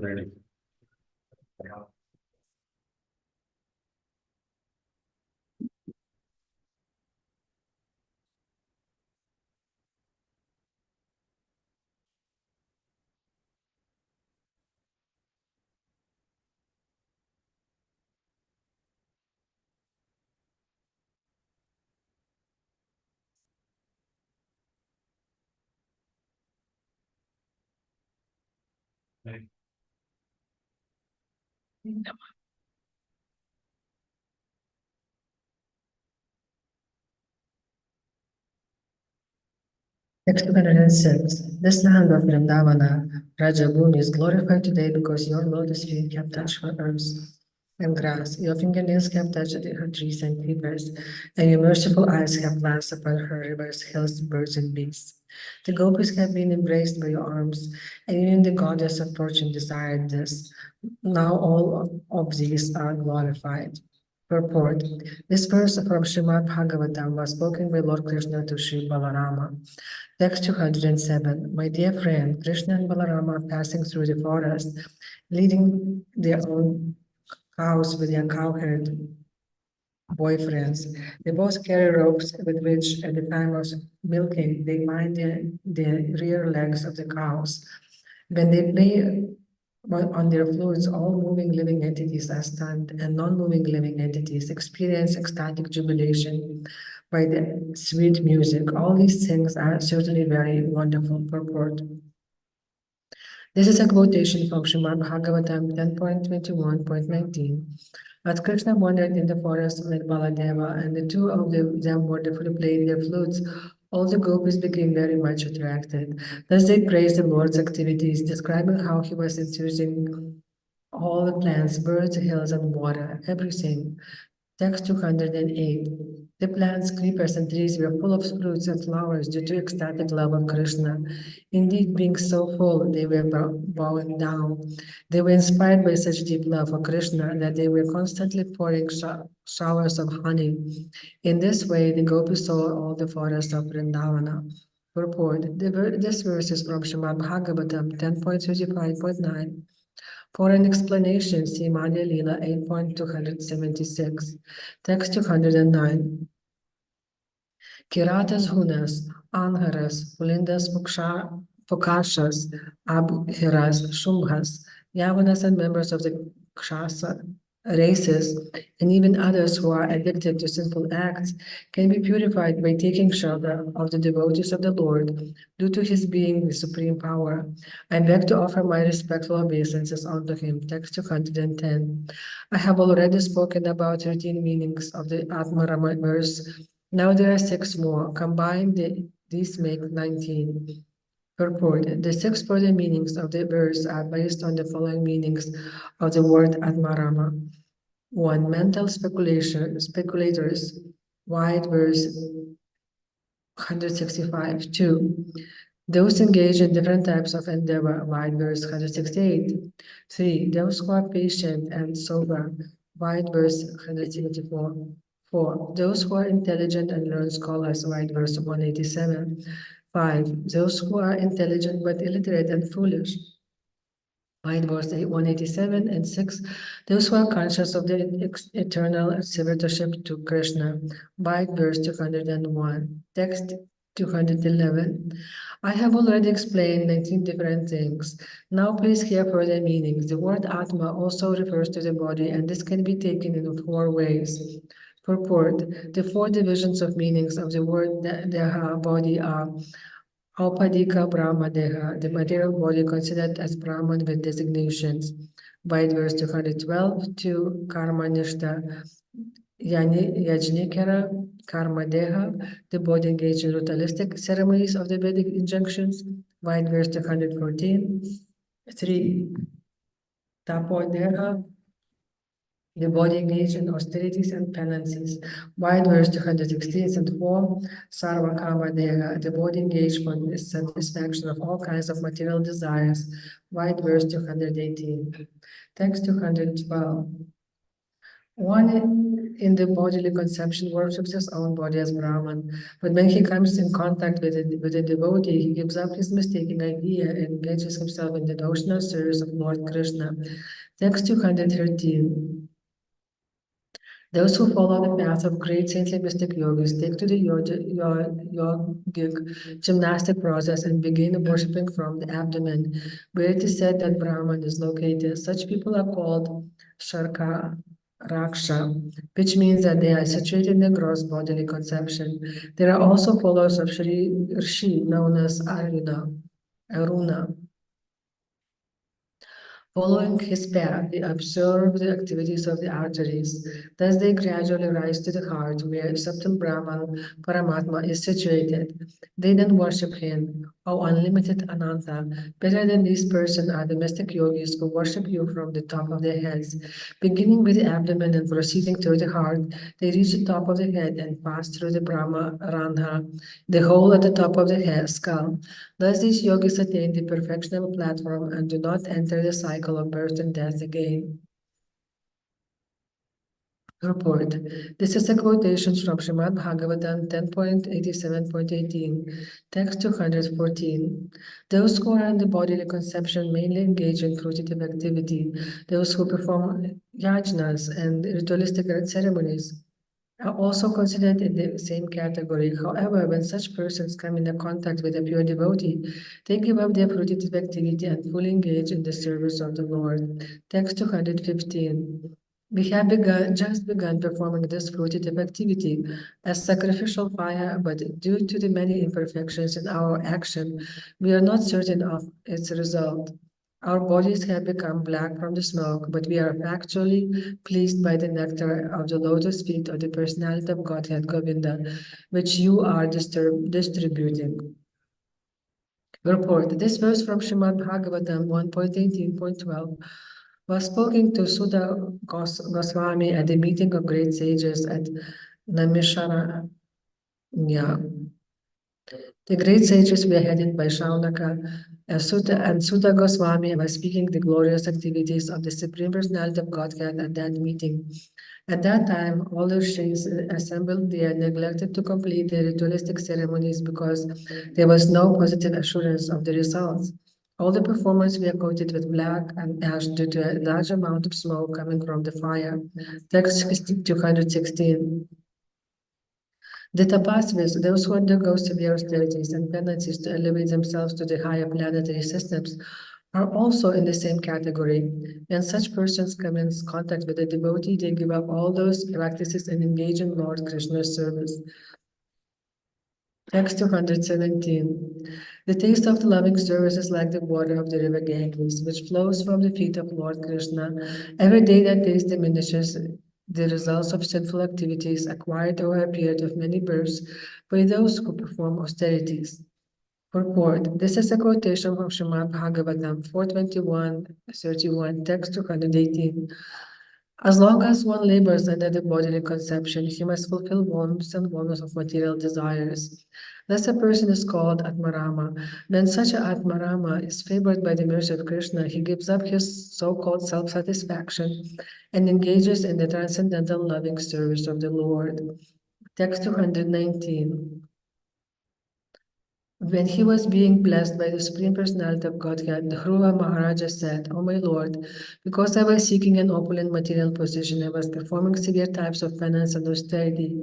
ready. Text 206. This land of Vrindavana, Rajabhumi, is glorified today because your lotus feet have touched her herbs and grass, your fingernails have touched her trees and creepers, and your merciful eyes have glanced upon her rivers, hills, birds, and beasts. The gopis have been embraced by your arms, and even the goddess of fortune desired this. Now all of these are glorified. Purport. This verse from Srimad Bhagavatam was spoken by Lord Krishna to Sri Balarama. Text 207. My dear friend, Krishna and Balarama are passing through the forest, leading their own cows with their cowherd boyfriends. They both carry ropes with which, at the time of milking, they bind the rear legs of the cows. When they play on their flutes, all moving living entities are stunned, and non-moving living entities experience ecstatic jubilation by the sweet music. All these things are certainly very wonderful. Purport. This is a quotation from Srimad Bhagavatam 10.21.19. As Krishna wandered in the forest with Baladeva, and the two of them wonderfully played their flutes, all the gopis became very much attracted. Thus they praised the Lord's activities, describing how he was infusing all the plants, birds, hills, and water, everything. Text 208. The plants, creepers, and trees were full of fruits and flowers due to ecstatic love of Krishna. Indeed, being so full, they were bowing down. They were inspired by such deep love for Krishna that they were constantly pouring showers of honey. In this way, the gopis saw all the forest of Vrindavana. Purport. This verse is from Srimad Bhagavatam 10.35.9. For an explanation, see Madhya Lila 8.276. Text 209. Kiratas Hunas, Anharas, Pulindas Pukashas, Abhiras, Shumbhas, Yavanas, and members of the Kshasa races, and even others who are addicted to sinful acts, can be purified by taking shelter of the devotees of the Lord due to his being the supreme power. I beg to offer my respectful obeisances unto him. Text 210. I have already spoken about 13 meanings of the Ātmārāma Verse. Now there are 6 more. Combined, these make 19. Purport. The 6 further meanings of the verse are based on the following meanings of the word Ātmārāma. 1. Mental speculators. Wide verse 165. 2. Those engaged in different types of endeavor. Wide verse 168. 3. Those who are patient and sober. Wide verse 174. 4. Those who are intelligent and learned scholars. Wide verse 187. 5. Those who are intelligent but illiterate and foolish. Wide verse 187. And 6. Those who are conscious of the eternal servitorship to Krishna. Wide verse 201. Text 211. I have already explained 19 different things. Now please hear further meanings. The word Atma also refers to the body, and this can be taken in 4 ways. Purport. The 4 divisions of meanings of the word Deha, body, are Aupadika Brahma Deha, the material body considered as Brahman with designations. Wide verse 212. To Karma Nishta Yajnikara Karma Deha, the body engaged in ritualistic ceremonies of the Vedic injunctions. Wide verse 214. 3. Tapo Deha, The body engaged in austerities and penances. Wide verse 216 and 4. Sarva Kama Deha. The body engaged for the satisfaction of all kinds of material desires. Wide verse 218. Text 212. One in the bodily conception worships his own body as Brahman, but when he comes in contact with a devotee, he gives up his mistaken idea and engages himself in the devotional service of Lord Krishna. Text 213. Those who follow the path of great saintly mystic yogis take to the yogic gymnastic process and begin worshipping from the abdomen, where it is said that Brahman is located. Such people are called Sharka Raksha, which means that they are situated in the gross bodily conception. There are also followers of Shri Rishi known as Aruna. Following his path, they observe the activities of the arteries. Thus, they gradually rise to the heart where subtle Brahman Paramatma is situated. They then worship him, O unlimited Anantha. Better than these persons are the mystic yogis who worship you from the top of their heads. Beginning with the abdomen and proceeding through the heart, they reach the top of the head and pass through the Brahma Randha, the hole at the top of the head, skull. Thus, these yogis attain the perfection of a platform and do not enter the cycle of birth and death again. Report. This is a quotation from Srimad Bhagavatam 10.87.18, text 214. Those who are in the bodily conception mainly engage in fruitive activity. Those who perform yajnas and ritualistic ceremonies are also considered in the same category. However, when such persons come into contact with a pure devotee, they give up their fruitive activity and fully engage in the service of the Lord. Text 215. We have just begun performing this fruitive activity as sacrificial fire, but due to the many imperfections in our action, we are not certain of its result. Our bodies have become black from the smoke, but we are actually pleased by the nectar of the lotus feet of the personality of Godhead Govinda, which you are distributing. Report. This verse from Srimad Bhagavatam 1.18.12 was spoken to Sudha Gosvāmī at the meeting of great sages at Naimisharanya. The great sages were headed by Shaunaka, and Sudha Gosvāmī was speaking the glorious activities of the Supreme Personality of Godhead at that meeting. At that time, all the rishis assembled there neglected to complete the ritualistic ceremonies because there was no positive assurance of the results. All the performers were coated with black and ash due to a large amount of smoke coming from the fire. Text 216. The tapasvis, those who undergo severe austerities and penances to elevate themselves to the higher planetary systems, are also in the same category. When such persons come in contact with a devotee, they give up all those practices and engage in Lord Krishna's service. Text 217. The taste of the loving service is like the water of the river Ganges, which flows from the feet of Lord Krishna. Every day that taste diminishes, the results of sinful activities acquired over a period of many births by those who perform austerities. Purport. This is a quotation from Srimad Bhagavatam 4:21-31, text 218. As long as one labors under the bodily conception, he must fulfill wants and wants of material desires. Thus, a person is called Ātmārāma. When such an Ātmārāma is favored by the mercy of Krishna, he gives up his so-called self-satisfaction and engages in the transcendental loving service of the Lord. Text 219. When he was being blessed by the Supreme Personality of Godhead, the Rūpa Maharaja said, "O my Lord, because I was seeking an opulent material position, I was performing severe types of penance and austerity.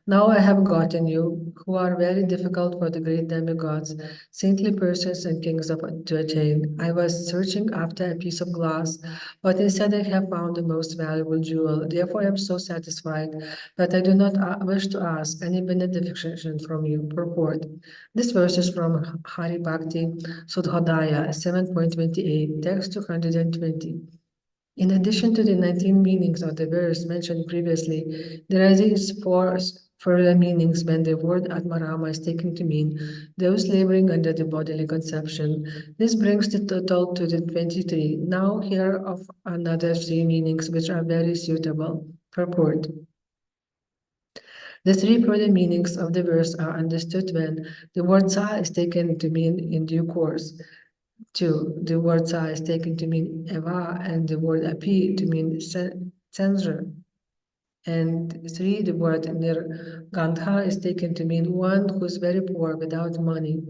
Now I have gotten you, who are very difficult for the great demigods, saintly persons and kings to attain. I was searching after a piece of glass, but instead I have found the most valuable jewel. Therefore I am so satisfied that I do not wish to ask any benediction from you." Purport. This verse is from Hari Bhakti Sudhodaya 7.28, text 220. In addition to the 19 meanings of the verse mentioned previously, there are these 4 further meanings when the word Ātmārāma is taken to mean those laboring under the bodily conception. This brings the total to the 23. Now here of another 3 meanings which are very suitable. Purport. The 3 further meanings of the verse are understood when the word sa is taken to mean in due course. 2. The word sa is taken to mean eva and the word api to mean censor. And 3. The word nirgandha is taken to mean one who is very poor without money.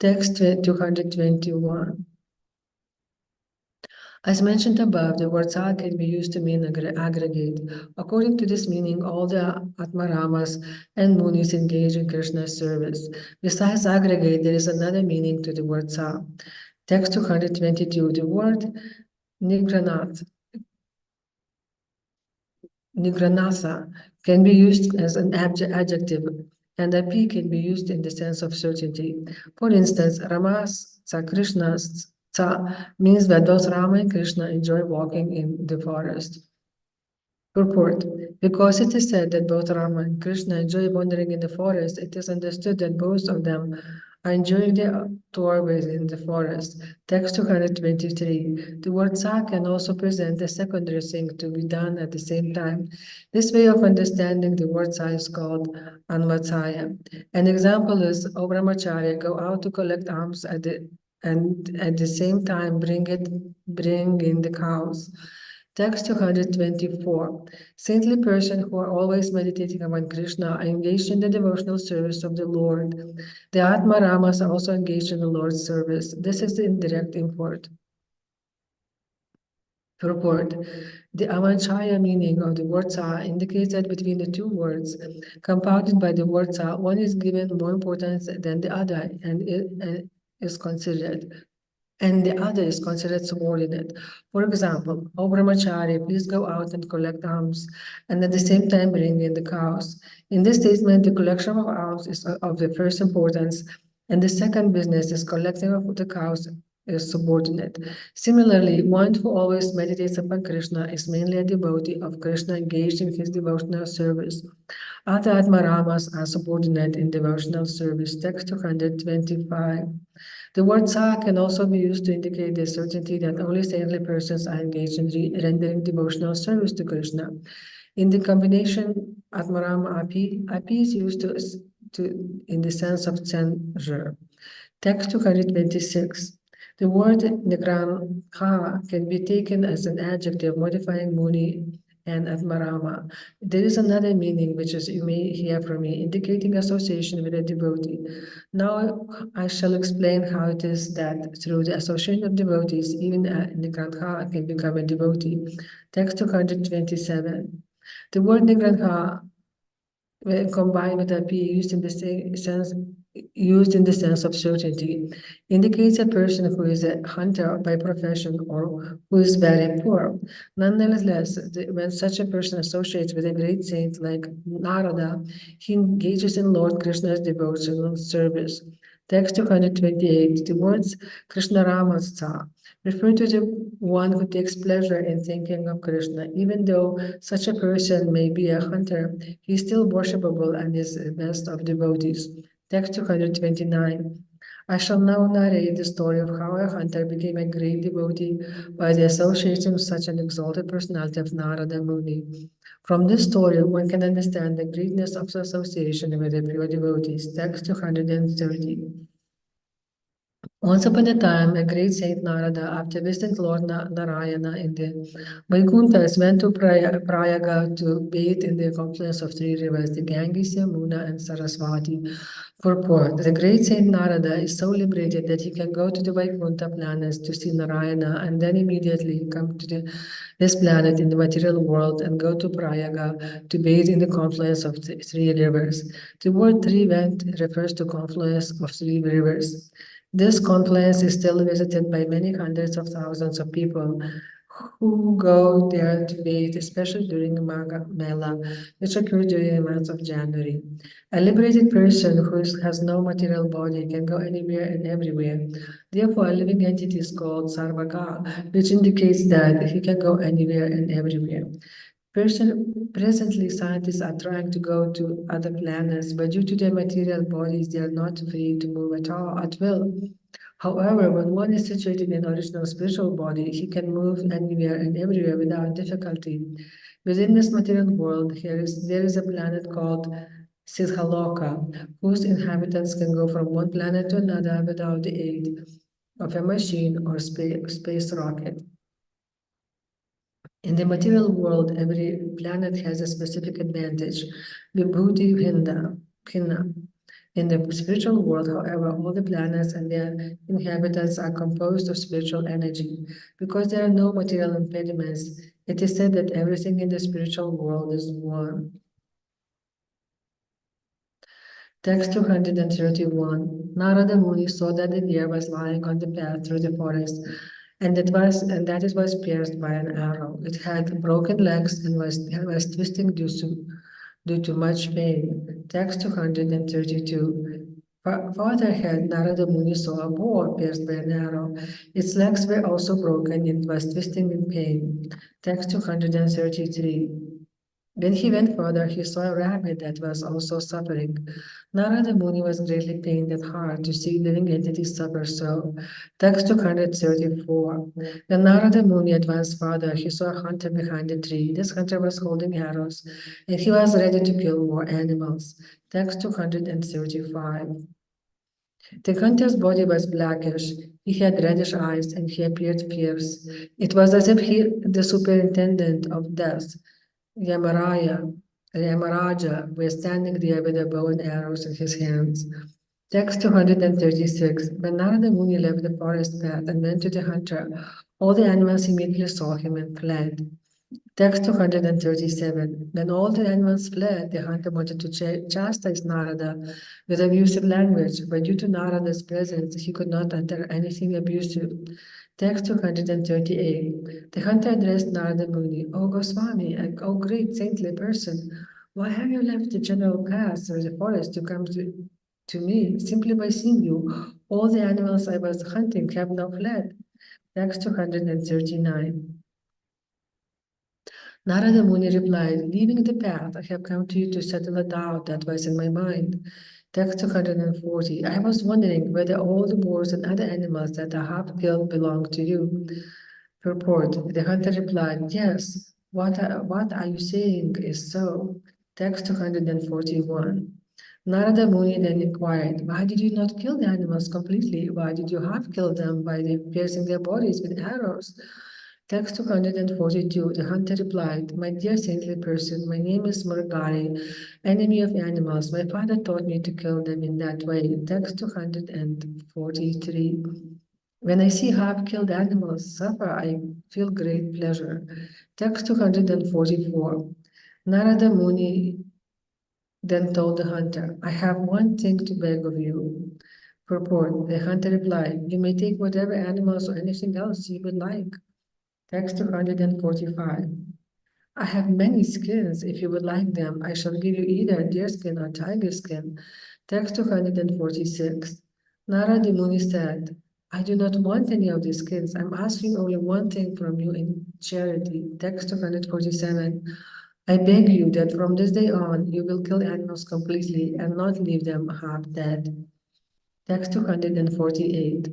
Text 221. As mentioned above, the word sa can be used to mean aggregate. According to this meaning, all the Ātmārāmas and Munis engage in Krishna's service. Besides aggregate, there is another meaning to the word sa. Text 222, the word nigranasa can be used as an adjective, and api can be used in the sense of certainty. For instance, Ramas sa Krishna's means that both Rama and Krishna enjoy walking in the forest. Purport. Because it is said that both Rama and Krishna enjoy wandering in the forest, it is understood that both of them are enjoying their tour within the forest. Text 223. The word sa can also present a secondary thing to be done at the same time. This way of understanding the word sa is called anvatsaya. An example is, O Brahmacharya, go out to collect alms and at the same time bring in the cows. Text 224. Saintly persons who are always meditating upon Krishna are engaged in the devotional service of the Lord. The Ātmārāmas are also engaged in the Lord's service. This is the indirect import. Purport. The avanchaya meaning of the word sa indicates that between the 2 words compounded by the word sa, one is given more importance than the other and is considered subordinate. For example, O Brahmachari, please go out and collect alms, and at the same time bring in the cows. In this statement, the collection of alms is of the first importance, and the second business is collecting of the cows is subordinate. Similarly, one who always meditates upon Krishna is mainly a devotee of Krishna engaged in his devotional service. Other Ātmārāmas are subordinate in devotional service. Text 225. The word sa can also be used to indicate the certainty that only saintly persons are engaged in rendering devotional service to Krishna. In the combination Ātmārāma api is used in the sense of censure. Text 226. The word nigranha can be taken as an adjective modifying Muni and Ātmārāma. There is another meaning which is you may hear from me, indicating association with a devotee. Now I shall explain how it is that through the association of devotees, even a nigranha can become a devotee. Text 227. The word nigranha, when combined with api, used in the sense of certainty, indicates a person who is a hunter by profession or who is very poor. Nonetheless, when such a person associates with a great saint like Narada, he engages in Lord Krishna's devotional service. Text 228. The words Krishna Ramasa refer to the one who takes pleasure in thinking of Krishna. Even though such a person may be a hunter, he is still worshipable and is the best of devotees. Text 229. I shall now narrate the story of how a hunter became a great devotee by the association of such an exalted personality of Narada Muni. From this story, one can understand the greatness of the association with the pure devotees. Text 230. Once upon a time, a great saint Narada, after visiting Lord Narayana in the Vaikuntha, went to Prayaga to bathe in the confluence of 3 rivers, the Ganges, Yamuna, and Saraswati. Purport. The great saint Narada is so liberated that he can go to the Vaikuntha planets to see Narayana and then immediately come to this planet in the material world and go to Prayaga to bathe in the confluence of 3 rivers. The word 3 refers to confluence of 3 rivers. This confluence is still visited by many hundreds of thousands of people who go there to bathe, especially during Magha Mela, which occurs during the month of January. A liberated person who has no material body can go anywhere and everywhere. Therefore, a living entity is called Sarvaga, which indicates that he can go anywhere and everywhere. Presently, scientists are trying to go to other planets, but due to their material bodies, they are not free to move at will. However, when one is situated in original spiritual body, he can move anywhere and everywhere without difficulty. Within this material world, there is a planet called Siddhaloka, whose inhabitants can go from one planet to another without the aid of a machine or space rocket. In the material world, every planet has a specific advantage, Vibhuti Bhinna. In the spiritual world, however, all the planets and their inhabitants are composed of spiritual energy. Because there are no material impediments, it is said that everything in the spiritual world is one. Text 231. Narada Muni saw that the deer was lying on the path through the forest, and that it was pierced by an arrow. It had broken legs and was twisting due to much pain. Text 232. Farther ahead, Narada Muni saw a boar pierced by an arrow. Its legs were also broken and it was twisting in pain. Text 233. When he went further, he saw a rabbit that was also suffering. Narada Muni was greatly pained at heart to see living entities suffer so. Text 234. When Narada Muni advanced further, he saw a hunter behind a tree. This hunter was holding arrows, and he was ready to kill more animals. Text 235. The hunter's body was blackish. He had reddish eyes, and he appeared fierce. It was as if the superintendent of death, Yamaraja, were standing there with a bow and arrows in his hands. Text 236. When Narada Muni left the forest path and went to the hunter, all the animals immediately saw him and fled. Text 237. When all the animals fled, the hunter wanted to chastise Narada with abusive language, but due to Narada's presence, he could not utter anything abusive. Text 238. The hunter addressed Narada Muni, O Gosvāmī, O great saintly person, why have you left the general path through the forest to come to me? Simply by seeing you, all the animals I was hunting have now fled. Text 239. Narada Muni replied, leaving the path, I have come to you to settle a doubt that was in my mind. Text 240. I was wondering whether all the boars and other animals that I have killed belong to you. Purport. The hunter replied, yes. What are you saying is so. Text 241. Narada Muni then inquired, why did you not kill the animals completely? Why did you half kill them by piercing their bodies with arrows? Text 242. The hunter replied, my dear saintly person, my name is Murgari, enemy of animals. My father taught me to kill them in that way. Text 243. When I see half-killed animals suffer, I feel great pleasure. Text 244. Narada Muni then told the hunter, I have one thing to beg of you. Purport. The hunter replied, you may take whatever animals or anything else you would like. Text 245. I have many skins. If you would like them, I shall give you either deer skin or tiger skin. Text 246. Narada Muni said, I do not want any of these skins. I'm asking only one thing from you in charity. Text 247. I beg you that from this day on, you will kill animals completely and not leave them half dead. Text 248.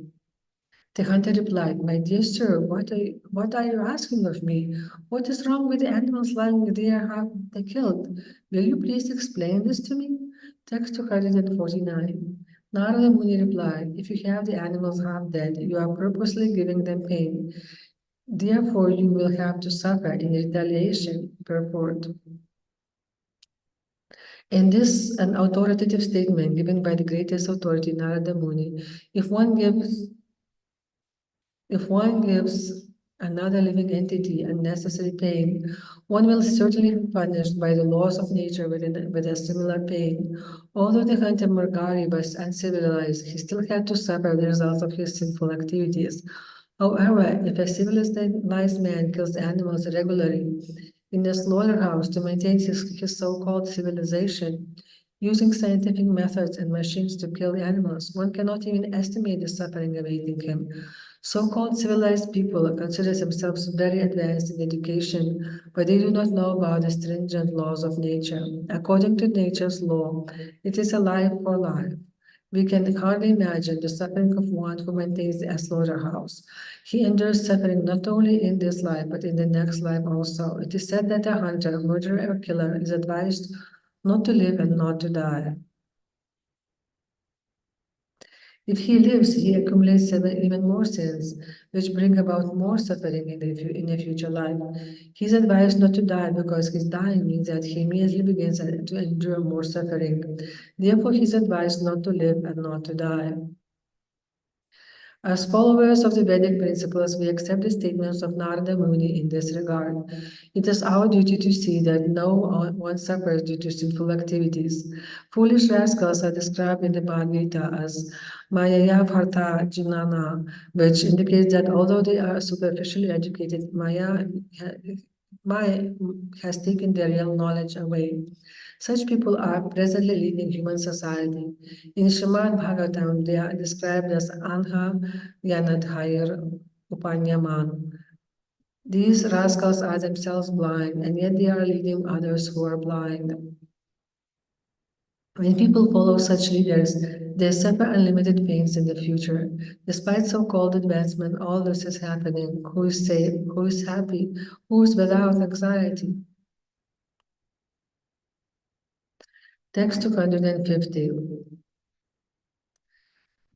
The hunter replied, my dear sir, what are you asking of me? What is wrong with the animals lying there half killed? Will you please explain this to me? Text 249. Narada Muni replied, if you have the animals half dead, you are purposely giving them pain. Therefore, you will have to suffer in retaliation. Purport. In this, an authoritative statement given by the greatest authority, Narada Muni, if one gives another living entity unnecessary pain, one will certainly be punished by the laws of nature with a similar pain. Although the hunter Murgari was uncivilized, he still had to suffer the results of his sinful activities. However, if a civilized man kills animals regularly in a slaughterhouse to maintain his so-called civilization, using scientific methods and machines to kill animals, one cannot even estimate the suffering awaiting him. So-called civilized people consider themselves very advanced in education, but they do not know about the stringent laws of nature. According to nature's law, it is a life for life. We can hardly imagine the suffering of one who maintains a slaughterhouse. He endures suffering not only in this life, but in the next life also. It is said that a hunter, murderer, or killer is advised not to live and not to die. If he lives, he accumulates even more sins, which bring about more suffering in a future life. He is advised not to die because his dying means that he immediately begins to endure more suffering. Therefore, he is advised not to live and not to die. As followers of the Vedic principles, we accept the statements of Narada Muni in this regard. It is our duty to see that no one suffers due to sinful activities. Foolish rascals are described in the Bhagavad Gita as Mayaya Bharta Jinana, which indicates that although they are superficially educated, Maya has taken their real knowledge away. Such people are presently leading human society. In Srimad Bhagavatam, they are described as Anha Yanadhayar Upanyaman. These rascals are themselves blind, and yet they are leading others who are blind. When people follow such leaders, they suffer unlimited pains in the future. Despite so-called advancement, all this is happening. Who is safe? Who is happy? Who is without anxiety? Text 250.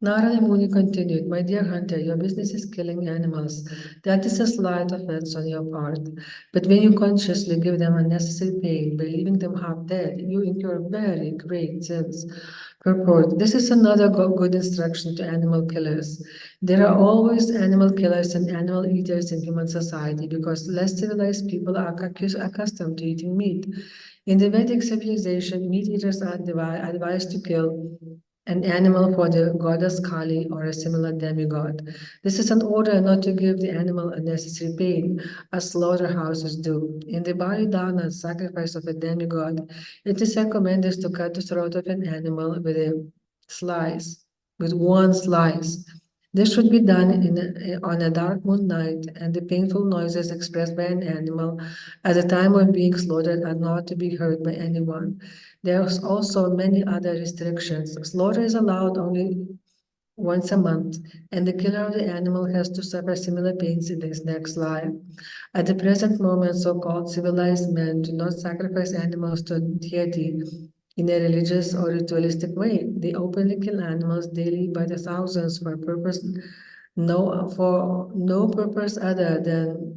Narada Muni continued, My dear hunter, your business is killing animals. That is a slight offense on your part. But when you consciously give them unnecessary pain by leaving them half dead, you incur very great sins. Purport. This is another good instruction to animal killers. There are always animal killers and animal eaters in human society because less civilized people are accustomed to eating meat. In the Vedic civilization, meat eaters are advised to kill an animal for the goddess Kali or a similar demigod. This is an order not to give the animal unnecessary pain, as slaughterhouses do. In the Baridana sacrifice of a demigod, it is recommended to cut the throat of an animal with one slice. This should be done on a dark moon night, and the painful noises expressed by an animal at the time of being slaughtered are not to be heard by anyone. There's also many other restrictions. Slaughter is allowed only once a month, and the killer of the animal has to suffer similar pains in his next life. At the present moment, so-called civilized men do not sacrifice animals to a deity in a religious or ritualistic way. They openly kill animals daily by the thousands for no purpose other than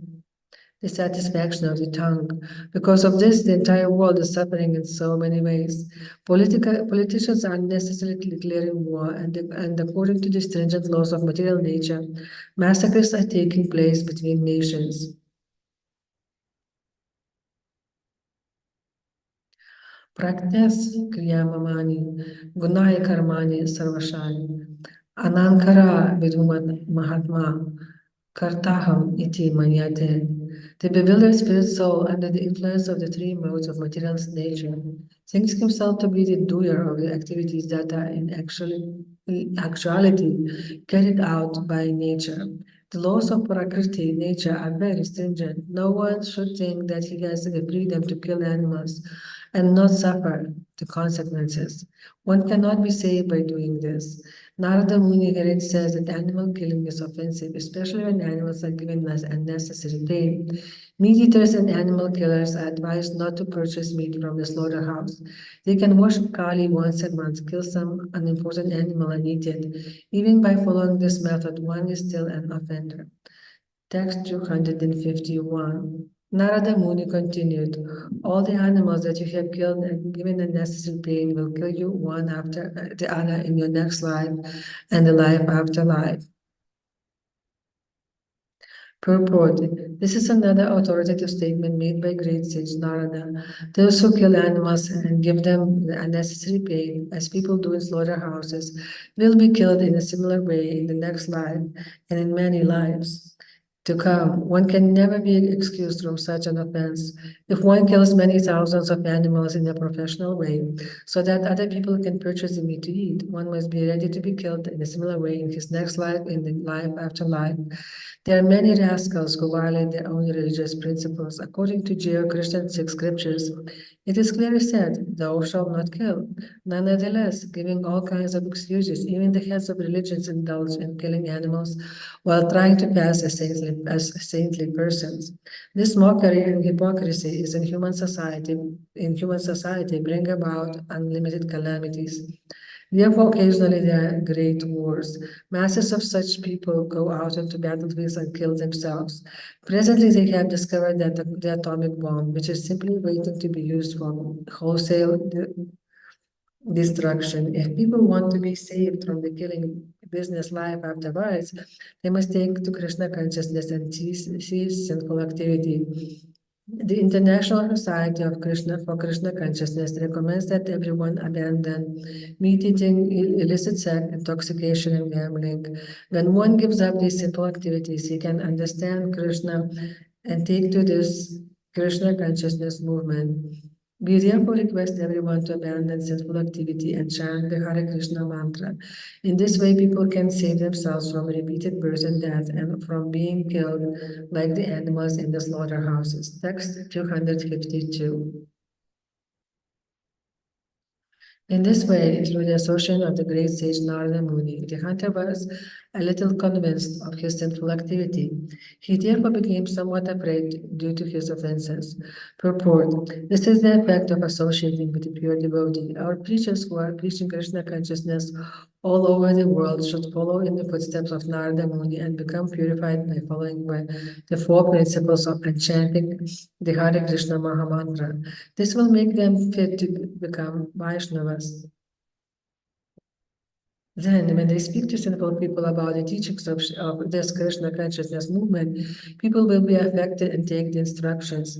the satisfaction of the tongue. Because of this, the entire world is suffering in so many ways. Politicians are necessarily declaring war, and according to the stringent laws of material nature, massacres are taking place between nations. Practice Kriyamamani, Gunaya Karmani Sarvashani, Anankara Vidumat Mahatma, Kartaham iti manyate. The bewildered spirit soul, under the influence of the three modes of materialist nature, thinks himself to be the doer of the activities that are in actuality carried out by nature. The laws of Prakriti, nature, are very stringent. No one should think that he has the freedom to kill animals and not suffer the consequences. One cannot be saved by doing this. Narada Muni here says that animal killing is offensive, especially when animals are given us unnecessary pain. Meat eaters and animal killers are advised not to purchase meat from the slaughterhouse. They can worship Kali once a month, kill some unimportant animal and eat it. Even by following this method, one is still an offender. Text 251. Narada Muni continued, all the animals that you have killed and given unnecessary pain will kill you one after the other in your next life and the life after life. Purport. This is another authoritative statement made by great sage Narada. Those who kill animals and give them unnecessary pain, as people do in slaughterhouses, will be killed in a similar way in the next life and in many lives. to come. One can never be excused from such an offense. If one kills many thousands of animals in a professional way, so that other people can purchase the meat to eat, one must be ready to be killed in a similar way in his next life, in the life after life. There are many rascals who violate their own religious principles. According to Judeo-Christian scriptures, it is clearly said, "Thou shalt not kill." Nonetheless, giving all kinds of excuses, even the heads of religions indulge in killing animals while trying to pass as saintly persons. This mockery and hypocrisy is in human society bring about unlimited calamities. Therefore, occasionally there are great wars. Masses of such people go out into battlefields and kill themselves. Presently, they have discovered that the atomic bomb, which is simply waiting to be used for wholesale destruction. If people want to be saved from the killing business life afterwards, they must take to Krishna consciousness and cease sinful activity. The International Society of for Krishna Consciousness recommends that everyone abandon meat eating, illicit sex, intoxication, and gambling. When one gives up these simple activities, he can understand Krishna and take to this Krishna Consciousness movement. We therefore request everyone to abandon sinful activity and chant the Hare Krishna mantra. In this way, people can save themselves from repeated birth and death and from being killed like the animals in the slaughterhouses. Text 252. In this way, through the assertion of the great sage Narada Muni, the hunter was a little convinced of his sinful activity. He therefore became somewhat afraid due to his offenses. Purport: this is the effect of associating with a pure devotee. Our preachers who are preaching Krishna consciousness all over the world should follow in the footsteps of Narada Muni and become purified by following the four principles of chanting the Hare Krishna Mahamantra. This will make them fit to become Vaishnavas. Then, when they speak to sinful people about the teachings of this Krishna consciousness movement, people will be affected and take the instructions.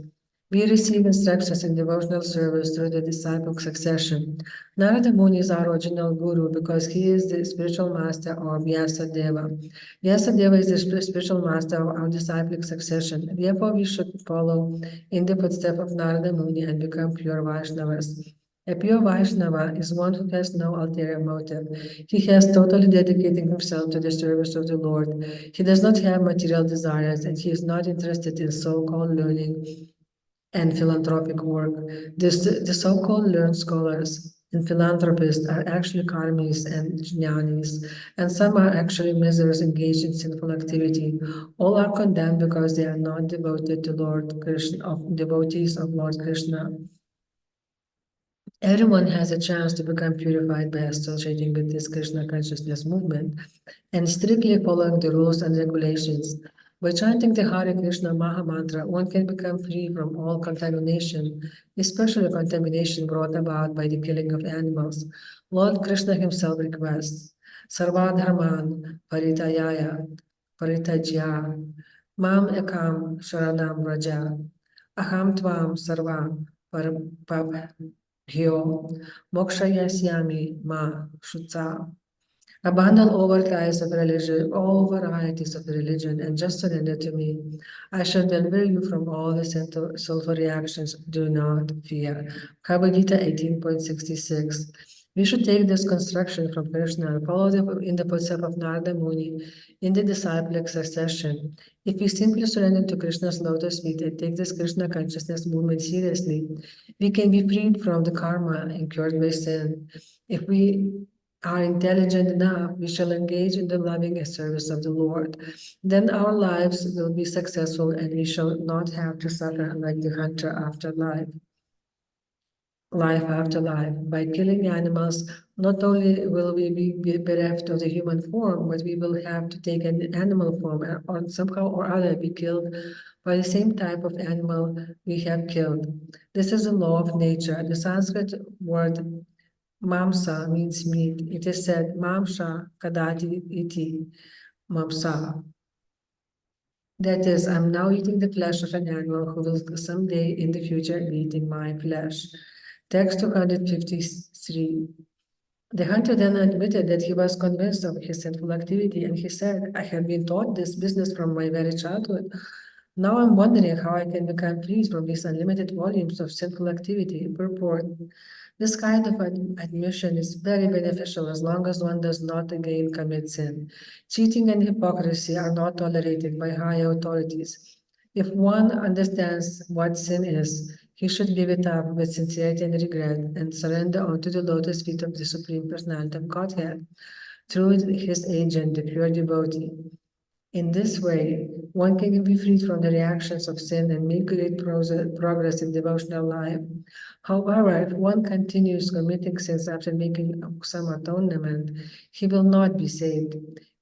We receive instructions in devotional service through the disciple succession. Narada Muni is our original guru because he is the spiritual master of Vyasadeva. Vyasadeva is the spiritual master of our disciplic succession. Therefore, we should follow in the footsteps of Narada Muni and become pure Vaishnavas. A pure Vaishnava is one who has no ulterior motive. He has totally dedicated himself to the service of the Lord. He does not have material desires and he is not interested in so-called learning and philanthropic work. The so-called learned scholars and philanthropists are actually karmis and jnanis, and some are actually misers engaged in sinful activity. All are condemned because they are not devoted to Lord Krishna, devotees of Lord Krishna. Everyone has a chance to become purified by associating with this Krishna consciousness movement and strictly following the rules and regulations. By chanting the Hare Krishna Maha Mantra, one can become free from all contamination, especially contamination brought about by the killing of animals. Lord Krishna himself requests, Sarvadharman Paritajya, Mam Ekam Sharanam Raja, Aham Tvam Sarvam Bhyo Mokshayasyami Ma Shutsa. Abandon all varieties of religion, and just surrender to me. I shall deliver you from all the sulfur reactions. Do not fear. Bhagavad Gita 18.66. We should take this construction from Krishna and follow in the footsteps of Narada Muni in the disciplic succession. If we simply surrender to Krishna's lotus feet and take this Krishna consciousness movement seriously, we can be freed from the karma incurred by sin. If we are intelligent enough, we shall engage in the loving service of the Lord. Then our lives will be successful and we shall not have to suffer like the hunter after life after life. By killing animals, not only will we be bereft of the human form, but we will have to take an animal form or somehow or other be killed by the same type of animal we have killed. This is a law of nature. The Sanskrit word Mamsa means meat. It is said, Mamsa kadati iti mamsa. That is, I'm now eating the flesh of an animal who will someday in the future be eating my flesh. Text 253. The hunter then admitted that he was convinced of his sinful activity, and he said, I have been taught this business from my very childhood. Now I'm wondering how I can become free from these unlimited volumes of sinful activity. Purport. This kind of admission is very beneficial as long as one does not again commit sin. Cheating and hypocrisy are not tolerated by higher authorities. If one understands what sin is, he should give it up with sincerity and regret and surrender onto the lotus feet of the Supreme Personality of Godhead through his agent, the pure devotee. In this way, one can be freed from the reactions of sin and make great progress in devotional life. However, if one continues committing sins after making some atonement, he will not be saved.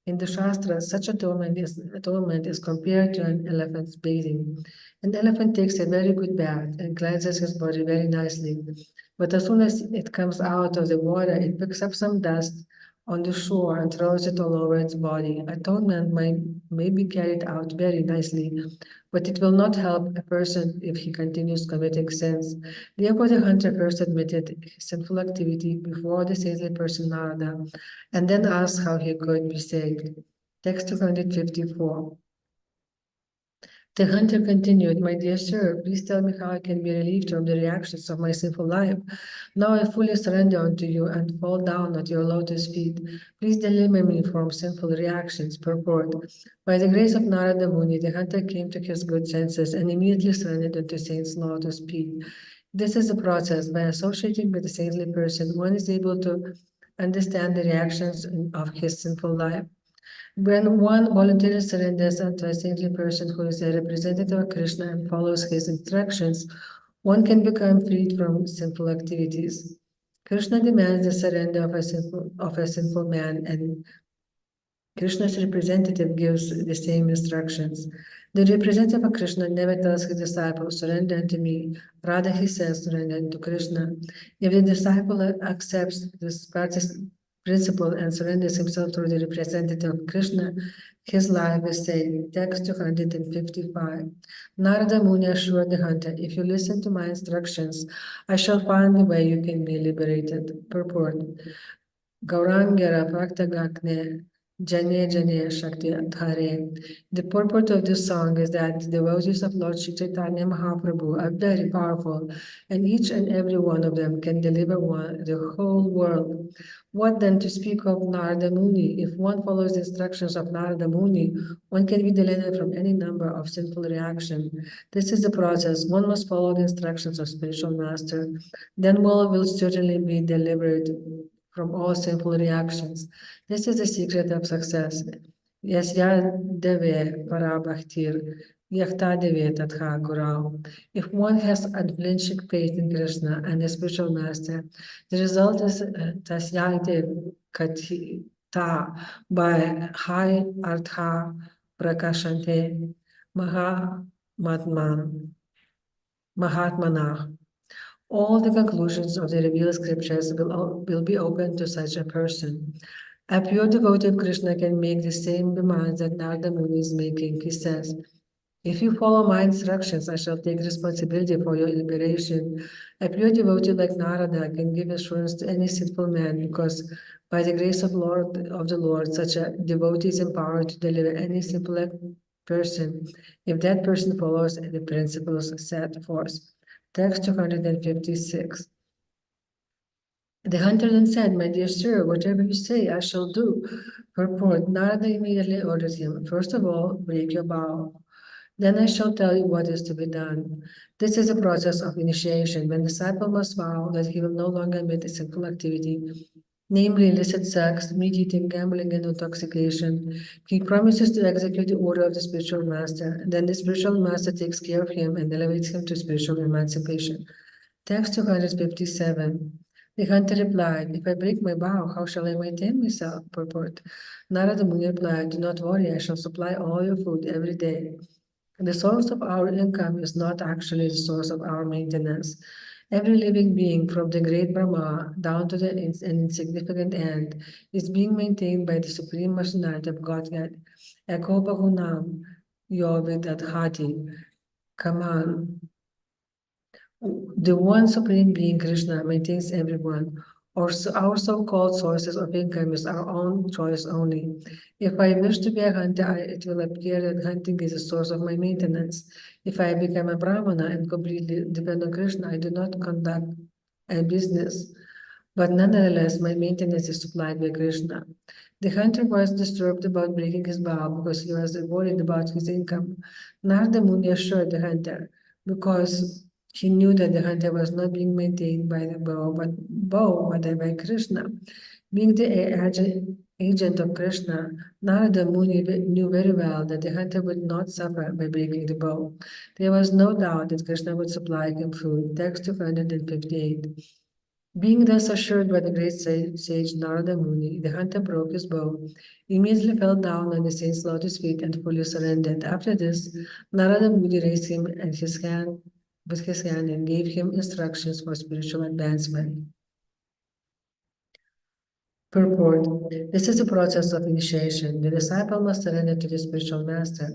In the Shastras, such atonement is compared to an elephant's bathing. An elephant takes a very good bath and cleanses his body very nicely. But as soon as it comes out of the water, it picks up some dust on the shore and throws it all over its body. Atonement may be carried out very nicely, but it will not help a person if he continues committing sins. Therefore, the hunter first admitted his sinful activity before the saintly person Narada, and then asked how he could be saved. Text 254. The hunter continued, My dear sir, please tell me how I can be relieved from the reactions of my sinful life. Now I fully surrender unto you and fall down at your lotus feet. Please deliver me from sinful reactions. Purport. By the grace of Narada Muni, the hunter came to his good senses and immediately surrendered unto saint's lotus feet. This is a process. By associating with a saintly person, one is able to understand the reactions of his sinful life. When one voluntarily surrenders unto a saintly person who is a representative of Krishna and follows his instructions, one can become freed from sinful activities. Krishna demands the surrender of a sinful man, and Krishna's representative gives the same instructions. The representative of Krishna never tells his disciple, surrender unto me. Rather, he says, surrender unto Krishna. If the disciple accepts this principle and surrenders himself to the representative of Krishna, his life is saved. Text 255. Narada Muni assured the hunter, if you listen to my instructions, I shall find the way you can be liberated. Purport. Gaurangara Bhaktagagne Jane Jane Shakti Dhare. The purport of this song is that the devotees of Lord Shri Caitanya Mahaprabhu are very powerful, and each and every one of them can deliver the whole world. What then to speak of Narada Muni? If one follows the instructions of Narada Muni, one can be delivered from any number of sinful reaction. This is the process. One must follow the instructions of spiritual master. Then one will certainly be delivered from all sinful reactions. This is the secret of success. Yasya deve parabhaktir, yakta deve tatha gurau. If one has unflinching faith in Krishna and the spiritual master, the result is tasyate katita by high artha prakashante mahatmana. All the conclusions of the revealed scriptures will be open to such a person. A pure devotee of Krishna can make the same demands that Narada Muni is making. He says, if you follow my instructions, I shall take responsibility for your liberation. A pure devotee like Narada can give assurance to any sinful man because by the grace of the Lord, such a devotee is empowered to deliver any simple person if that person follows the principles set forth. Text 256. The hunter then said, My dear sir, whatever you say, I shall do. Purport. Narada immediately orders him, first of all, break your vow. Then I shall tell you what is to be done. This is a process of initiation, when the disciple must vow that he will no longer commit a sinful activity, namely illicit sex, meat eating, gambling, and intoxication. He promises to execute the order of the spiritual master. Then the spiritual master takes care of him and elevates him to spiritual emancipation. Text 257. The hunter replied, if I break my vow, how shall I maintain myself? Purport. Narada Muni replied, do not worry, I shall supply all your food every day. The source of our income is not actually the source of our maintenance. Every living being, from the great Brahma down to an insignificant ant, is being maintained by the Supreme Personality of Godhead. Eko Bahunam Yovidadhati Kaman. The one Supreme Being, Krishna, maintains everyone. Our so-called sources of income is our own choice only. If I wish to be a hunter, it will appear that hunting is a source of my maintenance. If I become a Brahmana and completely depend on Krishna, I do not conduct a business. But nonetheless, my maintenance is supplied by Krishna. The hunter was disturbed about breaking his vow because he was worried about his income. Narada Muni assured the hunter, because he knew that the hunter was not being maintained by the bow, but by Krishna. Being the agent of Krishna, Narada Muni knew very well that the hunter would not suffer by breaking the bow. There was no doubt that Krishna would supply him food. Text 258. Being thus assured by the great sage Narada Muni, the hunter broke his bow, immediately fell down on the saint's lotus feet and fully surrendered. After this, Narada Muni raised him with his hand and gave him instructions for spiritual advancement. Purport. This is a process of initiation. The disciple must surrender to the spiritual master,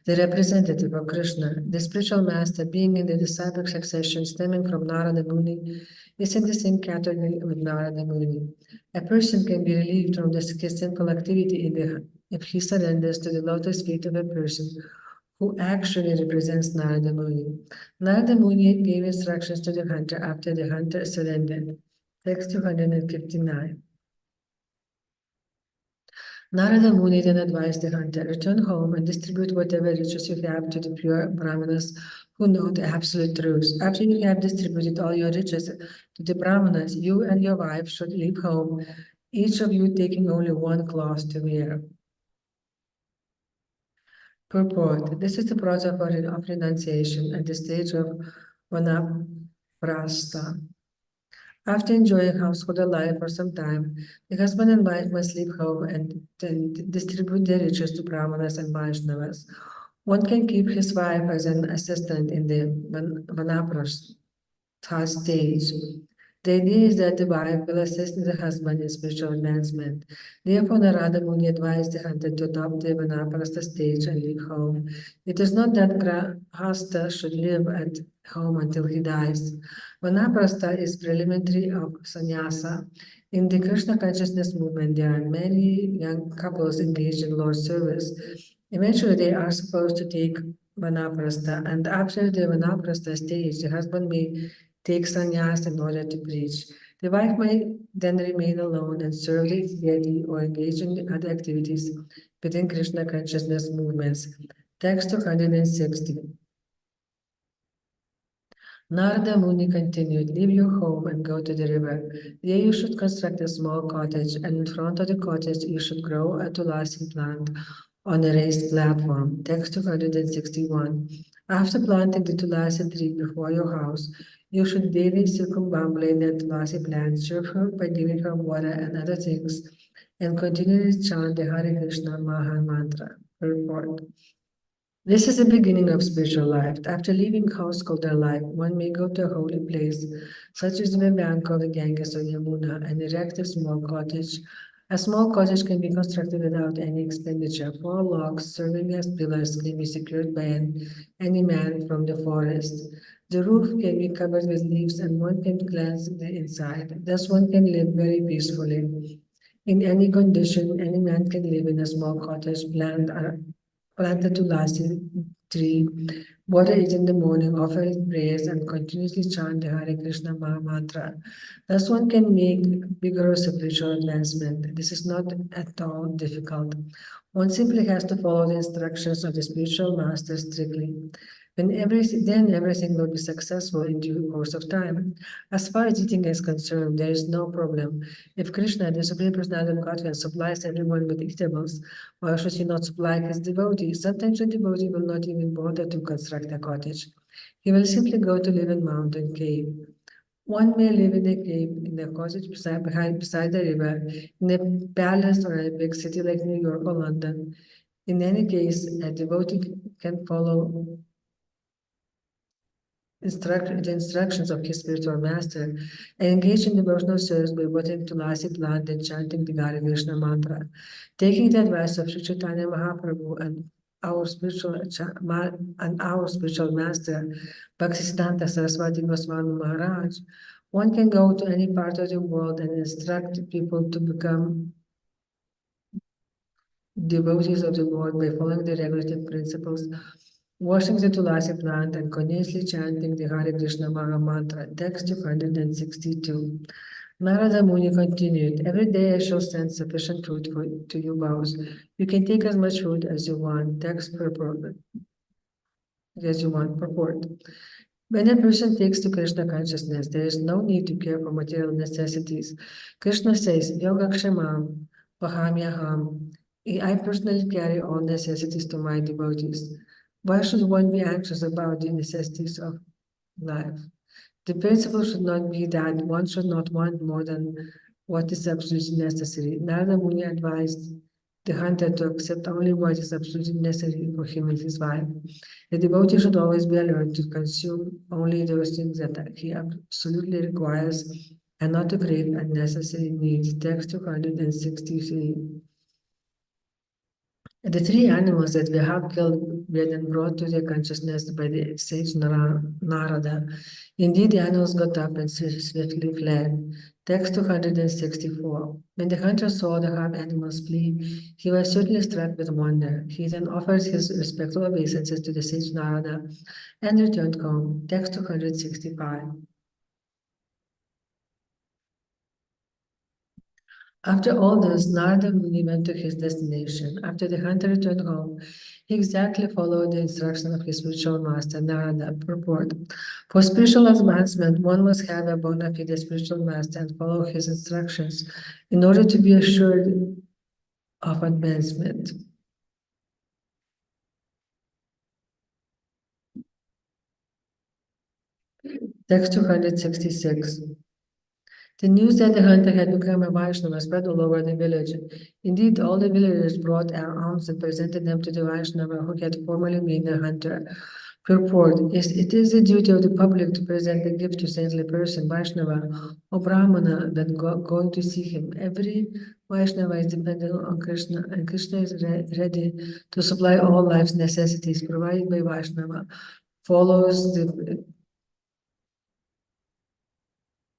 the representative of Krishna. The spiritual master, being in the disciplic succession stemming from Narada Muni, is in the same category with Narada Muni. A person can be relieved from his sinful activity if he surrenders to the lotus feet of a person who actually represents Narada Muni. Narada Muni gave instructions to the hunter after the hunter surrendered. Text 259. Narada Muni then advised the hunter, return home and distribute whatever riches you have to the pure Brahmanas who know the absolute truth. After you have distributed all your riches to the Brahmanas, you and your wife should leave home, each of you taking only one cloth to wear. Purport. This is the process of renunciation at the stage of vanaprastha. After enjoying household life for some time, the husband and wife must leave home and then distribute their riches to Brahmanas and Vaishnavas. One can keep his wife as an assistant in the vanaprastha stage. The idea is that the wife will assist the husband in spiritual advancement. Therefore, Narada Muni advised the hunter to adopt the vanaprastha stage and leave home. It is not that grahastha should live at home until he dies. Vanaprastha is preliminary of sannyasa. In the Krishna consciousness movement, there are many young couples engaged in Lord's service. Eventually, they are supposed to take vanaprastha, and after the vanaprastha stage, the husband may take sannyas in order to preach. The wife may then remain alone and serve the deity or engage in other activities within Krishna consciousness movements. Text 260. Narada Muni continued, leave your home and go to the river. There you should construct a small cottage, and in front of the cottage you should grow a tulasi plant on a raised platform. Text 261. After planting the tulasi tree before your house, you should daily circumambulate the tulasi plant, serve her by giving her water and other things, and continually chant the Hare Krishna Maha Mantra. Report. This is the beginning of spiritual life. After leaving household life, one may go to a holy place, such as the bank of the Ganges or Yamuna, and erect a small cottage. A small cottage can be constructed without any expenditure. 4 logs serving as pillars can be secured by any man from the forest. The roof can be covered with leaves and one can glance the inside. Thus one can live very peacefully. In any condition, any man can live in a small cottage plant the tulasi tree, water it in the morning, offer it prayers, and continuously chant the Hare Krishna Maha Mantra. Thus one can make vigorous spiritual advancement. This is not at all difficult. One simply has to follow the instructions of the spiritual master strictly. Then everything will be successful in due course of time. As far as eating is concerned, there is no problem. If Krishna, the Supreme Personality of Godhead, supplies everyone with eatables, why should he not supply his devotees? Sometimes the devotee will not even bother to construct a cottage. He will simply go to live in mountain cave. One may live in a cave, in a cottage beside the river, in a palace or a big city like New York or London. In any case, a devotee can follow the instructions of his spiritual master and engage in devotional service by watering tulasi plant and chanting the Hare Krishna mantra. Taking the advice of Sri Caitanya Mahaprabhu and our spiritual master, Bhaktisiddhanta Saraswati Gosvāmī Maharaj, one can go to any part of the world and instruct people to become devotees of the Lord by following the regulative principles, washing the Tulasi plant and continuously chanting the Hare Krishna Maha Mantra. Text 262. Narada Muni continued, every day I shall send sufficient food to you bows. You can take as much food as you want. Text purport. Purport. When a person takes to Krishna consciousness, there is no need to care for material necessities. Krishna says, Yogakshamam, Vahamyaham. I personally carry all necessities to my devotees. Why should one be anxious about the necessities of life? The principle should not be that one should not want more than what is absolutely necessary. Narada Muni advised the hunter to accept only what is absolutely necessary for him and his wife. The devotee should always be alert to consume only those things that he absolutely requires and not to crave unnecessary needs. Text 263. The three animals that we have killed were then brought to their consciousness by the sage Narada. Indeed, the animals got up and swiftly fled. Text 264. When the hunter saw the half animals flee, he was certainly struck with wonder. He then offered his respectful obeisances to the sage Narada and returned home. Text 265. After all this, Narada Muni went to his destination. After the hunter returned home, he exactly followed the instruction of his spiritual master, Narada. Purport. For spiritual advancement, one must have a bona fide spiritual master and follow his instructions in order to be assured of advancement. Text 266. The news that the hunter had become a Vaishnava spread all over the village. Indeed, all the villagers brought alms and presented them to the Vaishnava who had formerly been the hunter. Purport. It is the duty of the public to present the gift to saintly person, Vaishnava or Brahmana, when going to see him. Every Vaishnava is dependent on Krishna, and Krishna is ready to supply all life's necessities provided by Vaishnava. Follows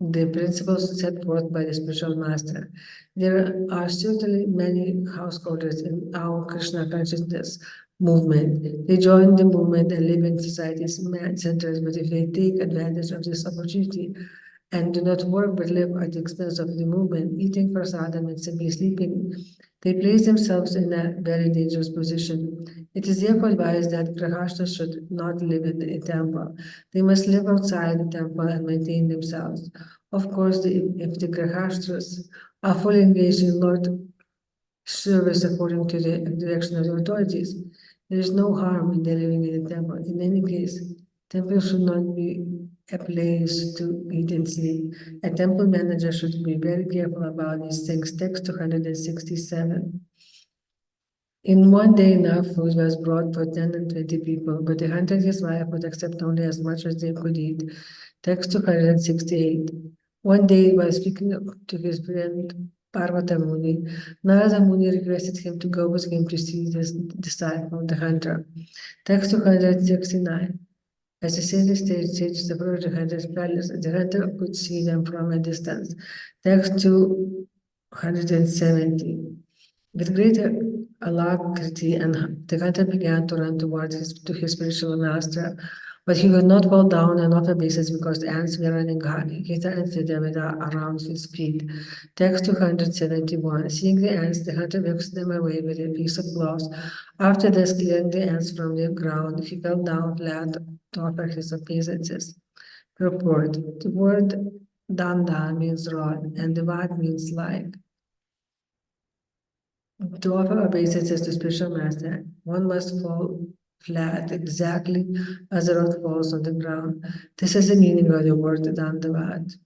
the principles set forth by the spiritual master. There are certainly many householders in our Krishna consciousness movement. They join the movement and live in society's centers, but if they take advantage of this opportunity and do not work but live at the expense of the movement, eating prasadam and simply sleeping, they place themselves in a very dangerous position. It is therefore advised that grahasthas should not live in a temple. They must live outside the temple and maintain themselves. Of course, if the grahasthas are fully engaged in Lord service according to the direction of the authorities, there is no harm in their living in the temple. In any case, temple should not be a place to eat and sleep. A temple manager should be very careful about these things. Text 267. In one day, enough food was brought for 10 and 20 people, but the hunter and his wife would accept only as much as they could eat. Text 268. One day, while speaking to his friend Parvata Muni, Narada Muni requested him to go with him to see his disciple, the hunter. Text 269. As the saintly sages approached the hunter's palace, the hunter could see them from a distance. Text 270. With great alacrity, and the hunter began to run towards his spiritual master, but he could not fall down and offer obeisance because the ants were running hither and thither around his feet. Text 271. Seeing the ants, the hunter whisked them away with a piece of cloth. After this, clearing the ants from the ground, he fell down flat to offer his obeisances. Purport. The word danda means rod, and the vat means like. To offer obeisances to spiritual master, one must fall flat exactly as the rod falls on the ground. This is the meaning of the word dandavat.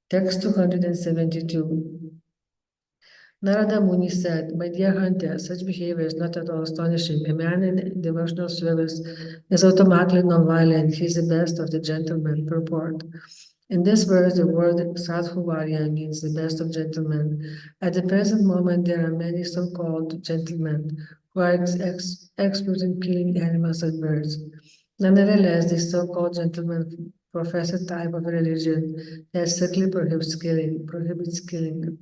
Text 272. Narada Muni said, "My dear hunter, such behavior is not at all astonishing. A man in devotional service is automatically non-violent. He is the best of the gentlemen." Purport. In this verse, the word Sadhuvarya means the best of gentlemen. At the present moment, there are many so-called gentlemen who are expert in killing animals and birds. Nonetheless, these so-called gentlemen profess a type of religion that strictly prohibits killing.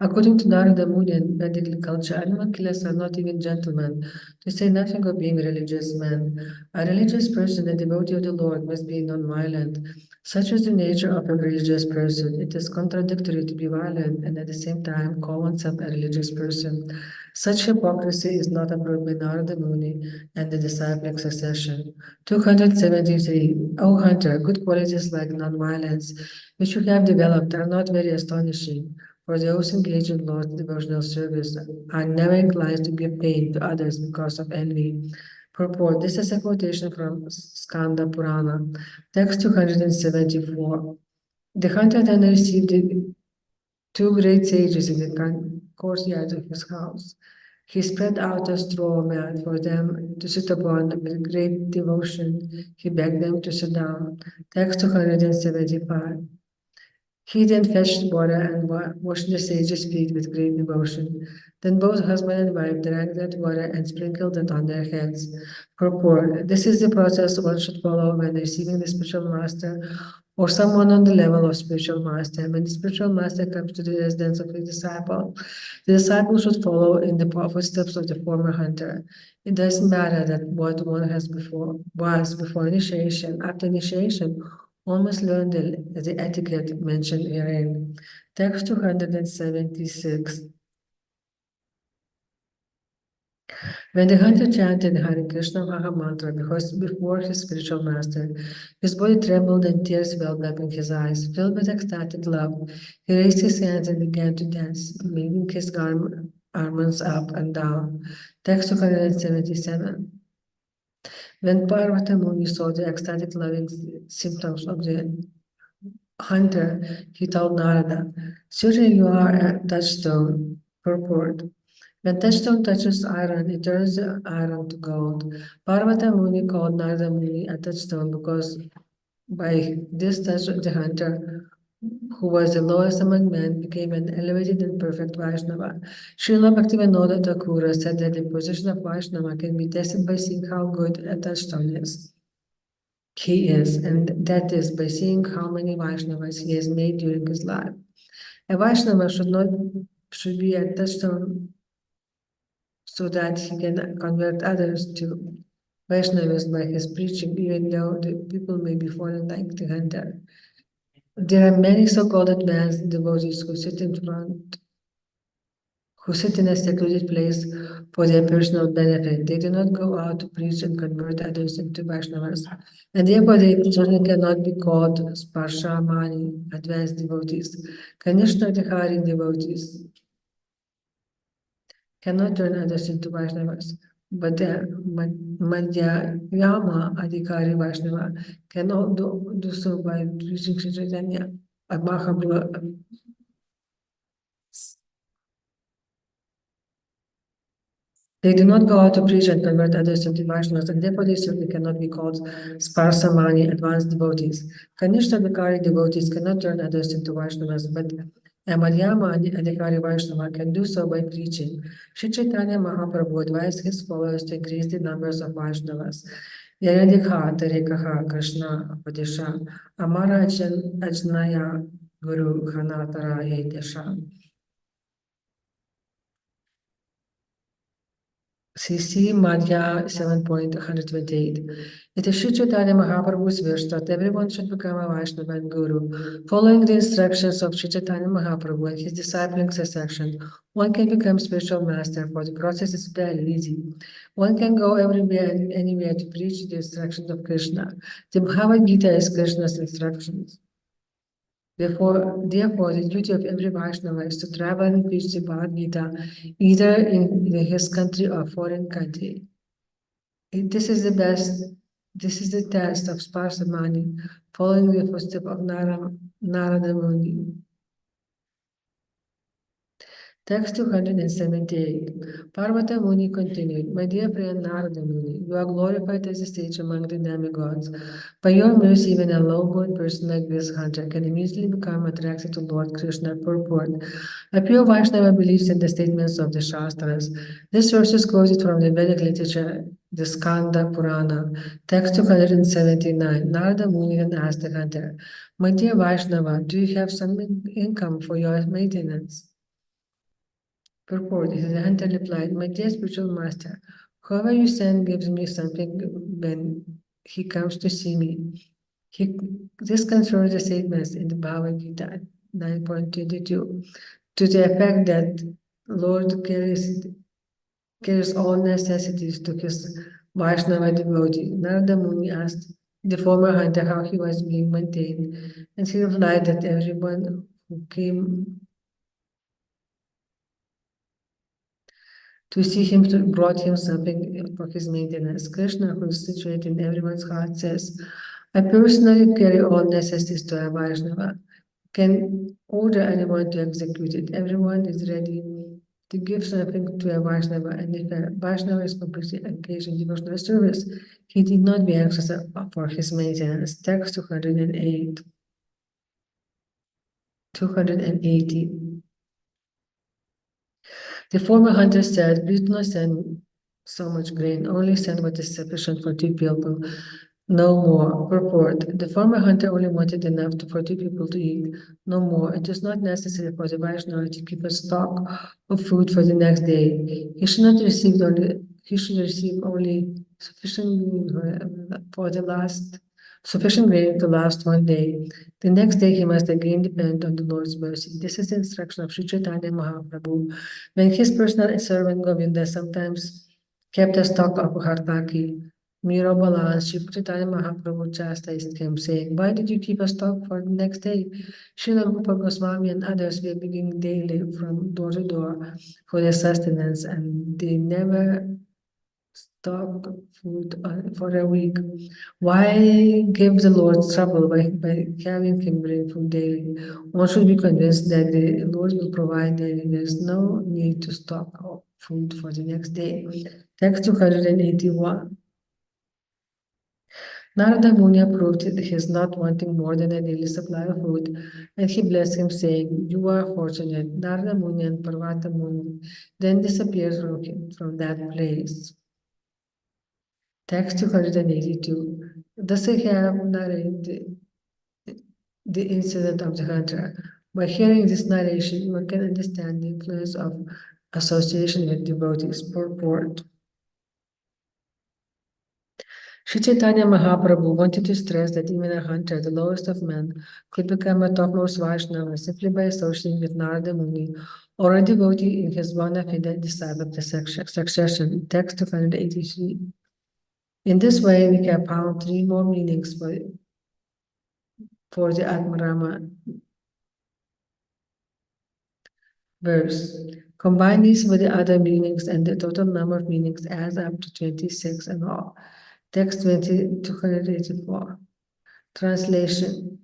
According to Narada Muni and Vedic culture, animal killers are not even gentlemen, to say nothing of being religious men. A religious person, a devotee of the Lord, must be non-violent. Such is the nature of a religious person. It is contradictory to be violent and at the same time call oneself a religious person. Such hypocrisy is not approved by Narada Muni and the disciplic succession. 273. O hunter, good qualities like non-violence, which you have developed, are not very astonishing. For those engaged in Lord's devotional service are never inclined to give pain to others because of envy. Purport. This is a quotation from Skanda Purana, text 274. The hunter then received two great sages in the courtyard of his house. He spread out a straw mat for them to sit upon with great devotion. He begged them to sit down. Text 275. He then fetched water and washed the sage's feet with great devotion. Then both husband and wife drank that water and sprinkled it on their heads. Purport. This is the process one should follow when receiving the spiritual master or someone on the level of spiritual master. When the spiritual master comes to the residence of his disciple, the disciple should follow in the footsteps of the former hunter. It doesn't matter that what one was before initiation, after initiation, one must learn the etiquette mentioned herein. Text 276. When the hunter chanted the Hare Krishna Maha Mantra before his spiritual master, his body trembled and tears welled up in his eyes. Filled with ecstatic love, he raised his hands and began to dance, moving his garments up and down. Text 277. When Parvata Muni saw the ecstatic loving symptoms of the hunter, he told Narada, "Certainly you are a touchstone." Purport. When touchstone touches iron, it turns the iron to gold. Parvata Muni called Narada Muni a touchstone because by this touch the hunter, who was the lowest among men, became an elevated and perfect Vaishnava. Śrīla Bhaktivinoda Thakura said that the position of Vaishnava can be tested by seeing how good a touchstone is. He is, and that is by seeing how many Vaishnavas he has made during his life. A Vaishnava should be a touchstone so that he can convert others to Vaishnavas by his preaching, even though the people may be fallen like the hunter. There are many so-called advanced devotees who sit in a secluded place for their personal benefit. They do not go out to preach and convert others into Vaishnavas, and therefore they certainly cannot be called Sparshamani, advanced devotees. Kanishna-adhikari devotees cannot turn others into Vaishnavas, but the Madhya adhikari Vaishnava cannot do so by preaching Sri Caitanya, Mahaprabhu. They do not go out to preach and convert others into Vaishnavas, and therefore they certainly cannot be called Sparsamani, advanced devotees. Kanishna-adhikari devotees cannot turn others into Vaishnavas, but a Madhyama adhikari Vaishnava can do so by preaching. Sri Chaitanya Mahaprabhu advised his followers to increase the numbers of Vaishnavas. Yaradikha Tarekaha Krishna Padisha Amara Ajnaya Guru Khanatara Yedesha. CC Madhya 7.128. It is Sri Chaitanya Mahaprabhu's wish that everyone should become a Vaishnava and Guru. Following the instructions of Sri Chaitanya Mahaprabhu and his discipling succession, one can become spiritual master, for the process is very easy. One can go everywhere and anywhere to preach the instructions of Krishna. The Bhagavad Gita is Krishna's instructions. Therefore, the duty of every Vaishnava is to travel and preach the Bhagavad Gita either in his country or foreign country. This is the test of Sparsamani, following the footsteps of Narada Muni. Text 278. Parvata Muni continued, My dear friend Narada Muni, you are glorified as a sage among the demigods. By your mercy, even a low-born person like this hunter can immediately become attracted to Lord Krishna. Purport. A pure Vaishnava believes in the statements of the Shastras. This verse is quoted from the Vedic literature, the Skanda Purana, text 279. Narada Muni then asked the hunter, My dear Vaishnava, do you have some income for your maintenance? Purport. The hunter replied, My dear spiritual master, whoever you send gives me something when he comes to see me. This confirms the statements in the Bhagavad Gita 9.22 to the effect that Lord carries all necessities to his Vaishnava devotee. Narada Muni asked the former hunter how he was being maintained, and he replied that everyone who came to see him brought him something for his maintenance. Krishna, who is situated in everyone's heart, says, I personally carry all necessities to a Vaishnava. Can order anyone to execute it. Everyone is ready to give something to a Vaishnava, and if a Vaishnava is completely engaged in devotional service, he need not be anxious for his maintenance. Text 208. 280. The former hunter said, Please do not send so much grain, only send what is sufficient for 2 people, no more. Purport. The former hunter only wanted enough for 2 people to eat, no more. It is not necessary for the Vaishnava to keep a stock of food for the next day. He should receive only sufficient grain to last 1 day. The next day he must again depend on the Lord's mercy. This is the instruction of Sri Caitanya Mahaprabhu. When his personal servant Govinda sometimes kept a stock of hartaki, Mirabalan, Sri Chaitanya Mahaprabhu chastised him, saying, Why did you keep a stock for the next day? Śrīla, Rūpa, Gosvāmī, and others were begging daily from door to door for their sustenance, and they never stock food for a week. Why give the Lord trouble by having him bring food daily? One should be convinced that the Lord will provide daily. There's no need to stock food for the next day. Text 281. Narada Muni approved his not wanting more than a daily supply of food, and he blessed him, saying, You are fortunate. Narada Muni and Parvata Muni then disappeared from that place. Text 282. Thus I have narrated the incident of the hunter. By hearing this narration, one can understand the influence of association with devotees. Purport. Sri Chaitanya Mahaprabhu wanted to stress that even a hunter, the lowest of men, could become a topmost Vaishnava simply by associating with Narada Muni or a devotee in his bona fide disciple succession. Text 283. In this way, we can found 3 more meanings for the Ātmārāma verse. Combine these with the other meanings, and the total number of meanings adds up to 26 in all. Text 284. Translation.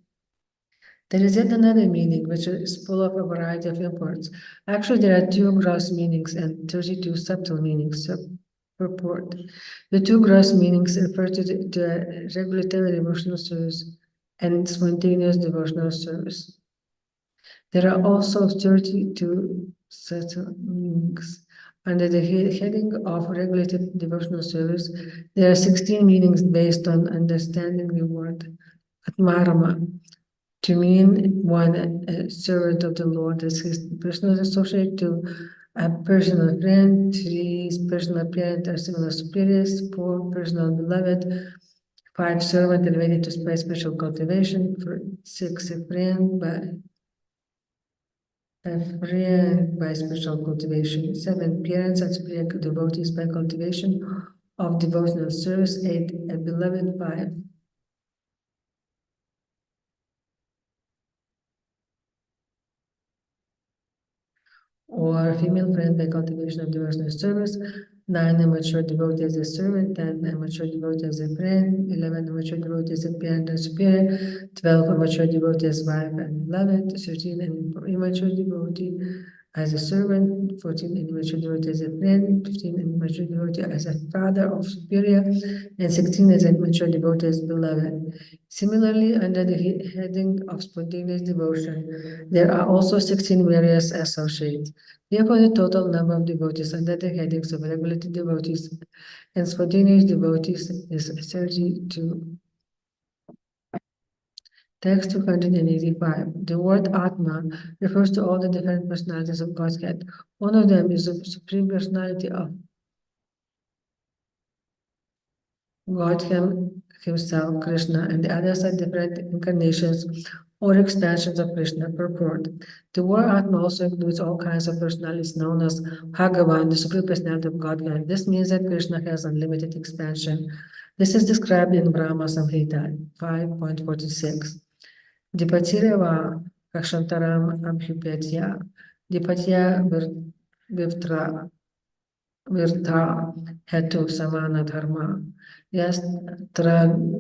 There is yet another meaning which is full of a variety of imports. Actually, there are 2 gross meanings and 32 subtle meanings. Purport. The 2 gross meanings refer to the regulatory devotional service and spontaneous devotional service. There are also 32 subtle meanings. Under the heading of regulated devotional service, there are 16 meanings based on understanding the word Ātmārāma to mean one, a servant of the Lord, as his personal associate, 2, a personal friend, 3, personal parent or similar superiors, 4, personal beloved, 5, servant and ready to by special cultivation, 6, a friend by special cultivation, 7, parents and superior devotees by cultivation of devotional service, 8, a beloved by or female friend by cultivation of devotional service, 9, a mature devotee as a servant, 10, a mature devotee as a friend, 11, a mature devotee as a parent and superior, 12, a mature devotee as wife and beloved, 13, an immature devotee as a servant, 14 immature devotee as a friend, 15 immature devotee as a father of superior, and 16 as an immature devotee as beloved. Similarly, under the heading of spontaneous devotion, there are also 16 various associates. Therefore, the total number of devotees under the headings of regulated devotees and spontaneous devotees is 32. Text 285. The word Atma refers to all the different personalities of Godhead. One of them is the Supreme Personality of God Himself, Krishna, and the others are different incarnations or expansions of Krishna. Purport. The word Atma also includes all kinds of personalities known as Bhagavan, the Supreme Personality of Godhead. This means that Krishna has unlimited expansion. This is described in Brahma Samhita 5.46. Dipatira Kashantaram Abhyupetya, Dipatya Virtra Virtha Hetu Samana Dharma, Yastragdrig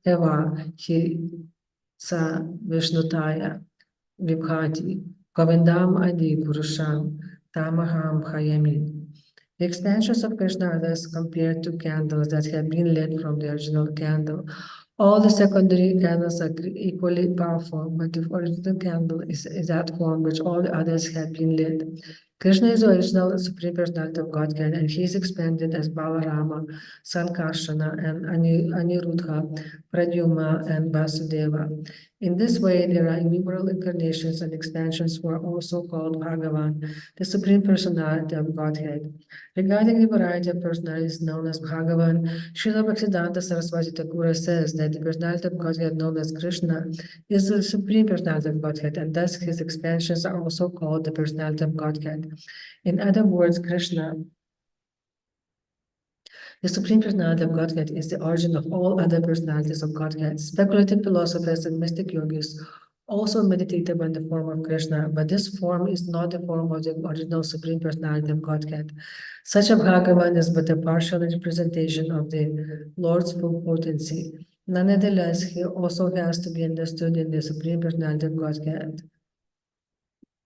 Eva Hi Sa Vishnutaya Vibhati, Govindam Adi Purusham Tamaham Bhayami. The expansions of Krishna are thus compared to candles that have been lit from the original candle. All the secondary candles are equally powerful, but the original candle is that form which all the others have been lit. Krishna is the original Supreme Personality of Godhead, and he is expanded as Balarama, Sankarsana, and Aniruddha, Pradyumna, and Vasudeva. In this way, there are innumerable incarnations and expansions who are also called Bhagavan, the Supreme Personality of Godhead. Regarding the variety of personalities known as Bhagavan, Śrīla Bhaktisiddhanta Saraswati Thakur says that the personality of Godhead known as Krishna is the Supreme Personality of Godhead, and thus his expansions are also called the Personality of Godhead. In other words, Krishna, the Supreme Personality of Godhead, is the origin of all other personalities of Godhead. Speculative philosophers and mystic yogis also meditate upon the form of Krishna, but this form is not the form of the original Supreme Personality of Godhead. Such a Bhagavan is but a partial representation of the Lord's full potency. Nonetheless, he also has to be understood in the Supreme Personality of Godhead.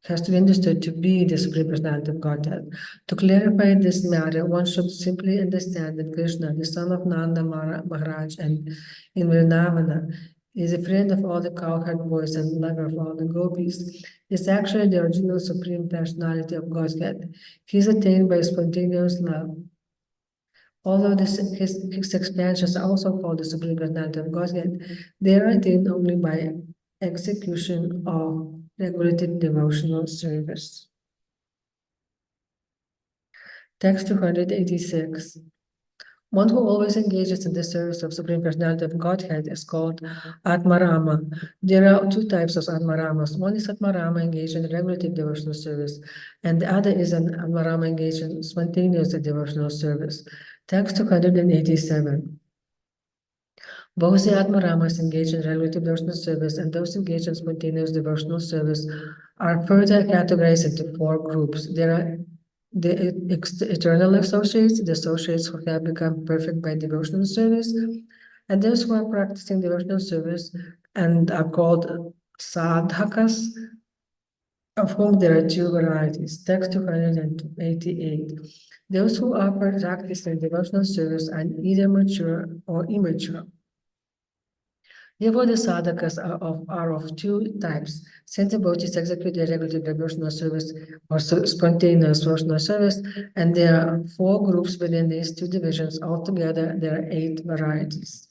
Has to be understood to be the Supreme Personality of Godhead. To clarify this matter, one should simply understand that Krishna, the son of Nanda Maharaj and in Vrindavana, is a friend of all the cowherd boys and lover of all the gopis, is actually the original Supreme Personality of Godhead. He is attained by spontaneous love. Although his expansions are also called the Supreme Personality of Godhead, they are attained only by execution of regulated devotional service. Text 286. One who always engages in the service of Supreme Personality of Godhead is called Ātmārāma. There are two types of Ātmāramas. One is Ātmārāma engaged in regulative devotional service, and the other is an Ātmārāma engaged in spontaneous devotional service. Text 287. Both the Ātmāramas engaged in regulative devotional service and those engaged in spontaneous devotional service are further categorized into four groups. There are the eternal associates, the associates who have become perfect by devotional service, and those who are practicing devotional service and are called sadhakas, of whom there are two varieties. Text 288. Those who are practicing devotional service are either mature or immature. Therefore, the sadhakas are of two types. Since devotees execute their regulative devotional service or spontaneous devotional service, and there are four groups within these two divisions. Altogether, there are 8 varieties.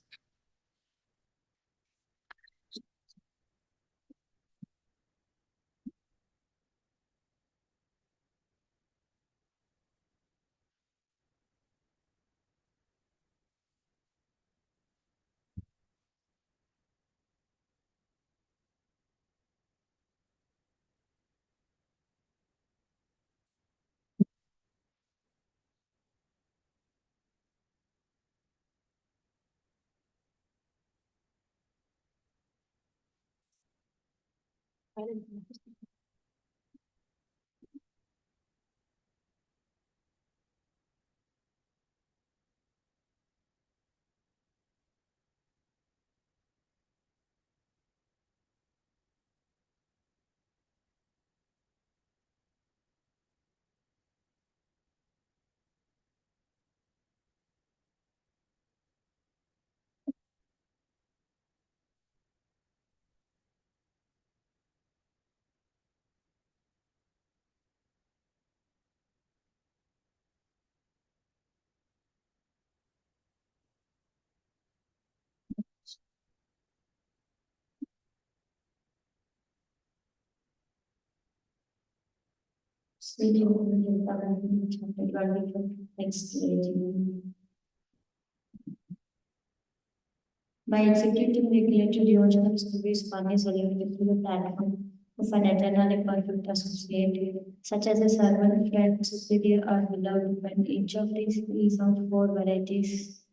By executing regulatory devotional service, one is elevated to the platform of an eternally perfect associate, such as a servant, friend, superior, or beloved, and each of these is of four varieties.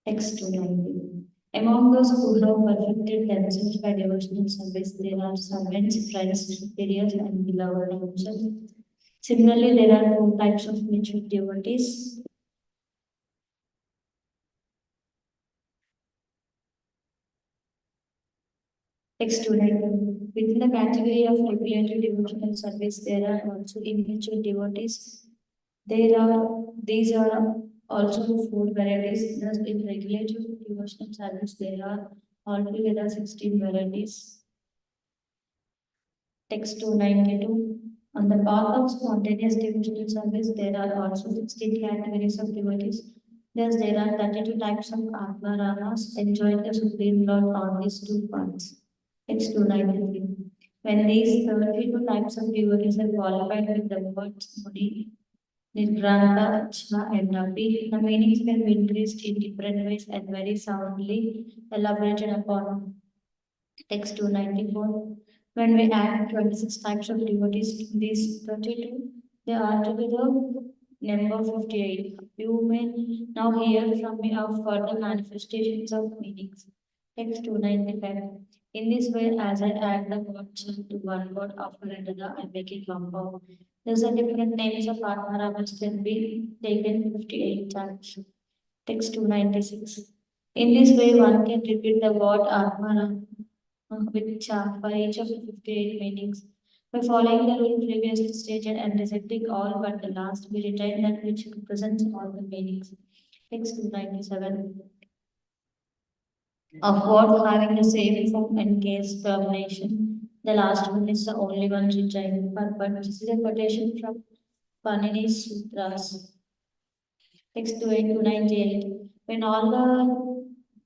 Text 290. Among those who have perfected themselves by devotional service, there are servants, friends, superiors, and beloved also. Similarly, there are four types of mature devotees. Text 290. Within the category of regulatory devotional service, there are also immature devotees. These are also four varieties. Thus, in regulatory devotional service, there are altogether 16 varieties. Text 292. On the path of spontaneous devotional service, there are also 16 categories of devotees. Thus, there are 32 types of Ātmāramas enjoying the Supreme Lord on these two paths. Text 293. When these 32 types of devotees are qualified with the words Muni, Nirgranta, Cha, and Napi, the meanings can be increased in different ways and very soundly elaborated upon. Text 294. When we add 26 types of devotees to these 32, they are together number 58. You may now hear from me of further manifestations of meanings. Text 295. In this way, as I add the word Chan to one word after another, I make a compound. Thus, the different names of Ātmārāmas can be taken 58 times. Text 296. In this way, one can repeat the word Ātmārāma with Cha for each of the 58 meanings. By following the rule previously stated and rejecting all but the last, we retain that which represents all the meanings. Text 297. Of words having the same form and case termination. The last one is the only one retained, but this is a quotation from Panini's Sutras. Text 298. When all the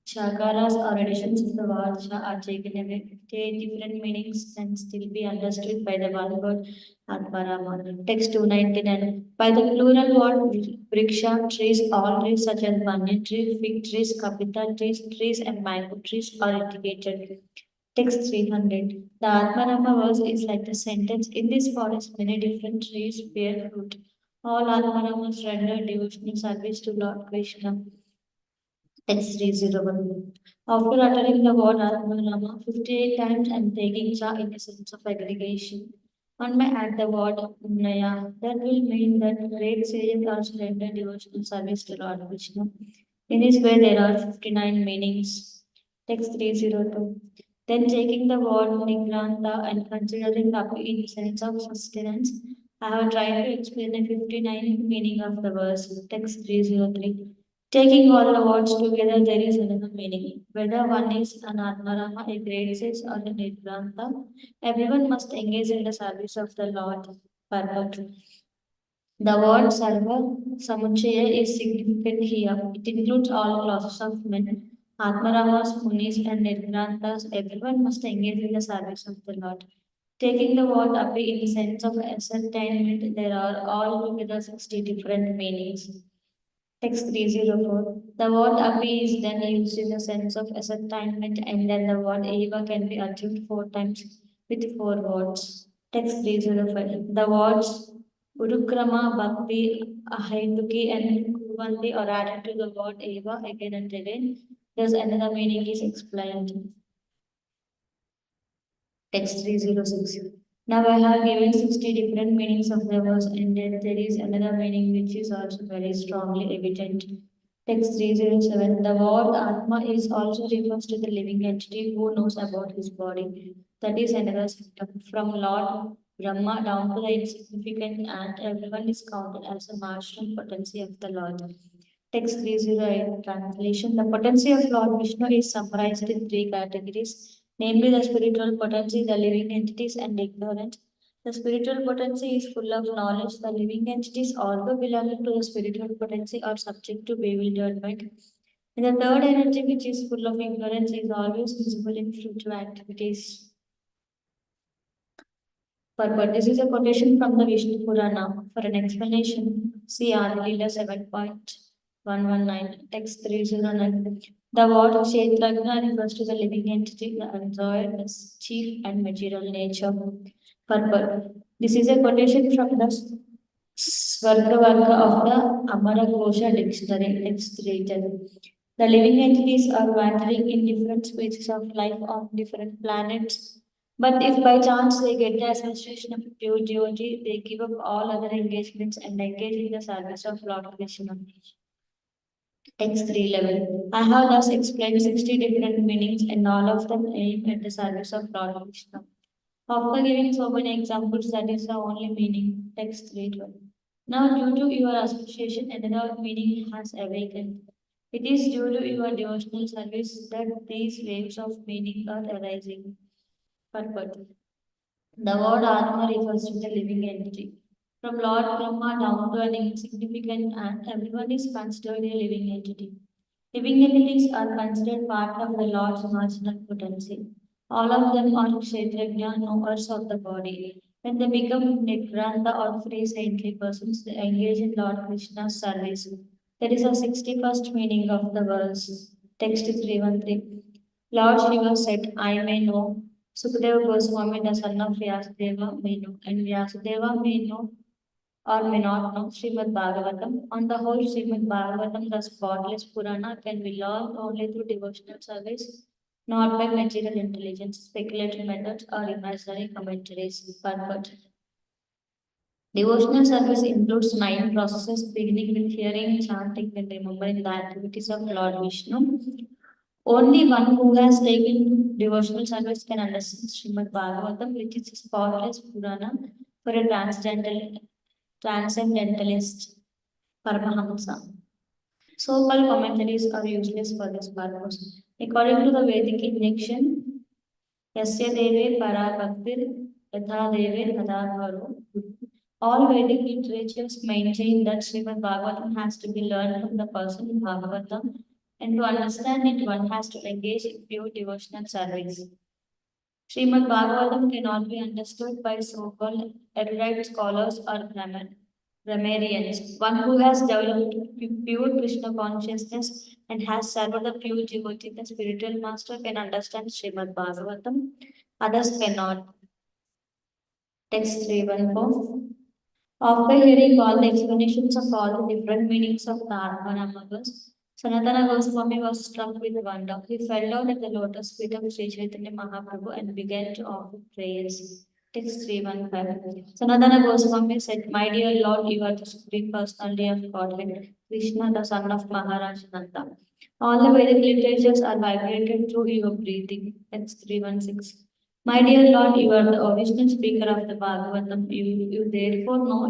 chakaras or additions of the word cha are taken away, they different meanings can still be understood by the one word Ātmārāma. Text 299. By the plural word vriksha, trees, all trees such as banyan tree, fig trees, kapita trees, and mango trees are indicated. Text 300. The Ātmārāma verse is like the sentence. In this forest, many different trees bear fruit. All Ātmāramas render devotional service to Lord Krishna. Text 301. After uttering the word Ātmārāma 58 times and taking cha in a sense of aggregation, one may add the word Unnaya. That will mean that great sages also render devotional service to Lord Krishna. In this way, there are 59 meanings. Text 302. Then taking the word Nigranta and considering the in the sense of sustenance, I have tried to explain the 59 meaning of the verse. Text 303. Taking all the words together, there is another meaning. Whether one is an Ātmārāma, a great sage, or a Nigranta, everyone must engage in the service of the Lord. Purport. The word Sarva Samuchaya is significant here. It includes all classes of men, Atmaramas, Munis, and Nirgrantas. Everyone must engage in the service of the Lord. Taking the word Api in the sense of ascertainment, there are altogether 60 different meanings. Text 304. The word Api is then used in the sense of ascertainment, and then the word Eva can be assumed four times with four words. Text 305. The words Urukrama, Bhakti, Ahaituki, and Kurvanti are added to the word Eva again and again. Thus, another meaning is explained. Text 306. Now I have given 60 different meanings of the verse, and then there is another meaning which is also very strongly evident. Text 307. The word Atma is also refers to the living entity who knows about his body. That is another symptom. From Lord Brahma down to the insignificant ant, everyone is counted as a marginal potency of the Lord. Text 308 translation. The potency of Lord Vishnu is summarized in three categories, namely the spiritual potency, the living entities, and ignorance. The spiritual potency is full of knowledge. The living entities, although belonging to the spiritual potency, are subject to bewilderment. And the third energy, which is full of ignorance, is always visible in fruitive activities. Purport. This is a quotation from the Vishnu Purana. For an explanation, see lila 7.119, text 309. The word Kshetrajna refers to the living entity, the enjoyed as chief and material nature. Purport. This is a quotation from the Svargavarga of the Amaragosha dictionary, text 310. The living entities are wandering in different species of life on different planets. But if by chance they get the association of pure devotee, they give up all other engagements and engage in the service of Lord Krishna. Text 311. I have thus explained 60 different meanings and all of them aim at the service of Lord Krishna. After giving so many examples, that is the only meaning. Text 312. Now, due to your association, another meaning has awakened. It is due to your devotional service that these waves of meaning are arising. Purport. The word Atma refers to the living entity. From Lord Brahma down to an insignificant ant, everyone is considered a living entity. Living entities are considered part of the Lord's marginal potency. All of them are Kshetrajna, knowers of the body. When they become Nigrantha or free saintly persons, they engage in Lord Krishna's service. That is the 61st meaning of the verse. Text 313. Lord Shiva said, I may know. Sukadeva Gosvāmī, the son of Vyasadeva, may know. And Vyasadeva may know or may not know Srimad Bhagavatam. On the whole, Srimad Bhagavatam, the spotless Purana, can be learned only through devotional service, not by material intelligence, speculative methods, or imaginary commentaries. Purport. Devotional service includes 9 processes, beginning with hearing, chanting, and remembering the activities of Lord Vishnu. Only one who has taken devotional service can understand Srimad Bhagavatam, which is a spotless Purana for a transcendentalist Paramahamsa. So-called commentaries are useless for this purpose. According to the Vedic injunction, Yasya Deve Para Bhaktir Yatha Deve Tadadharo. All Vedic literatures maintain that Srimad Bhagavatam has to be learned from the person in Bhagavatam, and to understand it, one has to engage in pure devotional service. Srimad Bhagavatam cannot be understood by so-called erudite scholars or grammarians. One who has developed pure Krishna consciousness and has served the pure devotee, the spiritual master, can understand Srimad Bhagavatam. Others cannot. Text 314. After hearing all the explanations of all the different meanings of the Ātmārāma Verse, Sanatana Gosvāmī was struck with wonder. He fell down at the lotus feet of Sri Chaitanya Mahaprabhu and began to offer prayers. Text 315. Sanatana Gosvāmī said, My dear Lord, you are the Supreme Personality of Godhead, Krishna, the son of Maharaj Nanda. All the Vedic literatures are vibrated through your breathing. Text 316. My dear Lord, you are the original speaker of the Bhagavatam. You therefore know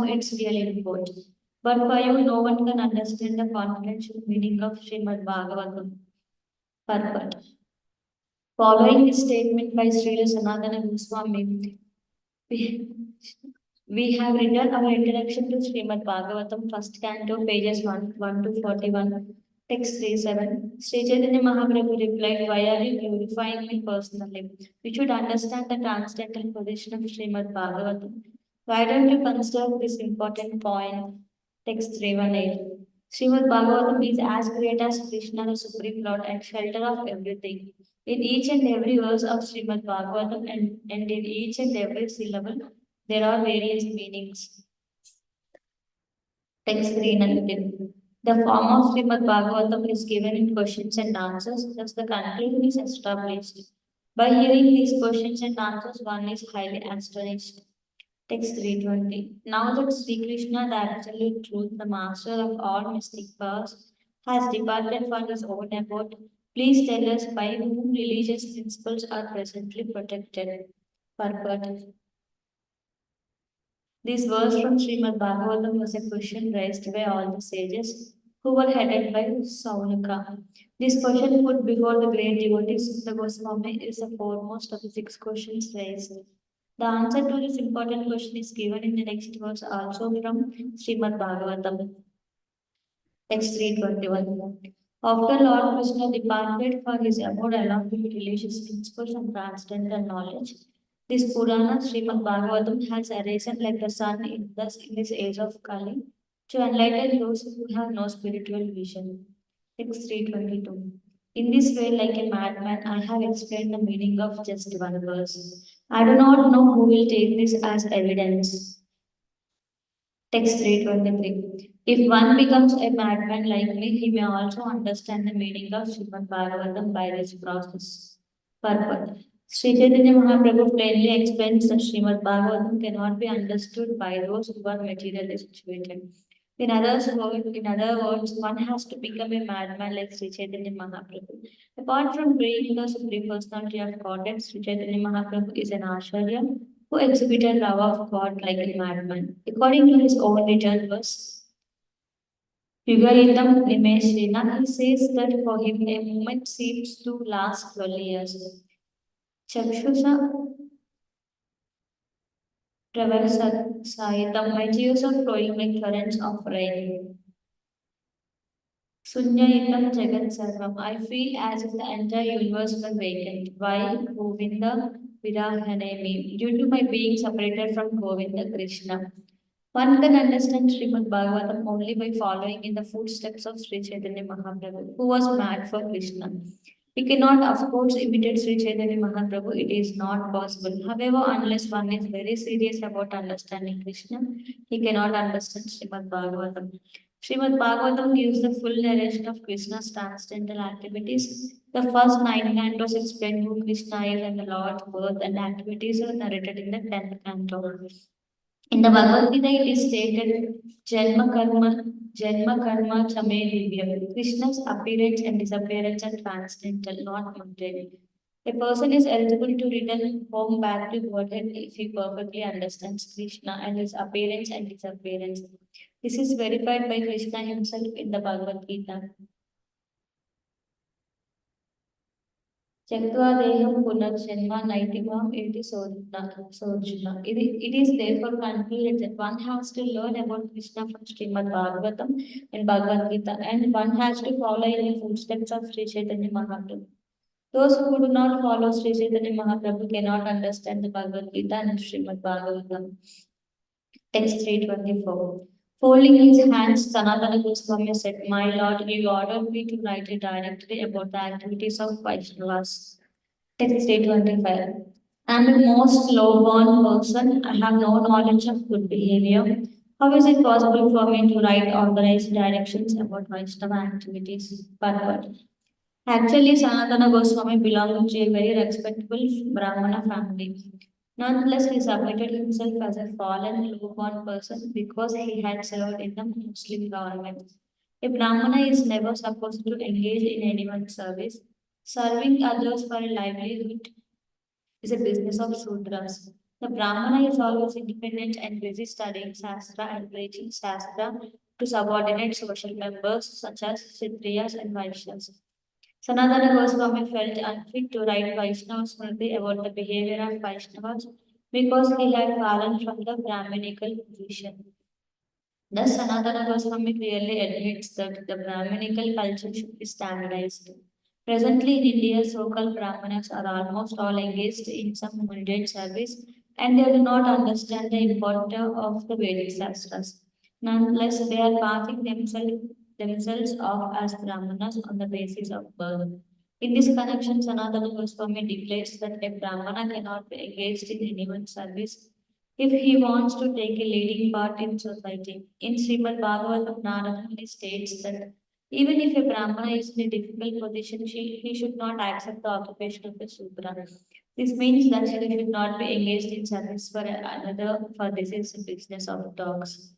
its real import. But for you, no one can understand the confidential meaning of Srimad Bhagavatam. Purport. Following this statement by Śrīla Sanatana Gosvāmī, we have written our introduction to Srimad Bhagavatam, first canto, pages 1 to 41. Text 37. Sri Chaitanya Mahaprabhu replied, Why are you glorifying me personally? You should understand the transcendental position of Srimad Bhagavatam. Why don't you consider this important point? Text 318. Srimad Bhagavatam is as great as Krishna, the Supreme Lord, and shelter of everything. In each and every verse of Srimad Bhagavatam and in each and every syllable, there are various meanings. Text 319. The form of Srimad Bhagavatam is given in questions and answers, thus the conclusion is established. By hearing these questions and answers, one is highly astonished. Text 320. Now that Sri Krishna, the absolute truth, the master of all mystic powers, has departed for his own abode, please tell us by whom religious principles are presently protected. Purport. This verse from Srimad Bhagavatam was a question raised by all the sages who were headed by Saunaka. This question put before the great devotees of the Gosvāmī is the foremost of the 6 questions raised. The answer to this important question is given in the next verse also from Srimad Bhagavatam. Text 321. After Lord Krishna departed for his abode along with religious principles and transcendental knowledge, This Purana, Srimad Bhagavatam, has arisen like the sun in this age of Kali to enlighten those who have no spiritual vision. Text 322. In this way, like a madman, I have explained the meaning of just one verse. I do not know who will take this as evidence. Text 323. If one becomes a madman like me, he may also understand the meaning of Srimad Bhagavatam by this process. Purport. Sri Chaitanya Mahaprabhu plainly explains that Srimad Bhagavatam cannot be understood by those who are materially situated. In other words, one has to become a madman like Sri Chaitanya Mahaprabhu. Apart from being the Supreme Personality of Godhead, Sri Chaitanya Mahaprabhu is an Acharya who exhibited love of God like a madman. According to his own written verse, Yugaitam Nimeshrina, he says that for him a moment seems to last 12 years. Chakshusha Sayitam, my tears are flowing like currents of rain. Sunyayitam Jagat Sarvam, I feel as if the entire universe were vacant. Why? Govinda Virahanemi, due to my being separated from Govinda Krishna. One can understand Srimad Bhagavatam only by following in the footsteps of Sri Chaitanya Mahaprabhu, who was mad for Krishna. We cannot, of course, imitate Sri Chaitanya Mahaprabhu, it is not possible. However, unless one is very serious about understanding Krishna, he cannot understand Srimad Bhagavatam. Srimad Bhagavatam gives the full narration of Krishna's transcendental activities. The first 9 cantos explain who Krishna is and the Lord's birth and activities are narrated in the 10th canto. In the Bhagavad Gita, it is stated, Janma Karma Chame Divyam. Krishna's appearance and disappearance are transcendental, not mundane. A person is eligible to return home back to Godhead if he perfectly understands Krishna and his appearance and disappearance. This is verified by Krishna himself in the Bhagavad Gita. Chaktva deham punarjanma naitimam iti sojuna. It is therefore concluded that one has to learn about Krishna from Srimad Bhagavatam and Bhagavad Gita, and one has to follow in the footsteps of Sri Chaitanya Mahaprabhu. Those who do not follow Sri Chaitanya Mahaprabhu cannot understand the Bhagavad Gita and Srimad Bhagavatam. Text 324. Folding his hands, Sanatana Gosvāmī said, My Lord, you ordered me to write a directory about the activities of Vaishnavas. Text 325. I am a most low-born person. I have no knowledge of good behavior. How is it possible for me to write organized directions about Vaishnava activities? Purport. Actually, Sanatana Goswami belonged to a very respectable Brahmana family. Nonetheless, he submitted himself as a fallen, low-born person because he had served in the Muslim government. A Brahmana is never supposed to engage in anyone's service. Serving others for a livelihood is a business of Sudras. The Brahmana is always independent and busy studying Shastra and preaching Shastra to subordinate social members such as Kshatriyas and Vaishyas. Sanatana Goswami felt unfit to write Vaishnava Smriti about the behavior of Vaishnavas because he had fallen from the Brahminical position. Thus, Sanatana Goswami clearly admits that the Brahminical culture should be standardized. Presently in India, so-called Brahmanas are almost all engaged in some mundane service and they do not understand the importance of the Vedic Shastras. Nonetheless, they are passing themselves off as Brahmanas on the basis of birth. In this connection, Sanatana Goswami declares that a Brahmana cannot be engaged in anyone's service if he wants to take a leading part in society. In Srimad Bhagavatam, Narada Muni states that even if a Brahmana is in a difficult position, he should not accept the occupation of a Sudra. This means that he should not be engaged in service for another, for this is the business of dogs.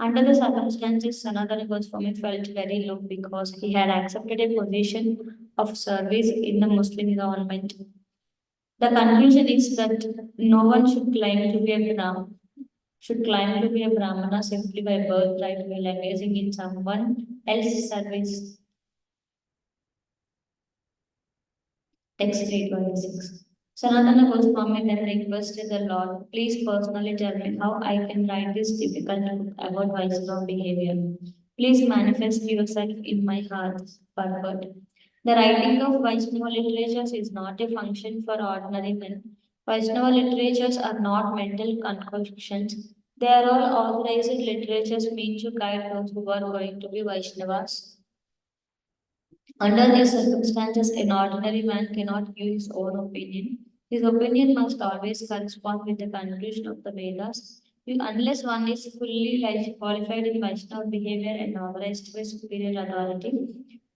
Under the circumstances, Sanatana Goswami felt very low because he had accepted a position of service in the Muslim government. The conclusion is that no one should claim to be a Brahmana simply by birthright while engaging in someone else's service. Text 326. Sanatana Goswami then requested the Lord, please personally tell me how I can write this difficult book about Vaishnava behavior. Please manifest yourself in my heart. Purport. The writing of Vaishnava literatures is not a function for ordinary men, Vaishnava literatures are not mental concoctions. They are all authorized literatures meant to guide those who are going to be Vaishnavas. Under these circumstances, an ordinary man cannot give his own opinion. His opinion must always correspond with the conclusion of the Vedas. Unless one is fully qualified in Vaishnava behavior and authorized by superior authority,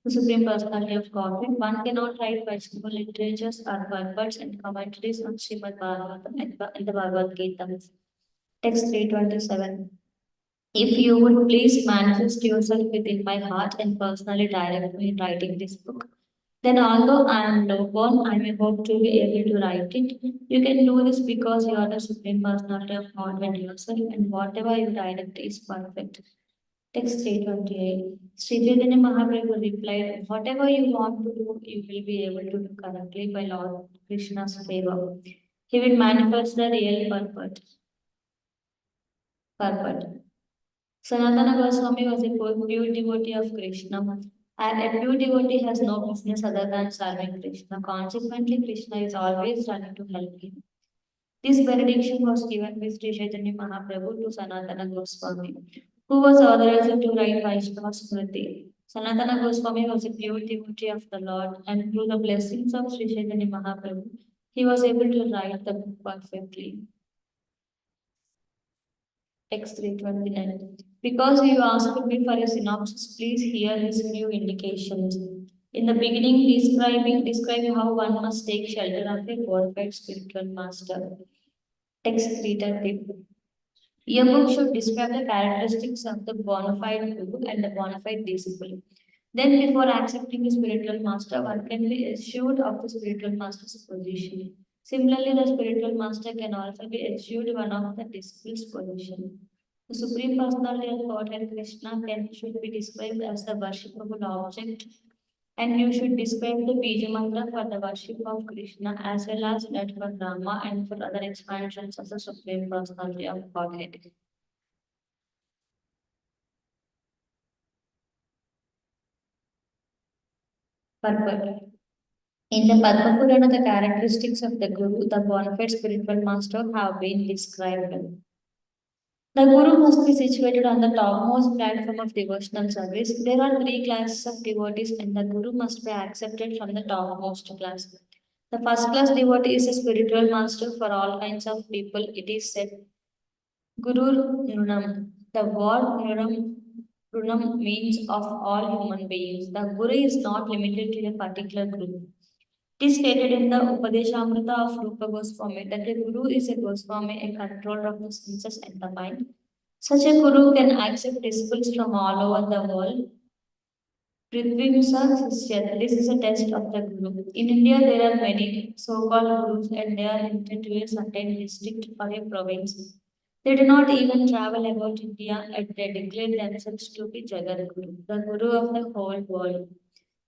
the Supreme Personality of Godhead, one cannot write Vaishnava literatures or purports and commentaries on Srimad Bhagavatam and the Bhagavad Gita. Text 327. If you would please manifest yourself within my heart and personally direct me in writing this book, then although I am low-born, I may hope to be able to write it. You can do this because you are the Supreme Personality of Godhead yourself, and whatever you direct is perfect. Text 328. Sri Chaitanya Mahaprabhu replied, whatever you want to do, you will be able to do correctly by Lord Krishna's favor. He will manifest the real purport. Sanatana Gosvāmī was a pure devotee of Krishna. And a pure devotee has no business other than serving Krishna. Consequently, Krishna is always running to help him. This benediction was given by Sri Chaitanya Mahaprabhu to Sanatana Gosvāmī, who was authorized to write Vaishnava Smriti. Sanatana Gosvāmī was a pure devotee of the Lord, and through the blessings of Sri Chaitanya Mahaprabhu, he was able to write the book perfectly. Text 329. Because you asked me for a synopsis, please hear his few indications. In the beginning, describe how one must take shelter of a qualified spiritual master. Text 330. Your book should describe the characteristics of the bona fide guru and the bona fide disciple. Then, before accepting a spiritual master, one can be assured of the spiritual master's position. Similarly, the spiritual master can also be assured one of the disciples' position. The Supreme Personality of Godhead Krishna should be described as the worshipable object, and you should describe the Bija Mantra for the worship of Krishna as well as that for Rama and for other expansions of the Supreme Personality of Godhead. Purport. In the Padma Purana, the characteristics of the Guru, the bona fide spiritual master, have been described. The Guru must be situated on the topmost platform of devotional service. There are three classes of devotees, and the Guru must be accepted from the topmost class. The first class devotee is a spiritual master for all kinds of people. It is said, Guru Nunam. The word Nunam means of all human beings. The Guru is not limited to a particular group. It is stated in the Upadeshamrita of Rūpa Gosvāmī that a Guru is a Gosvāmī, a controller of the senses and the mind. Such a Guru can accept disciples from all over the world. This is a test of the Guru. In India, there are many so-called Gurus and they are limited to a certain district or a province. They do not even travel about India and they declare themselves to be Jagat Guru, the Guru of the whole world.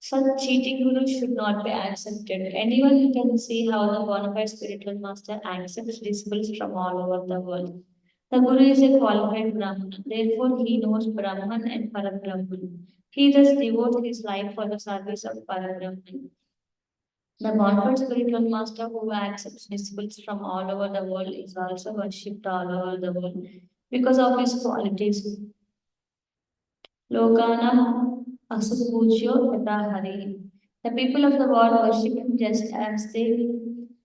Such cheating gurus should not be accepted. Anyone who can see how the bona fide spiritual master accepts disciples from all over the world. The Guru is a qualified Brahman, therefore he knows Brahman and Parabrahman. He thus devotes his life for the service of Parabrahman. The bona fide spiritual master who accepts disciples from all over the world is also worshipped all over the world because of his qualities. Lokanam Asupujyo Yatahari. The people of the world worship him just as they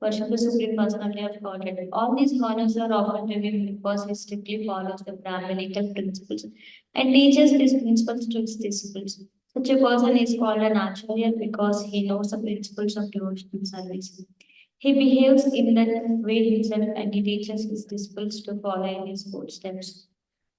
worship the Supreme Personality of Godhead. All these honors are offered to him because he strictly follows the Brahminical principles and teaches these principles to his disciples. Such a person is called an Acharya because he knows the principles of devotional service. He behaves in that way himself and he teaches his disciples to follow in his footsteps.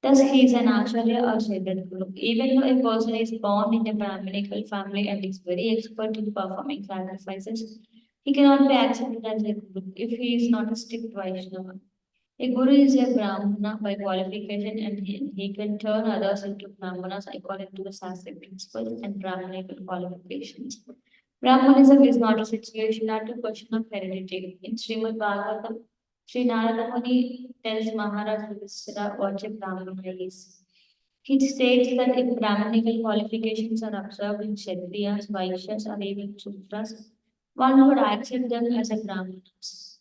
Thus, he is an Acharya or Jagat Guru. Even though a person is born in a Brahminical family and is very expert in performing sacrifices, he cannot be accepted as a Guru if he is not a strict Vaishnava. A Guru is a Brahmana by qualification and he can turn others into Brahmanas according to the Sanskrit principles and Brahminical qualifications. Brahmanism is not a situation, not a question of heredity. In Srimad Bhagavatam, Sri Narada Muni tells Maharaj Yudhishthira what a Brahmana is. He states that if Brahmanical qualifications are observed in Kshatriyas, Vaishyas, or even Sudras, one would accept them as a Brahmanas.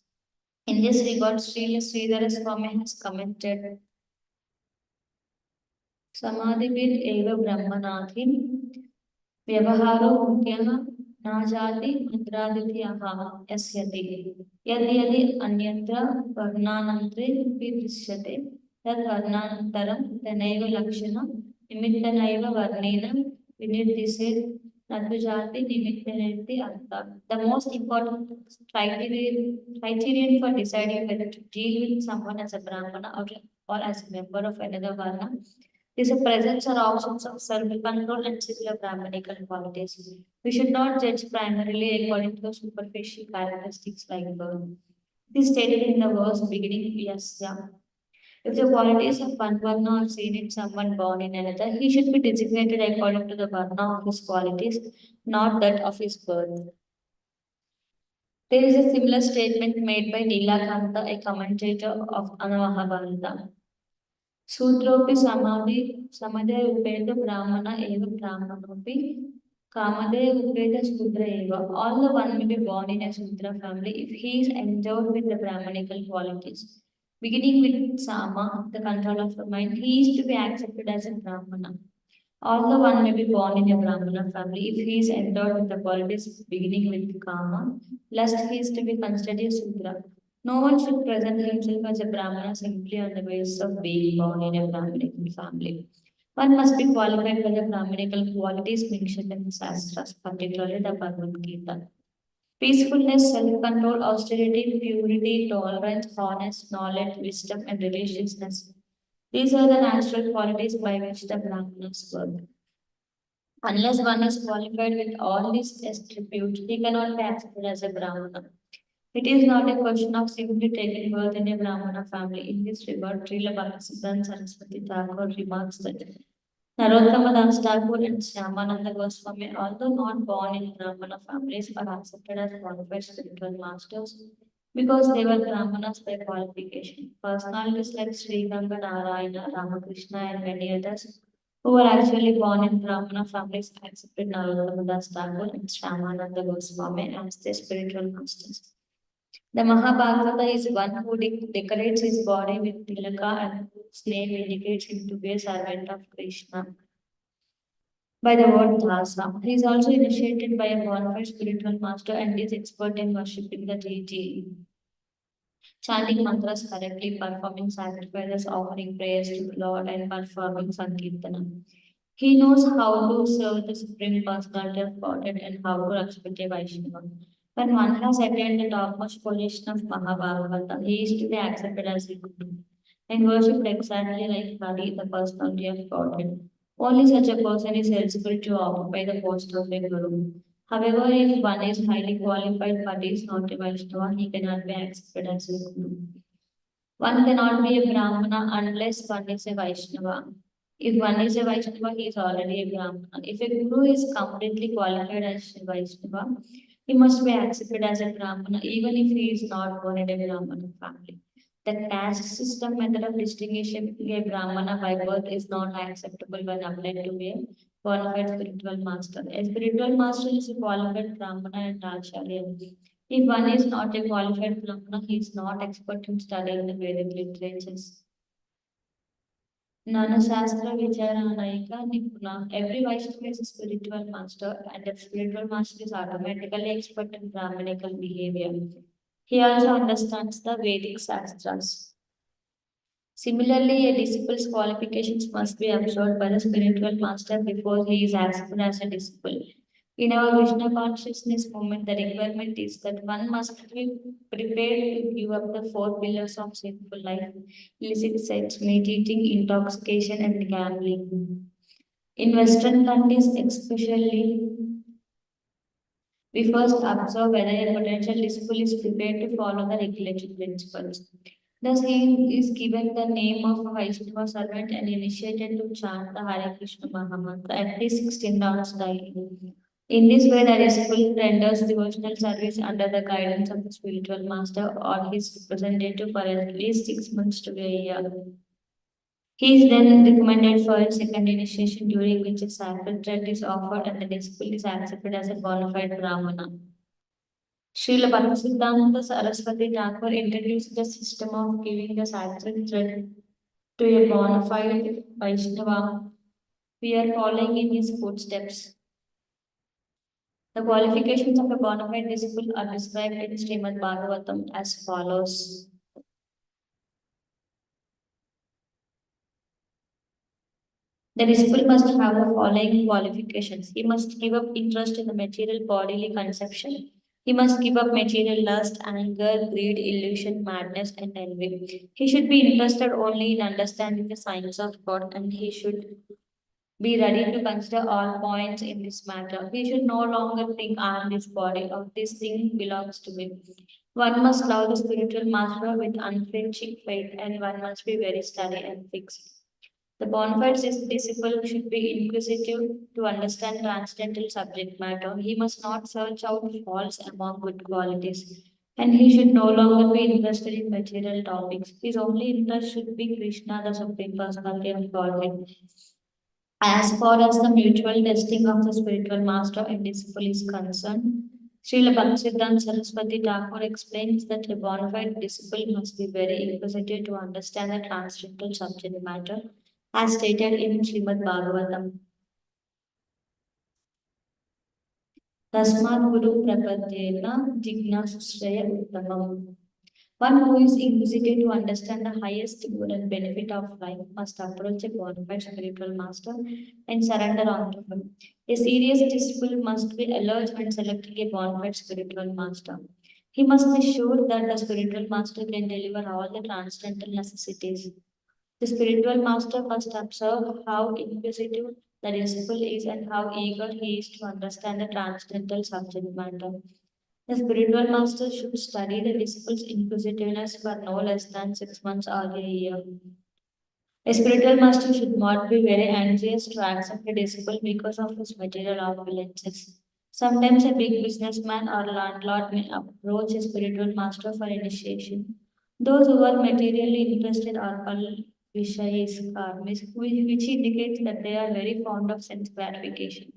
In this regard, Śrīla Gosvāmī has commented, Samadhibir eva brahmanati vyavaharo mukyah na jati mantradityah yasyati yad yadi anyatra varnanantre vidrishyate tad varnanantaram tanaiva lakshana nimittanaiva varnena vinirdiset nadvijati nimittanirti artha. The most important criterion for deciding whether to deal with someone as a brahmana or as a member of another varna is the presence or absence of self-control and similar Brahmanical qualities. We should not judge primarily according to superficial characteristics like birth. It is stated in the verse beginning Yasya. If the qualities of one Varna are seen in someone born in another, he should be designated according to the Varna of his qualities, not that of his birth. There is a similar statement made by Nilakanta, a commentator of Mahabharata. Sutropi samade upeta brahmana eva brahmanopi kamade upeta sudra eva. All the one may be born in a Sudra family if he is endowed with the Brahmanical qualities. Beginning with Sama, the control of the mind, he is to be accepted as a Brahmana. All the one may be born in a Brahmana family if he is endowed with the qualities beginning with Kama, lest he is to be considered a Sudra. No one should present himself as a Brahmana simply on the basis of being born in a Brahminical family. One must be qualified by the Brahminical qualities mentioned in the Shastras, particularly the Bhagavad Gita. Peacefulness, self-control, austerity, purity, tolerance, honest, knowledge, wisdom, and religiousness. These are the natural qualities by which the Brahmanas work. Unless one is qualified with all these attributes, he cannot be accepted as a Brahmana. It is not a question of simply taking birth in a Brahmana family. In this regard, Śrīla Bhaktisiddhanta Saraswati Thakur remarks that Narottama Das Thakur and Shyamananda Gosvāmī, although not born in Brahmana families, are accepted as qualified spiritual masters because they were Brahmanas by qualification. Personalities like Sri Ganga Narayana, Ramakrishna, and many others who were actually born in Brahmana families accepted Narottama Das Thakur and Shyamananda Gosvāmī as their spiritual masters. The Mahabharata is one who decorates his body with tilaka and whose name indicates him to be a servant of Krishna by the word dasa. He is also initiated by a bona fide spiritual master and is expert in worshipping the deity, chanting mantras correctly, performing sacrifices, offering prayers to the Lord, and performing Sankirtana. He knows how to serve the Supreme Personality of Godhead and how to respect a Vaishnava. When one has attained the topmost position of Mahabharata, he is to be accepted as a Guru and worshipped exactly like Hari, the personality of Godhead. Only such a person is eligible to occupy the post of a Guru. However, if one is highly qualified but is not a Vaishnava, he cannot be accepted as a Guru. One cannot be a Brahmana unless one is a Vaishnava. If one is a Vaishnava, he is already a Brahmana. If a Guru is completely qualified as a Vaishnava, he must be accepted as a Brahmana even if he is not born in a Brahmana family. The caste system method of distinguishing a Brahmana by birth is not acceptable when applied to a qualified spiritual master. A spiritual master is a qualified Brahmana and Acharya. If one is not a qualified Brahmana, he is not expert in studying the Vedic literatures. Nana Shastra Vicharanaika Nipuna. Every Vaishnava is a spiritual master, and a spiritual master is automatically expert in Brahmanical behavior. He also understands the Vedic Shastras. Similarly, a disciple's qualifications must be observed by the spiritual master before he is accepted as a disciple. In our Krishna consciousness movement, the requirement is that one must be prepared to give up the four pillars of sinful life: illicit sex, meat eating, intoxication, and gambling. In Western countries, especially, we first observe whether a potential disciple is prepared to follow the regulatory principles. Thus, he is given the name of a Vaishnava servant and initiated to chant the Hare Krishna Mahamantra at least 16 rounds daily. In this way, the disciple renders devotional service under the guidance of the spiritual master or his representative for at least 6 months to a year. He is then recommended for a second initiation, during which a sacred rite is offered and the disciple is accepted as a bona fide Brahmana. Śrīla Bhaktisiddhanta Saraswati Thakur introduced the system of giving the sacred thread to a bona fide Vaishnava. We are following in his footsteps. The qualifications of a bona fide disciple are described in Srimad Bhagavatam as follows. The disciple must have the following qualifications. He must give up interest in the material bodily conception. He must give up material lust, anger, greed, illusion, madness, and envy. He should be interested only in understanding the science of God, and he should be ready to consider all points in this matter. He should no longer think I am this body or this thing belongs to me. One must love the spiritual master with unflinching faith, and one must be very steady and fixed. The bona fide disciple should be inquisitive to understand transcendental subject matter. He must not search out faults among good qualities, and he should no longer be interested in material topics. His only interest should be Krishna, the Supreme Personality of Godhead. As far as the mutual testing of the spiritual master and disciple is concerned, Srila Bhaktisiddhanta Saraswati Thakur explains that a bona fide disciple must be very inquisitive to understand the transcendental subject matter, as stated in Srimad Bhagavatam. Tasmat Guru Prapadyena Jignasushraya Uttamam. One who is inquisitive to understand the highest good and benefit of life must approach a bona fide spiritual master and surrender unto him. A serious disciple must be alert when selecting a bona fide spiritual master. He must be sure that the spiritual master can deliver all the transcendental necessities. The spiritual master must observe how inquisitive the disciple is and how eager he is to understand the transcendental subject matter. The spiritual master should study the disciple's inquisitiveness for no less than 6 months or a year. A spiritual master should not be very anxious to accept a disciple because of his material opulences. Sometimes a big businessman or landlord may approach a spiritual master for initiation. Those who are materially interested are called Vishayis, karmis, which indicates that they are very fond of sense gratification.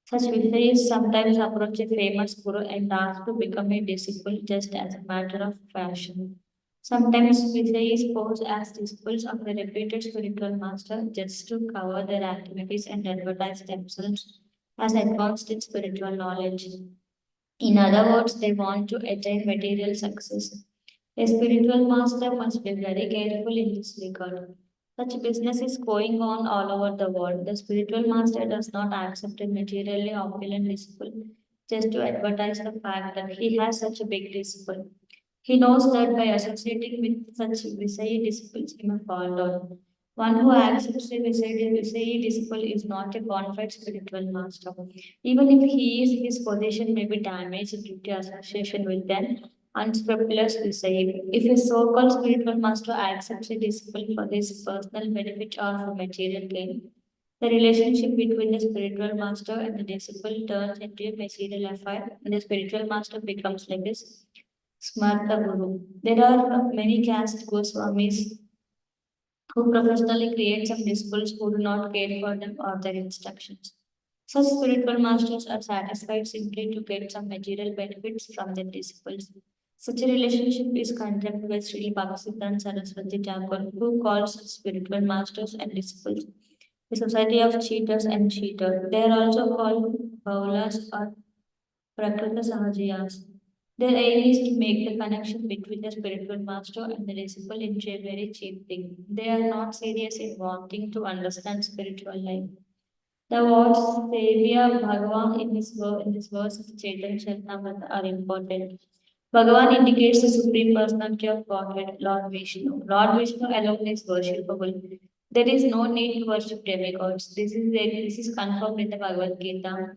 Such Vishayis sometimes approach a famous guru and ask to become a disciple just as a matter of fashion. Sometimes Vishayis pose as disciples of a reputed spiritual master just to cover their activities and advertise themselves as advanced in spiritual knowledge. In other words, they want to attain material success. A spiritual master must be very careful in this regard. Such business is going on all over the world. The spiritual master does not accept a materially opulent disciple just to advertise the fact that he has such a big disciple. He knows that by associating with such Visayi disciples, he may fall down. One who accepts a Visayi disciple is not a bona fide spiritual master. Even if he is, his position may be damaged due to association with an unscrupulous Visayi. If a so-called spiritual master accepts a disciple for his personal benefit or for material gain, the relationship between the spiritual master and the disciple turns into a material affair, and the spiritual master becomes like this Smarta Guru. There are many caste Gosvāmīs who professionally create some disciples who do not care for them or their instructions. Such spiritual masters are satisfied simply to get some material benefits from their disciples. Such a relationship is condemned by Sri Bhaktisiddhanta Saraswati Thakur, who calls spiritual masters and disciples the society of cheaters and cheaters. They are also called Baulas or Prakrita Sahajiyas. Their aim is to make the connection between the spiritual master and the disciple into a very cheap thing. They are not serious in wanting to understand spiritual life. The words Sevya Bhagavan in this verse of Chaitanya Charitamrta are important. Bhagavan indicates the Supreme Personality of Godhead, Lord Vishnu. Lord Vishnu alone is worshipable. There is no need to worship demigods. This is confirmed in the Bhagavad Gita.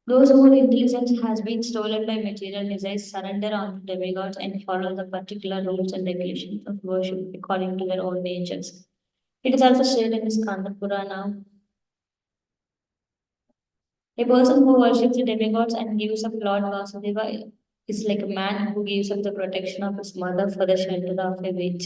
Those whose intelligence has been stolen by material desires surrender unto demigods and follow the particular rules and regulations of worship according to their own natures. It is also stated in the Skanda Purana. A person who worships the demigods and gives up Lord Vasudeva is like a man who gives up the protection of his mother for the shelter of a witch.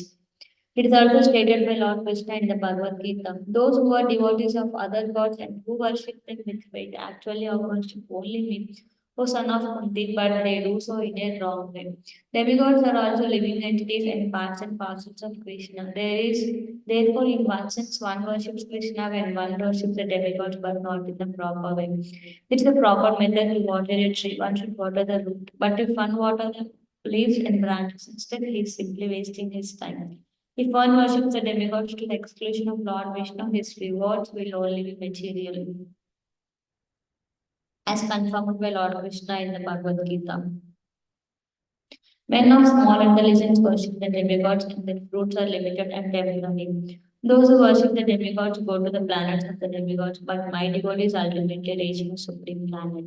It is also stated by Lord Krishna in the Bhagavad Gita. Those who are devotees of other gods and who worship them with faith actually worship only me. O son of Kunti, but they do so in a wrong way. Demigods are also living entities and parcels of Krishna. There is therefore in one sense one worships Krishna when one worships the demigods, but not in the proper way. It's the proper method to water a tree. One should water the root. But if one waters the leaves and branches instead, he is simply wasting his time. If one worships the demigods to the exclusion of Lord Vishnu, his rewards will only be material, as confirmed by Lord Krishna in the Bhagavad Gita. Men of small intelligence worship the demigods, and their fruits are limited and temporary. Those who worship the demigods go to the planets of the demigods, but my devotees ultimately reach the supreme planet.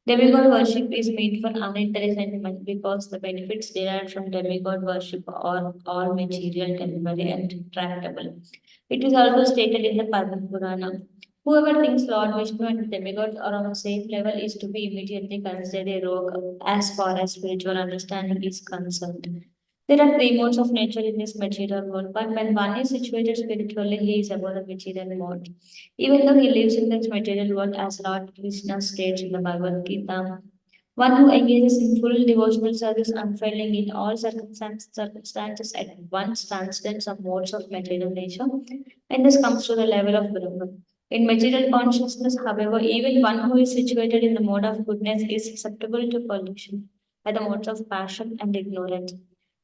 Demigod worship is made for unintelligent men because the benefits derived from demigod worship are all material, temporary, and tractable. It is also stated in the Padma Purana. Whoever thinks Lord Vishnu and the demigods are on the same level is to be immediately considered a rogue as far as spiritual understanding is concerned. There are three modes of nature in this material world, but when one is situated spiritually, he is above the material mode. Even though he lives in this material world, as Lord Krishna states in the Bhagavad Gita, one who engages in full devotional service unfailing in all circumstances at once transcends some modes of material nature and thus comes to the level of Brahman. In material consciousness, however, even one who is situated in the mode of goodness is susceptible to pollution by the modes of passion and ignorance.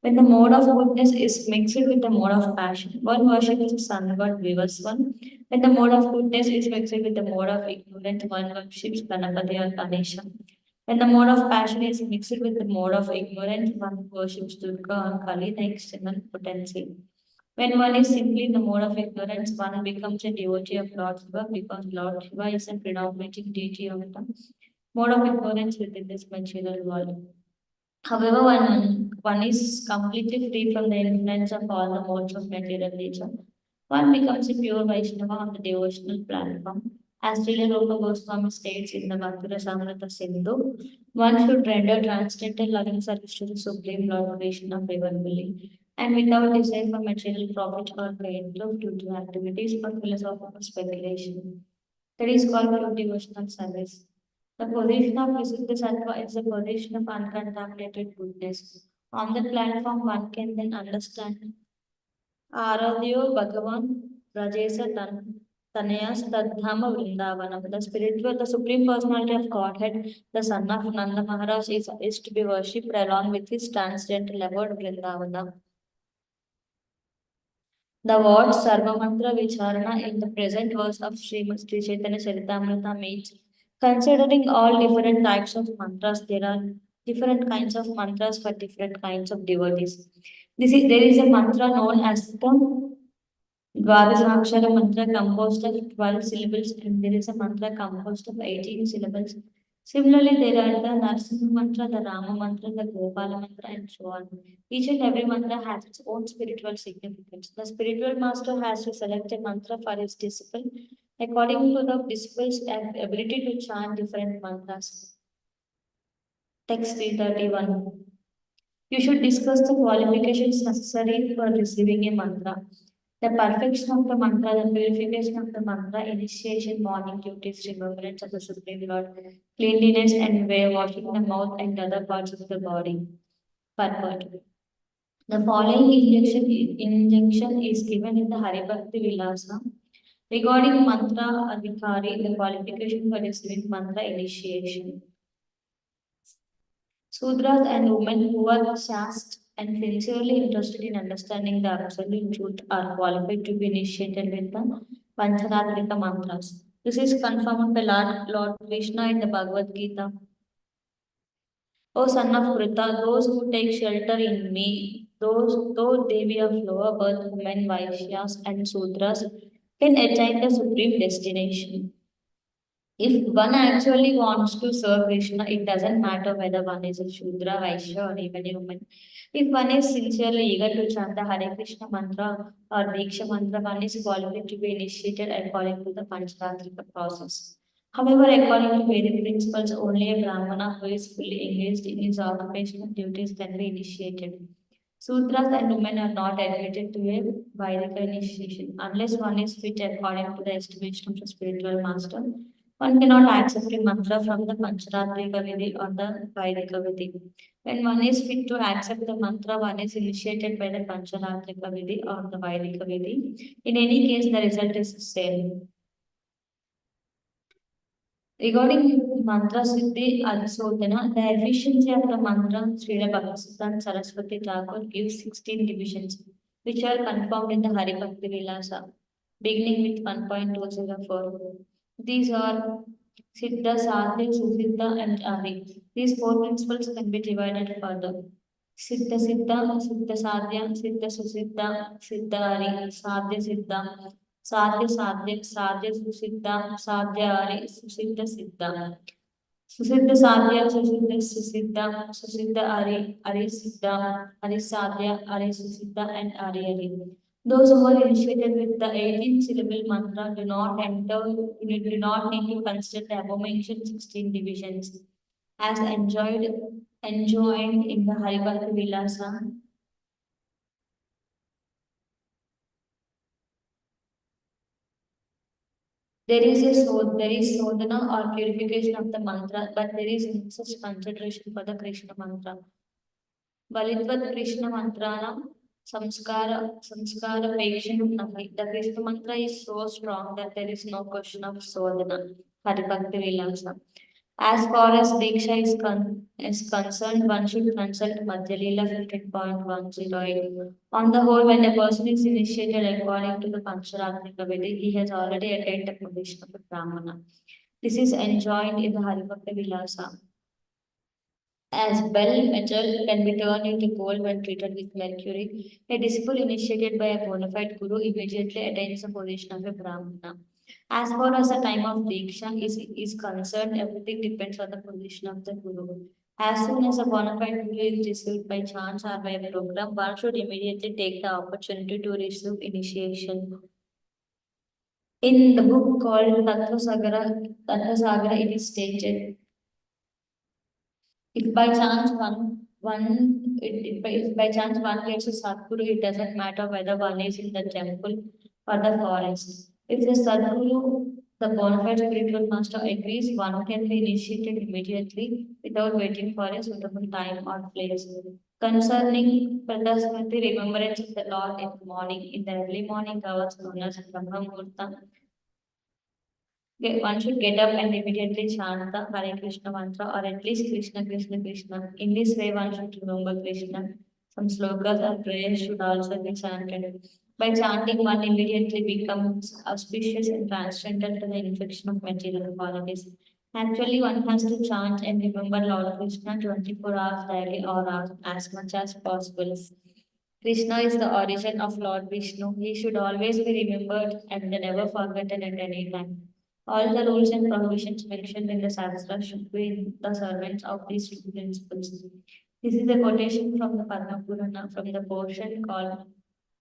When the mode of goodness is mixed with the mode of passion, one worships the sun god Vivaswan. When the mode of goodness is mixed with the mode of ignorance, one worships Ganapati or Ganesha. When the mode of passion is mixed with the mode of ignorance, one worships Durga or Kali, the external potency. When one is simply in the mode of ignorance, one becomes a devotee of Lord Shiva because Lord Shiva is a predominating deity of the mode of ignorance within this material world. However, when one is completely free from the influence of all the modes of material nature, one becomes a pure Vaishnava on the devotional platform. As Śrīla Rūpa Gosvāmī states in the Bhakti-rasamrita Sindhu, one should render transcendental loving service to the Supreme Lord Vishnu favorably and without desire for material profit or gain through duty activities or philosophical speculation. That is called pure devotional service. The position of Visuddha Sattva is the position of uncontaminated goodness. On the platform, one can then understand Aradhyo Bhagavan Rajesa Tanayas Tadhama Vrindavanam. The Supreme Personality of Godhead, the son of Nanda Maharaj, is to be worshipped along with his transcendental abode Vrindavana. The word Sarva Mantra Vicharana in the present verse of Sri Chaitanya Caritamrta means considering all different types of mantras, there are different kinds of mantras for different kinds of devotees. There is a mantra known as the Dvadasakshara mantra composed of 12 syllables, and there is a mantra composed of 18 syllables. Similarly, there are the Narasimha mantra, the Rama mantra, the Gopala mantra, and so on. Each and every mantra has its own spiritual significance. The spiritual master has to select a mantra for his disciple according to the disciple's ability to chant different mantras. Text 331. You should discuss the qualifications necessary for receiving a mantra. The perfection of the mantra, the purification of the mantra, initiation, morning duties, remembrance of the Supreme Lord, cleanliness and washing the mouth and other parts of the body. Purport. The following injunction is given in the Haribhakti Vilasa regarding mantra adhikari, the qualification for receiving mantra initiation. Sudras and women who are chaste and sincerely interested in understanding the absolute truth are qualified to be initiated with the Pancharatrika mantras. This is confirmed by Lord Krishna in the Bhagavad Gita. O son of Krita, those who take shelter in me, though they be of lower birth, women, Vaishyas, and Sudras, can attain the supreme destination. If one actually wants to serve Krishna, it doesn't matter whether one is a Shudra, Vaishya, or even a woman. If one is sincerely eager to chant the Hare Krishna mantra or Diksha mantra, one is qualified to be initiated according to the Pancharatrika process. However, according to Vedic principles, only a Brahmana who is fully engaged in his occupational duties can be initiated. Sudras and women are not admitted to a Vaidika initiation unless one is fit according to the estimation of the spiritual master. One cannot accept a mantra from the Pancharatrika Vidhi or the Vaidika Vidhi. When one is fit to accept the mantra, one is initiated by the Pancharatrika Vidhi or the Vaidika Vidhi. In any case, the result is the same. Regarding mantra siddhi adhisodhana, the efficiency of the mantra Śrīla Bhaktisiddhanta Saraswati Thakur gives 16 divisions, which are confirmed in the Hari Bhakti Vilasa, beginning with 1.204. These are Siddha, Sadhya, Susiddha, and Ari. These four principles can be divided further. Siddha Siddha, Siddha Sadhya, Siddha Susiddha, Siddha Ari, Sadhya Siddha, Sadhya Sadhya, Sadhya Susiddha, Sadhya Ari, Susiddha Siddha. Susiddha Sadhya, Susiddha Susiddha, Susiddha Ari, Ari Siddha, Ari Sadhya, Ari Susiddha, and Ari Ari. Those who are initiated with the 18 syllable mantra do not need to consider the above mentioned 16 divisions as enjoined in the Haribhakti Vilasa. There is sodhana or purification of the mantra, but there is no such consideration for the Krishna mantra. Balitvat Krishna mantrana samskara pekshanam nahi. The Krishna mantra is so strong that there is no question of sodhana. Haribhakti Vilasa. As far as Diksha is concerned, one should consult Madhya lila 15.108. On the whole, when a person is initiated according to the Pancharatrika Vidhi, he has already attained the position of a Brahmana. This is enjoined in the Haribhakti Vilasa. As bell metal can be turned into gold when treated with mercury, a disciple initiated by a bona fide guru immediately attains the position of a Brahmana. As far as the time of Diksha is concerned, everything depends on the position of the Guru. As soon as a bona fide Guru is received by chance or by a program, one should immediately take the opportunity to receive initiation. In the book called Tattva Sagara, it is stated, if by chance if by chance one gets a Sadguru, it doesn't matter whether one is in the temple or the forest. If the Sadguru, the bona fide spiritual master agrees, one can be initiated immediately without waiting for a suitable time or place. Concerning Pradasmati, remembrance of the Lord in the morning, in the early morning hours known as Brahma Muhurta, one should get up and immediately chant the Hare Krishna mantra or at least Krishna Krishna Krishna. In this way, one should remember Krishna. Some slokas or prayers should also be chanted. By chanting, one immediately becomes auspicious and transcendental to the infection of material qualities. Actually, one has to chant and remember Lord Krishna 24 hours daily or as much as possible. Krishna is the origin of Lord Vishnu. He should always be remembered and never forgotten at any time. All the rules and prohibitions mentioned in the Shastra should be in the servants of these two principles. This is a quotation from the Padma Purana from the portion called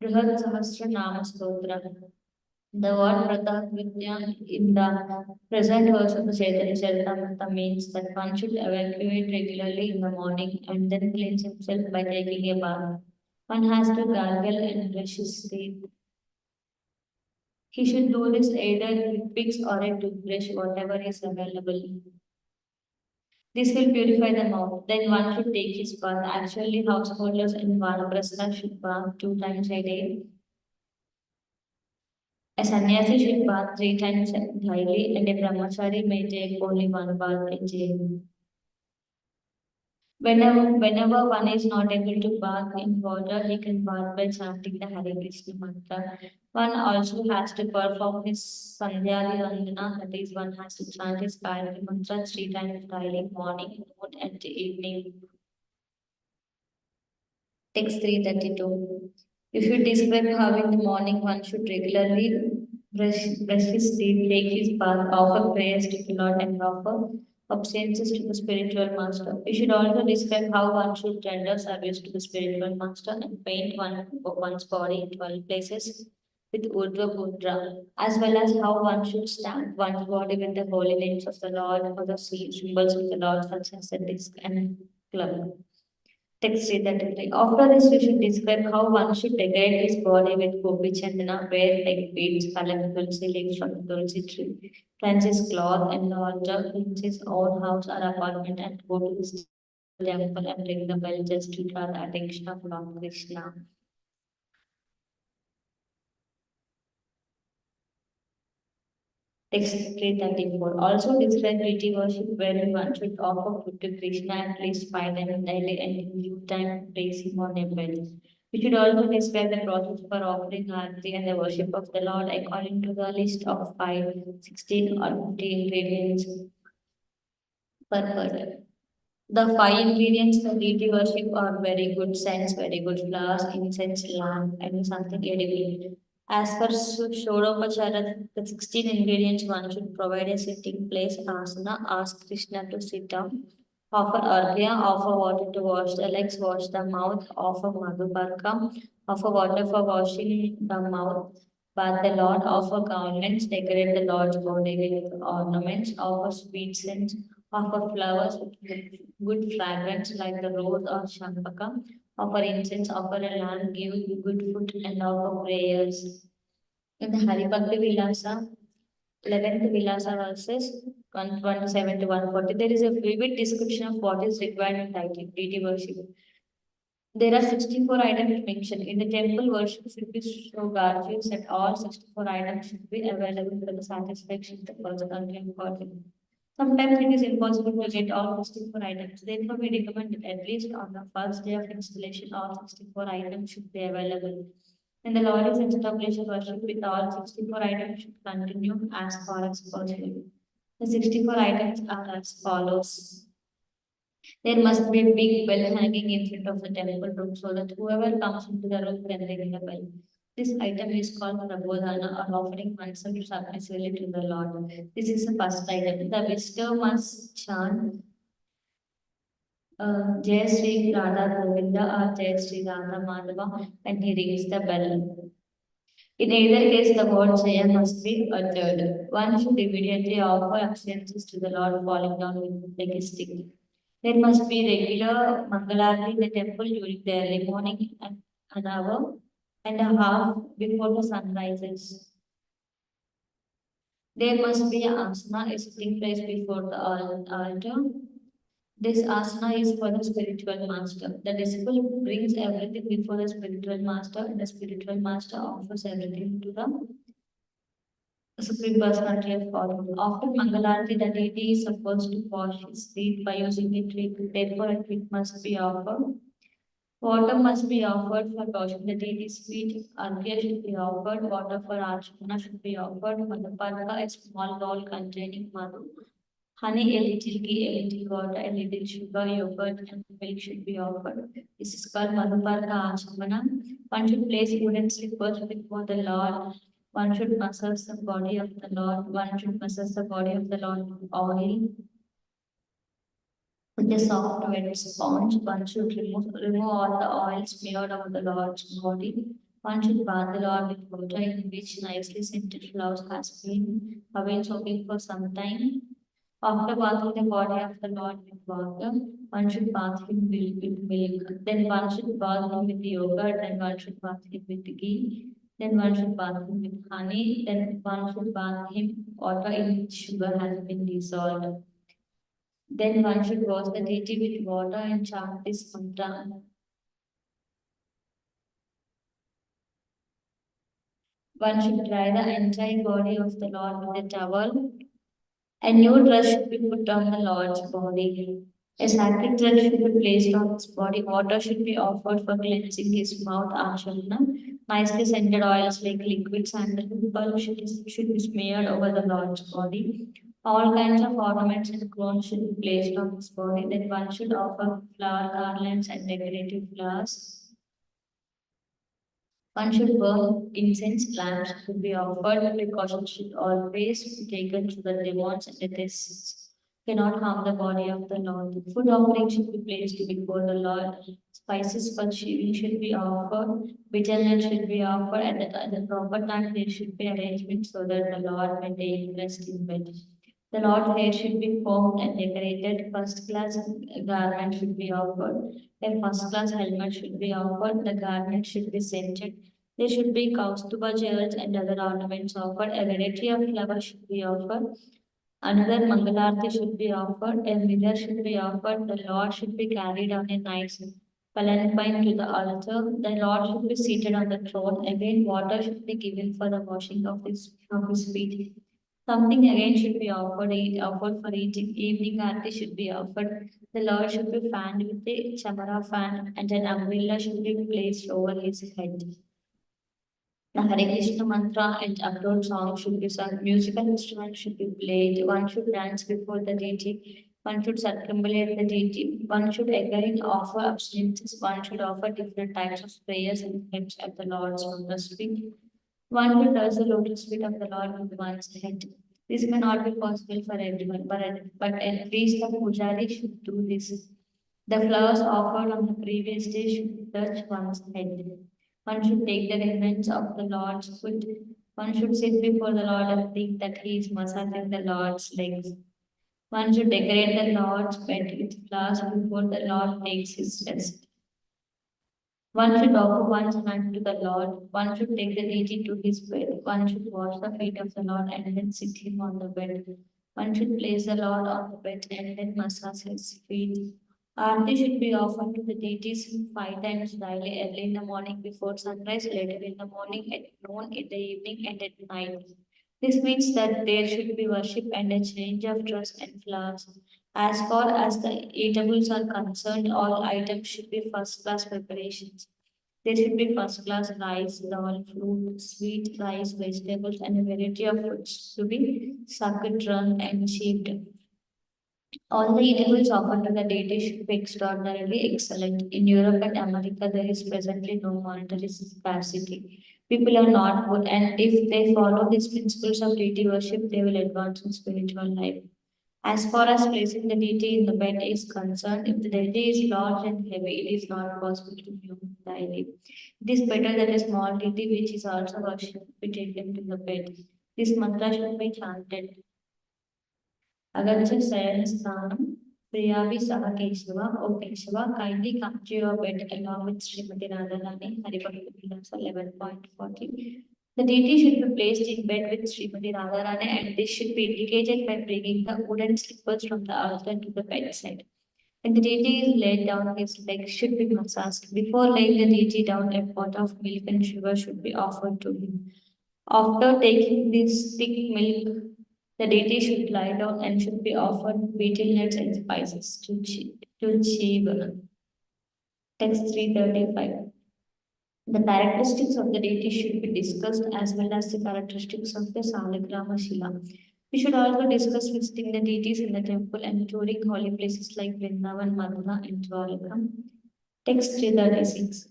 Brihad Sahasra Nama Stotra. The word Pratatvidya in the present verse of the Chaitanya Caritamrta means that one should evacuate regularly in the morning and then cleanse himself by taking a bath. One has to gargle and brush his teeth. He should do this either with picks or a toothbrush, whatever is available. This will purify the mouth. Then one should take his bath. Actually, householders in Vanaprastha should bath 2 times a day. A sannyasi should bath 3 times daily, and a brahmachari may take only one bath a day. Whenever one is not able to bath in water, he can bath by chanting the Hare Krishna mantra. One also has to perform his Sandhyali Vandana, that is, one has to chant his Gayatri mantra 3 times daily, morning, noon, and evening. Text 332. If you describe how in the morning one should regularly brush his teeth, take his bath, offer prayers to the Lord, and offer obeisances to the spiritual master. We should also describe how one should render service to the spiritual master and paint one's body in 12 places with Urdhva Mudra, as well as how one should stamp one's body with the holy names of the Lord or the symbols of the Lord, such as the disc and club. Text 333. After this, you should describe how one should decorate his body with gopi chandana, wear egg beads, collect tulsi leaves from the tulsi tree, cleanse his cloth and the altar, cleanse his own house or apartment, and go to the temple and ring the bell just to draw the attention of Lord Krishna. Text 334. Also describe deity worship wherein one should offer food to Krishna at least 5 times daily and in due time place him on a bed. We should also describe the process for offering Aarti and the worship of the Lord according to the list of 5, 16, or 50 ingredients per person. The 5 ingredients for deity worship are very good scents, very good flowers, incense, lamp, and something edible. As per Shodopachara, the 16 ingredients one should provide a sitting place, asana, ask Krishna to sit down, offer arghya, offer water to wash the legs, wash the mouth, offer madhubarka, offer water for washing the mouth, bath the Lord, offer garlands, decorate the Lord's body with ornaments, offer sweet scents, offer flowers with good fragrance like the rose or champaka, offer incense, offer a lamb, give good food, and offer prayers. In the Haribhakti Vilasa, 11th Vilasa verses 127 to 140, there is a vivid description of what is required in deity worship. There are 64 items mentioned. In the temple, worship should be so gorgeous that all 64 items should be available for the satisfaction of the person contemplating. Sometimes it is impossible to get all 64 items. Therefore, we recommend that at least on the first day of installation, all 64 items should be available. And the Lord is established worship with all 64 items should continue as far as possible. The 64 items are as follows. There must be a big bell hanging in front of the temple room so that whoever comes into the room can ring the bell. This item is called Prabodhana or offering oneself submissively to the Lord. This is the first item. The visitor must chant Jai Sri Radha Govinda or Jai Sri Radha Madhava when he rings the bell. In either case, the word Jaya must be uttered. One should immediately offer abstinences to the Lord, falling down with the stick. There must be regular Mangalarti in the temple during the early morning and an hour and a half before the sun rises. There must be an asana, a sitting place before the altar. This asana is for the spiritual master. The disciple brings everything before the spiritual master, and the spiritual master offers everything to the Supreme Personality of God. After Mangalarti, the deity is supposed to wash his feet by using a twig. Therefore, a twig must be offered. Water must be offered for washing the deity's feet. Arghya should be offered. Water for Archana should be offered. Madhuparka, a small bowl containing madhu. Honey, a little ghee, a little water, a little sugar, yogurt, and milk should be offered. This is called Madhuparka Achamana. One should place wooden slippers before the Lord. One should massage the body of the Lord. One should massage the body of the Lord with oil. With a soft wet sponge, one should remove all the oil smeared on the Lord's body. One should bath the Lord with water in which nicely scented flowers has been away soaking for some time. After bathing the body of the Lord with water, one should bath him with milk. Then one should bath him with yogurt. Then one should bath him with ghee. Then one should bath him with honey. Then one should bath him water in which sugar has been dissolved. Then one should wash the deity with water and chant this mantra. One should dry the entire body of the Lord with a towel. A new dress should be put on the Lord's body. A sacred dress should be placed on his body. Water should be offered for cleansing his mouth, Ashalna. Nicely scented oils like liquid sandalwood bulb should be smeared over the Lord's body. All kinds of ornaments and crowns should be placed on his body. Then one should offer flower garlands and decorative flowers. One should burn incense, lamps should be offered, precautions should always be taken so that demons and atheists cannot harm the body of the Lord. Food offering should be placed before the Lord. Spices for shaving should be offered. Vigilance should be offered, and at the proper time there should be arrangement so that the Lord may take rest in bed. The Lord's hair should be formed and decorated. First class garment should be offered. A first class helmet should be offered. The garment should be scented. There should be kaustuba jewels and other ornaments offered. A variety of flowers should be offered. Another Mangalarti should be offered. A mirror should be offered. The Lord should be carried on a nice palanquin to the altar. The Lord should be seated on the throne. Again, water should be given for the washing of his feet. Something again should be offered for eating. Evening arti should be offered. The Lord should be fanned with a chamara fan, and an umbrella should be placed over his head. The Hare Krishna mantra and upload song should be sung. Musical instruments should be played. One should dance before the deity. One should circumambulate the deity. One should again offer abstinences. One should offer different types of prayers and hymns at the Lord's lotus feet. One should touch the lotus feet of the Lord with one's head. This may not be possible for everyone, but at least the pujari should do this. The flowers offered on the previous day should touch one's head. One should take the remnants of the Lord's foot. One should sit before the Lord and think that he is massaging the Lord's legs. One should decorate the Lord's bed with flowers before the Lord takes his rest. One should offer one's hand to the Lord. One should take the deity to his bed. One should wash the feet of the Lord and then sit him on the bed. One should place the Lord on the bed and then massage his feet. Aarti should be offered to the deities 5 times daily, early in the morning before sunrise, later in the morning, at noon, in the evening, and at night. This means that there should be worship and a change of dress and flowers. As far as the eatables are concerned, all items should be first class preparations. There should be first class rice, dal, fruit, sweet, rice, vegetables, and a variety of fruits to be sucked, drunk, and cheaped. All the eatables offered to the deity should be extraordinarily excellent. In Europe and America, there is presently no monetary scarcity. People are not poor, and if they follow these principles of deity worship, they will advance in spiritual life. As far as placing the deity in the bed is concerned, if the deity is large and heavy, it is not possible to move daily. It is better that a small deity, which is also worshipped, be taken to the bed. This mantra should be chanted. Agarcha Sayanasthanam, Priyavi Saha Keshava, O Keshava, kindly come to your bed along with Srimati Radharani, Haribhakti Vilas 11.40. The deity should be placed in bed with Srimati Radharani, and this should be indicated by bringing the wooden slippers from the altar to the bedside. When the deity is laid down, his legs should be massaged. Before laying the deity down, a pot of milk and sugar should be offered to him. After taking this thick milk, the deity should lie down and should be offered betel nuts and spices to achieve. Text 335. The characteristics of the deity should be discussed as well as the characteristics of the Salagrama Shila. We should also discuss visiting the deities in the temple and touring holy places like Vrindavan, Madhya, and Dwarka. Text 336.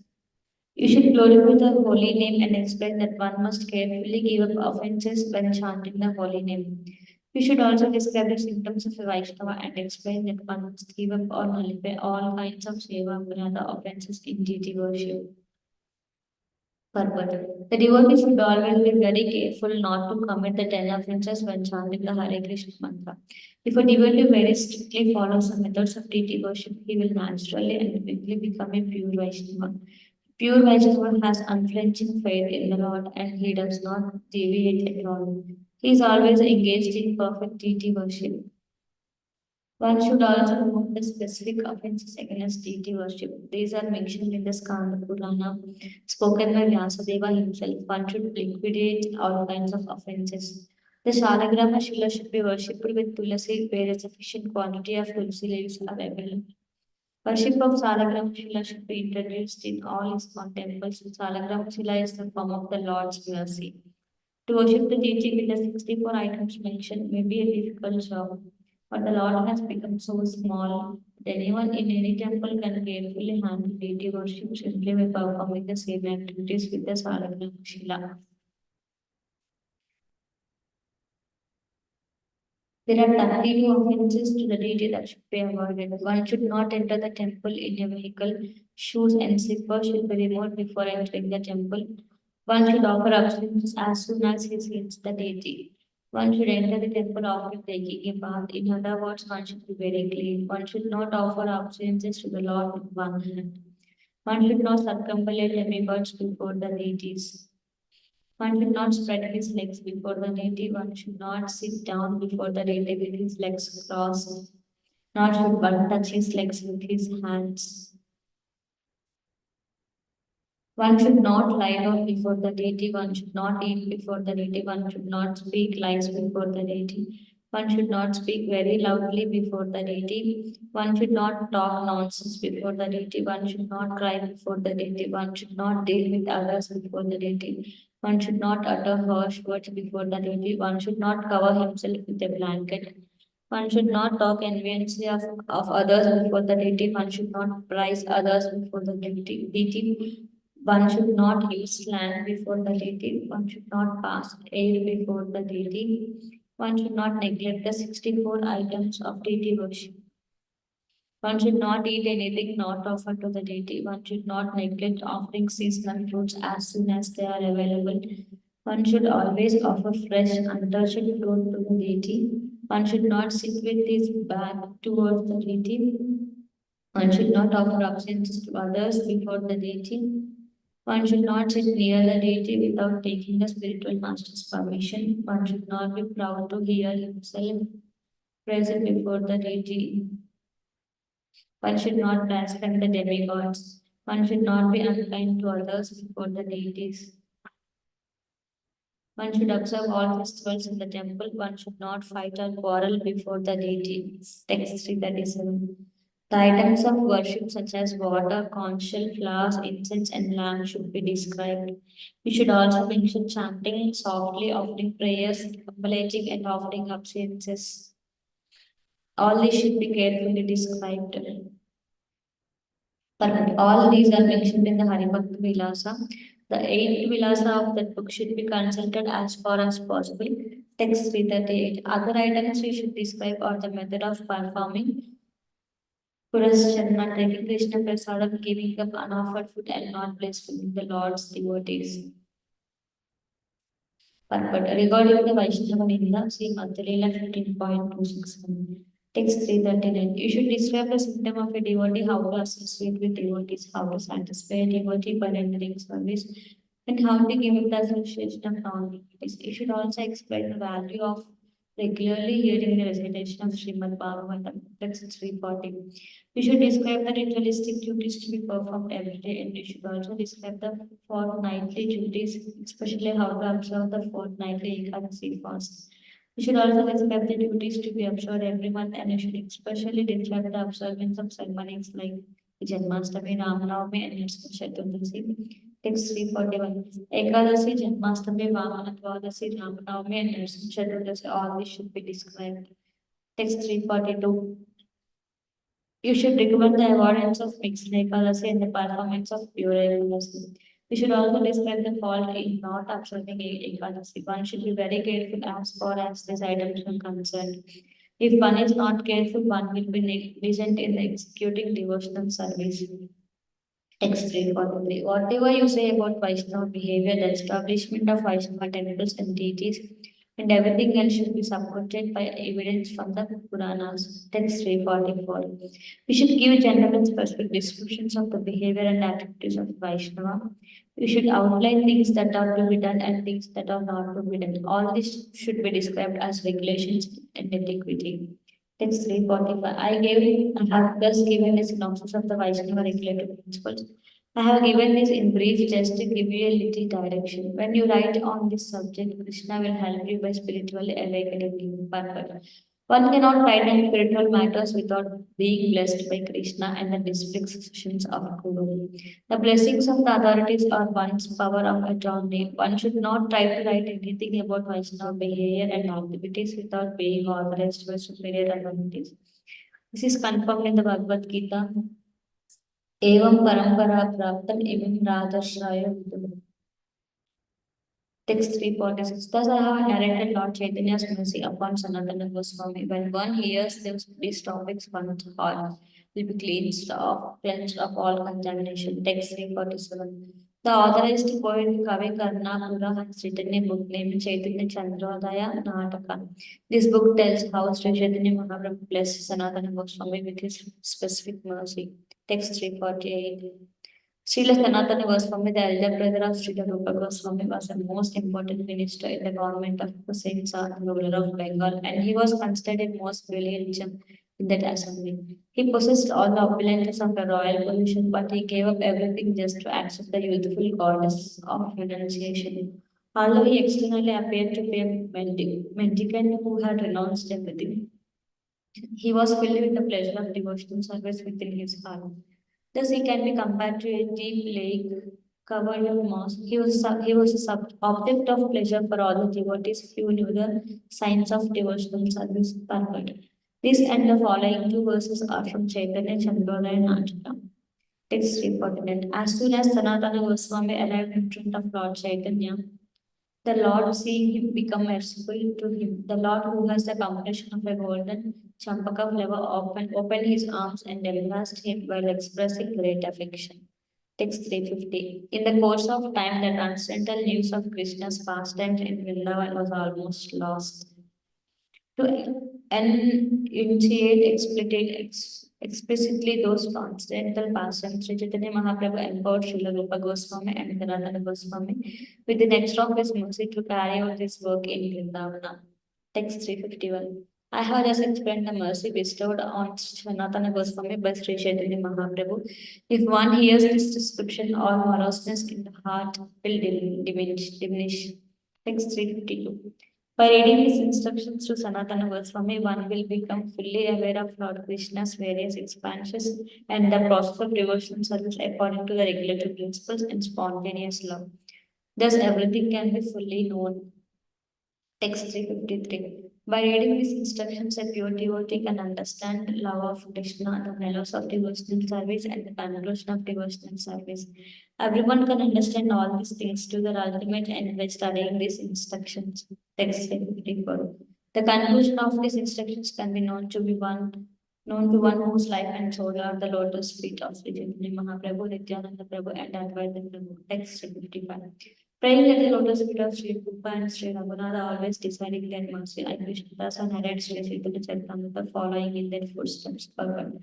You should glorify the holy name and explain that one must carefully give up offenses when chanting the holy name. We should also describe the symptoms of a Vaishnava and explain that one must give up or nullify all kinds of seva and other offenses in deity worship. Purport. The devotee should always be very careful not to commit the 10 offenses when chanting the Hare Krishna mantra. If a devotee very strictly follows the methods of deity worship, he will naturally and quickly become a pure Vaishnava. Pure Vaishnava has unflinching faith in the Lord and he does not deviate at all. He is always engaged in perfect deity worship. One should also note the specific offenses against deity worship. These are mentioned in the Skanda Purana, spoken by Vyasadeva himself. One should liquidate all kinds of offenses. The Shalagrama Shila should be worshipped with tulasi, where a sufficient quantity of tulsi leaves are available. Worship of Salagram Shila should be introduced in all ISKCON temples. Salagram Shila is the form of the Lord's mercy. To worship the deity with the 64 items mentioned may be a difficult job, but the Lord has become so small that anyone in any temple can carefully handle deity worship simply by performing the same activities with the Salagram Shila. There are 32 offenses to the deity that should be avoided. One should not enter the temple in a vehicle. Shoes and slippers should be removed before entering the temple. One should offer abstinence as soon as he sees the deity. One should enter the temple after taking a bath. In other words, one should be very clean. One should not offer obeisances to the Lord with one hand. One should not circumambulate demigods before the deities. One should not spread his legs before the deity. One should not sit down before the deity with his legs crossed. Nor should one touch his legs with his hands. One should not lie down before the deity. One should not eat before the deity. One should not speak lies before the deity. One should not speak very loudly before the deity. One should not talk nonsense before the deity. One should not cry before the deity. One should not deal with others before the deity. One should not utter harsh words before the deity. One should not cover himself with a blanket. One should not talk enviously of others before the deity. One should not praise others before the deity. One should not use slang before the deity. One should not pass air before the deity. One should not neglect the 64 items of deity worship. One should not eat anything not offered to the deity. One should not neglect offering seasonal fruits as soon as they are available. One should always offer fresh, untouched fruit to the deity. One should not sit with his back towards the deity. One should not offer obeisances to others before the deity. One should not sit near the deity without taking the spiritual master's permission. One should not be proud to hear himself present before the deity. One should not blaspheme the demigods. One should not be unkind to others before the deities. One should observe all festivals in the temple. One should not fight or quarrel before the deity. Text 337. The items of worship such as water, conch shell, flowers, incense, and lamp should be described. We should also mention chanting softly, offering prayers, circumambulating, and offering obeisances. All these should be carefully described. But all these are mentioned in the Haribhakti Vilasa. The 8th Vilasa of that book should be consulted as far as possible. Text 338. Other items we should describe are the method of performing Purasharana, taking Krishna Prasadam, giving up unoffered food, and not blaspheming the Lord's devotees. But regarding the Vaishnava Ninda, see Madhya 15.261. Text 339. You should describe the symptom of a devotee, how to associate with devotees, how to satisfy a devotee by rendering service, and how to give up the association of non-devotees. You should also explain the value of regularly hearing the recitation of Srimad Bhagavatam. Text 340. We should describe the ritualistic duties to be performed every day, and we should also describe the fortnightly duties, especially how to observe the fortnightly Ekadasi fast. We should also describe the duties to be observed every month, and we should especially describe the observance of ceremonies like Janmashtami, Ramanavami, and Narasimha Chaturdasi. Text 341. Ekadasi, Janmashtami, Vamana Dwadasi, Ramanavami, and Narasimha Chaturdasi, all these should be described. Text 342. You should recommend the avoidance of mixed Ekadasi and the performance of pure Ekadasi. We should also describe the fault in not observing Ekadasi. One should be very careful as far as these items are concerned. If one is not careful, one will be negligent in executing devotional service. Text 343. Whatever you say about Vaishnava behavior, the establishment of Vaishnava temples and deities, and everything else should be supported by evidence from the Puranas. Text 344. We should give general and specific descriptions of the behavior and activities of Vaishnava. We should outline things that are to be done and things that are not to be done. All this should be described as regulations and etiquette. Text 345. I have thus given a synopsis of the Vaishnava regulative principles. I have given this in brief just to give you a little direction. When you write on this subject, Krishna will help you by spiritually awakening you. Purpose. One cannot write on spiritual matters without being blessed by Krishna and the dispositions of Guru. The blessings of the authorities are one's power of attorney. One should not try to write anything about Vaishnava behavior and activities without being authorized by superior authorities. This is confirmed in the Bhagavad Gita. Evam parampara praptam evam radharshaya vidu. Text 346. Thus I have narrated Lord Chaitanya's mercy upon Sanatana Gosvāmī. When one hears these topics, one's heart will be cleansed of all contamination. Text 347. The authorized poet Kavi Karnapura has written a book named Caitanya Chandrodaya Nataka. This book tells how Sri Chaitanya Mahaprabhu blessed Sanatana Goswami with his specific mercy. Text 348. Śrīla Sanatana Goswami, the elder brother of Śrīla Rūpa Goswami, was the most important minister in the government of Hussain Shah, ruler of Bengal, and he was considered a most brilliant gem in that assembly. He possessed all the opulences of a royal position, but he gave up everything just to accept the youthful goddess of renunciation. Although he externally appeared to be a mendicant who had renounced everything, he was filled with the pleasure of devotional service within his heart. Thus, he can be compared to a deep lake covered with moss. He was a object of pleasure for all the devotees who knew the signs of devotional service perfect. This and the following two verses are from Chaitanya Chandrodaya Nataka. Text 349. As soon as Sanatana Goswami arrived in front of Lord Chaitanya, the Lord, seeing him, become merciful to him. The Lord, who has the complexion of a golden champaka flower, opened his arms and embraced him while expressing great affection. Text 350. In the course of time, the transcendental news of Krishna's pastimes in Vrindavan was almost lost. To enunciate explicitly those transcendental pastimes, Sri Chaitanya Mahaprabhu empowered Srila Rūpa Goswami and Sanatana Goswami with the extra of his mercy to carry out this work in Vrindavana. Text 351. I have just explained the mercy bestowed on Sanatana Goswami by Sri Chaitanya Mahaprabhu. If one hears this description, all moroseness in the heart will diminish. Text 352. By reading these instructions to Sanatana Goswami, one will become fully aware of Lord Krishna's various expansions and the process of devotional service according to the regulatory principles and spontaneous love. Thus, everything can be fully known. Text 353. By reading these instructions, a pure devotee can understand love of Krishna, the mellows of devotional service, and the conclusion of devotional service. Everyone can understand all these things to their ultimate end by studying these instructions. Text 354. The conclusion of these instructions can be known to one whose life and soul are the lotus feet of Sri Chaitanya Mahaprabhu, Nityananda Prabhu, and Advaita Prabhu. Text 355. Praying at the lotus feet of Sri Rūpa and Sri Raghunatha, always deciding their mercy, I Krishnadas and narrate Sri Chaitanya Caritamrta, following in their footsteps. Perfect.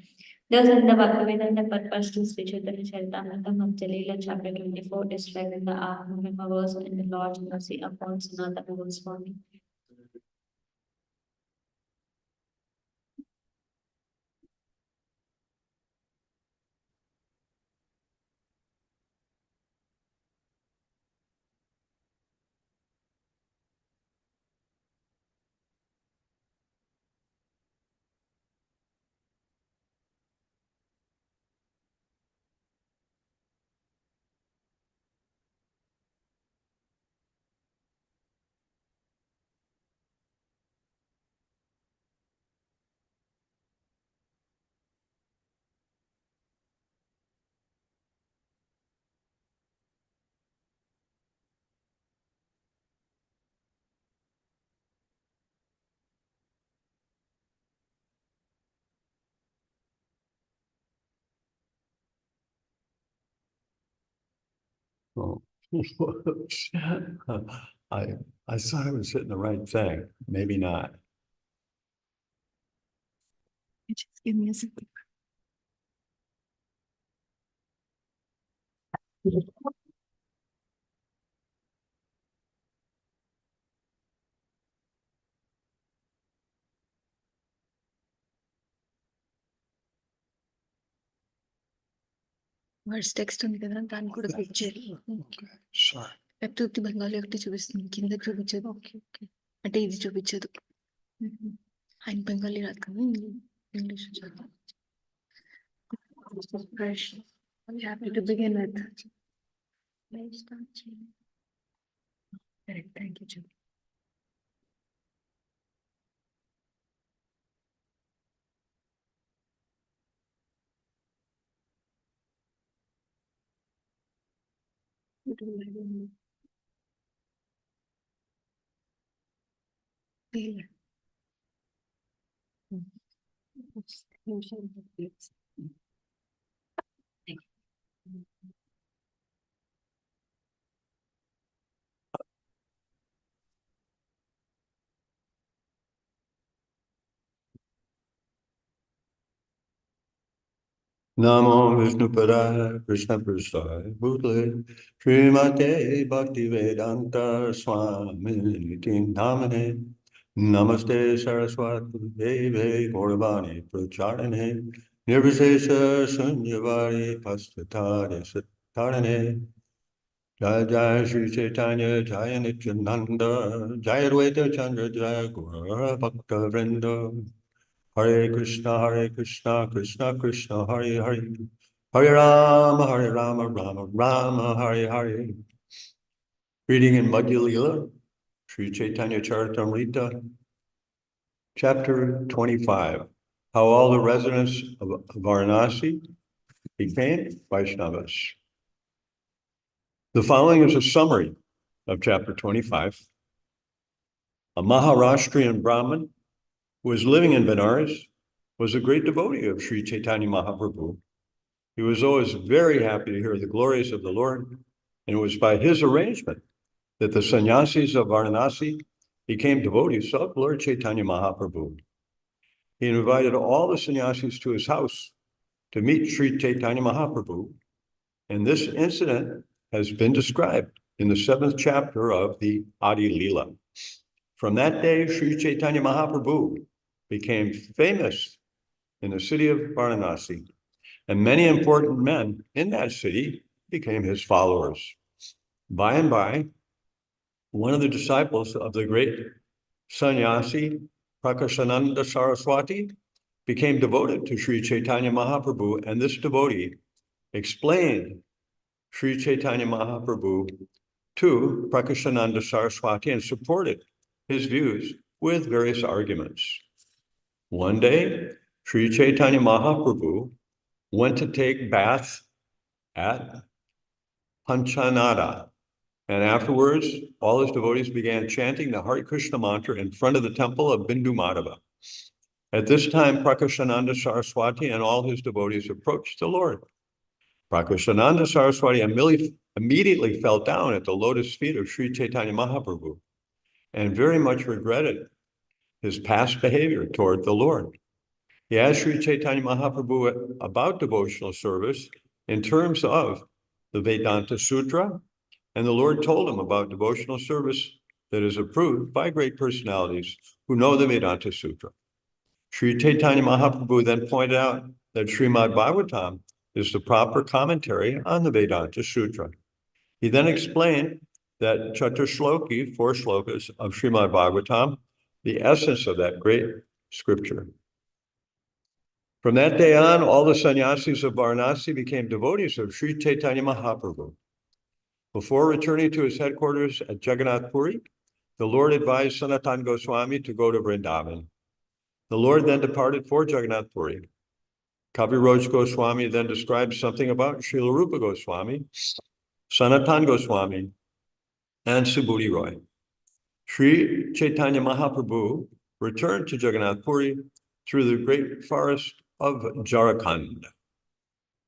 Thus, in the Bhaktivedanta purpose to Sri Chaitanya Caritamrta, Madhya Lila, chapter 24, describing the Ātmārāma Verse and the Lord's mercy upon Sanatana Gosvāmī. Oh. I thought I was hitting the right thing. Maybe not. Just give me a second. Verse text ఉంది కదా దాన్ని కూడా click చేయాలి. Sure. లేకపోతే ఉత్తి బెంగాలీ ఒకటి చూపిస్తుంది కింద చూపించదు. ఓకే ఓకే అంటే ఇది చూపించదు. ఆయన బెంగాలీ రాదు కదా ఇంగ్లీష్ చదువు. Happy to begin with. Correct thank you ji. Namo Vishnupadaya Krishna Prasthaya Bhutale Srimate Bhaktivedanta Swami Niti Namane Namaste Saraswati Deve Gauravani Pracharane Nirvisesha Sunyavari Pastatare Satarane Jaya Jaya Shri Chaitanya Jaya Nityananda Jaya Advaita Chandra Jaya Gaura Bhakta Vrinda Hare Krishna Krishna Krishna Hare Hare Hare Rama Rama Rama Hare Hare. Reading in Madhya Lila, Sri Caitanya Caritamrta, Chapter 25. How all the residents of Varanasi became Vaishnavas. The following is a summary of Chapter 25. A Maharashtrian Brahmin who was living in Benares was a great devotee of Sri Chaitanya Mahaprabhu. He was always very happy to hear the glories of the Lord, and it was by his arrangement that the sannyasis of Varanasi became devotees of Lord Chaitanya Mahaprabhu. He invited all the sannyasis to his house to meet Sri Chaitanya Mahaprabhu, and this incident has been described in the 7th chapter of the Adi Lila. From that day, Sri Chaitanya Mahaprabhu became famous in the city of Varanasi, and many important men in that city became his followers. By and by, one of the disciples of the great sannyasi, Prakashananda Saraswati, became devoted to Sri Chaitanya Mahaprabhu, and this devotee explained Sri Chaitanya Mahaprabhu to Prakashananda Saraswati and supported his views with various arguments. One day, Sri Chaitanya Mahaprabhu went to take bath at Panchanada, and afterwards, all his devotees began chanting the Hare Krishna mantra in front of the temple of Bindu Madhava. At this time, Prakashananda Saraswati and all his devotees approached the Lord. Prakashananda Saraswati immediately fell down at the lotus feet of Sri Chaitanya Mahaprabhu and very much regretted his past behavior toward the Lord. He asked Sri Chaitanya Mahaprabhu about devotional service in terms of the Vedanta Sutra, and the Lord told him about devotional service that is approved by great personalities who know the Vedanta Sutra. Sri Chaitanya Mahaprabhu then pointed out that Srimad Bhagavatam is the proper commentary on the Vedanta Sutra. He then explained that Chaturshloki, 4 shlokas of Srimad Bhagavatam, the essence of that great scripture. From that day on, all the sannyasis of Varanasi became devotees of Sri Chaitanya Mahaprabhu. Before returning to his headquarters at Jagannath Puri, the Lord advised Sanatana Gosvāmī to go to Vrindavan. The Lord then departed for Jagannath Puri. Kaviraj Goswami then describes something about Śrīla Rūpa Goswami, Sanatana Goswami, and Subhuti Roy. Sri Chaitanya Mahaprabhu returned to Jagannath Puri through the great forest of Jharkhand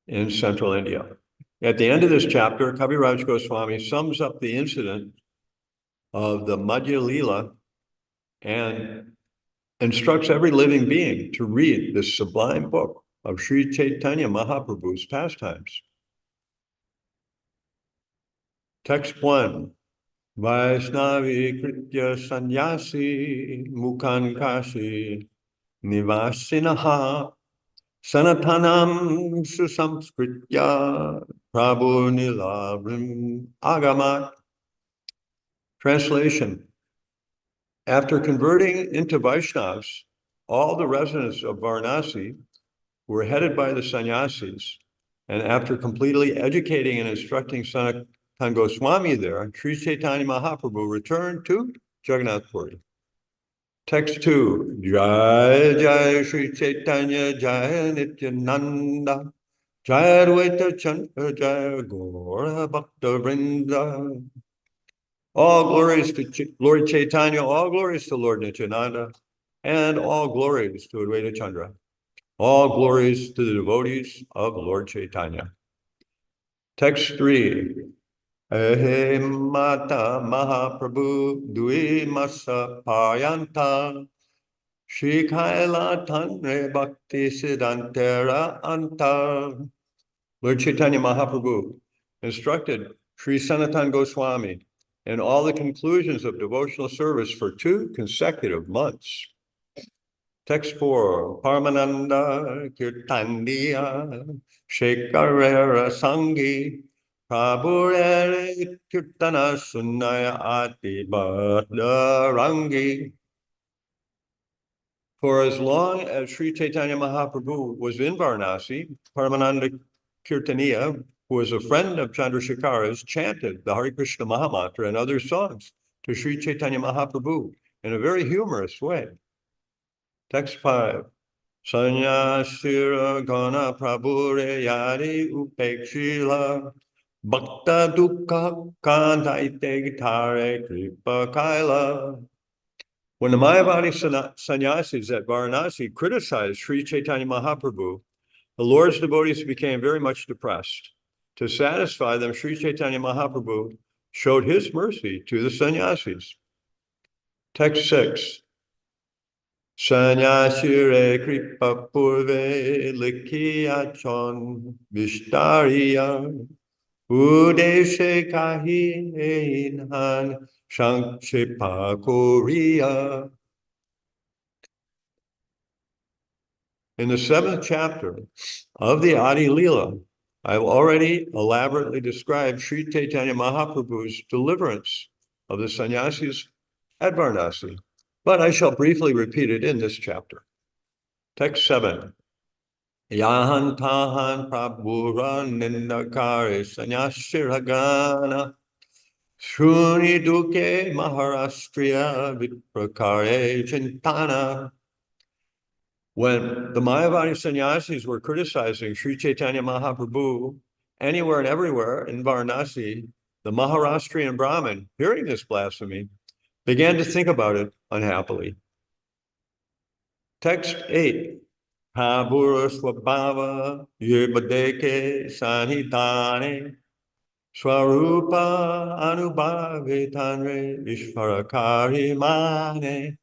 in central India. At the end of this chapter, Kaviraj Goswami sums up the incident of the Madhya Lila and instructs every living being to read this sublime book of Sri Chaitanya Mahaprabhu's pastimes. Text 1. Vaishnavi Kritya Sannyasi Mukhan Kashi Nivasinaha Sanatanam Susamskritya Prabhu Nilavrim Agamat. Translation. After converting into Vaishnavas, all the residents of Varanasi were headed by the sannyasis, and after completely educating and instructing Sanatana Goswami there, Sri Chaitanya Mahaprabhu returned to Jagannath Puri. Text 2. Jai Jai Sri Chaitanya Jai Nityananda Jai Advaita Chandra Jai Gaura Bhakta Vrinda. All glories to Lord Chaitanya, all glories to Lord Nityananda, and all glories to Advaita Chandra. All glories to the devotees of Lord Chaitanya. Text 3. Ehe Mata Mahaprabhu Dui Masa Payanta Shri Kaila Tanre Bhakti Siddhantara Anta. Lord Chaitanya Mahaprabhu instructed Sri Sanatana Gosvāmī in all the conclusions of devotional service for 2 consecutive months. Text 4, Paramananda Kirtandiya Shekarera Sangi Prabhure Kirtana Sunnaya Ati Bhadarangi. For as long as Sri Chaitanya Mahaprabhu was in Varanasi, Paramananda Kirtaniya, who was a friend of Chandrasekhara's, chanted the Hare Krishna Mahamantra and other songs to Sri Chaitanya Mahaprabhu in a very humorous way. Text 5. Sanyasira Gana Prabhure Yari Upekshila Bhakta Dukkha Kandaite Gitare Kripa Kaila. When the Mayavadi sannyasis at Varanasi criticized Sri Chaitanya Mahaprabhu, the Lord's devotees became very much depressed. To satisfy them, Sri Chaitanya Mahaprabhu showed his mercy to the sannyasis. Text 6. Sannyasire kripa purve likhiyachon vishtariya udeshe kahi inhan shankshapa koriya. In the 7th chapter of the Adi Lila, I've already elaborately described Sri Chaitanya Mahaprabhu's deliverance of the sannyasis at Varanasi, but I shall briefly repeat it in this chapter. Text 7. Yahan tahan prabhura nindakare sannyasiragana shruni duke maharashtriya viprakare chintana. When the Mayavadi sannyasis were criticizing Sri Chaitanya Mahaprabhu anywhere and everywhere in Varanasi, the Maharashtrian Brahmin, hearing this blasphemy, began to think about it unhappily. Text 8. Prabhura swabhava yebadeke sanhitane swarupa anubhavitanre ishvarakari mane.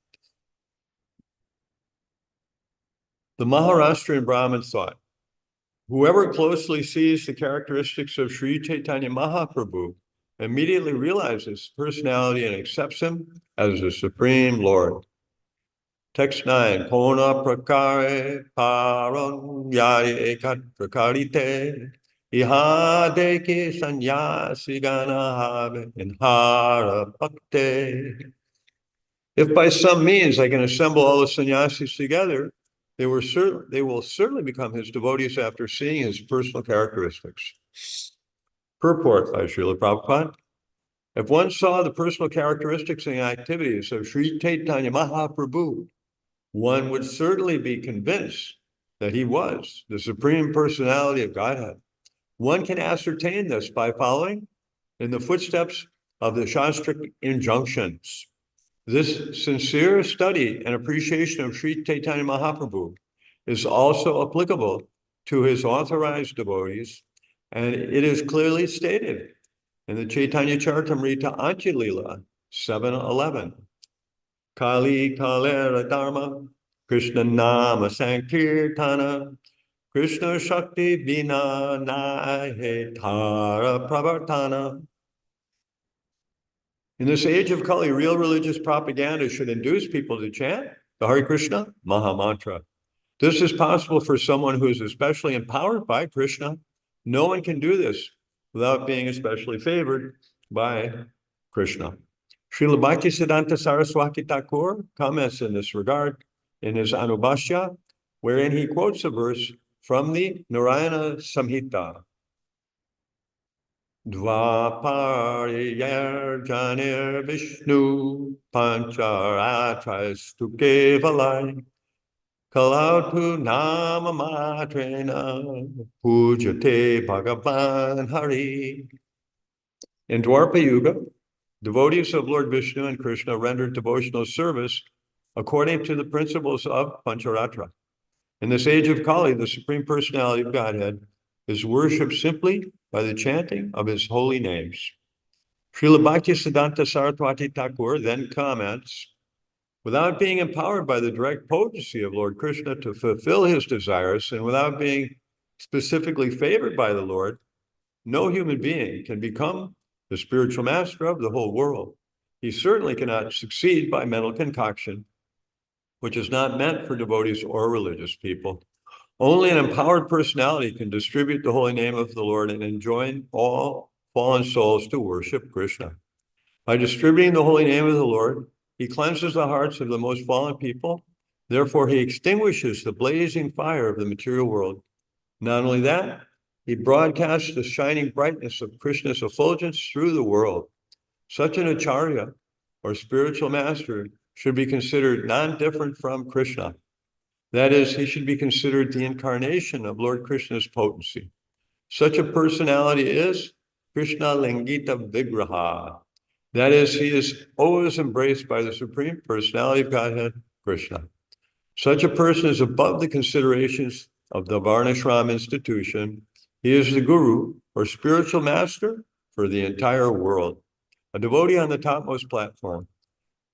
The Maharashtrian Brahmin thought, whoever closely sees the characteristics of Sri Chaitanya Mahaprabhu immediately realizes personality and accepts him as the Supreme Lord. Text 9. Kona prakare paron yari ekat prakarite ihadeke sannyasi gana have inhara bhakte. If by some means I can assemble all the sannyasis together, they will certainly become his devotees after seeing his personal characteristics. Purport by Śrīla Prabhupada. If one saw the personal characteristics and activities of Sri Caitanya Mahaprabhu, one would certainly be convinced that he was the Supreme Personality of Godhead. One can ascertain this by following in the footsteps of the Shastric injunctions. This sincere study and appreciation of Sri Caitanya Mahaprabhu is also applicable to his authorized devotees, and it is clearly stated in the Chaitanya Caritamrta Anthya lila 7:11. Kali kalera dharma, Krishna nama sankirtana, Krishna shakti vina nahe tara pravartana. In this age of Kali, real religious propaganda should induce people to chant the Hare Krishna Mahamantra. This is possible for someone who is especially empowered by Krishna. No one can do this without being especially favored by Krishna. Śrīla Bhaktisiddhanta Saraswati Thakur comments in this regard in his Anubhashya, wherein he quotes a verse from the Narayana Samhita. Dvapari Janir Vishnu Pancharatrastu Kevalai Kalautu Nama Matrena Pujate Bhagavan Hari. In Dwapara Yuga, devotees of Lord Vishnu and Krishna rendered devotional service according to the principles of Pancharatra. In this age of Kali, the Supreme Personality of Godhead is worshipped simply by the chanting of his holy names. Śrīla Bhaktisiddhanta Saraswati Thakur then comments, Without being empowered by the direct potency of Lord Krishna to fulfill his desires, and without being specifically favored by the Lord, no human being can become the spiritual master of the whole world. He certainly cannot succeed by mental concoction, which is not meant for devotees or religious people. Only an empowered personality can distribute the holy name of the Lord and enjoin all fallen souls to worship Krishna. By distributing the holy name of the Lord, he cleanses the hearts of the most fallen people. Therefore, he extinguishes the blazing fire of the material world. Not only that, he broadcasts the shining brightness of Krishna's effulgence through the world. Such an acharya, or spiritual master, should be considered non-different from Krishna. That is, he should be considered the incarnation of Lord Krishna's potency. Such a personality is Krishna Lingita Vigraha. That is, he is always embraced by the Supreme Personality of Godhead, Krishna. Such a person is above the considerations of the Varnashram institution. He is the guru, or spiritual master, for the entire world. A devotee on the topmost platform,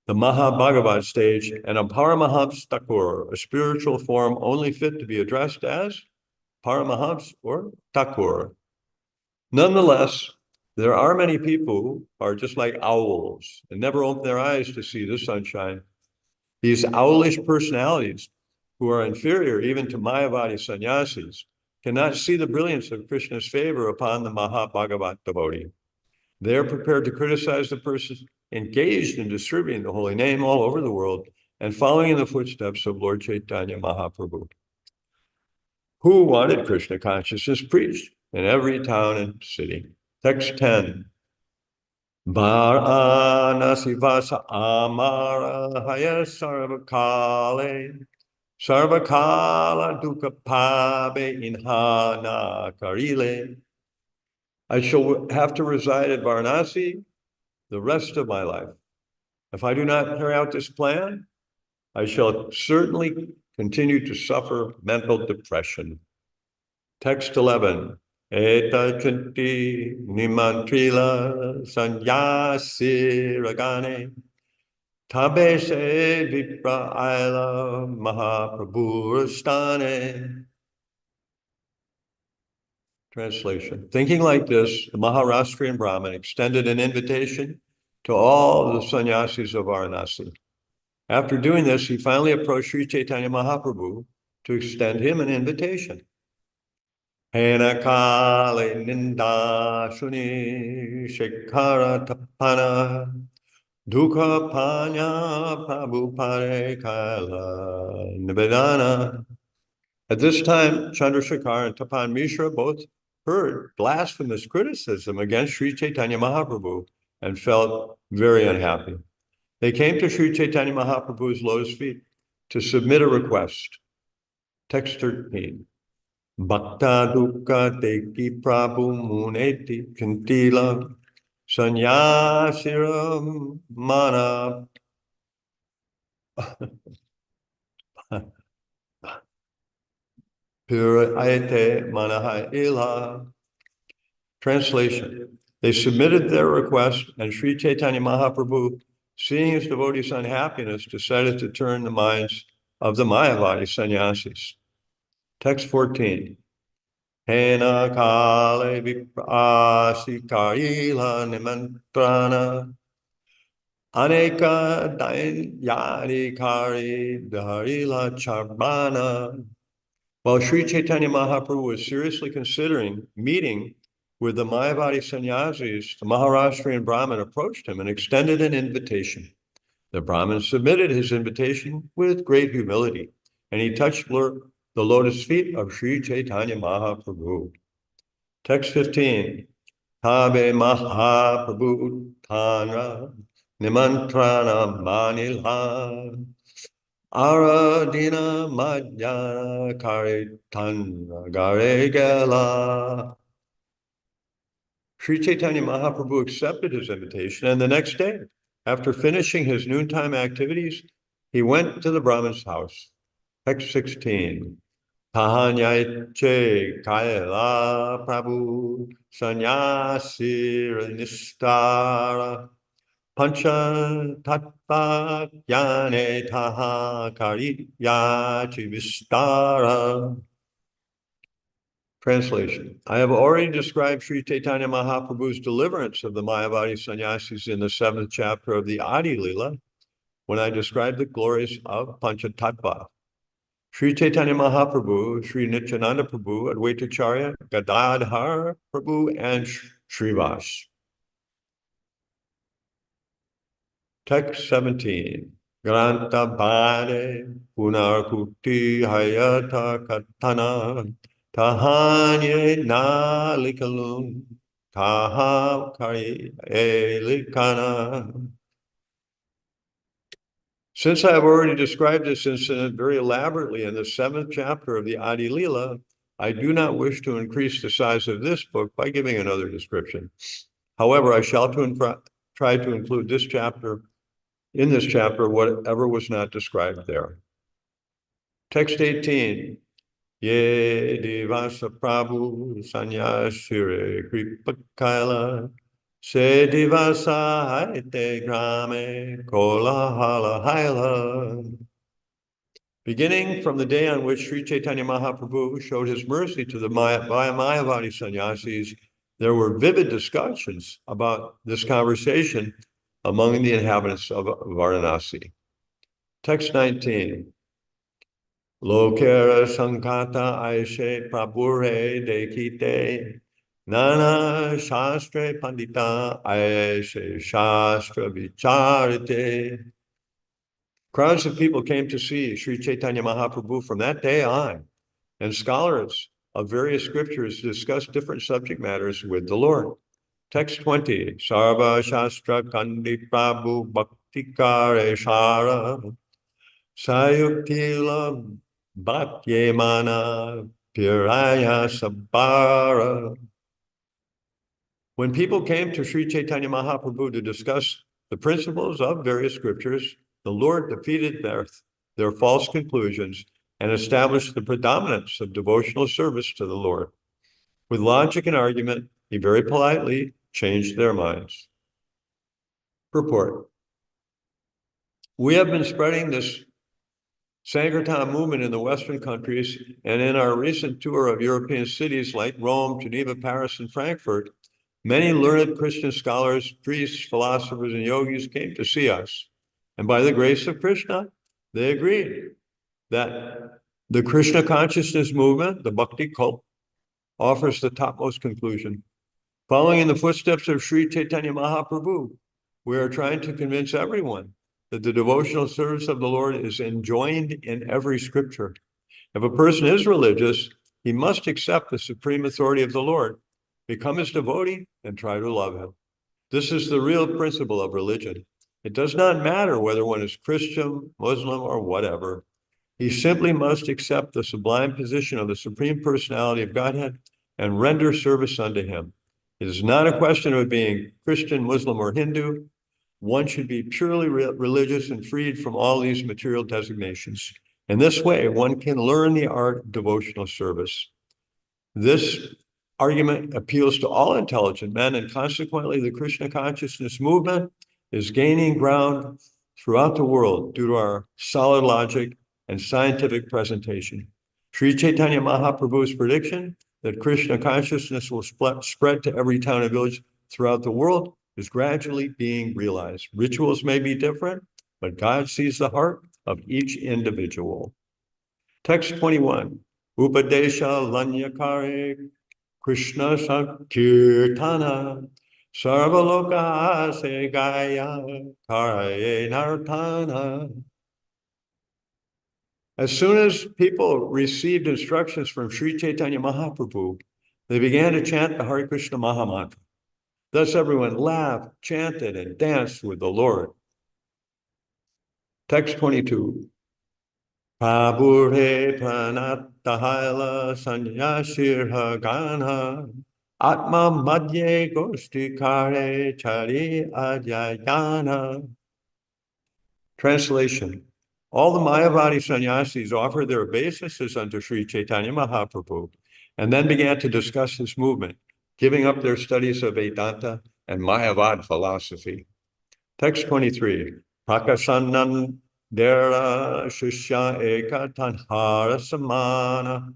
the Mahabhagavat stage, and a Paramahams Thakur, a spiritual form only fit to be addressed as Paramahams or Thakur. Nonetheless, there are many people who are just like owls and never open their eyes to see the sunshine. These owlish personalities, who are inferior even to Mayavadi sannyasis, cannot see the brilliance of Krishna's favor upon the Mahabhagavat devotee. They are prepared to criticize the person engaged in distributing the holy name all over the world and following in the footsteps of Lord Caitanya Mahaprabhu, who wanted Krishna consciousness preached in every town and city. Text 10. Varanasi vasa amara haya sarvakale sarvakala dukkha pabe inhana karile. I shall have to reside at Varanasi the rest of my life. If I do not carry out this plan, I shall certainly continue to suffer mental depression. Text 11. Eta chinti nimantrila sanyasi ragane tabe se vipra aila mahaprabhurastane. Translation. Thinking like this, the Maharashtrian Brahmin extended an invitation to all the sannyasis of Varanasi. After doing this, he finally approached Sri Chaitanya Mahaprabhu to extend him an invitation. Hena kale ninda shuni shekhara tapana dukha panya prabhu pare kala nivedana. At this time, Chandrasekhar and Tapan Mishra both heard blasphemous criticism against Sri Chaitanya Mahaprabhu and felt very unhappy. They came to Sri Chaitanya Mahaprabhu's lotus feet to submit a request. Text 13. Bhakta dukkha teki prabhu muneti kantila sanyasiram mana purayate manaha ila. Translation. They submitted their request, and Sri Chaitanya Mahaprabhu, seeing his devotees' unhappiness, decided to turn the minds of the Mayavadi sannyasis. Text 14. Hena kale viprasi karila nimantrana aneka dainyari kari dharila charbana. While Sri Chaitanya Mahaprabhu was seriously considering meeting with the Mayavadi sannyasis, the Maharashtrian Brahmin approached him and extended an invitation. The Brahmin submitted his invitation with great humility, and he touched the lotus feet of Sri Chaitanya Mahaprabhu. Text 15. Tabe Mahaprabhu Tanra Nimantrana Manila Aradina Madhya Caritamrta Garegala. Sri Chaitanya Mahaprabhu accepted his invitation, and the next day, after finishing his noontime activities, he went to the Brahmin's house. Text 16. Tahanyaiche Kaila Prabhu Sanyasira Nistara Pancha tattva jnane taha kariyachi vistara. Translation. I have already described Sri Caitanya Mahaprabhu's deliverance of the Mayavadi sannyasis in the 7th chapter of the Adi Lila, when I described the glories of Panchatattva. Sri Caitanya Mahaprabhu, Sri Nityananda Prabhu, Advaitacharya, Gadadhar Prabhu, and Srivas. Text 17. Granta Bhade Punarkuti Hayata Katana Tahanye Nalikalum Taha Kari Elikana. Since I have already described this incident very elaborately in the 7th chapter of the Adi Lila, I do not wish to increase the size of this book by giving another description. However, I shall try to include in this chapter whatever was not described there. Text 18. Ye divasa prabhu sanyasire kripakaila se divasa haite grame kolahala haila. Beginning from the day on which Sri Caitanya Mahaprabhu showed his mercy to the Mayavadi sannyasis, there were vivid discussions about this conversation among the inhabitants of Varanasi. Text 19. Lokera sankata aishe prabhure dekite nana shastre pandita aishe shastra vicharite. Crowds of people came to see Sri Caitanya Mahaprabhu from that day on, and scholars of various scriptures discussed different subject matters with the Lord. Text 20. Sarva shastra kandi prabhu bhaktikare shara sayuktila bhatyemana piraya sabara. When people came to Sri Caitanya Mahaprabhu to discuss the principles of various scriptures, the Lord defeated their false conclusions and established the predominance of devotional service to the Lord. With logic and argument, he very politely changed their minds. Purport. We have been spreading this Sankirtan movement in the Western countries, and in our recent tour of European cities like Rome, Geneva, Paris, and Frankfurt, many learned Christian scholars, priests, philosophers, and yogis came to see us. And by the grace of Krishna, they agreed that the Krishna consciousness movement, the Bhakti cult, offers the topmost conclusion. Following in the footsteps of Sri Caitanya Mahaprabhu, we are trying to convince everyone that the devotional service of the Lord is enjoined in every scripture. If a person is religious, he must accept the supreme authority of the Lord, become his devotee, and try to love him. This is the real principle of religion. It does not matter whether one is Christian, Muslim, or whatever. He simply must accept the sublime position of the Supreme Personality of Godhead and render service unto him. It is not a question of being Christian, Muslim, or Hindu. One should be purely religious and freed from all these material designations. In this way, one can learn the art of devotional service. This argument appeals to all intelligent men, and consequently, the Krishna consciousness movement is gaining ground throughout the world due to our solid logic and scientific presentation. Sri Caitanya Mahaprabhu's prediction that Krishna consciousness will spread to every town and village throughout the world is gradually being realized. Rituals may be different, but God sees the heart of each individual. Text 21. Upadesha lanyakare Krishna sankirtana sarvaloka se gaya karaye nartana. As soon as people received instructions from Sri Caitanya Mahaprabhu, they began to chant the Hare Krishna Mahamantra. Thus everyone laughed, chanted, and danced with the Lord. Text 22. Prabhure pranatahaila sanyasirha ganha atma madhye gostikare chari adyayana. Translation. All the Mayavadi sannyasis offered their obeisances unto Sri Caitanya Mahaprabhu and then began to discuss this movement, giving up their studies of Vedanta and Mayavad philosophy. Text 23. Prakasanandera Shishya Eka Tanhara Samana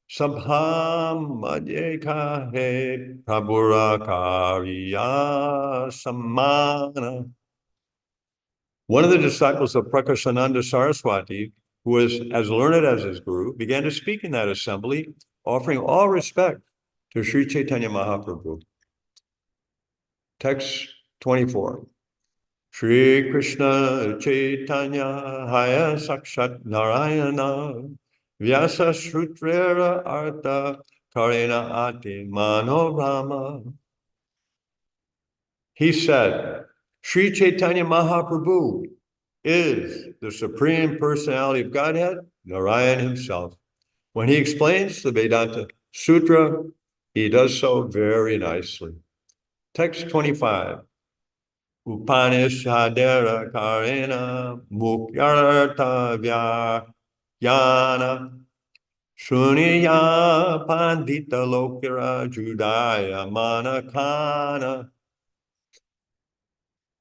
Sabha Madhyeka He Prabhura Kariya Samana. One of the disciples of Prakasananda Saraswati, who was as learned as his guru, began to speak in that assembly, offering all respect to Sri Caitanya Mahaprabhu. Text 24. Shri Krishna Chaitanya Haya Sakshat Narayana Vyasa Shrutrera Artha Karena Ātmārāma. He said, Sri Caitanya Mahaprabhu is the Supreme Personality of Godhead, Narayan himself. When he explains the Vedanta Sutra, he does so very nicely. Text 25. Upanishadera Karena Mukyartha Vyana Shuniya Pandita Lokira Judaya Manakana.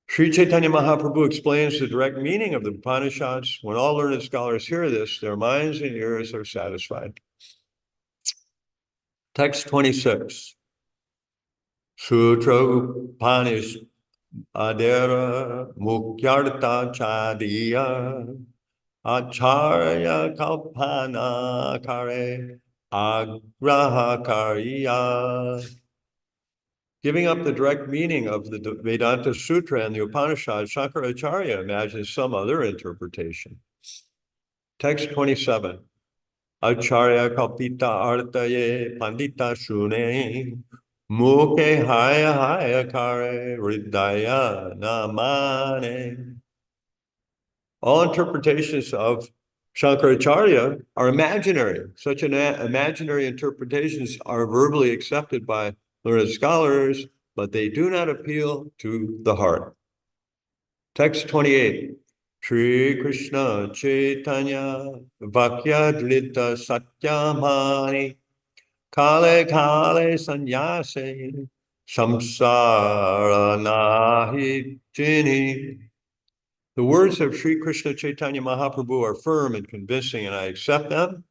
Sri Chaitanya Mahaprabhu explains the direct meaning of the Upanishads. When all learned scholars hear this, their minds and ears are satisfied. Text 26. Sutra Upanishadera Mukyartha Chadiya Acharya Kalpana Kare Agraha Kariya. Giving up the direct meaning of the Vedanta Sutra and the Upanishad, Shankaracharya imagines some other interpretation. Text 27. Acharya Kalpita Artaye Pandita Shune Mukhe Haya Haya Kare Hridaya Namane. All interpretations of Shankaracharya are imaginary. Such imaginary interpretations are verbally accepted by learned scholars, but they do not appeal to the heart. Text 28. Shri Krishna Chaitanya Vakyadlita Satyamani Kale Kale Sanyase Samsara Nahi Jini. The words of Sri Krishna Chaitanya Mahaprabhu are firm and convincing, and I accept them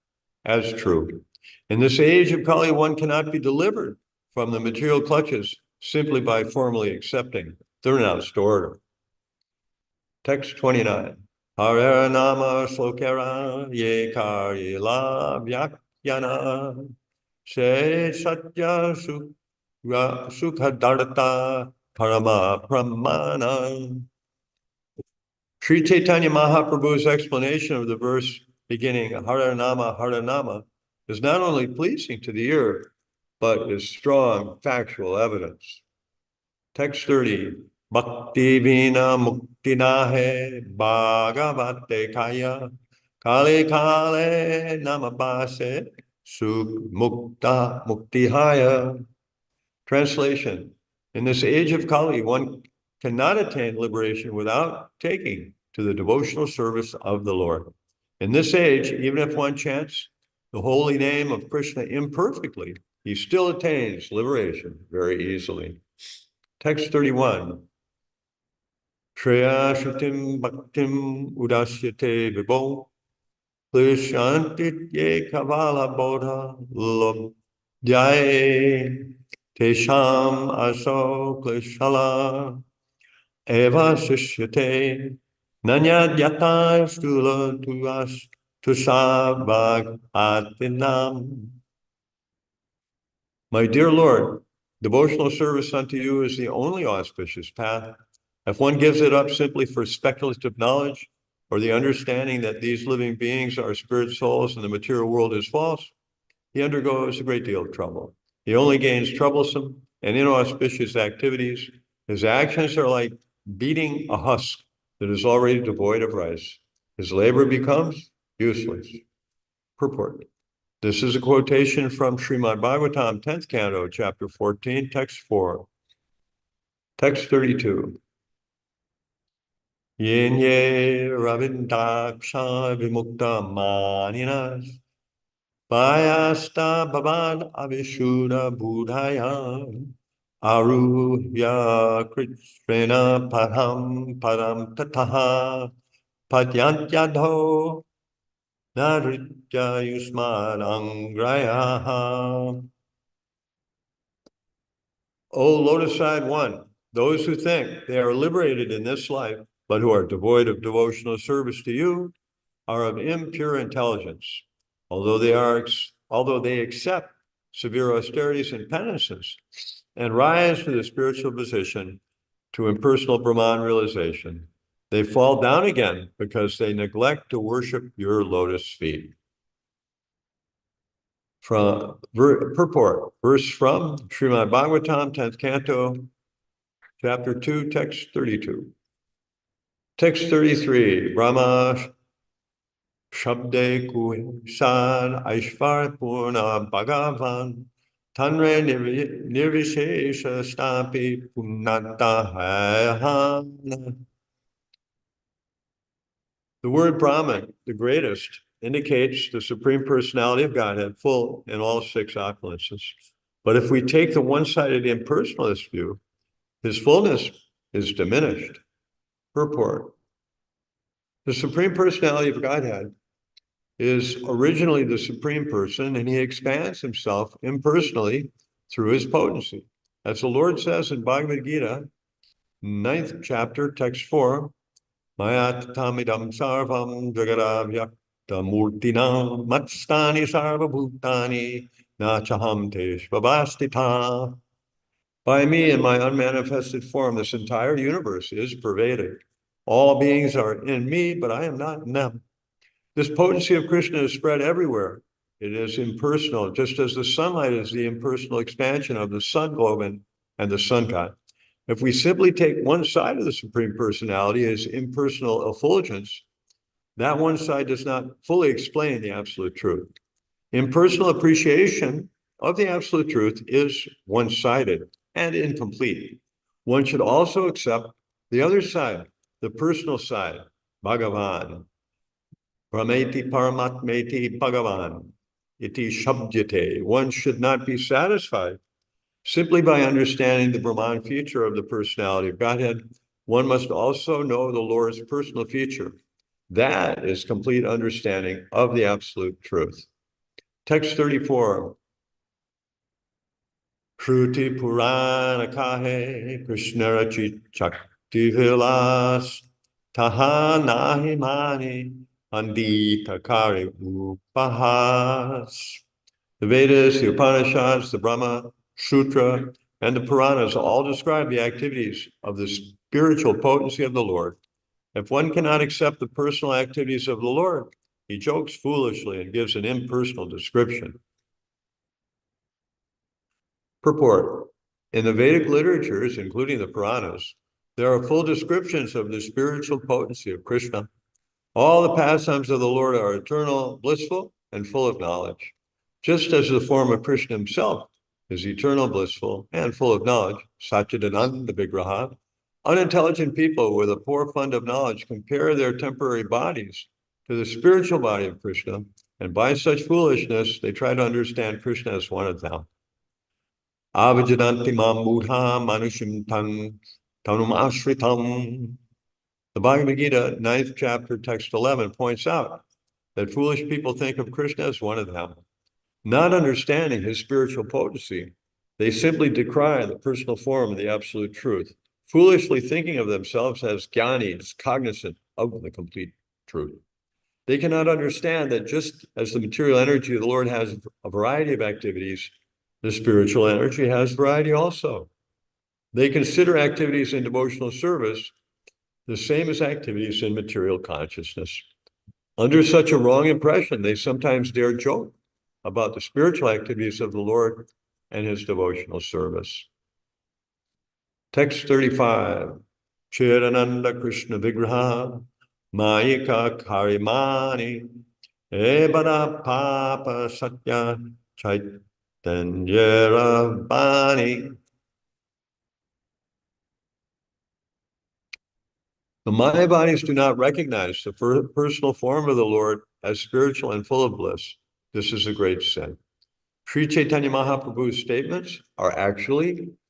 as true. In this age of Kali, one cannot be delivered from the material clutches simply by formally accepting the renounced order. Text 29. Hare Nama Slokera Ye Karila Vyakyana Se Satya Sukhadarta Parama Pramana. Sri Chaitanya Mahaprabhu's explanation of the verse beginning Hare Nama is not only pleasing to the ear, but is strong factual evidence. Text 30. Bhakti vina mukti nahe bhagavate kaya kale kale namabase suk mukta muktihaya. Translation. In this age of Kali, one cannot attain liberation without taking to the devotional service of the Lord. In this age, even if one chants the holy name of Krishna imperfectly, he still attains liberation very easily. Text 31. Shreya Shrutim Bhaktim Udasyate Vibho Klishyantit Ye Kavala Bodha Lobdhyaye Tesham Aso Klishala Eva Shishyate Nanyad Yata Stula Tuas Tusabhag Atinam. My dear Lord, devotional service unto you is the only auspicious path. If one gives it up simply for speculative knowledge or the understanding that these living beings are spirit souls and the material world is false, he undergoes a great deal of trouble. He only gains troublesome and inauspicious activities. His actions are like beating a husk that is already devoid of rice. His labor becomes useless. Purport. This is a quotation from Srimad Bhagavatam, 10th Canto, chapter 14, text 4. Text 32. Yenye ravindaksha vimukta maninas Vayasta bhavan avishuddha buddhaya Aruhya Krishna Param Param Tataha Padyantyadho Naritya Yusman Angrayaha. O lotus-eyed one, those who think they are liberated in this life, but who are devoid of devotional service to you, are of impure intelligence. Although they accept severe austerities and penances and rise to the spiritual position to impersonal Brahman realization, they fall down again because they neglect to worship your lotus feet. From purport, verse from Srimad Bhagavatam, 10th canto, chapter 2, text 32. Text 33, Brahma Shabde Kuhisan Aishvar Purna Bhagavan Tanre Nirvishesha Stapi Punata Hayahana. The word Brahman, the greatest, indicates the Supreme Personality of Godhead, full in all six opulences. But if we take the one-sided impersonalist view, his fullness is diminished. Purport. The Supreme Personality of Godhead is originally the Supreme Person, and he expands himself impersonally through his potency. As the Lord says in Bhagavad Gita, 9th chapter, text 4, Maya tamidam sarvam jagadavyakamurtinam matstani sarvabhutani nachaham teshvavastita. By me in my unmanifested form, this entire universe is pervaded. All beings are in me, but I am not in them. This potency of Krishna is spread everywhere. It is impersonal, just as the sunlight is the impersonal expansion of the sun globe and the sun god. If we simply take one side of the Supreme Personality as impersonal effulgence, that one side does not fully explain the absolute truth. Impersonal appreciation of the absolute truth is one-sided and incomplete. One should also accept the other side, the personal side, Bhagavan. Brahmeti Paramatmeti Bhagavan, iti shabdyate. One should not be satisfied simply by understanding the Brahman feature of the personality of Godhead. One must also know the Lord's personal feature. That is complete understanding of the absolute truth. Text 34. Shruti Purana Kahe Krishna Rachit Chakti Vilas Taha Nahi Mani Andita Kari Upahas. The Vedas, the Upanishads, the Brahma, Sutra, and the Puranas all describe the activities of the spiritual potency of the Lord. If one cannot accept the personal activities of the Lord, he jokes foolishly and gives an impersonal description. Purport. In the Vedic literatures, including the Puranas, there are full descriptions of the spiritual potency of Krishna. All the pastimes of the Lord are eternal, blissful, and full of knowledge. Just as the form of Krishna himself is eternal, blissful, and full of knowledge, Satchidananda Vigraha, unintelligent people with a poor fund of knowledge compare their temporary bodies to the spiritual body of Krishna, and by such foolishness, they try to understand Krishna as one of them. Avajadanti mam mudha manushim tanum ashritam. The Bhagavad Gita, 9th chapter, text 11, points out that foolish people think of Krishna as one of them. Not understanding his spiritual potency, they simply decry the personal form of the absolute truth, foolishly thinking of themselves as jnanis, cognizant of the complete truth. They cannot understand that just as the material energy of the Lord has a variety of activities, the spiritual energy has variety also. They consider activities in devotional service the same as activities in material consciousness. Under such a wrong impression, they sometimes dare joke about the spiritual activities of the Lord and his devotional service. Text 35. Chirananda Krishna Vigraha Mayika Karimani Ebada Papa Satya Caitanya Bani. The Maya bodies do not recognize the personal form of the Lord as spiritual and full of bliss. This is a great sin. Sri Chaitanya Mahaprabhu's statements are actually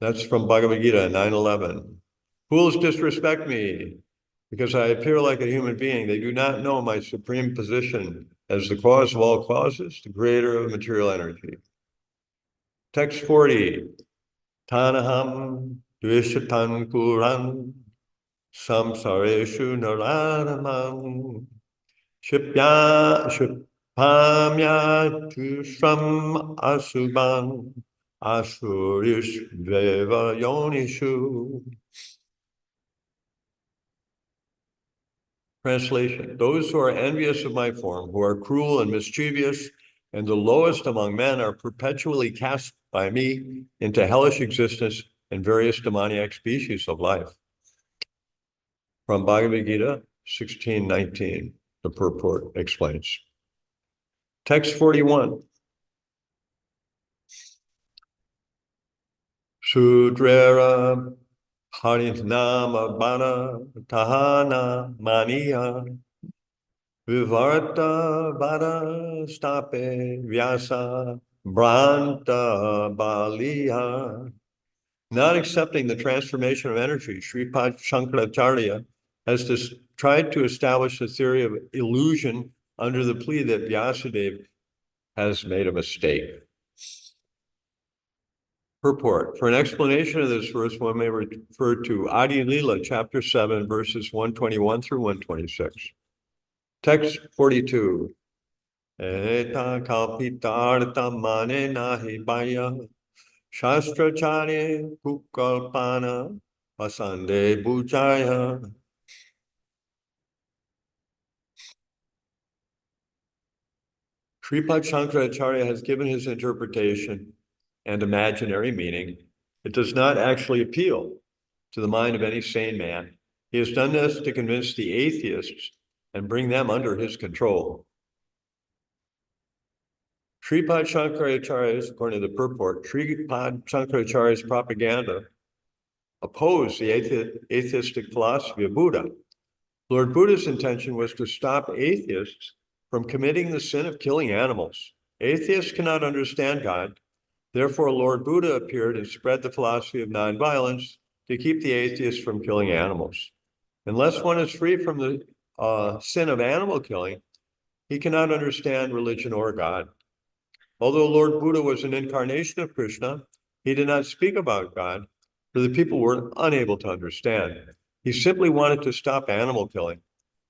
That's from Bhagavad Gita 9:11. Fools disrespect me because I appear like a human being. They do not know my supreme position as the cause of all causes, the creator of material energy. Text 40. Tanaham dvishatan kuran samsareshu naranamam shipamya tushram asubam asurish veva yonishu. Translation: those who are envious of my form, who are cruel and mischievous, and the lowest among men are perpetually cast by me into hellish existence and various demoniac species of life. From Bhagavad Gita 16:19, the purport explains. Text 41. Sudrera Harinama Bana Tahana Mania Vivarta Vada Stape Vyasa Branta Baliya. Not accepting the transformation of energy, Sripad Shankaracharya has tried to establish the theory of illusion under the plea that Vyasadeva has made a mistake. Purport: for an explanation of this verse, one may refer to Adi Lila, chapter 7, verses 121 through 126. Text 42. Eta kalpitarta mane nahi baya shastrachare kukalpana pasande bujaya. Sripad Shankaracharya has given his interpretation and imaginary meaning. It does not actually appeal to the mind of any sane man. He has done this to convince the atheists and bring them under his control. Sripad Shankaracharya's, according to the purport, Sripad Shankaracharya's propaganda opposed the atheistic philosophy of Buddha. Lord Buddha's intention was to stop atheists from committing the sin of killing animals. Atheists cannot understand God. Therefore, Lord Buddha appeared and spread the philosophy of nonviolence to keep the atheists from killing animals. Unless one is free from the sin of animal killing, he cannot understand religion or God. Although Lord Buddha was an incarnation of Krishna, he did not speak about God, for the people were unable to understand. He simply wanted to stop animal killing.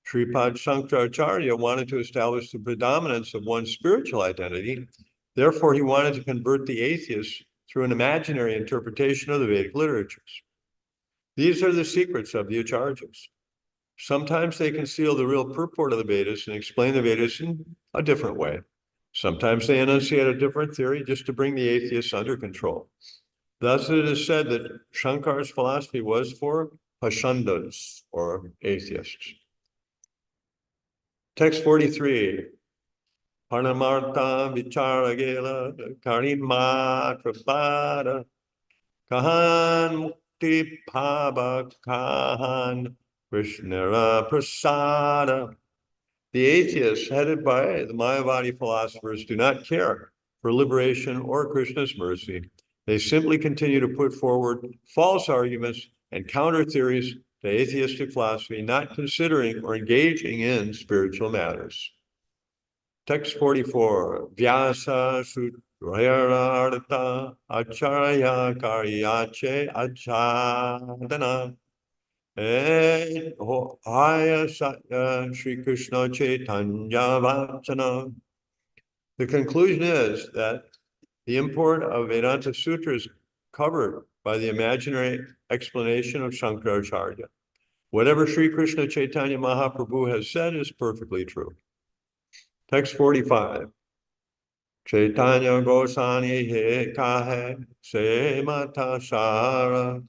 Sripad Shankaracharya wanted to establish the predominance of one's spiritual identity. Therefore, he wanted to convert the atheists through an imaginary interpretation of the Vedic literatures. These are the secrets of the Acharyas. Sometimes they conceal the real purport of the Vedas and explain the Vedas in a different way. Sometimes they enunciate a different theory just to bring the atheists under control. Thus, it is said that Shankar's philosophy was for Pashandas, or atheists. Text 43. Paramartha vicharagela Caritamrta kahan mukti bhava kahan Krishnara prasada. The atheists, headed by the Mayavadi philosophers, do not care for liberation or Krishna's mercy. They simply continue to put forward false arguments and counter theories to atheistic philosophy, not considering or engaging in spiritual matters. Text 44. Vyasa sutrayararta acharya karyache achadana. Shri Krishna Caitanya Vachana. The conclusion is that the import of Vedanta Sutra is covered by the imaginary explanation of Shankaracharya. Whatever Shri Krishna Chaitanya Mahaprabhu has said is perfectly true. Text 45. Chaitanya Gosvāmī he kahe se mata shara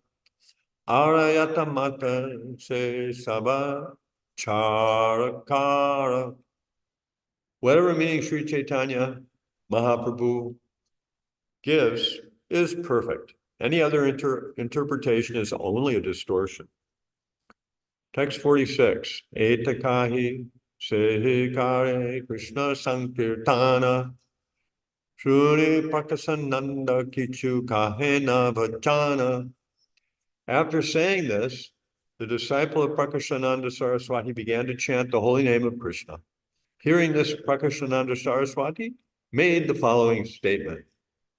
Arayata mata se saba charakara. Whatever meaning Sri Chaitanya Mahaprabhu gives is perfect. Any other interpretation is only a distortion. Text 46. Etakahi sehi kare Krishna Sankirtana Shruni Prakasananda Kichu Kahena Vachana. After saying this, the disciple of Prakashananda Saraswati began to chant the holy name of Krishna. Hearing this, Prakashananda Saraswati made the following statement.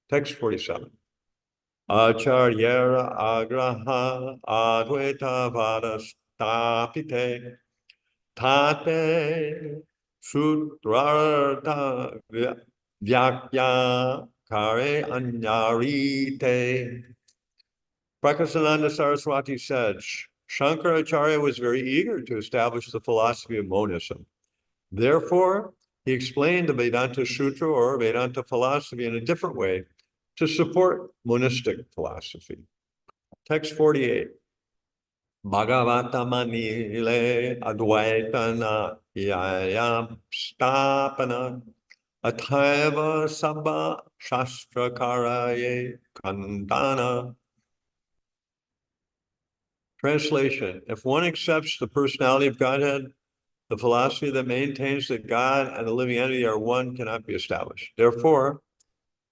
Text 47. Acharyara agraha advaita vadastapite tate sutrartha vyakya kare anyarite. Prakasananda Saraswati said, Shankaracharya was very eager to establish the philosophy of monism. Therefore, he explained the Vedanta Sutra or Vedanta philosophy in a different way to support monistic philosophy. Text 48. Bhagavata manile advaitana yayam stapana athaiva sabha shastrakaraye kandana. Translation: if one accepts the personality of Godhead, the philosophy that maintains that God and the living entity are one cannot be established. Therefore,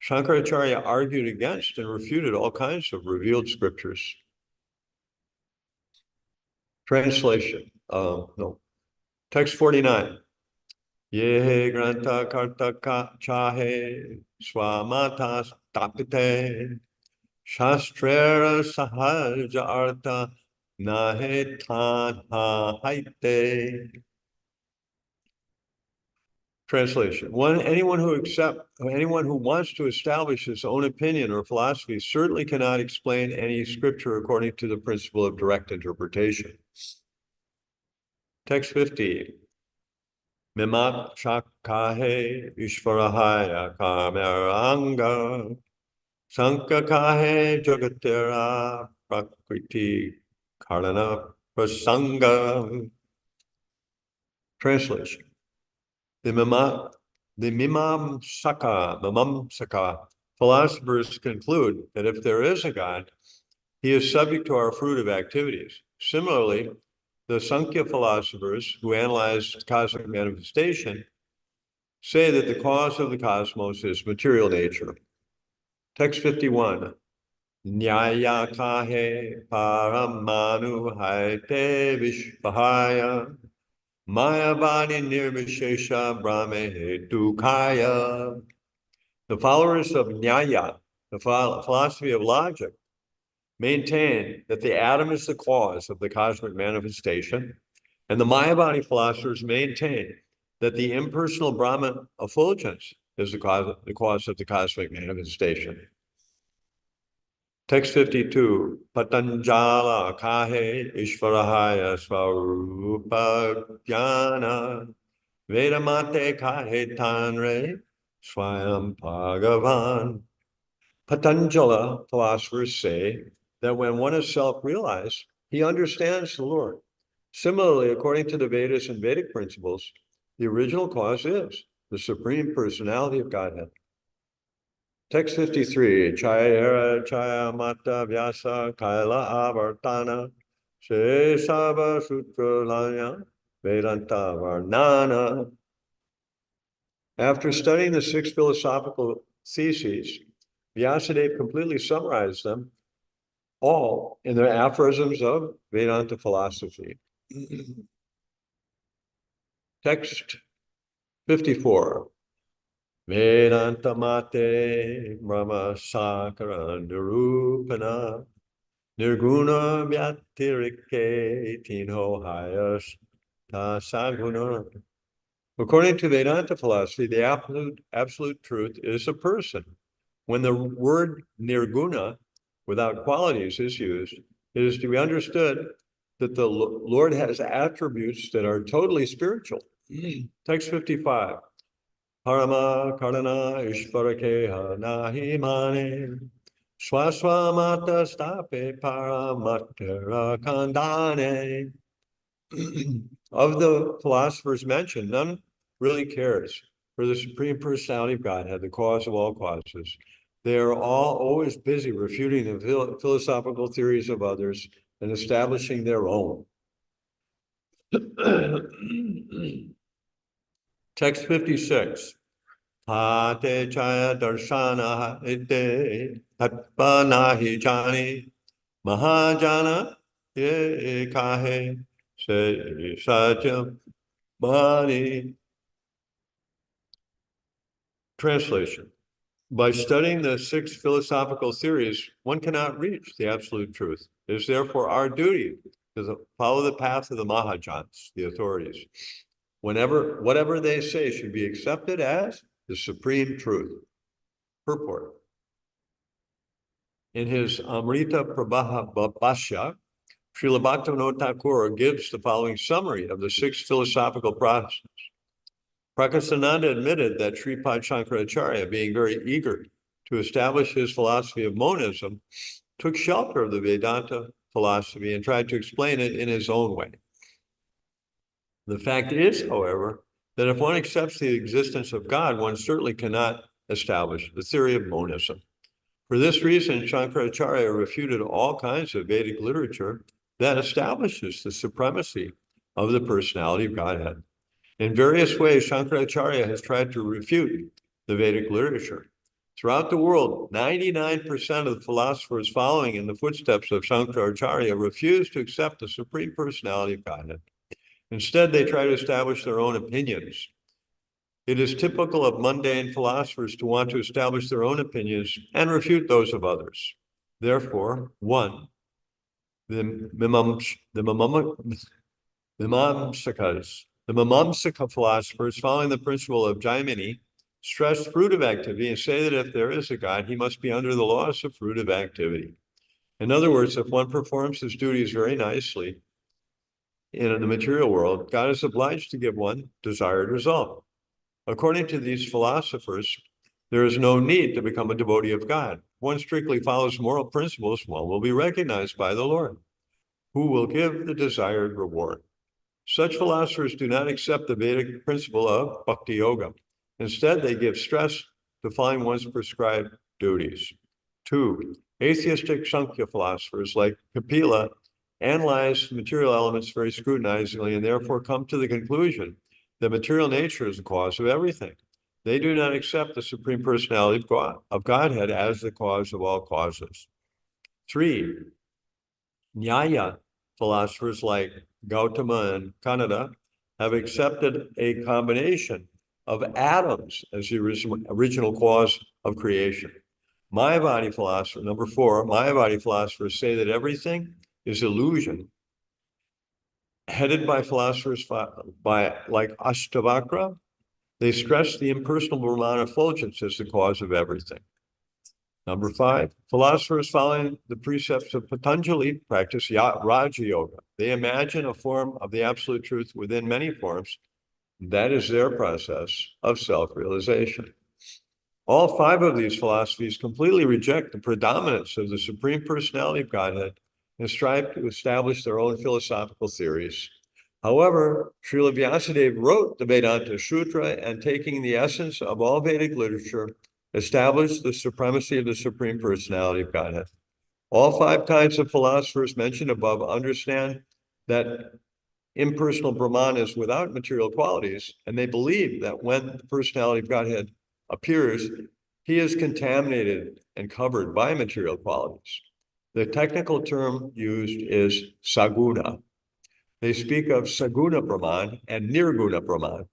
Shankaracharya argued against and refuted all kinds of revealed scriptures. Translation. Text 49. Yehe granta karta chahe swamata tapite shastrera sahaja artha nahe tanha haite. Translation. Anyone who wants to establish his own opinion or philosophy certainly cannot explain any scripture according to the principle of direct interpretation. Text 50. Mimat chakahe ishvarahaya kameranga sankakahe jagatera prakriti karana prasanga. Translation. The Mimamsaka philosophers conclude that if there is a God, he is subject to our fruitive activities. Similarly, the Sankhya philosophers who analyze cosmic manifestation say that the cause of the cosmos is material nature. Text 51. Nyaya kahe paramanu haite vishvahaya Mayavani nirvishesha brahme dukaya. The followers of Nyaya, the philosophy of logic, maintain that the atom is the cause of the cosmic manifestation, and the Mayavani philosophers maintain that the impersonal Brahman effulgence is the cause of the cosmic manifestation. Text 52. Patanjala kahe ishvarahaya svarupa jnana vedamate kahe tanre swayam bhagavan. Patanjala philosophers say that when one is self-realized, he understands the Lord. Similarly, according to the Vedas and Vedic principles, the original cause is the Supreme Personality of Godhead. Text 53. Chayera chaya mata vyasa kaila avartana se sava sutra lanya vedanta varnana. After studying the 6 philosophical theses, Vyasadeva completely summarized them all in their aphorisms of Vedanta philosophy. Text 54. Vedanta mate brahma sakarandharupana nirguna vyatirike tinho hayasta saguna. According to Vedanta philosophy, the absolute truth is a person. When the word nirguna, without qualities, is used, it is to be understood that the Lord has attributes that are totally spiritual. Text 55. Parama karana ishvarakeha nahi mane swaswamata stape paramatara kandane. Of the philosophers mentioned, none really cares for the Supreme Personality of Godhead, the cause of all causes. They are all always busy refuting the philosophical theories of others and establishing their own. Text 56. Hate chaya darshana ite tatpa nahi jani mahajana ye kahe se sajam bani. Translation. By studying the 6 philosophical theories, one cannot reach the absolute truth. It is therefore our duty to follow the path of the Mahajans, the authorities. Whatever they say should be accepted as the supreme truth. Purport. In his Amrita Prabha Bhashya, Śrīla Bhaktivinoda Thakur gives the following summary of the 6 philosophical processes. Prakasananda admitted that Sripad Shankaracharya, being very eager to establish his philosophy of monism, took shelter of the Vedanta philosophy and tried to explain it in his own way. The fact is, however, that if one accepts the existence of God, one certainly cannot establish the theory of monism. For this reason, Shankaracharya refuted all kinds of Vedic literature that establishes the supremacy of the personality of Godhead. In various ways, Shankaracharya has tried to refute the Vedic literature. Throughout the world, 99% of the philosophers following in the footsteps of Shankaracharya refuse to accept the Supreme Personality of Godhead. Instead, they try to establish their own opinions. It is typical of mundane philosophers to want to establish their own opinions and refute those of others. Therefore, 1, the Mimamsaka philosophers, following the principle of Jaimini, stress fruitive activity and say that if there is a God, he must be under the laws of fruitive activity. In other words, if one performs his duties very nicely in the material world, God is obliged to give one desired result. According to these philosophers, there is no need to become a devotee of God. One strictly follows moral principles, one will be recognized by the Lord, who will give the desired reward. Such philosophers do not accept the Vedic principle of bhakti yoga. Instead, they give stress to following one's prescribed duties. 2, atheistic Sankhya philosophers like Kapila analyze material elements very scrutinizingly and therefore come to the conclusion that material nature is the cause of everything. They do not accept the Supreme Personality of Godhead as the cause of all causes. 3, Nyaya philosophers like Gautama and Kannada have accepted a combination of atoms as the original cause of creation. Mayavadi philosophers, number 4, Mayavadi philosophers say that everything is illusion. Headed by philosophers like Ashtavakra, they stress the impersonal Brahman effulgence as the cause of everything. Number 5, philosophers following the precepts of Patanjali practice Raja Yoga. They imagine a form of the absolute truth within many forms. That is their process of self-realization. All 5 of these philosophies completely reject the predominance of the Supreme Personality of Godhead and strive to establish their own philosophical theories. However, Śrīla Vyasadeva wrote the Vedanta Sutra and, taking the essence of all Vedic literature, established the supremacy of the Supreme Personality of Godhead. All 5 kinds of philosophers mentioned above understand that impersonal Brahman is without material qualities, and they believe that when the personality of Godhead appears, he is contaminated and covered by material qualities. The technical term used is saguna. They speak of saguna Brahman and nirguna Brahman.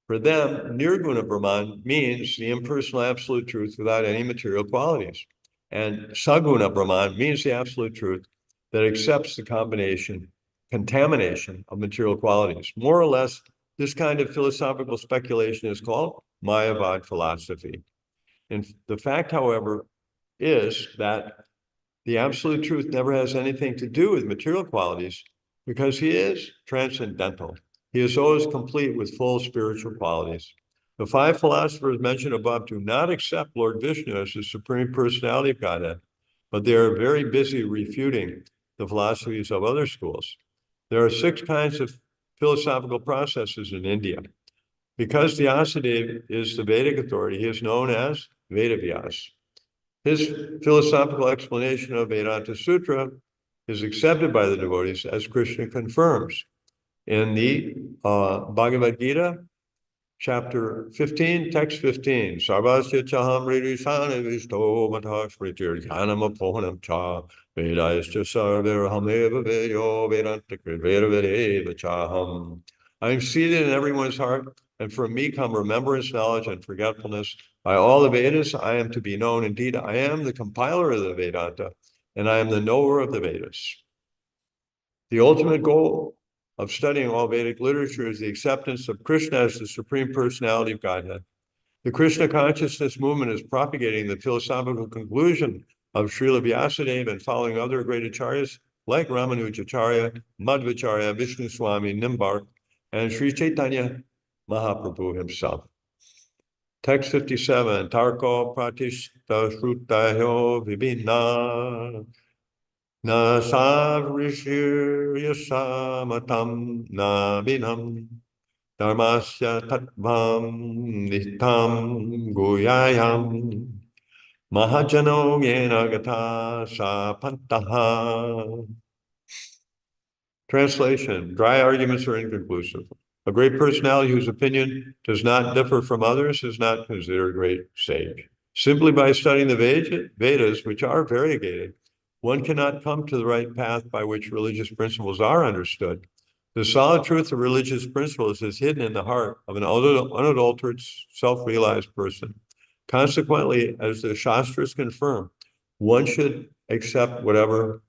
For them, nirguna Brahman means the impersonal absolute truth without any material qualities. And saguna Brahman means the absolute truth that accepts the contamination of material qualities. More or less, this kind of philosophical speculation is called Mayavad philosophy. And the fact, however, is that the absolute truth never has anything to do with material qualities because he is transcendental. He is always complete with full spiritual qualities. The 5 philosophers mentioned above do not accept Lord Vishnu as the Supreme Personality of Godhead, but they are very busy refuting the philosophies of other schools. There are 6 kinds of philosophical processes in India. Because Vyasadeva is the Vedic authority, he is known as Vedavyas. His philosophical explanation of Vedanta Sutra is accepted by the devotees, as Krishna confirms in the Bhagavad Gita, chapter 15, text 15. Sarvasya chaham ridisana visto matah smritir jnanam apohanam cha vedayascha sarvirhameva veyo vedanta krivera vedeva chaham. I am seated in everyone's heart, and from me come remembrance, knowledge, and forgetfulness. By all the Vedas, I am to be known. Indeed, I am the compiler of the Vedanta, and I am the knower of the Vedas. The ultimate goal of studying all Vedic literature is the acceptance of Krishna as the Supreme Personality of Godhead. The Krishna consciousness movement is propagating the philosophical conclusion of Śrīla Vyasadeva and following other great acharyas like Ramanujacharya, Madhvacharya, Vishnu-swami, Nimbark, and Sri Caitanya Mahaprabhu himself. Text 57, Tarko Pratishta Shrutayo Vibhina Na Savrishirya Samatam Nabinam Dharmasya Tattvam Nittam Guyayam Mahajano Yena Gata Sapantaha. Translation: dry arguments are inconclusive. A great personality whose opinion does not differ from others is not considered a great sage. Simply by studying the Vedas, which are variegated, one cannot come to the right path by which religious principles are understood. The solid truth of religious principles is hidden in the heart of an unadulterated, self-realized person. Consequently, as the Shastras confirm, one should accept whatever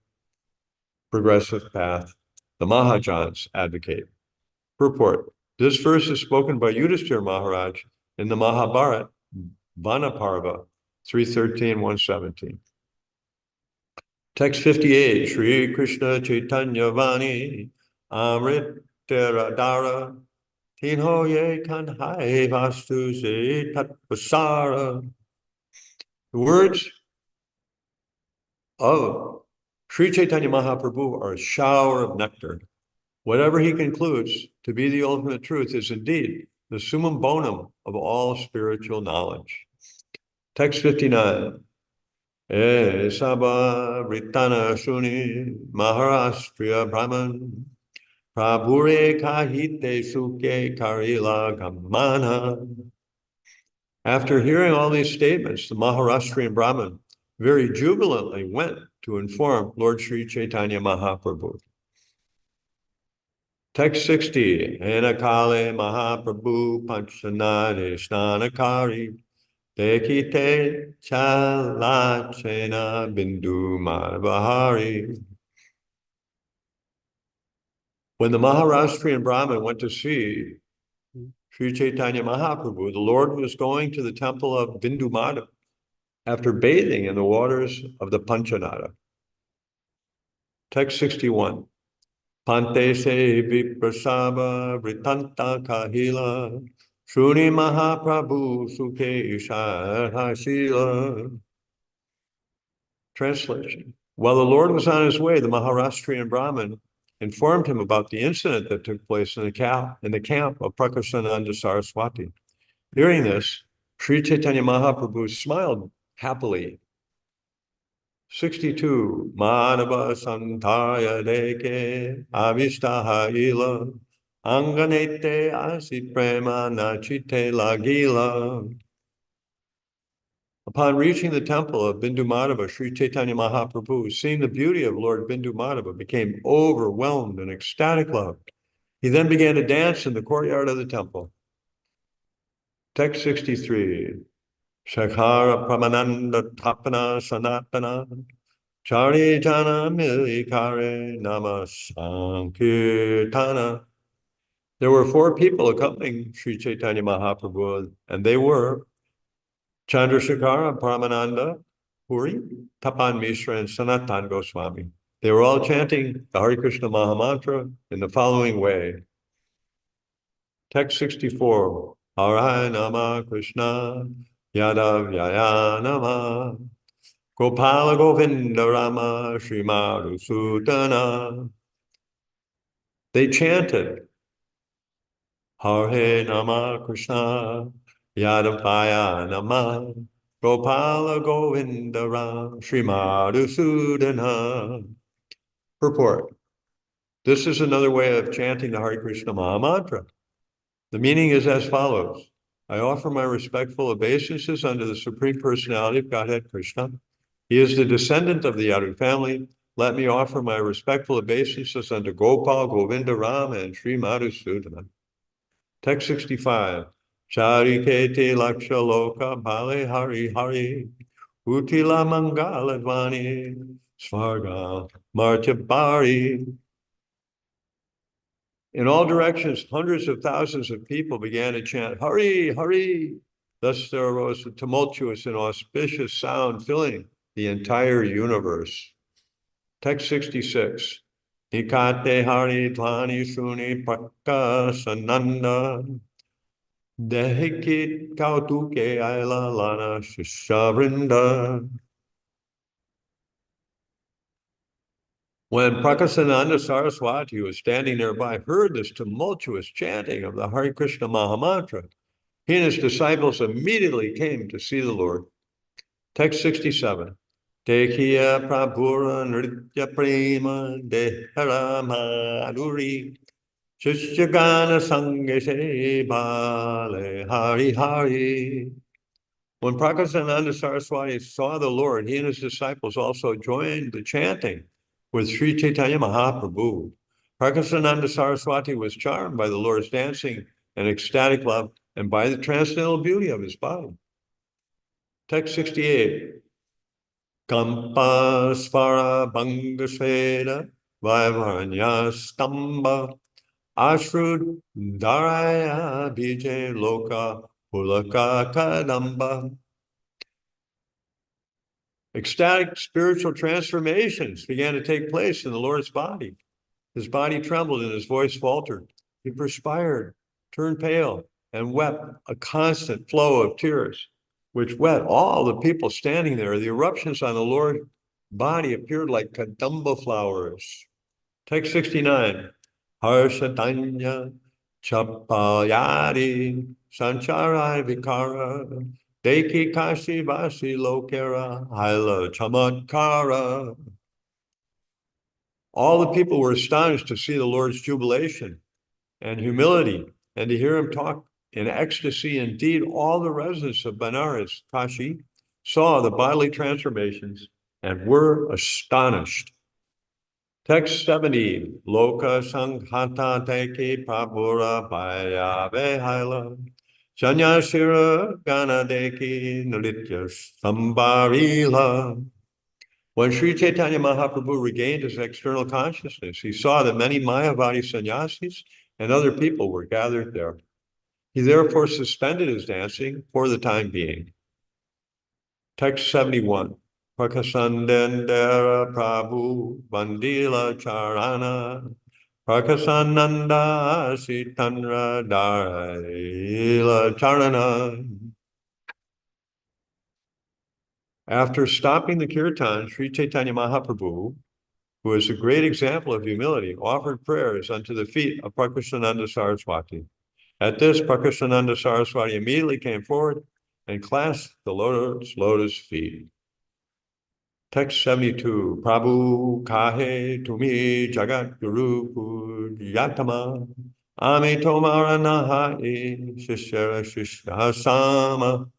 progressive path the Mahajans advocate. Purport: this verse is spoken by Yudhishthira Maharaj in the Mahabharata, Vanaparva, 313-117. Text 58, Shri Krishna Chaitanya Vani, Amrit Dara, Tinho Ye Kanhai Vastu Se Tatpasara. The words of Sri Chaitanya Mahaprabhu are a shower of nectar. Whatever he concludes to be the ultimate truth is indeed the summum bonum of all spiritual knowledge. Text 59. Sabha Ritana Shuni Maharashtriya Brahman Prabhure Kahite Suke Karila Gamana. After hearing all these statements, the Maharashtrian Brahman very jubilantly went to inform Lord Sri Chaitanya Mahaprabhu. Text 60. Enakale Mahaprabhu Panchanade Snanakari Dekite Chalachena Bindu Madhavahari. When the Maharashtrian Brahmin went to see Sri Chaitanya Mahaprabhu, the Lord was going to the temple of Bindu Madhav after bathing in the waters of the Panchanada. Text 61. Pante se viprasava vritanta kahila Shuni Mahaprabhu Sukhe Ishahashila. Translation: while the Lord was on his way, the Maharashtrian Brahmin informed him about the incident that took place in the camp of Prakashananda Saraswati. Hearing this, Sri Chaitanya Mahaprabhu smiled happily. 62. Madhava Santaya Deke Avishtaha Ila Anganete Asi Prema Nachite Lagila. Upon reaching the temple of Bindu Madhava, Sri Chaitanya Mahaprabhu, seeing the beauty of Lord Bindu Madhava, became overwhelmed in ecstatic love. He then began to dance in the courtyard of the temple. Text 63. Shakhara Pramananda Tapana Sanatana Chari Jana Milikare Nama Sankirtana. There were 4 people accompanying Sri Chaitanya Mahaprabhu, and they were Chandrasekhara Paramananda Puri, Tapan Mishra, and Sanatan Gosvāmī. They were all chanting the Hare Krishna Maha Mantra in the following way. Text 64. Hare Nama Krishna Yadav Yaya Nama Gopala Govinda Rama Sri Madhusudana. They chanted Hare Nama Krishna Yadavaya Nama Gopala Govinda Ram Sri Madhusudana. Purport: this is another way of chanting the Hare Krishna Maha Mantra. The meaning is as follows. I offer my respectful obeisances unto the Supreme Personality of Godhead Krishna. He is the descendant of the Yadu family. Let me offer my respectful obeisances unto Gopal, Govinda, Ram, and Sri Madhusudana. Text 65. Charikete Laksha Loka Bale Hari Hari Utila Mangaladvani Svarga Martyabari. In all directions, hundreds of thousands of people began to chant, Hari, Hari. Thus there arose a tumultuous and auspicious sound filling the entire universe. Text 66. Nikate Hari Dvani Shuni Prakka Sananda Dehikit Kautuke Aila Lana Shishavrinda. When Prakasananda Saraswati, who was standing nearby, heard this tumultuous chanting of the Hare Krishna Mahamantra, he and his disciples immediately came to see the Lord. Text 67. Dekhiya Prabhura Nritya Prema Dehara Madhuri Shishyagana Sangeshe Bale Hari Hari. When Prakasananda Saraswati saw the Lord, he and his disciples also joined the chanting with Sri Caitanya Mahaprabhu. Prakasananda Saraswati was charmed by the Lord's dancing and ecstatic love and by the transcendental beauty of his body. Text 68. Kampa Svara Bhangasveda Vaivaranya Stamba Ashrud Daraya Bije Loka Pulaka Kadamba. Ecstatic spiritual transformations began to take place in the Lord's body. His body trembled and his voice faltered. He perspired, turned pale, and wept a constant flow of tears, which wet all the people standing there. The eruptions on the Lord's body appeared like kadamba flowers. Text 69. Harshatanya Chapayari Sancharai Vikara Deki Kashi Vasi Lokera Haila Chamatkara. All the people were astonished to see the Lord's jubilation and humility and to hear him talk in ecstasy. Indeed, all the residents of Benares, Kashi, saw the bodily transformations and were astonished. Text 70. Loka Sanghata Teki Prabhura Paya Vehaila Shanyashira Ganadeki Nritya Sambarila. When Sri Chaitanya Mahaprabhu regained his external consciousness, he saw that many Mayavadi sannyasis and other people were gathered there. He therefore suspended his dancing for the time being. Text 71. Prakasandendera Prabhu Vandila Charana Prakasananda Sitanra Daraila Charana. After stopping the kirtan, Sri Chaitanya Mahaprabhu, who is a great example of humility, offered prayers unto the feet of Prakasananda Saraswati. At this, Prakasananda Saraswati immediately came forward and clasped the lotus feet. Text 72. Prabhu kahe tumi jagat guru yatama ame tomara nahai shishara shishya sama.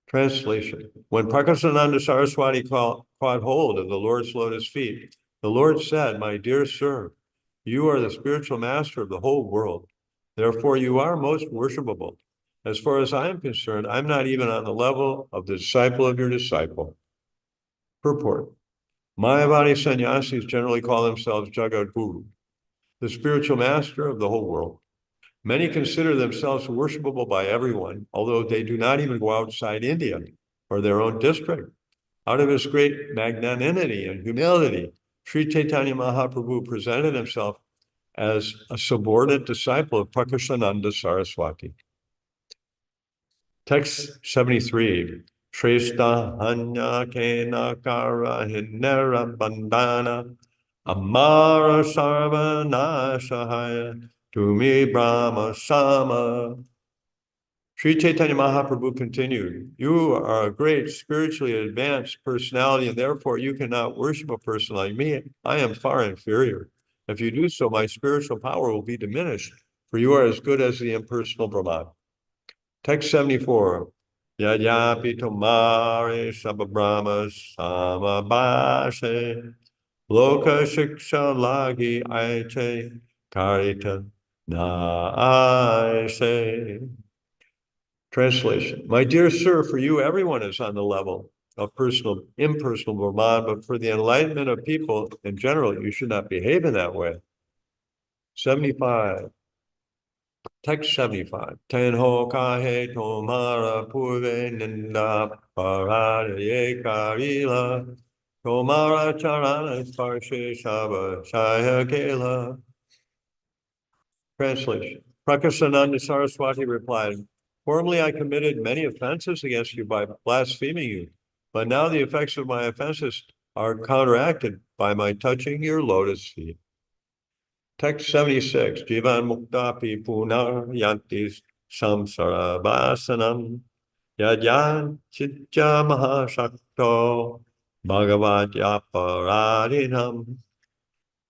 Translation. When Prakasananda Saraswati caught hold of the Lord's lotus feet, the Lord said, "My dear sir, you are the spiritual master of the whole world. Therefore, you are most worshipable. As far as I am concerned, I'm not even on the level of the disciple of your disciple." Purport. Mayavadi sannyasis generally call themselves Jagat Guru, the spiritual master of the whole world. Many consider themselves worshipable by everyone, although they do not even go outside India or their own district. Out of his great magnanimity and humility, Sri Chaitanya Mahaprabhu presented himself as a subordinate disciple of Prakasananda Saraswati. Text 73. Shrestha hanya kena kara hinera bandana amara sarva nashahaya tumi brahma sama. Sri Chaitanya Mahaprabhu continued, "You are a great spiritually advanced personality, and therefore you cannot worship a person like me. I am far inferior. If you do so, my spiritual power will be diminished for you are as good as the impersonal Brahman. Text 74. Yadyapi tomare sabhabrahma samabhase loka shiksha lagi aiche karita na aise. Translation. My dear sir, for you everyone is on the level of impersonal Brahman, but for the enlightenment of people in general, you should not behave in that way. 75. Text 75. Tenho kahe tomara purve ninda paradaye karila tomara charana sparshe shava shaya kela. Translation. Prakasananda Saraswati replied, formerly I committed many offenses against you by blaspheming you, but now the effects of my offenses are counteracted by my touching your lotus feet. Text 76. Jivan muktapi punar yantis samsara vasanam yadyan chitya mahashakto bhagavat yaparadinam.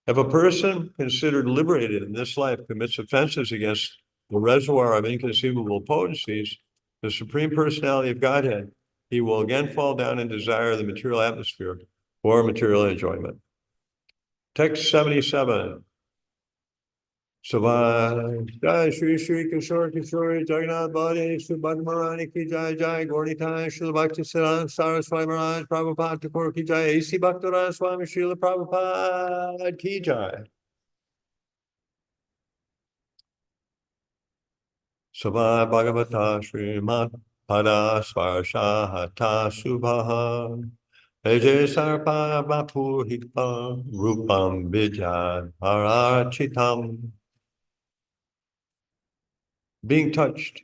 If a person considered liberated in this life commits offenses against the reservoir of inconceivable potencies, the Supreme Personality of Godhead, he will again fall down and desire the material atmosphere or material enjoyment. Text 77. Savai Jai Shri Shri Kishore Kishore Jagannath Bali Subhad Marani Ki Jai Jai Gauri Kai Srila Bhakti Siddhanta Saraswati Maharaj Prabhupada Thakur Ki Jai A.C. Bhaktaraj Swami Śrīla Prabhupada Ki Jai. Savai Bhagavata Srimad Pada Svarshahata Subhaha Eje Sarpa Vapurhita Rūpam Vijay Parachitam. Being touched.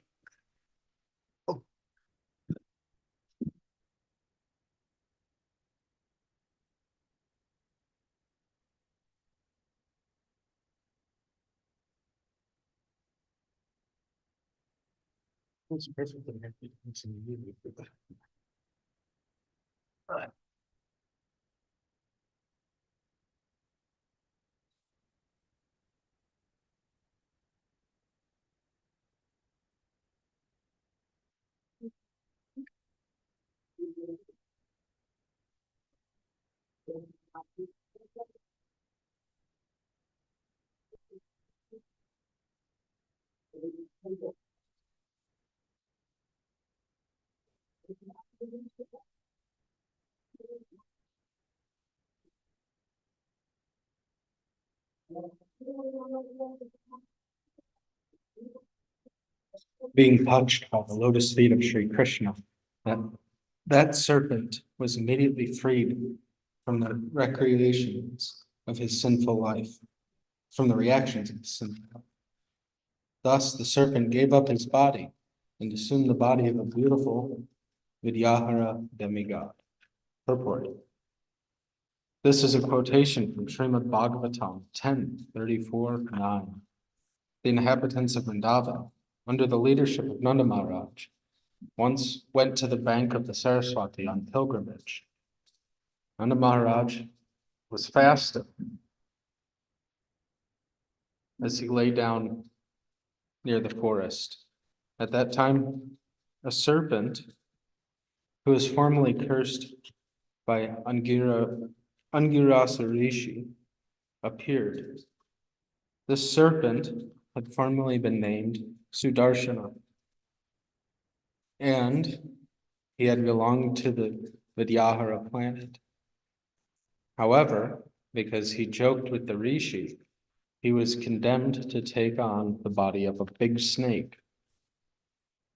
Being touched by the lotus feet of Sri Krishna, that serpent was immediately freed from the recreations of his sinful life, from the reactions of his sinful life. Thus, the serpent gave up his body and assumed the body of a beautiful Vidyahara demigod. Purport. This is a quotation from Srimad Bhagavatam 10:34-9. The inhabitants of Vrindavan, under the leadership of Nanda Maharaj, once went to the bank of the Saraswati on pilgrimage. Nanda Maharaj was fasting as he lay down near the forest. At that time, a serpent who was formerly cursed by Angirasa Rishi appeared. This serpent had formerly been named Sudarshana, and he had belonged to the Vidyahara planet. However, because he joked with the Rishi, he was condemned to take on the body of a big snake.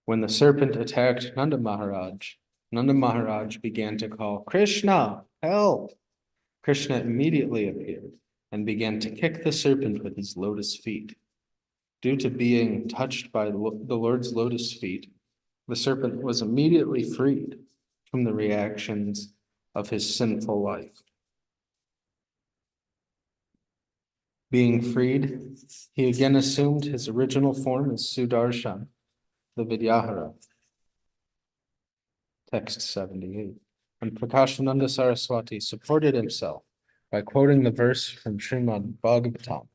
When the serpent attacked Nanda Maharaj began to call, "Krishna, help!" Krishna immediately appeared and began to kick the serpent with his lotus feet. Due to being touched by the Lord's lotus feet, the serpent was immediately freed from the reactions of his sinful life. Being freed, he again assumed his original form as Sudarshan, the Vidyahara. Text 78. And Prakashananda Saraswati supported himself by quoting the verse from Srimad Bhagavatam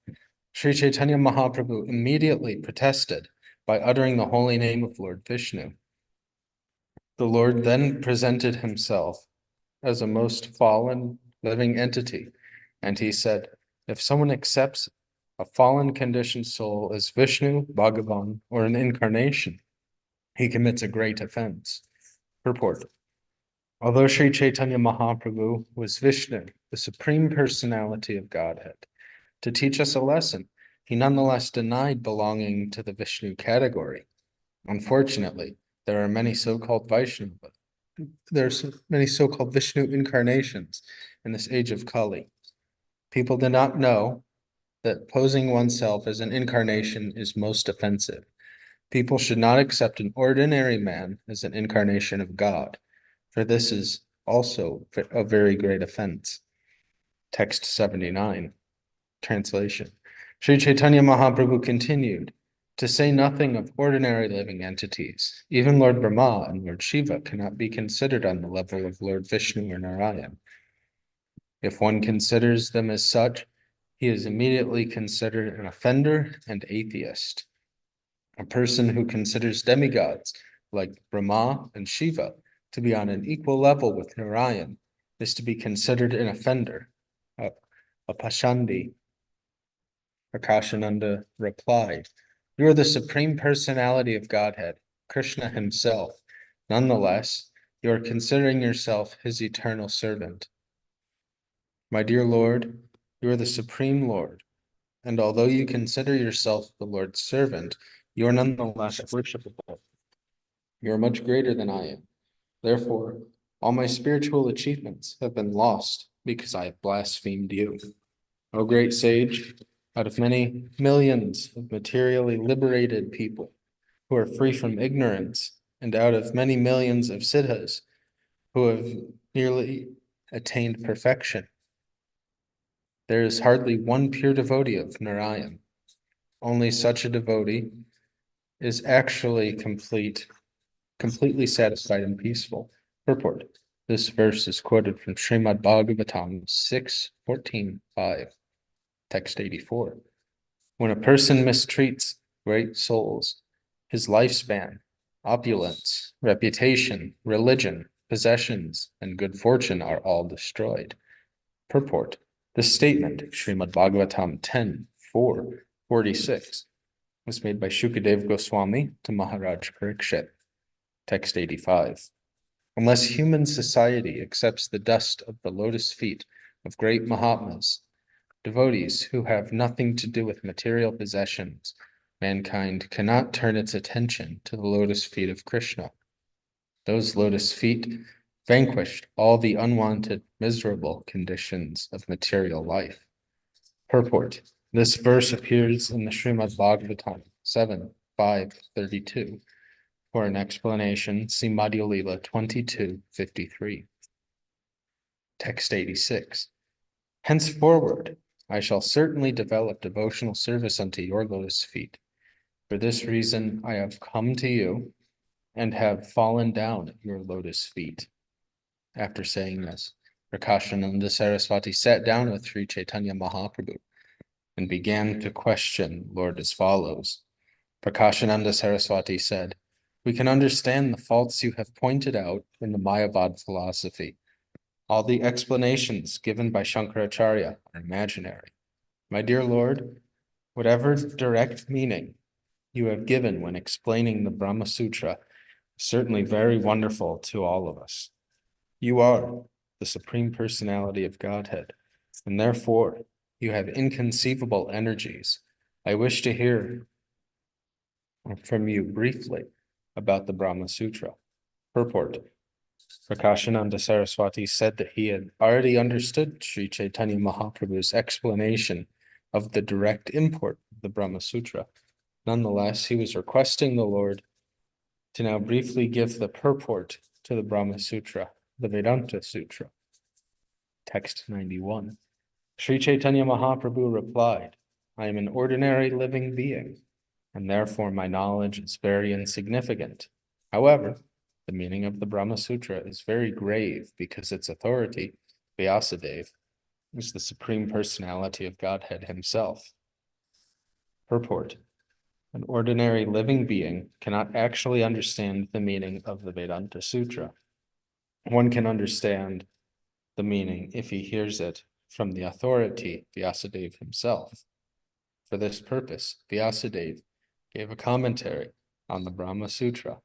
Sri Caitanya Mahaprabhu immediately protested by uttering the holy name of Lord Vishnu. The Lord then presented himself as a most fallen living entity, and he said, if someone accepts a fallen conditioned soul as Vishnu, Bhagavan, or an incarnation, he commits a great offense. Purport. Although Sri Caitanya Mahaprabhu was Vishnu, the Supreme Personality of Godhead, to teach us a lesson, he nonetheless denied belonging to the Vishnu category. Unfortunately, there are many so-called Vaishnava. There's many so-called Vishnu incarnations in this age of Kali. People do not know that posing oneself as an incarnation is most offensive. People should not accept an ordinary man as an incarnation of God, for this is also a very great offense. Text 79. Translation. Sri Caitanya Mahaprabhu continued, to say nothing of ordinary living entities, even Lord Brahma and Lord Shiva cannot be considered on the level of Lord Vishnu or Narayan. If one considers them as such, he is immediately considered an offender and atheist. A person who considers demigods like Brahma and Shiva to be on an equal level with Narayan is to be considered an offender, a Pashandi. Prakashananda replied, you are the Supreme Personality of Godhead, Krishna himself. Nonetheless, you are considering yourself his eternal servant. My dear Lord, you are the Supreme Lord, and although you consider yourself the Lord's servant, you are nonetheless worshipable. You are much greater than I am. Therefore, all my spiritual achievements have been lost because I have blasphemed you. O great sage, out of many millions of materially liberated people who are free from ignorance, and out of many millions of siddhas who have nearly attained perfection, there is hardly one pure devotee of Narayan. Only such a devotee is actually completely satisfied and peaceful. Purport. This verse is quoted from Srimad Bhagavatam 6:14-5, text 84. When a person mistreats great souls, his lifespan, opulence, reputation, religion, possessions, and good fortune are all destroyed. Purport. This statement, Srimad Bhagavatam 10:4-46, was made by Shukadev Gosvāmī to Maharaj Parikshit. Text 85. Unless human society accepts the dust of the lotus feet of great Mahatmas, devotees who have nothing to do with material possessions, mankind cannot turn its attention to the lotus feet of Krishna. Those lotus feet vanquished all the unwanted, miserable conditions of material life. Purport. This verse appears in the Srimad Bhagavatam 7:5-32. For an explanation, see Madhya lila 22:53. Text 86. Henceforward, I shall certainly develop devotional service unto your lotus feet. For this reason, I have come to you and have fallen down at your lotus feet. After saying this, Prakashananda Saraswati sat down with Sri Caitanya Mahaprabhu and began to question Lord as follows. Prakashananda Saraswati said, we can understand the faults you have pointed out in the Mayavad philosophy. All the explanations given by Shankaracharya are imaginary. My dear Lord, whatever direct meaning you have given when explaining the Brahma Sutra is certainly very wonderful to all of us. You are the Supreme Personality of Godhead, and therefore you have inconceivable energies. I wish to hear from you briefly about the Brahma Sutra. Purport. Prakashananda Saraswati said that he had already understood Sri Caitanya Mahaprabhu's explanation of the direct import of the Brahma Sutra. Nonetheless, he was requesting the Lord to now briefly give the purport to the Brahma Sutra, the Vedanta Sutra. Text 91. Sri Caitanya Mahaprabhu replied, I am an ordinary living being, and therefore my knowledge is very insignificant. However, the meaning of the Brahma Sutra is very grave because its authority, Vyasadeva, is the Supreme Personality of Godhead himself. Purport. An ordinary living being cannot actually understand the meaning of the Vedanta Sutra. One can understand the meaning if he hears it from the authority, Vyasadeva himself. For this purpose, Vyasadeva gave a commentary on the Brahma Sutra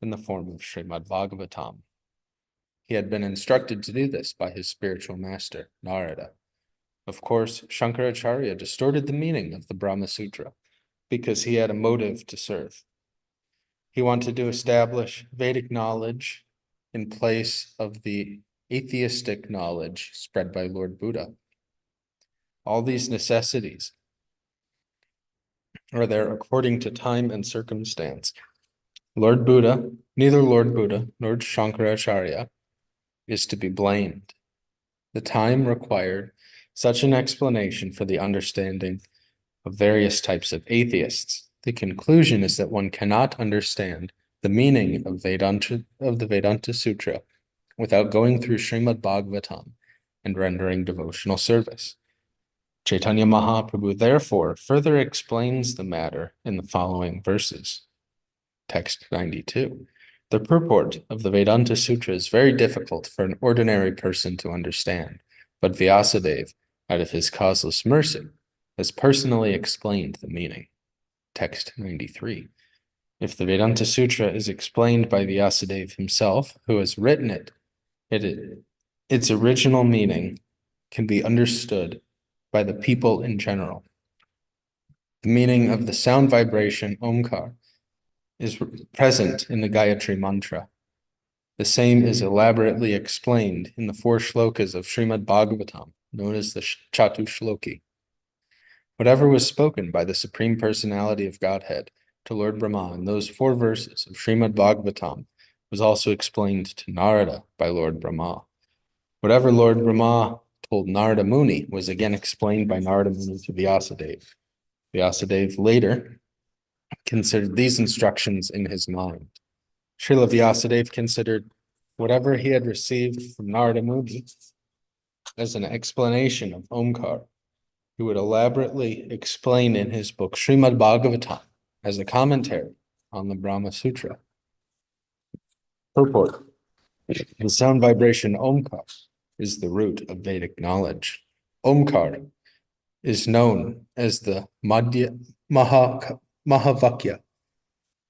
in the form of Srimad Bhagavatam. He had been instructed to do this by his spiritual master, Narada. Of course, Shankaracharya distorted the meaning of the Brahma Sutra because he had a motive to serve. He wanted to establish Vedic knowledge in place of the atheistic knowledge spread by Lord Buddha. All these necessities are there according to time and circumstance. Neither Lord Buddha nor Shankaracharya is to be blamed. The time required such an explanation for the understanding of various types of atheists. The conclusion is that one cannot understand the meaning of the Vedanta Sutra without going through Srimad Bhagavatam and rendering devotional service. Caitanya Mahaprabhu therefore further explains the matter in the following verses. Text 92. The purport of the Vedanta Sutra is very difficult for an ordinary person to understand, but Vyasadeva, out of his causeless mercy, has personally explained the meaning. Text 93. If the Vedanta Sutra is explained by Vyasadeva himself, who has written it, its original meaning can be understood by the people in general. The meaning of the sound vibration Omkar is present in the Gayatri mantra. The same is elaborately explained in the 4 shlokas of Srimad Bhagavatam, known as the Chatushloki. Whatever was spoken by the Supreme Personality of Godhead to Lord Brahma in those 4 verses of Srimad Bhagavatam was also explained to Narada by Lord Brahma. Whatever Lord Brahma told Narada Muni was again explained by Narada Muni to Vyasadeva. Vyasadeva later considered these instructions in his mind. Śrīla Vyasadeva considered whatever he had received from Narada Muni as an explanation of Omkar. He would elaborately explain in his book Srimad Bhagavatam as a commentary on the Brahma Sutra. Purport. The sound vibration Omkar is the root of Vedic knowledge. Omkar is known as the Madhya Mahavakya,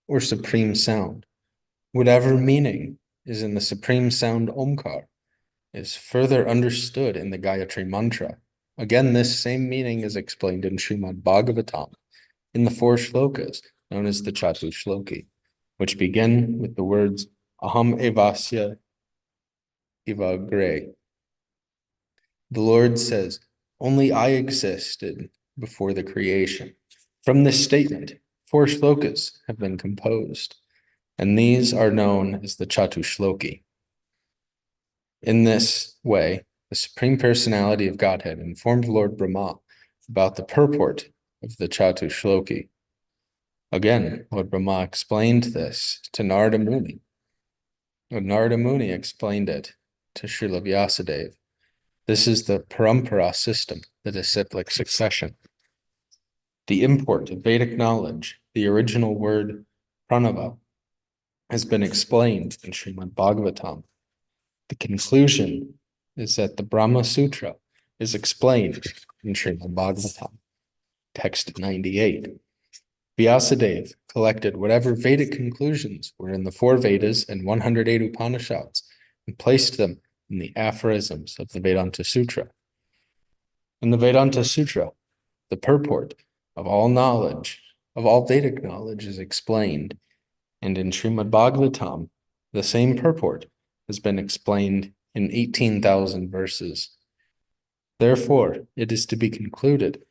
or supreme sound. Whatever meaning is in the supreme sound Omkar is further understood in the Gayatri mantra. Again, this same meaning is explained in Srimad Bhagavatam in the 4 shlokas known as the Chatushloki, which begin with the words Aham evasya ivagre. The Lord says, only I existed before the creation. From this statement, 4 shlokas have been composed, and these are known as the Chatushloki. In this way, the Supreme Personality of Godhead informed Lord Brahma about the purport of the Chatushloki. Again, Lord Brahma explained this to Narada Muni. Narada Muni explained it to Śrīla Vyasadeva. This is the Parampara system, the disciplic succession. The import of Vedic knowledge, the original word pranava, has been explained in Srimad Bhagavatam. The conclusion is that the Brahma Sutra is explained in Śrīla Bhagavatam. Text 98. Vyasadeva collected whatever Vedic conclusions were in the 4 Vedas and 108 Upanishads and placed them in the aphorisms of the Vedanta Sutra. In the Vedanta Sutra, the purport of all knowledge, of all Vedic knowledge is explained, and in Srimad Bhagavatam, the same purport has been explained in 18,000 verses. Therefore, it is to be concluded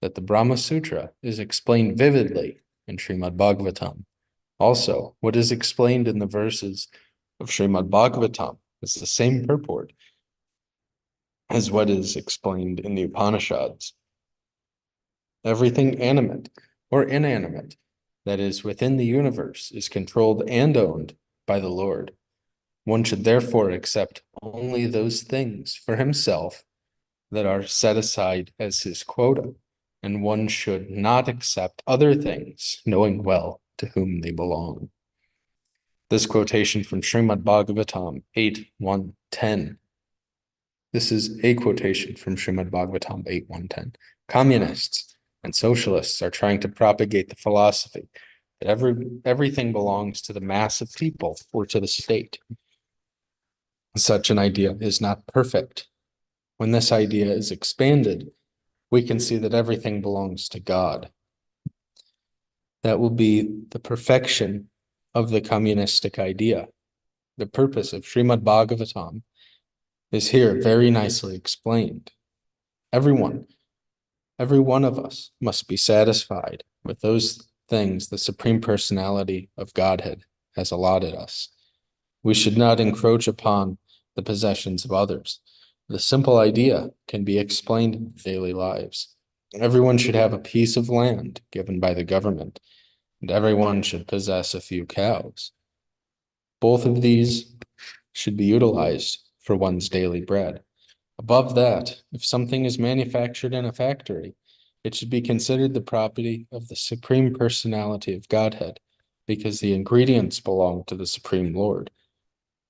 that the Brahma Sutra is explained vividly in Srimad Bhagavatam. Also, what is explained in the verses of Srimad Bhagavatam is the same purport as what is explained in the Upanishads. Everything animate or inanimate that is within the universe is controlled and owned by the Lord. One should therefore accept only those things for himself that are set aside as his quota. and one should not accept other things, knowing well to whom they belong. This quotation from Srimad Bhagavatam 8.1.10. This is a quotation from Srimad Bhagavatam 8.1.10. Communists and socialists are trying to propagate the philosophy that everything belongs to the mass of people or to the state. Such an idea is not perfect. When this idea is expanded, we can see that everything belongs to God. That will be the perfection of the communistic idea. The purpose of Srimad Bhagavatam is here very nicely explained. Every one of us must be satisfied with those things the Supreme Personality of Godhead has allotted us. We should not encroach upon the possessions of others. The simple idea can be explained in daily lives. Everyone should have a piece of land given by the government, and everyone should possess a few cows. Both of these should be utilized for one's daily bread. Above that, if something is manufactured in a factory, it should be considered the property of the Supreme Personality of Godhead, because the ingredients belong to the Supreme Lord.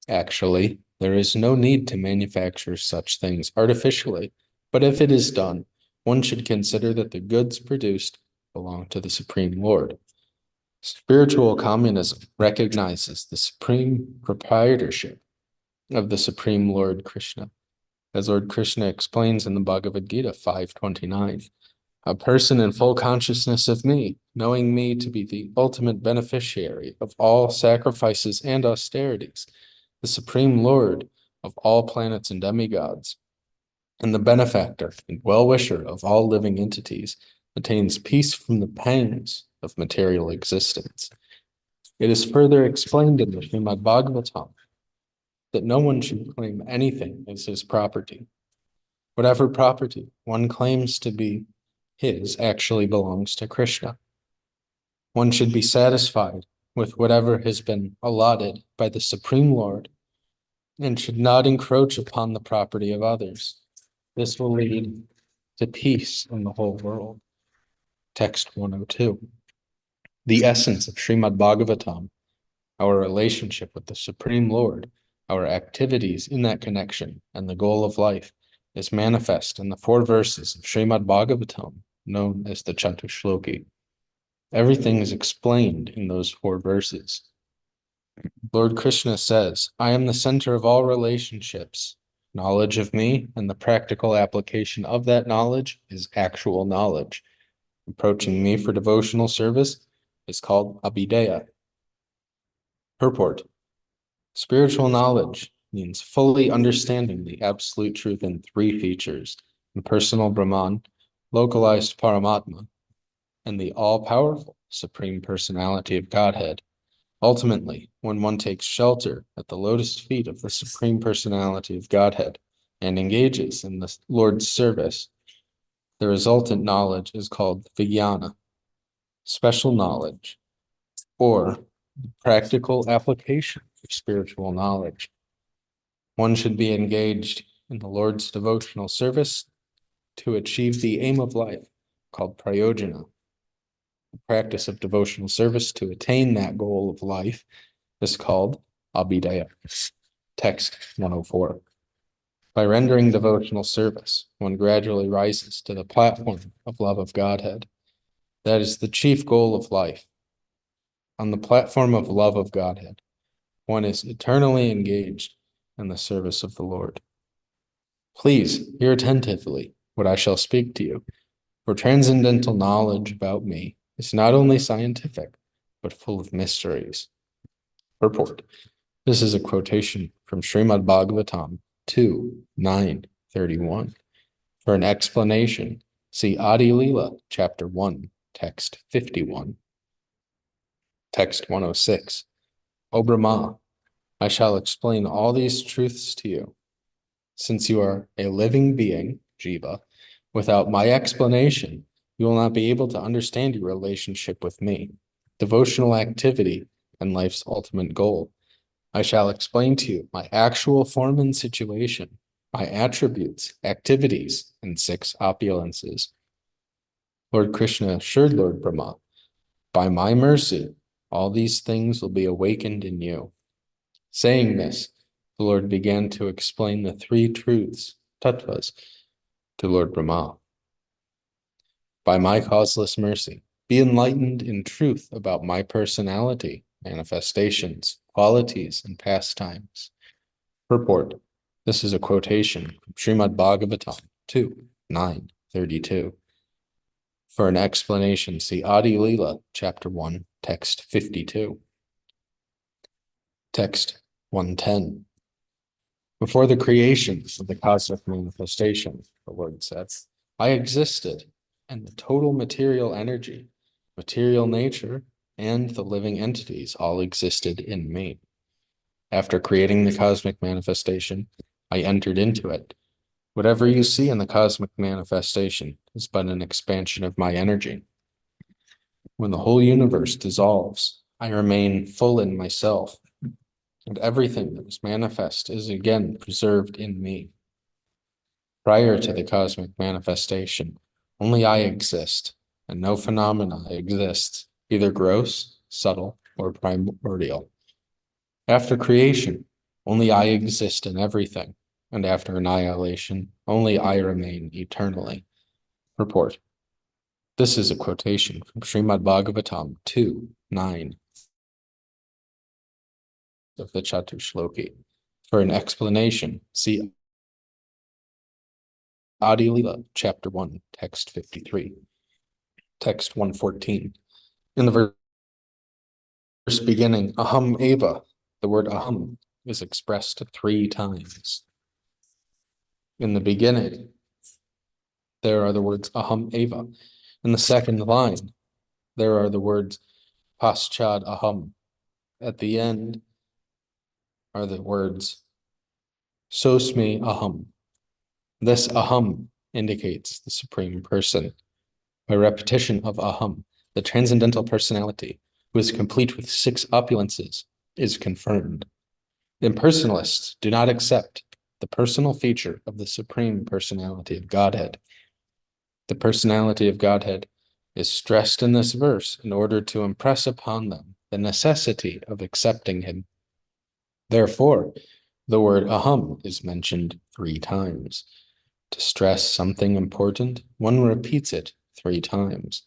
Actually, there is no need to manufacture such things artificially, but if it is done, one should consider that the goods produced belong to the Supreme Lord. Spiritual communism recognizes the supreme proprietorship of the Supreme Lord Krishna. As Lord Krishna explains in the Bhagavad Gita 5.29, a person in full consciousness of me, knowing me to be the ultimate beneficiary of all sacrifices and austerities, the Supreme Lord of all planets and demigods, and the benefactor and well-wisher of all living entities, attains peace from the pangs of material existence. It is further explained in the Srimad Bhagavatam that no one should claim anything as his property. Whatever property one claims to be his actually belongs to Krishna. One should be satisfied with whatever has been allotted by the Supreme Lord and should not encroach upon the property of others. This will lead to peace in the whole world. Text 102. The essence of Srimad Bhagavatam, our relationship with the Supreme Lord, our activities in that connection, and the goal of life is manifest in the 4 verses of Srimad Bhagavatam, known as the Chatushloki. Everything is explained in those 4 verses. Lord Krishna says, I am the center of all relationships. Knowledge of me and the practical application of that knowledge is actual knowledge. Approaching me for devotional service is called abhideya. Purport. Spiritual knowledge means fully understanding the absolute truth in 3 features: the personal Brahman, localized Paramatma, and the all-powerful Supreme Personality of Godhead. Ultimately, when one takes shelter at the lotus feet of the Supreme Personality of Godhead and engages in the Lord's service, the resultant knowledge is called vijnana, special knowledge, or the practical application of spiritual knowledge. One should be engaged in the Lord's devotional service to achieve the aim of life, called prayojana. The practice of devotional service to attain that goal of life is called abhideya. Text 104. By rendering devotional service, one gradually rises to the platform of love of Godhead. That is the chief goal of life. On the platform of love of Godhead, one is eternally engaged in the service of the Lord. Please hear attentively what I shall speak to you, for transcendental knowledge about me is not only scientific, but full of mysteries. Purport. This is a quotation from Srimad Bhagavatam 2:9-31. For an explanation, see Adi Lila, chapter 1, text 51. Text 106. O Brahma, I shall explain all these truths to you. Since you are a living being, Jiva, without my explanation, you will not be able to understand your relationship with me, devotional activity, and life's ultimate goal. I shall explain to you my actual form and situation, my attributes, activities, and 6 opulences. Lord Krishna assured Lord Brahma, by my mercy, all these things will be awakened in you. Saying this, the Lord began to explain the three truths, tattvas, to Lord Brahma. By my causeless mercy, be enlightened in truth about my personality, manifestations, qualities, and pastimes. Purport. This is a quotation from Srimad Bhagavatam 2:9-32. For an explanation, see Adi Lila, Chapter 1, Text 52. Text 110. Before the creation of the cosmic manifestation, the Lord says, I existed, and the total material energy, material nature, and the living entities all existed in me. After creating the cosmic manifestation, I entered into it. Whatever you see in the cosmic manifestation is but an expansion of my energy. When the whole universe dissolves, I remain full in myself, and everything that was manifest is again preserved in me. Prior to the cosmic manifestation, only I exist, and no phenomena exists, either gross, subtle, or primordial. After creation, only I exist in everything, and after annihilation, only I remain eternally. Purport. This is a quotation from Srimad Bhagavatam 2:9 of the Chaturshloki. For an explanation, see Adi Lila, Chapter 1, Text 53. Text 114. In the verse beginning, Aham Eva, the word Aham is expressed 3 times. In the beginning, there are the words Aham Eva. In the second line, there are the words Paschad Aham. At the end are the words Sosmi Aham. This Aham indicates the Supreme Person. By repetition of Aham, the transcendental personality, who is complete with 6 opulences, is confirmed. Impersonalists do not accept the personal feature of the Supreme Personality of Godhead. The personality of Godhead is stressed in this verse in order to impress upon them the necessity of accepting him. Therefore, the word Aham is mentioned 3 times. To stress something important, one repeats it 3 times.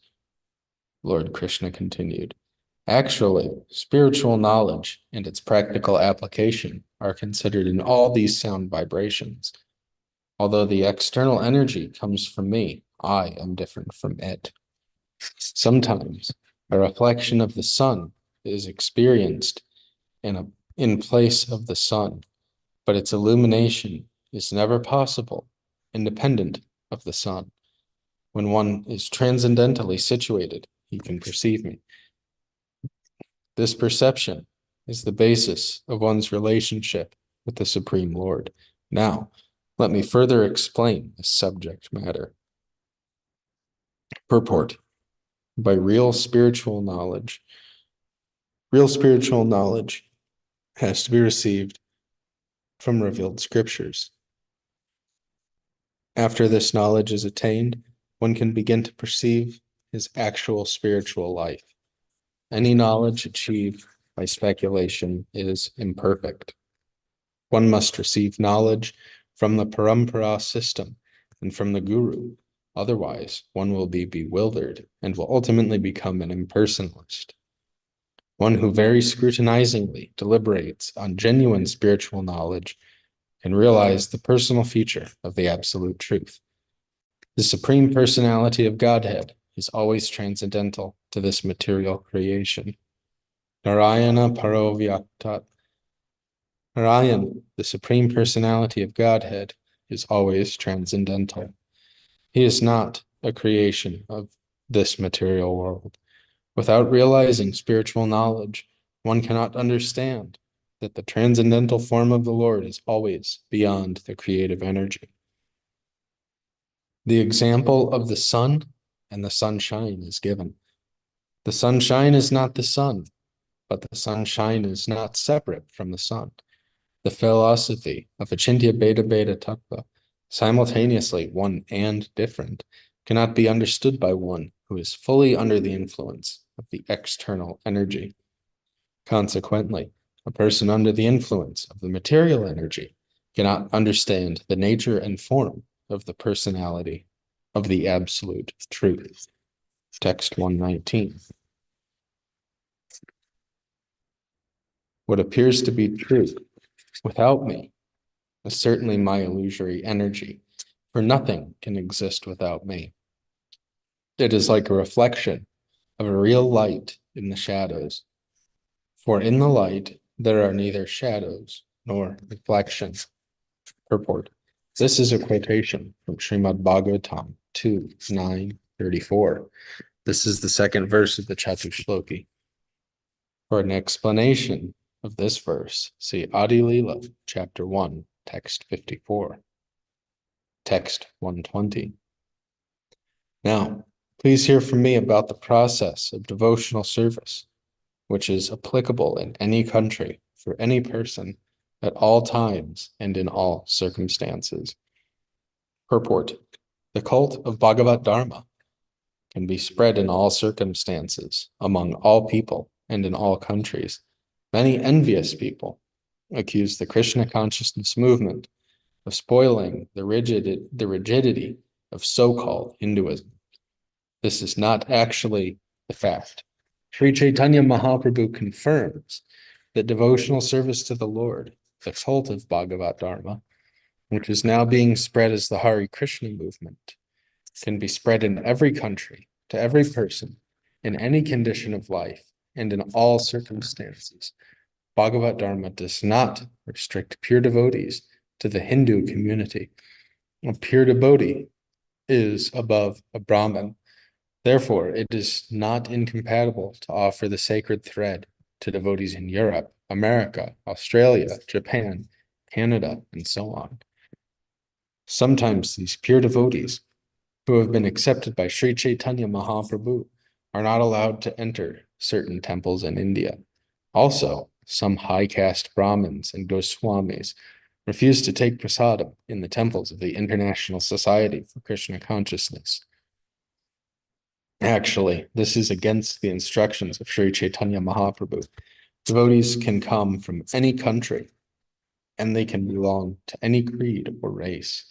Lord Krishna continued, actually, spiritual knowledge and its practical application are considered in all these sound vibrations. Although the external energy comes from me, I am different from it. Sometimes a reflection of the sun is experienced in place of the sun, but its illumination is never possible, independent of the sun. When one is transcendentally situated, he can perceive me. This perception is the basis of one's relationship with the Supreme Lord. Now, let me further explain this subject matter. Purport. By real spiritual knowledge has to be received from revealed scriptures. After this knowledge is attained, one can begin to perceive his actual spiritual life. Any knowledge achieved by speculation is imperfect. One must receive knowledge from the Parampara system and from the Guru. Otherwise, one will be bewildered and will ultimately become an impersonalist. One who very scrutinizingly deliberates on genuine spiritual knowledge can realize the personal feature of the absolute truth. The Supreme Personality of Godhead is always transcendental to this material creation. Narayana Parovyatat. Narayana, the Supreme Personality of Godhead, is always transcendental. He is not a creation of this material world. Without realizing spiritual knowledge, one cannot understand that the transcendental form of the Lord is always beyond the creative energy. The example of the sun and the sunshine is given. The sunshine is not the sun, but the sunshine is not separate from the sun. The philosophy of Achintya Beta Beta Tattva, simultaneously one and different, cannot be understood by one who is fully under the influence of the external energy. Consequently, a person under the influence of the material energy cannot understand the nature and form of the personality of the absolute truth. Text 119. What appears to be true without me is certainly my illusory energy, for nothing can exist without me. It is like a reflection of a real light in the shadows, for in the light there are neither shadows nor reflections. Purport. This is a quotation from Srimad Bhagavatam 2:9-34. This is the second verse of the Chatushloki. For an explanation of this verse, see Adi Lila, chapter 1, text 54. Text 120. Now, please hear from me about the process of devotional service, which is applicable in any country for any person at all times and in all circumstances. Purport. The cult of Bhagavat Dharma can be spread in all circumstances, among all people, and in all countries. Many envious people accuse the Krishna consciousness movement of spoiling the rigidity of so-called Hinduism. This is not actually the fact. Sri Caitanya Mahaprabhu confirms that devotional service to the Lord, the cult of Bhagavat Dharma, which is now being spread as the Hare Krishna movement, can be spread in every country, to every person, in any condition of life, and in all circumstances. Bhagavat Dharma does not restrict pure devotees to the Hindu community. A pure devotee is above a Brahmin. Therefore, it is not incompatible to offer the sacred thread to devotees in Europe, America, Australia, Japan, Canada, and so on. Sometimes these pure devotees, who have been accepted by Sri Caitanya Mahaprabhu, are not allowed to enter certain temples in India. Also, some high caste Brahmins and Gosvāmīs refuse to take prasadam in the temples of the International Society for Krishna Consciousness. Actually, this is against the instructions of Sri Caitanya Mahaprabhu. Devotees can come from any country, and they can belong to any creed or race.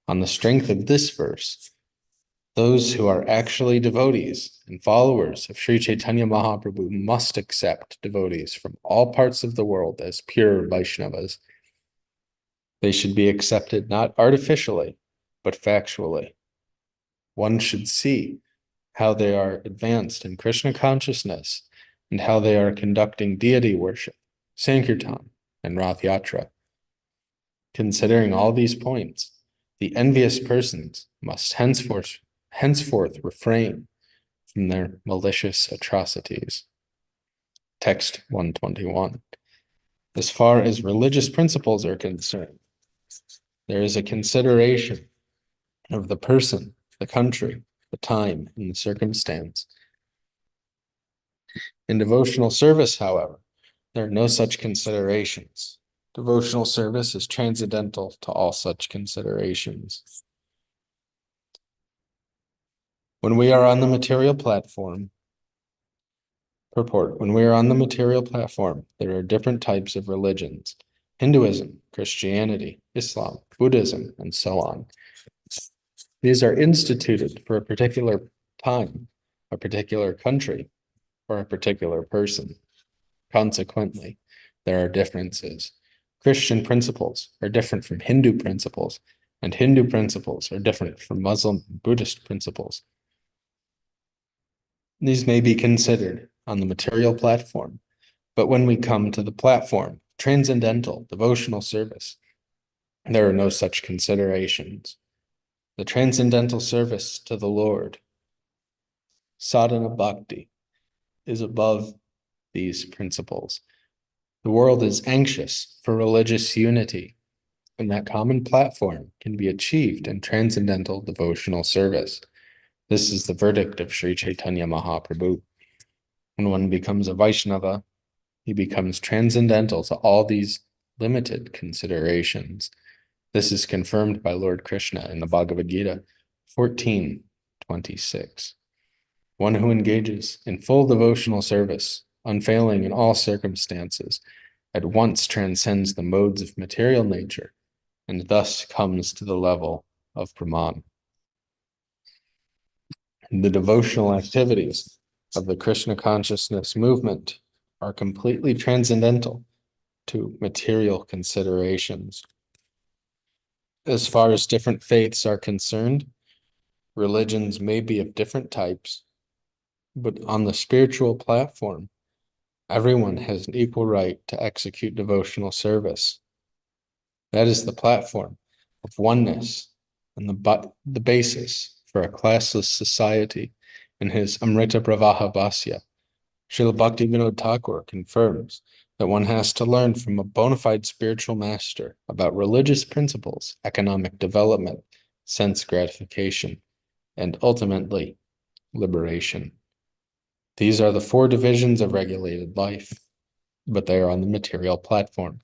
On the strength of this verse, those who are actually devotees and followers of Sri Caitanya Mahaprabhu must accept devotees from all parts of the world as pure Vaishnavas. They should be accepted not artificially, but factually. One should see how they are advanced in Krishna consciousness and how they are conducting deity worship, Sankirtan, and Rath Yatra. Considering all these points, the envious persons must henceforth refrain from their malicious atrocities. Text 121. As far as religious principles are concerned, there is a consideration of the person, the country, the time, and the circumstance. In devotional service, however, there are no such considerations. Devotional service is transcendental to all such considerations. When we are on the material platform, purport, when we are on the material platform, there are different types of religions: Hinduism, Christianity, Islam, Buddhism, and so on. These are instituted for a particular time, a particular country, or a particular person. Consequently, there are differences. Christian principles are different from Hindu principles, and Hindu principles are different from Muslim and Buddhist principles. These may be considered on the material platform, but when we come to the platform, transcendental devotional service, there are no such considerations. The transcendental service to the Lord, sadhana bhakti, is above these principles. The world is anxious for religious unity, and that common platform can be achieved in transcendental devotional service. This is the verdict of Sri Caitanya Mahaprabhu. When one becomes a Vaishnava, he becomes transcendental to all these limited considerations. This is confirmed by Lord Krishna in the Bhagavad Gita 14:26. One who engages in full devotional service, unfailing in all circumstances, at once transcends the modes of material nature, and thus comes to the level of Brahman. The devotional activities of the Krishna consciousness movement are completely transcendental to material considerations. As far as different faiths are concerned, religions may be of different types, but on the spiritual platform, everyone has an equal right to execute devotional service. That is the platform of oneness and the basis for a classless society. In his Amrita Pravaha Bhasya, Śrīla Bhaktivinoda Thakur confirms that one has to learn from a bona fide spiritual master about religious principles, economic development, sense gratification, and ultimately liberation. These are the four divisions of regulated life, but they are on the material platform.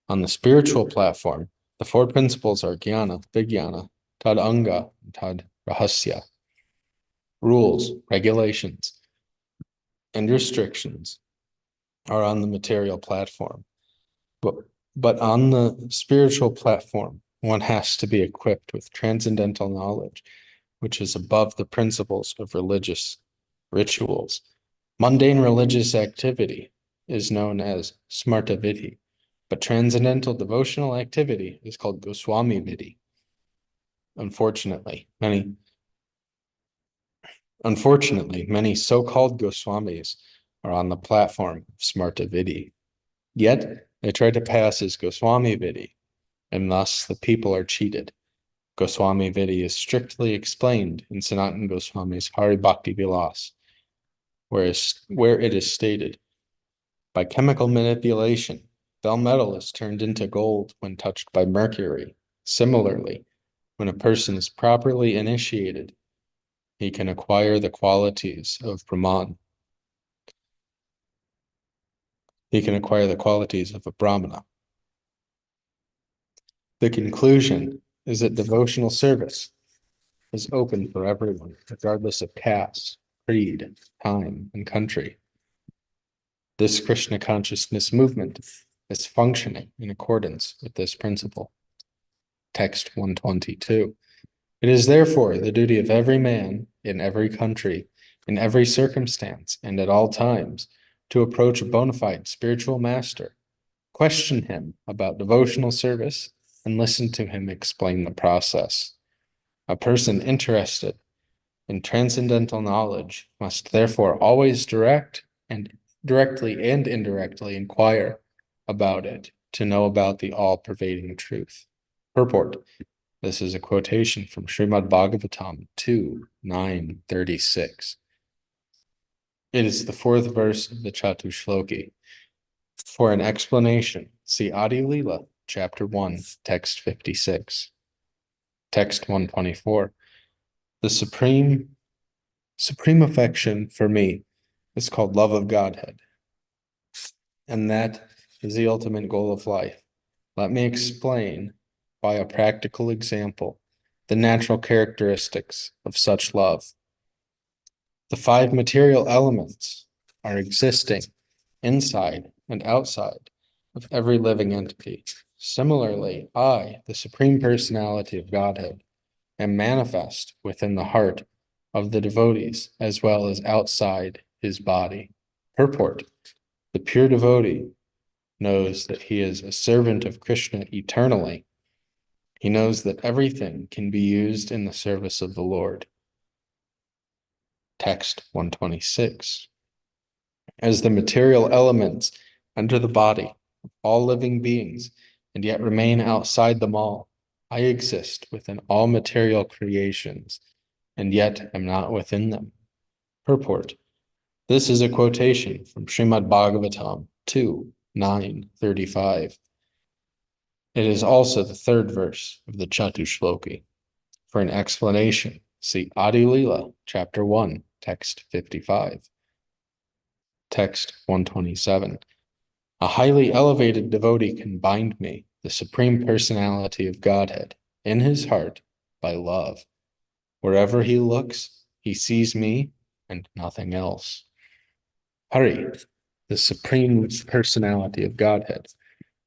On the spiritual platform, the four principles are jnana, vijnana, tad anga, and tad rahasya. Rules, regulations, and restrictions are on the material platform. But on the spiritual platform, one has to be equipped with transcendental knowledge, which is above the principles of religious rituals. Mundane religious activity is known as smarta vidhi, but transcendental devotional activity is called Gosvāmī vidhi. Unfortunately, many so-called Goswamis are on the platform of smarta vidhi. Yet, they try to pass as Gosvāmī vidhi, and thus the people are cheated. Gosvāmī vidhi is strictly explained in Sanatana Goswami's Hari Bhakti Vilas, where it is stated, by chemical manipulation, bell metal is turned into gold when touched by mercury. Similarly, when a person is properly initiated, he can acquire the qualities of Brahman. He can acquire the qualities of a Brahmana. The conclusion is that devotional service is open for everyone, regardless of caste, creed, time, and country. This Krishna consciousness movement is functioning in accordance with this principle. Text 122. It is therefore the duty of every man in every country, in every circumstance, and at all times, to approach a bona fide spiritual master, question him about devotional service, and listen to him explain the process. A person interested in transcendental knowledge must therefore always directly and indirectly inquire about it to know about the all-pervading truth. Purport. This is a quotation from Srimad Bhagavatam 2:9-36. It is the fourth verse of the Chatushloki. For an explanation, see Adi Lila, chapter 1, text 56. Text 124. The supreme affection for me is called love of Godhead, and that is the ultimate goal of life. Let me explain by a practical example the natural characteristics of such love. The five material elements are existing inside and outside of every living entity. Similarly, I, the Supreme Personality of Godhead, am manifest within the heart of the devotees as well as outside his body. Purport. The pure devotee knows that he is a servant of Krishna eternally. He knows that everything can be used in the service of the Lord. Text 126. As the material elements enter the body of all living beings and yet remain outside them all, I exist within all material creations and yet am not within them. Purport. This is a quotation from Srimad Bhagavatam 2:9-35. It is also the third verse of the Chatushloki. For an explanation, see Adi Lila, chapter 1, text 55. Text 127. A highly elevated devotee can bind me, the Supreme Personality of Godhead, in his heart by love. Wherever he looks, he sees me and nothing else. Hari, the Supreme Personality of Godhead,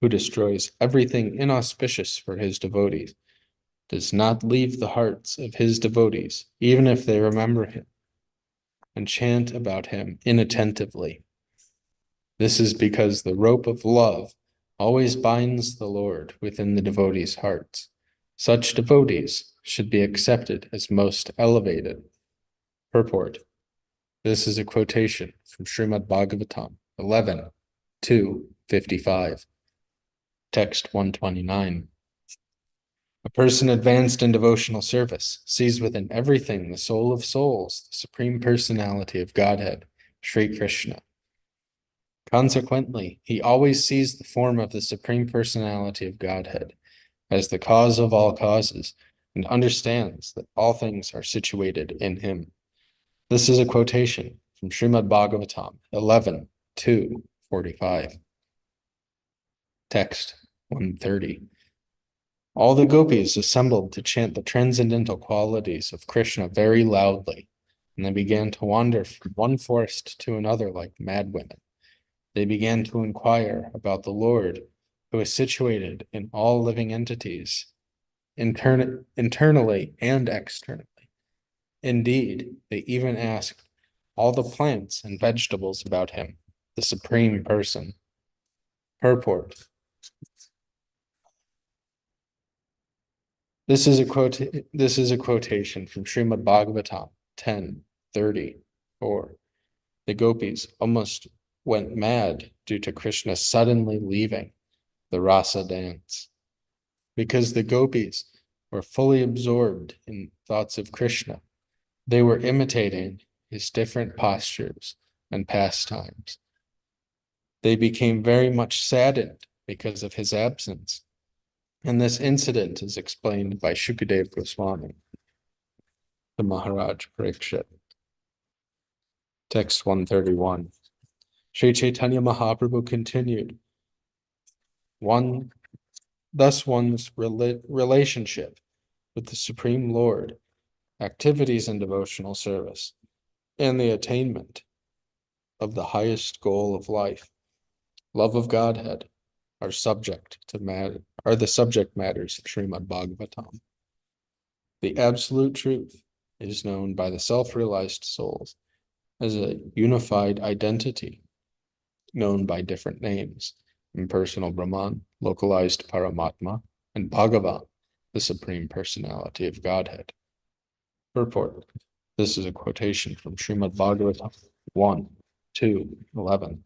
who destroys everything inauspicious for his devotees, does not leave the hearts of his devotees, even if they remember him, and chant about him inattentively. This is because the rope of love always binds the Lord within the devotees' hearts. Such devotees should be accepted as most elevated. Purport. This is a quotation from Srimad Bhagavatam 11:2-55. Text 129. A person advanced in devotional service sees within everything the soul of souls, the Supreme Personality of Godhead, Sri Krishna. Consequently, he always sees the form of the Supreme Personality of Godhead as the cause of all causes and understands that all things are situated in him. This is a quotation from Srimad Bhagavatam 11:2-45. Text 130. All the gopis assembled to chant the transcendental qualities of Krishna very loudly, and they began to wander from one forest to another like madwomen. They began to inquire about the Lord, who is situated in all living entities, internally and externally. Indeed, they even asked all the plants and vegetables about him, the Supreme Person. Purport. This is a quotation from Srimad Bhagavatam 10:34. The gopis almost went mad due to Krishna suddenly leaving the rasa dance. Because the gopis were fully absorbed in thoughts of Krishna, they were imitating his different postures and pastimes. They became very much saddened because of his absence. And this incident is explained by Shukadeva Gosvāmī, the Maharaj Parikshit. Text 131. Sri Caitanya Mahaprabhu continued, thus one's relationship with the Supreme Lord, activities in devotional service, and the attainment of the highest goal of life, love of Godhead, are the subject matters of Srimad Bhagavatam. The absolute truth is known by the self-realized souls as a unified identity, known by different names: impersonal Brahman, localized Paramatma, and Bhagavan, the Supreme Personality of Godhead. Purport. This is a quotation from Srimad Bhagavatam 1:2-11.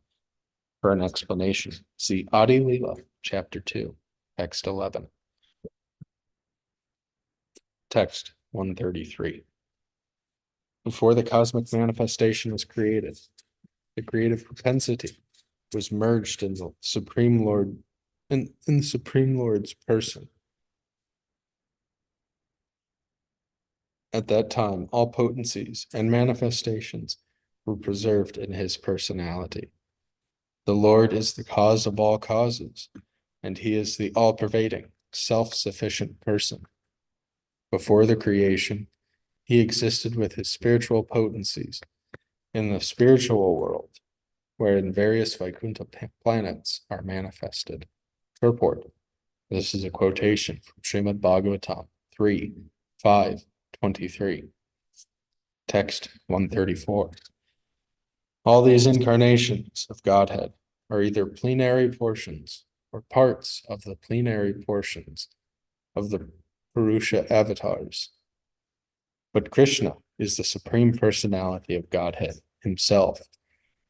For an explanation, see Adi Lila, Chapter 2, Text 11. Text 133. Before the cosmic manifestation was created, the creative propensity was merged in the Supreme Lord, in the Supreme Lord's person. At that time, all potencies and manifestations were preserved in his personality. The Lord is the cause of all causes, and he is the all-pervading, self-sufficient person. Before the creation, he existed with his spiritual potencies in the spiritual world, wherein various Vaikuntha planets are manifested. Purport. This is a quotation from Srimad Bhagavatam 3:5-23. Text 134. All these incarnations of Godhead are either plenary portions or parts of the plenary portions of the Purusha avatars. But Krishna is the Supreme Personality of Godhead himself.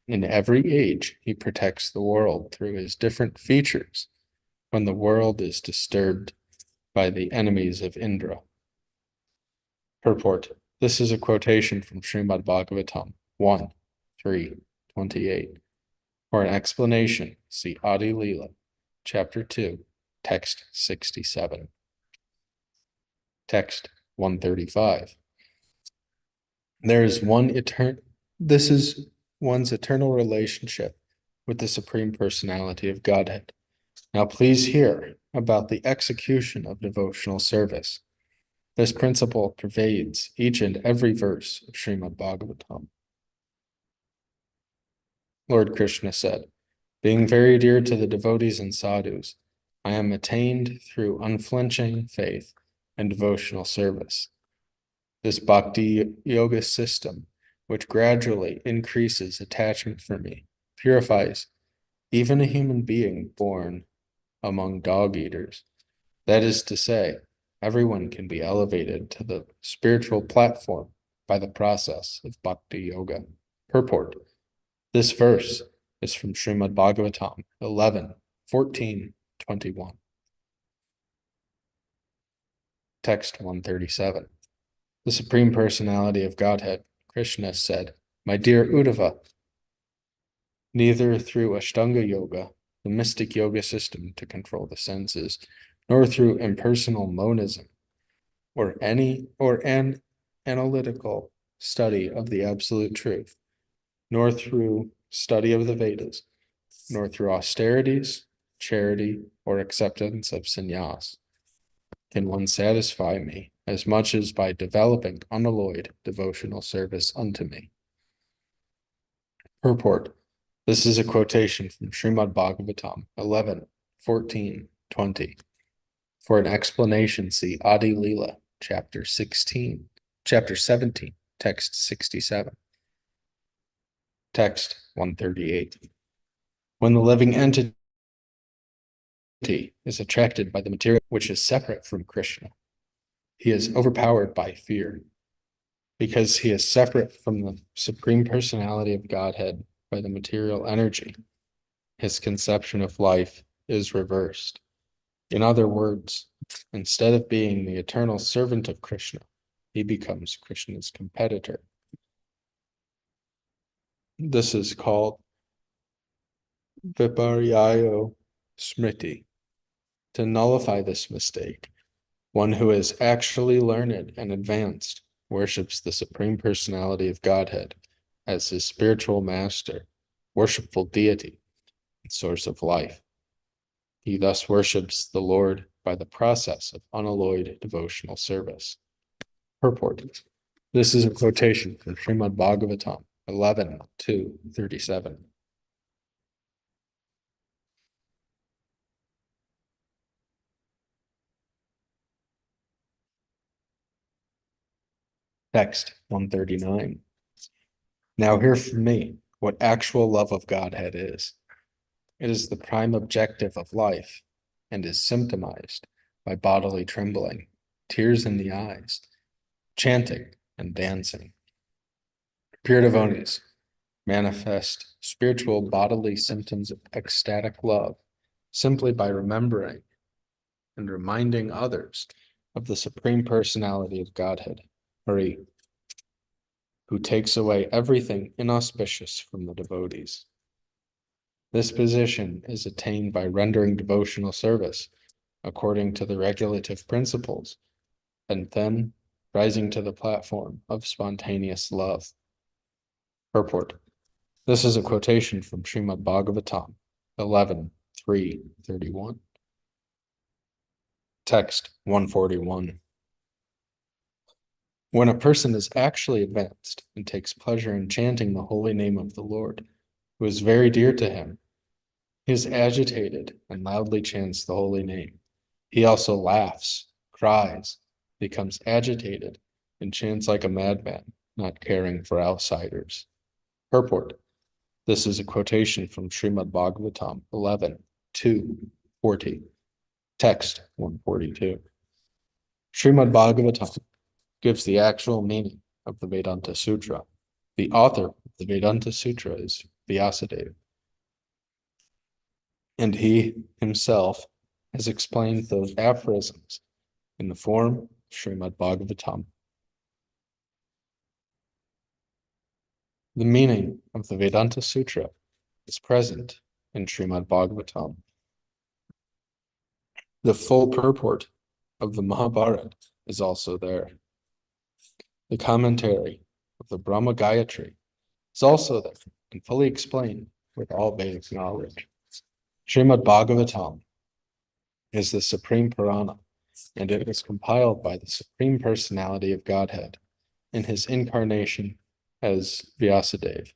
In every age, he protects the world through his different features when the world is disturbed by the enemies of Indra. Purport. This is a quotation from Srimad Bhagavatam 1:3-28. For an explanation, see Adi Lila, Chapter 2, Text 67. Text 135. This is one's eternal relationship with the Supreme Personality of Godhead. Now please hear about the execution of devotional service. This principle pervades each and every verse of Srimad Bhagavatam. Lord Krishna said, being very dear to the devotees and sadhus, I am attained through unflinching faith and devotional service. This bhakti yoga system, which gradually increases attachment for me, purifies even a human being born among dog eaters. That is to say, everyone can be elevated to the spiritual platform by the process of bhakti yoga. Purport. This verse is from Srimad Bhagavatam 11:14-21. Text 137. The Supreme Personality of Godhead, Krishna, said, my dear Uddhava, neither through Ashtanga Yoga, the mystic yoga system to control the senses, nor through impersonal monism, or an analytical study of the absolute truth, nor through study of the Vedas, nor through austerities, charity, or acceptance of sannyas, can one satisfy me as much as by developing unalloyed devotional service unto me. Purport. This is a quotation from Srimad Bhagavatam 11:14-20. For an explanation, see Adi Lila, chapter 17, text 67. Text 138. When the living entity is attracted by the material which is separate from Krishna, he is overpowered by fear. Because he is separate from the Supreme Personality of Godhead by the material energy, his conception of life is reversed. In other words, instead of being the eternal servant of Krishna, he becomes Krishna's competitor. This is called Viparyayo Smriti. To nullify this mistake, one who is actually learned and advanced worships the Supreme Personality of Godhead as his spiritual master, worshipful deity, and source of life. He thus worships the Lord by the process of unalloyed devotional service. Purport. This is a quotation from Srimad Bhagavatam 11:2-37. Text 139. Now hear from me what actual love of Godhead is. It is the prime objective of life and is symptomized by bodily trembling, tears in the eyes, chanting, and dancing. Pure devotees manifest spiritual bodily symptoms of ecstatic love simply by remembering and reminding others of the Supreme Personality of Godhead, Hari, who takes away everything inauspicious from the devotees. This position is attained by rendering devotional service according to the regulative principles, and then rising to the platform of spontaneous love. Purport. This is a quotation from Srimad Bhagavatam 11:3-31. Text 141. When a person is actually advanced and takes pleasure in chanting the holy name of the Lord, who is very dear to him, he is agitated and loudly chants the holy name. He also laughs, cries, becomes agitated, and chants like a madman, not caring for outsiders. Purport. This is a quotation from Srimad Bhagavatam 11:2-40. Text 142. Srimad Bhagavatam gives the actual meaning of the Vedanta Sutra. The author of the Vedanta Sutra is Vyasadeva, and he himself has explained those aphorisms in the form of Srimad Bhagavatam. The meaning of the Vedanta Sutra is present in Srimad Bhagavatam. The full purport of the Mahabharata is also there. The commentary of the Brahma Gayatri is also there and fully explained with all Vedic knowledge. Srimad Bhagavatam is the Supreme Purana, and it was compiled by the Supreme Personality of Godhead in his incarnation as Vyasadeva.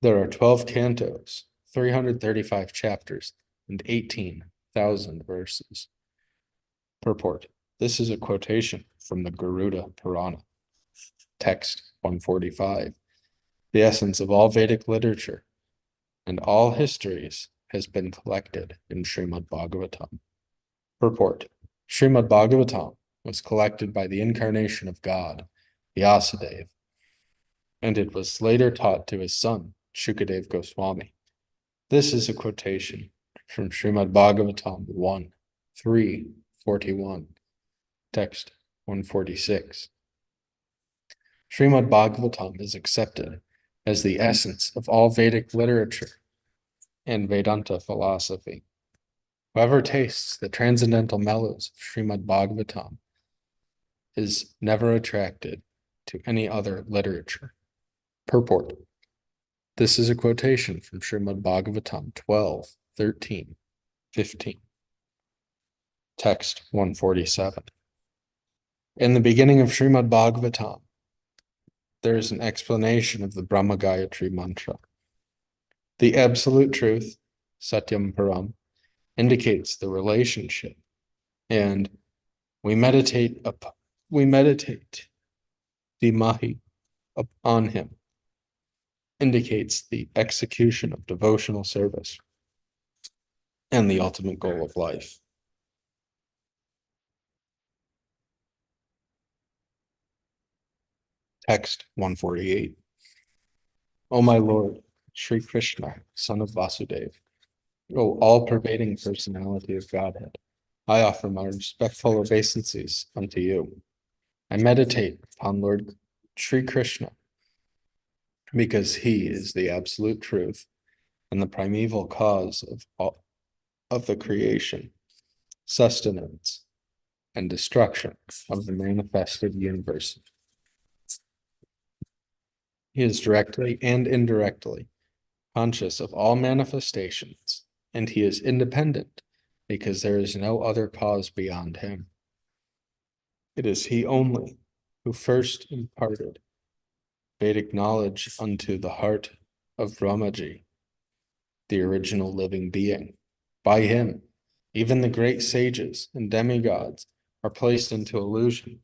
There are 12 cantos, 335 chapters, and 18,000 verses. Purport. This is a quotation from the Garuda Purana. Text 145. The essence of all Vedic literature and all histories has been collected in Srimad Bhagavatam. Purport. Srimad Bhagavatam was collected by the incarnation of God, Vyasadeva, and it was later taught to his son, Shukadev Goswami. This is a quotation from Srimad Bhagavatam 1:341, text 146. Srimad Bhagavatam is accepted as the essence of all Vedic literature and Vedanta philosophy. Whoever tastes the transcendental mellows of Srimad Bhagavatam is never attracted to any other literature. Purport. This is a quotation from Srimad Bhagavatam 12:13-15. Text 147. In the beginning of Srimad Bhagavatam, there is an explanation of the Brahma Gayatri mantra. The absolute truth, Satyam Param, indicates the relationship, and we meditate Dimahi on him, indicates the execution of devotional service and the ultimate goal of life. Text 148. O my Lord, Sri Krishna, son of Vasudeva, O all-pervading personality of Godhead, I offer my respectful obeisances unto you. I meditate upon Lord Sri Krishna because he is the absolute truth and the primeval cause of the creation, sustenance, and destruction of the manifested universe. He is directly and indirectly conscious of all manifestations, and he is independent because there is no other cause beyond him. It is he only who first imparted Vedic knowledge unto the heart of Brahmaji, the original living being. By him, even the great sages and demigods are placed into illusion,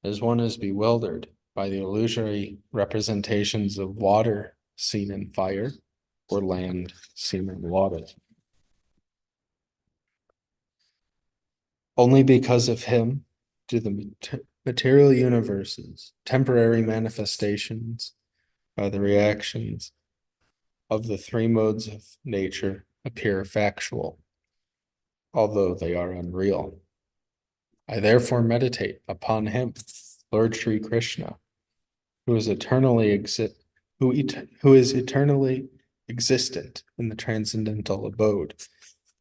as one is bewildered by the illusory representations of water seen in fire or land seen in water. Only because of him do the material universes, temporary manifestations, the reactions of the three modes of nature appear factual, although they are unreal. I therefore meditate upon him, Lord Sri Krishna, who is eternally existent in the transcendental abode,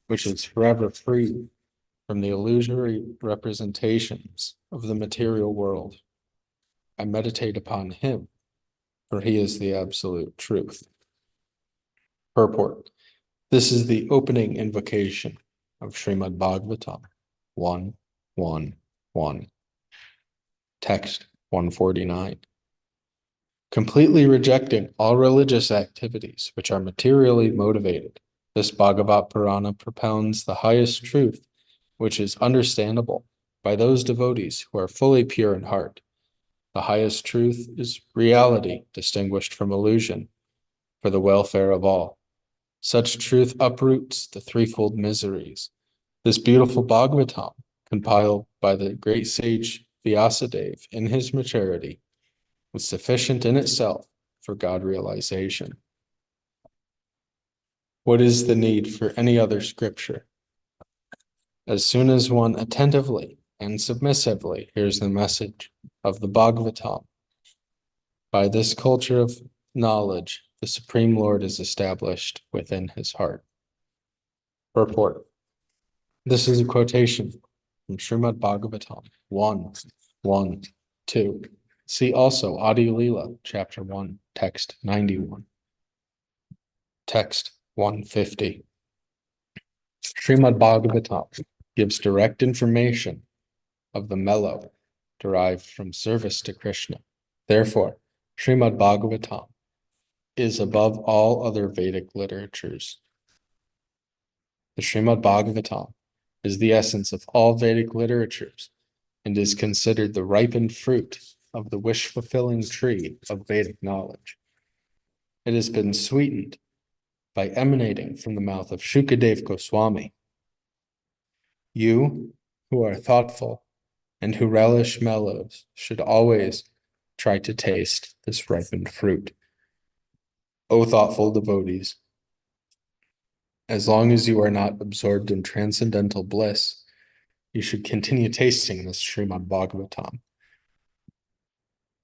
which is forever free from the illusory representations of the material world. I meditate upon him, for he is the absolute truth. Purport. This is the opening invocation of Srimad Bhagavatam 1:1:1. Text 149. Completely rejecting all religious activities which are materially motivated, this Bhagavat Purana propounds the highest truth, which is understandable by those devotees who are fully pure in heart. The highest truth is reality distinguished from illusion, for the welfare of all. Such truth uproots the threefold miseries. This beautiful Bhagavatam, compiled by the great sage Vyasadeva in his maturity, was sufficient in itself for God realization. What is the need for any other scripture? As soon as one attentively and submissively hears the message of the Bhagavatam, by this culture of knowledge, the Supreme Lord is established within his heart. Purport. This is a quotation from Srimad Bhagavatam 1:1-2. See also Adi Lila, chapter 1, text 91. Text 150. Srimad Bhagavatam gives direct information of the mellow derived from service to Krishna. Therefore, Srimad Bhagavatam is above all other Vedic literatures. The Srimad Bhagavatam is the essence of all Vedic literatures and is considered the ripened fruit of the wish-fulfilling tree of Vedic knowledge. It has been sweetened by emanating from the mouth of Shukadeva Gosvāmī. You, who are thoughtful and who relish mellows, should always try to taste this ripened fruit. O thoughtful devotees, as long as you are not absorbed in transcendental bliss, you should continue tasting this Srimad Bhagavatam.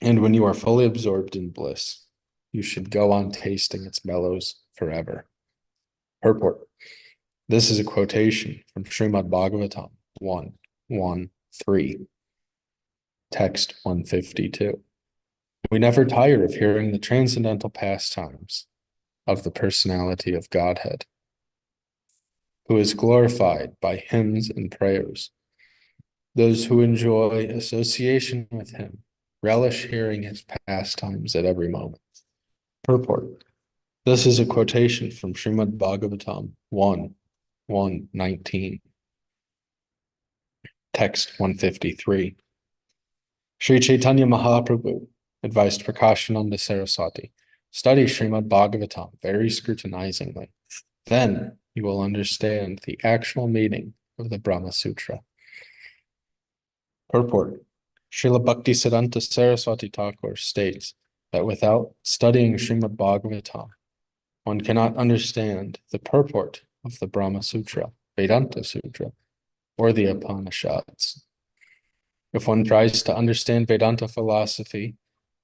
And when you are fully absorbed in bliss, you should go on tasting its mellows forever. Purport. This is a quotation from Srimad Bhagavatam 1:1-3, text 152. We never tire of hearing the transcendental pastimes of the personality of Godhead, who is glorified by hymns and prayers. Those who enjoy association with him relish hearing his pastimes at every moment. Purport. This is a quotation from Srimad Bhagavatam 1:1-19, text 153. Sri Caitanya Mahaprabhu advised Prakashananda Saraswati, study Srimad Bhagavatam very scrutinizingly. Then you will understand the actual meaning of the Brahma Sutra. Purport. Srila Bhaktisiddhanta Saraswati Thakur states that without studying Srimad Bhagavatam, one cannot understand the purport of the Brahma Sutra, Vedanta Sutra, or the Upanishads. If one tries to understand Vedanta philosophy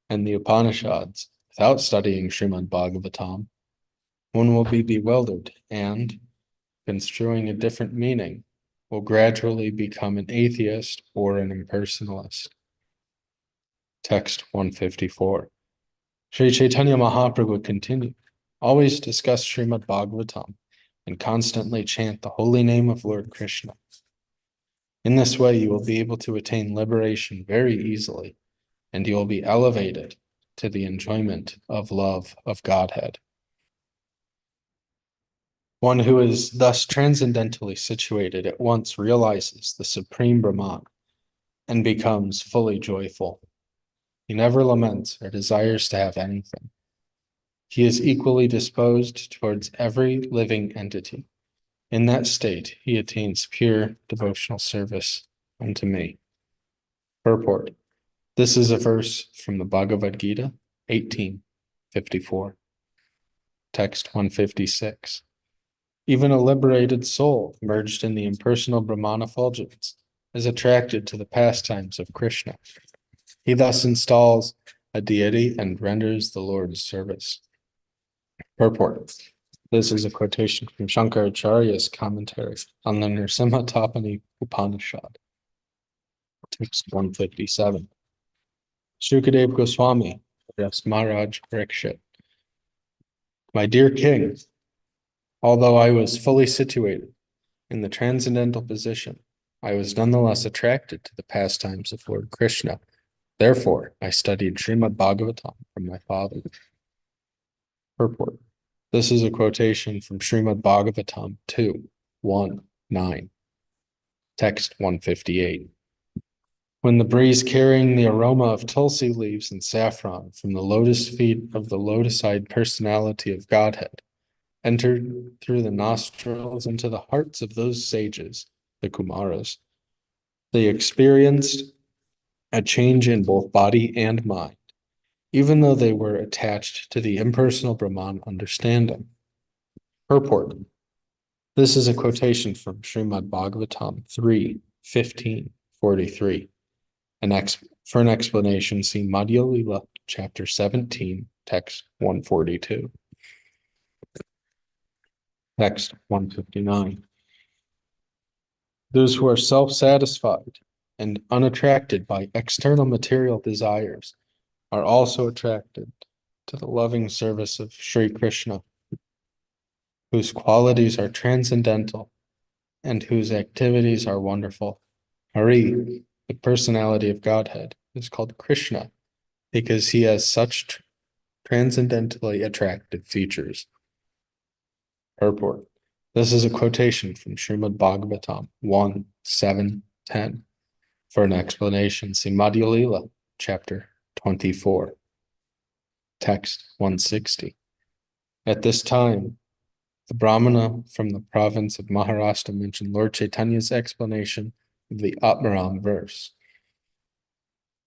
and the Upanishads without studying Srimad Bhagavatam, one will be bewildered and, construing a different meaning, will gradually become an atheist or an impersonalist. Text 154. Sri Caitanya Mahaprabhu continued, always discuss Srimad Bhagavatam and constantly chant the holy name of Lord Krishna. In this way, you will be able to attain liberation very easily, and you will be elevated to the enjoyment of love of Godhead. One who is thus transcendentally situated at once realizes the Supreme Brahman and becomes fully joyful. He never laments or desires to have anything. He is equally disposed towards every living entity. In that state, he attains pure devotional service unto me. Purport. This is a verse from the Bhagavad Gita 18:54. Text 156. Even a liberated soul merged in the impersonal Brahman effulgence is attracted to the pastimes of Krishna. He thus installs a deity and renders the Lord's service. Purport. This is a quotation from Shankaracharya's commentary on the Nrsimha Tapani Upanishad. Text 157. Shukadeva Gosvāmī addressed Maharaj Parikshit. My dear king, although I was fully situated in the transcendental position, I was nonetheless attracted to the pastimes of Lord Krishna. Therefore, I studied Srimad Bhagavatam from my father. Purport. This is a quotation from Srimad Bhagavatam 2:1-9, text 158. When the breeze carrying the aroma of tulsi leaves and saffron from the lotus feet of the lotus-eyed personality of Godhead entered through the nostrils into the hearts of those sages, the Kumaras, they experienced a change in both body and mind, even though they were attached to the impersonal Brahman understanding. Purport. This is a quotation from Srimad Bhagavatam 3:15-43. For an explanation, see Madhya Lila, chapter 17, text 142. Text 159. Those who are self-satisfied and unattracted by external material desires are also attracted to the loving service of Sri Krishna, whose qualities are transcendental and whose activities are wonderful. Hari, the personality of Godhead, is called Krishna because he has such transcendently attractive features. Purport. This is a quotation from Srimad Bhagavatam 1, 7, 10. For an explanation, see Madhya Lila, chapter 24. Text 160. At this time, the Brahmana from the province of Maharashtra mentioned Lord Chaitanya's explanation of the Ātmārāma verse.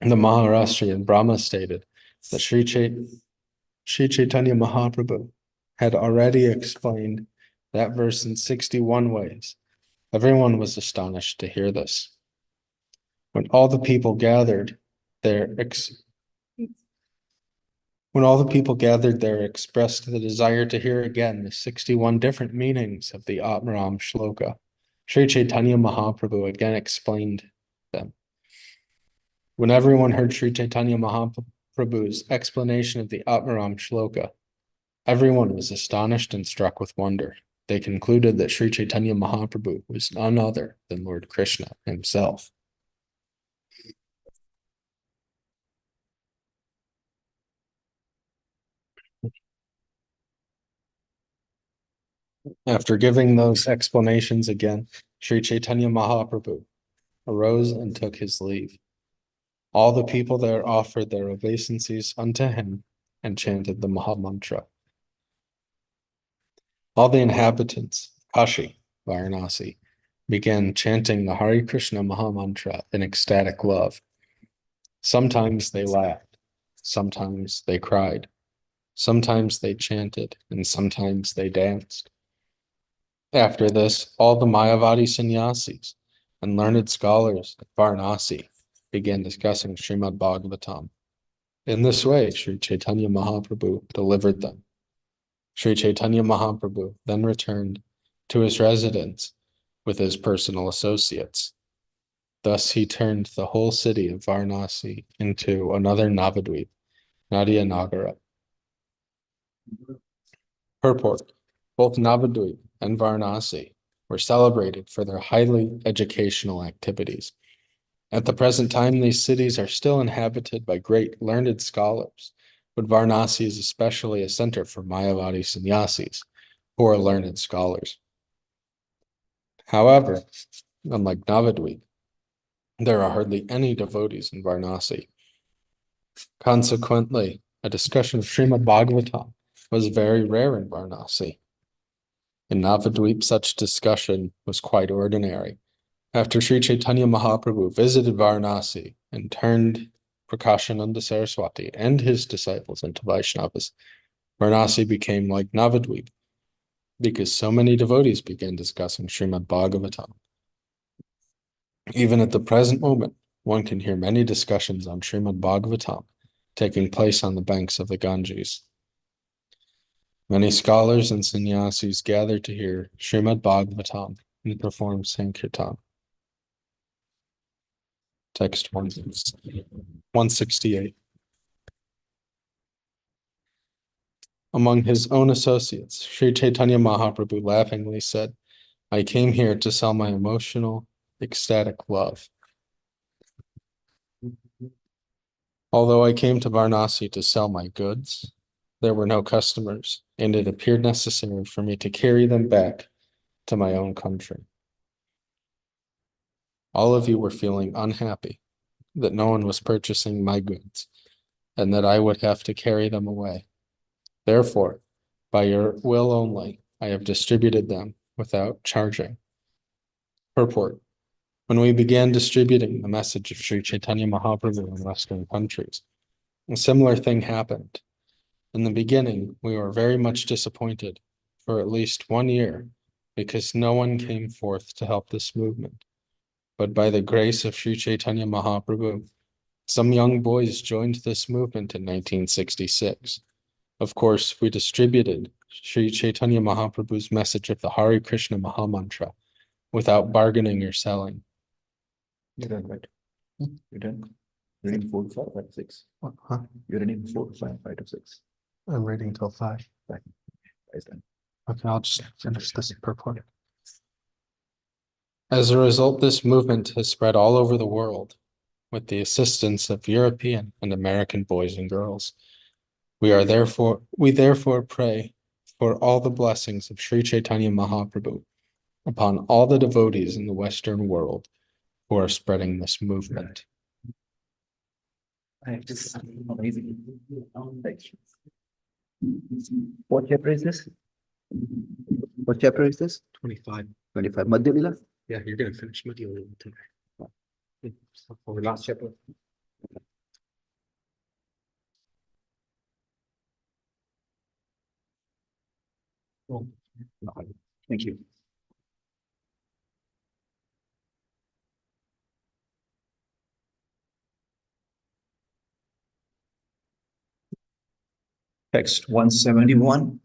The Maharashtrian Brahma stated that Sri Caitanya Mahaprabhu had already explained that verse in 61 ways. Everyone was astonished to hear this. When all the people gathered there, expressed the desire to hear again the 61 different meanings of the Ātmārāma shloka, Sri Caitanya Mahaprabhu again explained them. When everyone heard Sri Caitanya Mahaprabhu's explanation of the Ātmārāma shloka, everyone was astonished and struck with wonder. They concluded that Sri Caitanya Mahaprabhu was none other than Lord Krishna himself. After giving those explanations again, Sri Caitanya Mahaprabhu arose and took his leave. All the people there offered their obeisances unto him and chanted the Mahamantra. All the inhabitants of Kashi, Varanasi, began chanting the Hare Krishna Mahamantra in ecstatic love. Sometimes they laughed, sometimes they cried, sometimes they chanted, and sometimes they danced. After this, all the Mayavadi sannyasis and learned scholars at Varanasi began discussing Srimad Bhagavatam. In this way, Sri Caitanya Mahaprabhu delivered them. Sri Caitanya Mahaprabhu then returned to his residence with his personal associates. Thus he turned the whole city of Varanasi into another Navadvip, Nadia Nagara. Purport. Both Navadvip and Varanasi were celebrated for their highly educational activities. At the present time, these cities are still inhabited by great learned scholars, but Varanasi is especially a center for Mayavadi sannyasis, who are learned scholars. However, unlike Navadvip, there are hardly any devotees in Varanasi. Consequently, a discussion of Srimad Bhagavatam was very rare in Varanasi. In Navadvip, such discussion was quite ordinary. After Sri Caitanya Mahaprabhu visited Varanasi and turned Prakashananda Saraswati and his disciples into Vaishnavas, Varanasi became like Navadvip, because so many devotees began discussing Srimad Bhagavatam. Even at the present moment, one can hear many discussions on Srimad Bhagavatam taking place on the banks of the Ganges. Many scholars and sannyasis gather to hear Srimad Bhagavatam and perform Sankirtan. Text 168. Among his own associates, Sri Caitanya Mahaprabhu laughingly said, I came here to sell my emotional, ecstatic love. Although I came to Varanasi to sell my goods, there were no customers, and it appeared necessary for me to carry them back to my own country. All of you were feeling unhappy that no one was purchasing my goods, and that I would have to carry them away. Therefore, by your will only, I have distributed them without charging. Purport. When we began distributing the message of Sri Caitanya Mahaprabhu in Western countries, a similar thing happened. In the beginning, we were very much disappointed for at least 1 year because no one came forth to help this movement. But by the grace of Sri Caitanya Mahaprabhu, some young boys joined this movement in 1966. Of course, we distributed Sri Caitanya Mahaprabhu's message of the Hare Krishna Mahamantra without bargaining or selling. You're done, right? You're done. Reading 4, 5, 5, 6. Huh? You're reading 4, 5, 5 to 6. I'm reading till 5. Guys, done. Okay, I'll just finish this purport. As a result, this movement has spread all over the world with the assistance of European and American boys and girls. We therefore pray for all the blessings of Sri Caitanya Mahaprabhu upon all the devotees in the Western world who are spreading this movement. Just amazing. What chapter is this? What chapter is this? 25. 25. Madhya lila? Yeah, you're going to finish Madhya today. Or last chapter. Thank you. Text 171.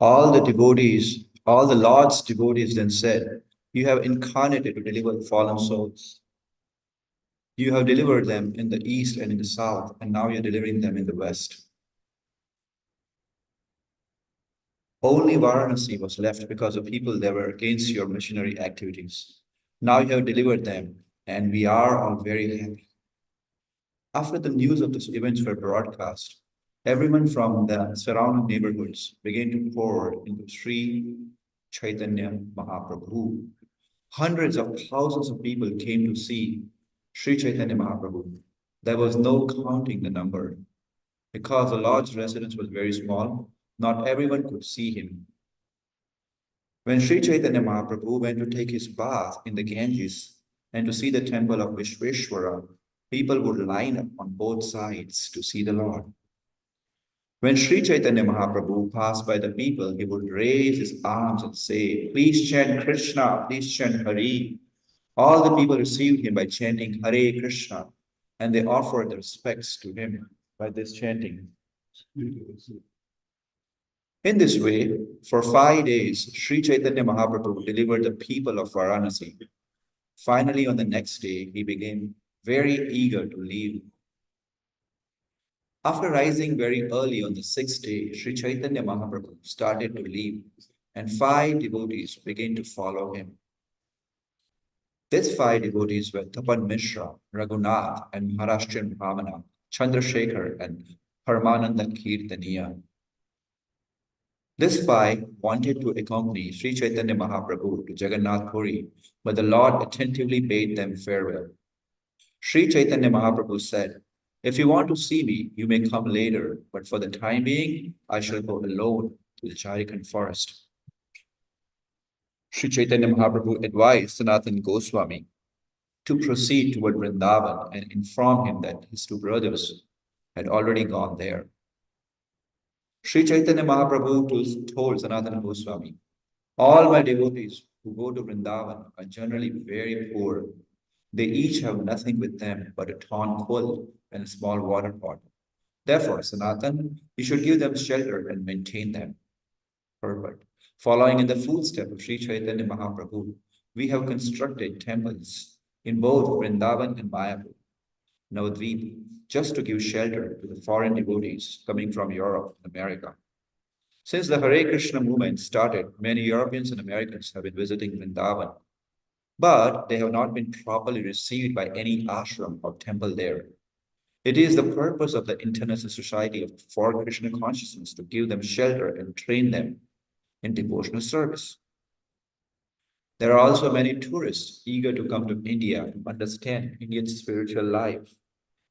All the Lord's devotees then said, "You have incarnated to deliver fallen souls. You have delivered them in the east and in the south, and now you're delivering them in the west. Only Varanasi was left because of people that were against your missionary activities. Now you have delivered them, and we are all very happy." After the news of these events were broadcast, everyone from the surrounding neighborhoods began to pour into Sri Chaitanya Mahaprabhu. Hundreds of thousands of people came to see Sri Chaitanya Mahaprabhu. There was no counting the number. Because the Lord's residence was very small, not everyone could see him. When Sri Chaitanya Mahaprabhu went to take his bath in the Ganges and to see the temple of Vishveshwara, people would line up on both sides to see the Lord. When Sri Chaitanya Mahaprabhu passed by the people, he would raise his arms and say, "Please chant Krishna, please chant Hari." All the people received him by chanting Hare Krishna, and they offered their respects to him by this chanting. In this way, for 5 days, Sri Chaitanya Mahaprabhu delivered the people of Varanasi. Finally, on the next day, he became very eager to leave. After rising very early on the 6th day, Sri Chaitanya Mahaprabhu started to leave, and 5 devotees began to follow him. These 5 devotees were Tapan Mishra, Raghunath, and Maharashtrian Brahmana, Chandrasekhar, and Paramananda Kirtaniya. These 5 wanted to accompany Sri Chaitanya Mahaprabhu to Jagannath Puri, but the Lord attentively bade them farewell. Sri Chaitanya Mahaprabhu said, "If you want to see me, you may come later, but for the time being, I shall go alone to the Jharkhand forest." Sri Chaitanya Mahaprabhu advised Sanatana Gosvāmī to proceed toward Vrindavan and inform him that his 2 brothers had already gone there. Sri Chaitanya Mahaprabhu told Sanatana Gosvāmī, "All my devotees who go to Vrindavan are generally very poor. They each have nothing with them but a torn quilt and a small water pot. Therefore, Sanatan, you should give them shelter and maintain them." Purport. Following in the footsteps of Sri Chaitanya Mahaprabhu, we have constructed temples in both Vrindavan and Mayapur, Navadvip, just to give shelter to the foreign devotees coming from Europe and America. Since the Hare Krishna movement started, many Europeans and Americans have been visiting Vrindavan, but they have not been properly received by any ashram or temple there. It is the purpose of the International Society for Krishna Consciousness to give them shelter and train them in devotional service. There are also many tourists eager to come to India to understand Indian spiritual life,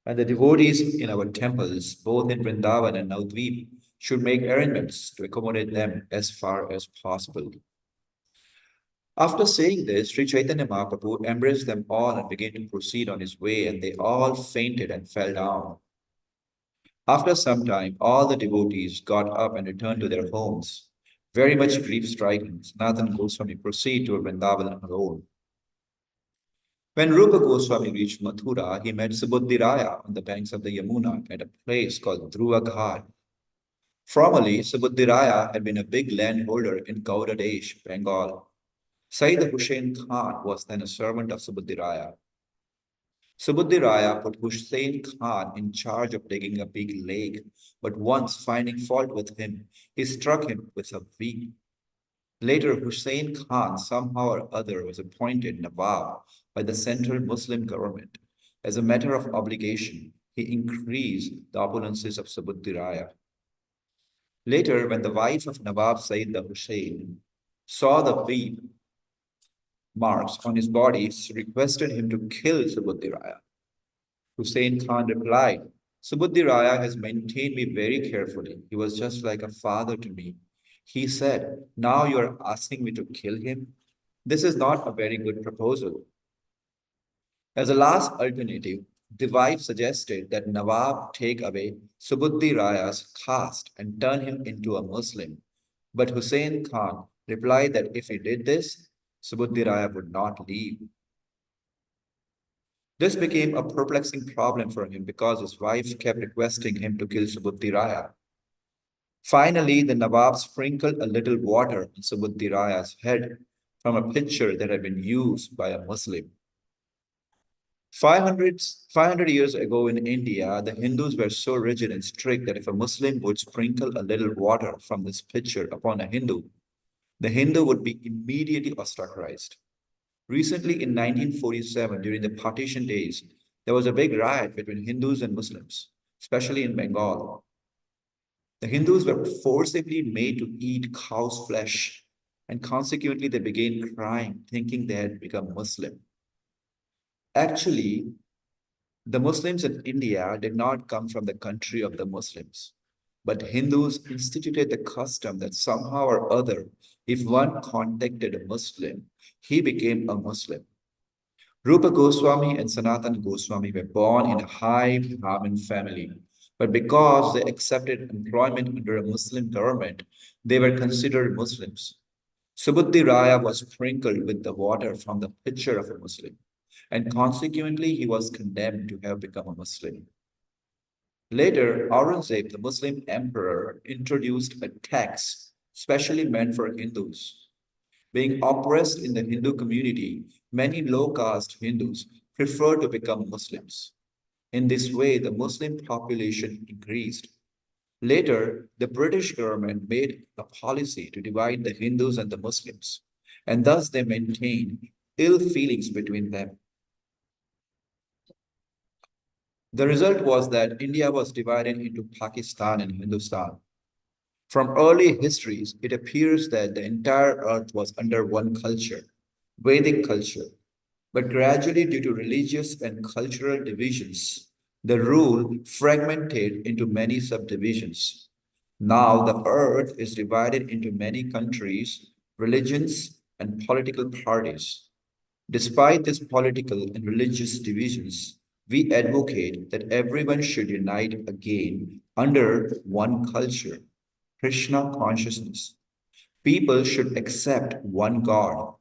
and the devotees in our temples, both in Vrindavan and Navadvip, should make arrangements to accommodate them as far as possible. After saying this, Sri Chaitanya Mahaprabhu embraced them all and began to proceed on his way, and they all fainted and fell down. After some time, all the devotees got up and returned to their homes. Very much grief-stricken, Sanatana Goswami proceeded to Vrindavan alone. When Rūpa Goswami reached Mathura, he met Subuddhiraya on the banks of the Yamuna at a place called Dhruva Ghat. Formerly, Subuddhiraya had been a big landholder in Gauda Desh, Bengal. Sayyid Hussain Khan was then a servant of Subuddhiraya. Subuddhiraya put Hussain Khan in charge of digging a big lake, but once finding fault with him, he struck him with a whip. Later, Hussain Khan somehow or other was appointed Nawab by the central Muslim government. As a matter of obligation, he increased the opulences of Subuddhiraya. Later, when the wife of Nawab Sayyid Hussain saw the weep marks on his body, she requested him to kill Subuddhiraya. Hussain Khan replied, Subuddhiraya has maintained me very carefully. He was just like a father to me. He said, now you are asking me to kill him? This is not a very good proposal. As a last alternative, the wife suggested that Nawab take away Subuddhiraya's caste and turn him into a Muslim. But Hussain Khan replied that if he did this, Subuddhiraya would not leave. This became a perplexing problem for him because his wife kept requesting him to kill Subuddhiraya. Finally, the Nawab sprinkled a little water on Subuddhiraya's head from a pitcher that had been used by a Muslim. 500 years ago in India, the Hindus were so rigid and strict that if a Muslim would sprinkle a little water from this pitcher upon a Hindu, the Hindu would be immediately ostracized. Recently, in 1947, during the partition days, there was a big riot between Hindus and Muslims, especially in Bengal. The Hindus were forcibly made to eat cow's flesh, and consequently they began crying, thinking they had become Muslim. Actually, the Muslims in India did not come from the country of the Muslims, but Hindus instituted the custom that somehow or other, if one contacted a Muslim, he became a Muslim. Rūpa Gosvāmī and Sanatana Gosvāmī were born in a high Brahmin family, but because they accepted employment under a Muslim government, they were considered Muslims. Subuddhiraya was sprinkled with the water from the pitcher of a Muslim, and consequently he was condemned to have become a Muslim. Later, Aurangzeb, the Muslim emperor, introduced a tax specially meant for Hindus. Being oppressed in the Hindu community, many low-caste Hindus preferred to become Muslims. In this way, the Muslim population increased. Later, the British government made a policy to divide the Hindus and the Muslims, and thus they maintained ill feelings between them. The result was that India was divided into Pakistan and Hindustan. From early histories, it appears that the entire earth was under one culture, Vedic culture. But gradually, due to religious and cultural divisions, the rule fragmented into many subdivisions. Now, the earth is divided into many countries, religions, and political parties. Despite these political and religious divisions, we advocate that everyone should unite again under one culture, Krishna consciousness. People should accept one God,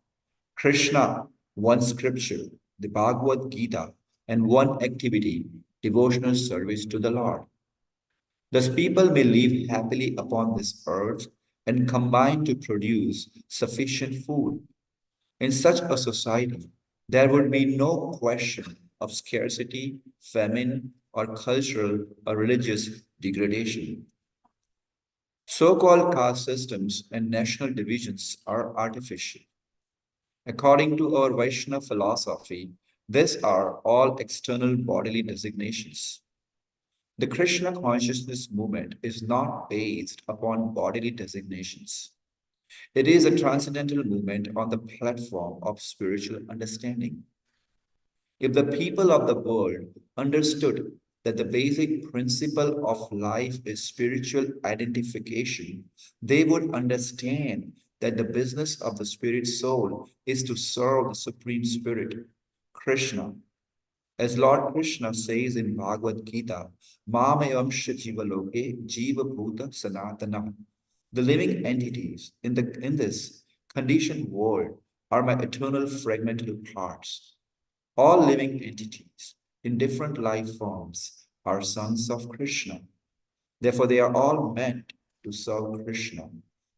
Krishna, one scripture, the Bhagavad Gita, and one activity, devotional service to the Lord. Thus, people may live happily upon this earth and combine to produce sufficient food. In such a society, there would be no question of scarcity, famine, or cultural or religious degradation. So-called caste systems and national divisions are artificial. According to our Vaishnava philosophy, these are all external bodily designations. The Krishna consciousness movement is not based upon bodily designations. It is a transcendental movement on the platform of spiritual understanding. If the people of the world understood that the basic principle of life is spiritual identification, they would understand that the business of the spirit soul is to serve the Supreme Spirit, Krishna. As Lord Krishna says in Bhagavad Gita, Māmayamsha jivaloke jiva bhuta sanatana. The living entities in this conditioned world are my eternal fragmental parts. All living entities in different life forms are sons of Krishna. Therefore, they are all meant to serve Krishna,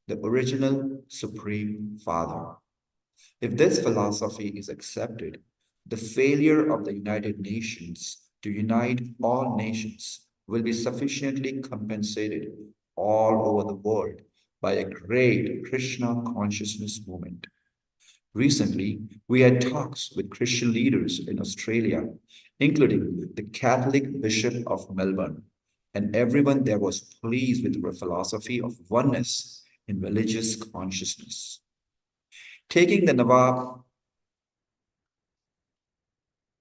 the original Supreme Father. If this philosophy is accepted, the failure of the United Nations to unite all nations will be sufficiently compensated all over the world by a great Krishna consciousness movement. Recently, we had talks with Christian leaders in Australia, including the Catholic Bishop of Melbourne, and everyone there was pleased with our philosophy of oneness in religious consciousness. Taking the Nawab.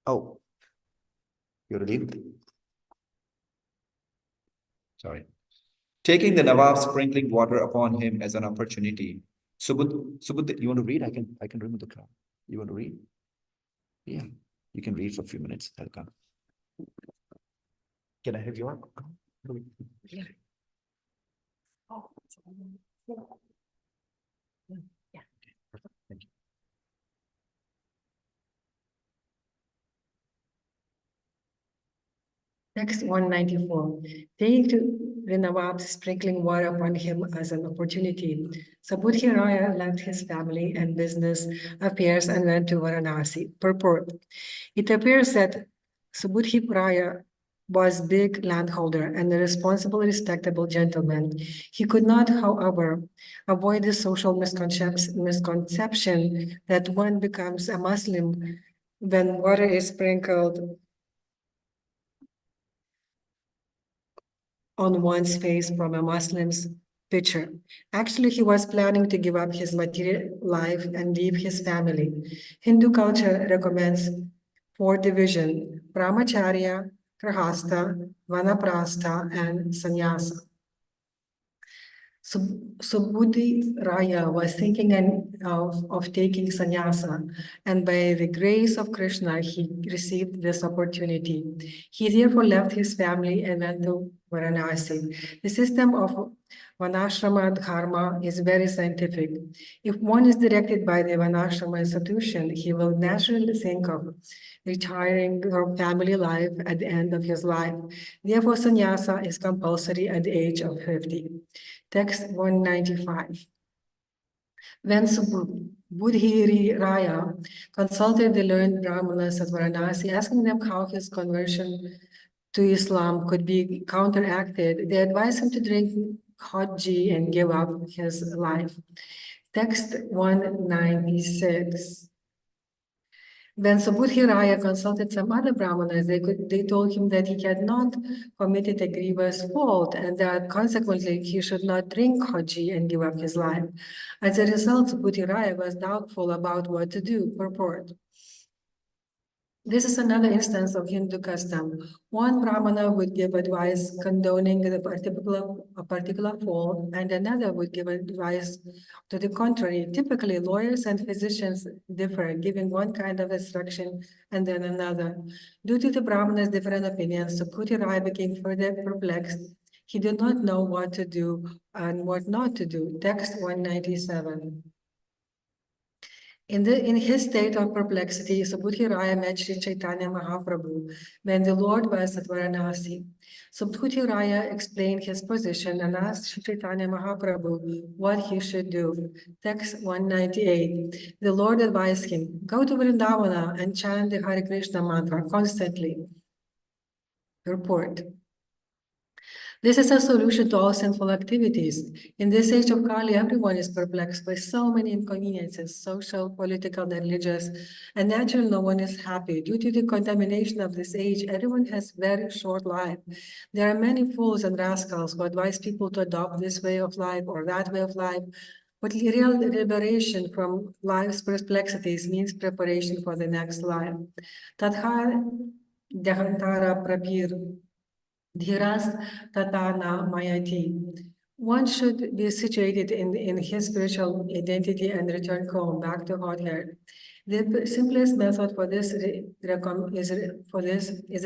Oh, you're leaving? Sorry. Taking the Nawab sprinkling water upon him as an opportunity. Subudh, you want to read? I can remove the crowd. You want to read? Yeah, you can read for a few minutes. I'll come. Can I have your? Yeah. Oh, yeah. Perfect. Thank you. Text 194. Take the Nawab sprinkling water upon him as an opportunity. Subudhi Raya left his family and business affairs and went to Varanasi. Purport. It appears that Subudhi Raya was big landholder and a responsible, respectable gentleman. He could not, however, avoid the social misconception that one becomes a Muslim when water is sprinkled on one's face from a Muslim's picture. Actually, he was planning to give up his material life and leave his family. Hindu culture recommends 4 divisions: Brahmacharya, Grahastha, Vanaprastha, and Sannyasa. Subudhi Raya was thinking of taking sannyasa, and by the grace of Krishna, he received this opportunity. He therefore left his family and went to Varanasi. The system of Vanashrama Dharma is very scientific. If one is directed by the Vanashrama institution, he will naturally think of retiring from family life at the end of his life. Therefore, sannyasa is compulsory at the age of 50. Text 195. When Subudhi Raya consulted the learned Brahmanas at Varanasi, asking them how his conversion to Islam could be counteracted, they advised him to drink hot ghee and give up his life. Text 196. When Subudhi Raya consulted some other Brahmanas, they told him that he had not committed a grievous fault and that consequently he should not drink hot ghee and give up his life. As a result, Subudhi Raya was doubtful about what to do. Purport. This is another instance of Hindu custom. One Brahmana would give advice condoning a particular fault, and another would give advice to the contrary. Typically, lawyers and physicians differ, giving one kind of instruction and then another. Due to the Brahmana's different opinions, Subudhi Raya became further perplexed. He did not know what to do and what not to do. Text 197. In his state of perplexity, Subudhi Raya met Sri Caitanya Mahaprabhu when the Lord was at Varanasi. Subudhi Raya explained his position and asked Sri Caitanya Mahaprabhu what he should do. Text 198. The Lord advised him, go to Vrindavana and chant the Hare Krishna mantra constantly. Report. This is a solution to all sinful activities. In this age of Kali, everyone is perplexed by so many inconveniences, social, political, religious, and naturally no one is happy. Due to the contamination of this age, everyone has very short life. There are many fools and rascals who advise people to adopt this way of life or that way of life. But real liberation from life's perplexities means preparation for the next life. Tadhar Dehantara Prabhir Dhiras Tatana Mayati. One should be situated in his spiritual identity and return home back to Godhead. The simplest method for this is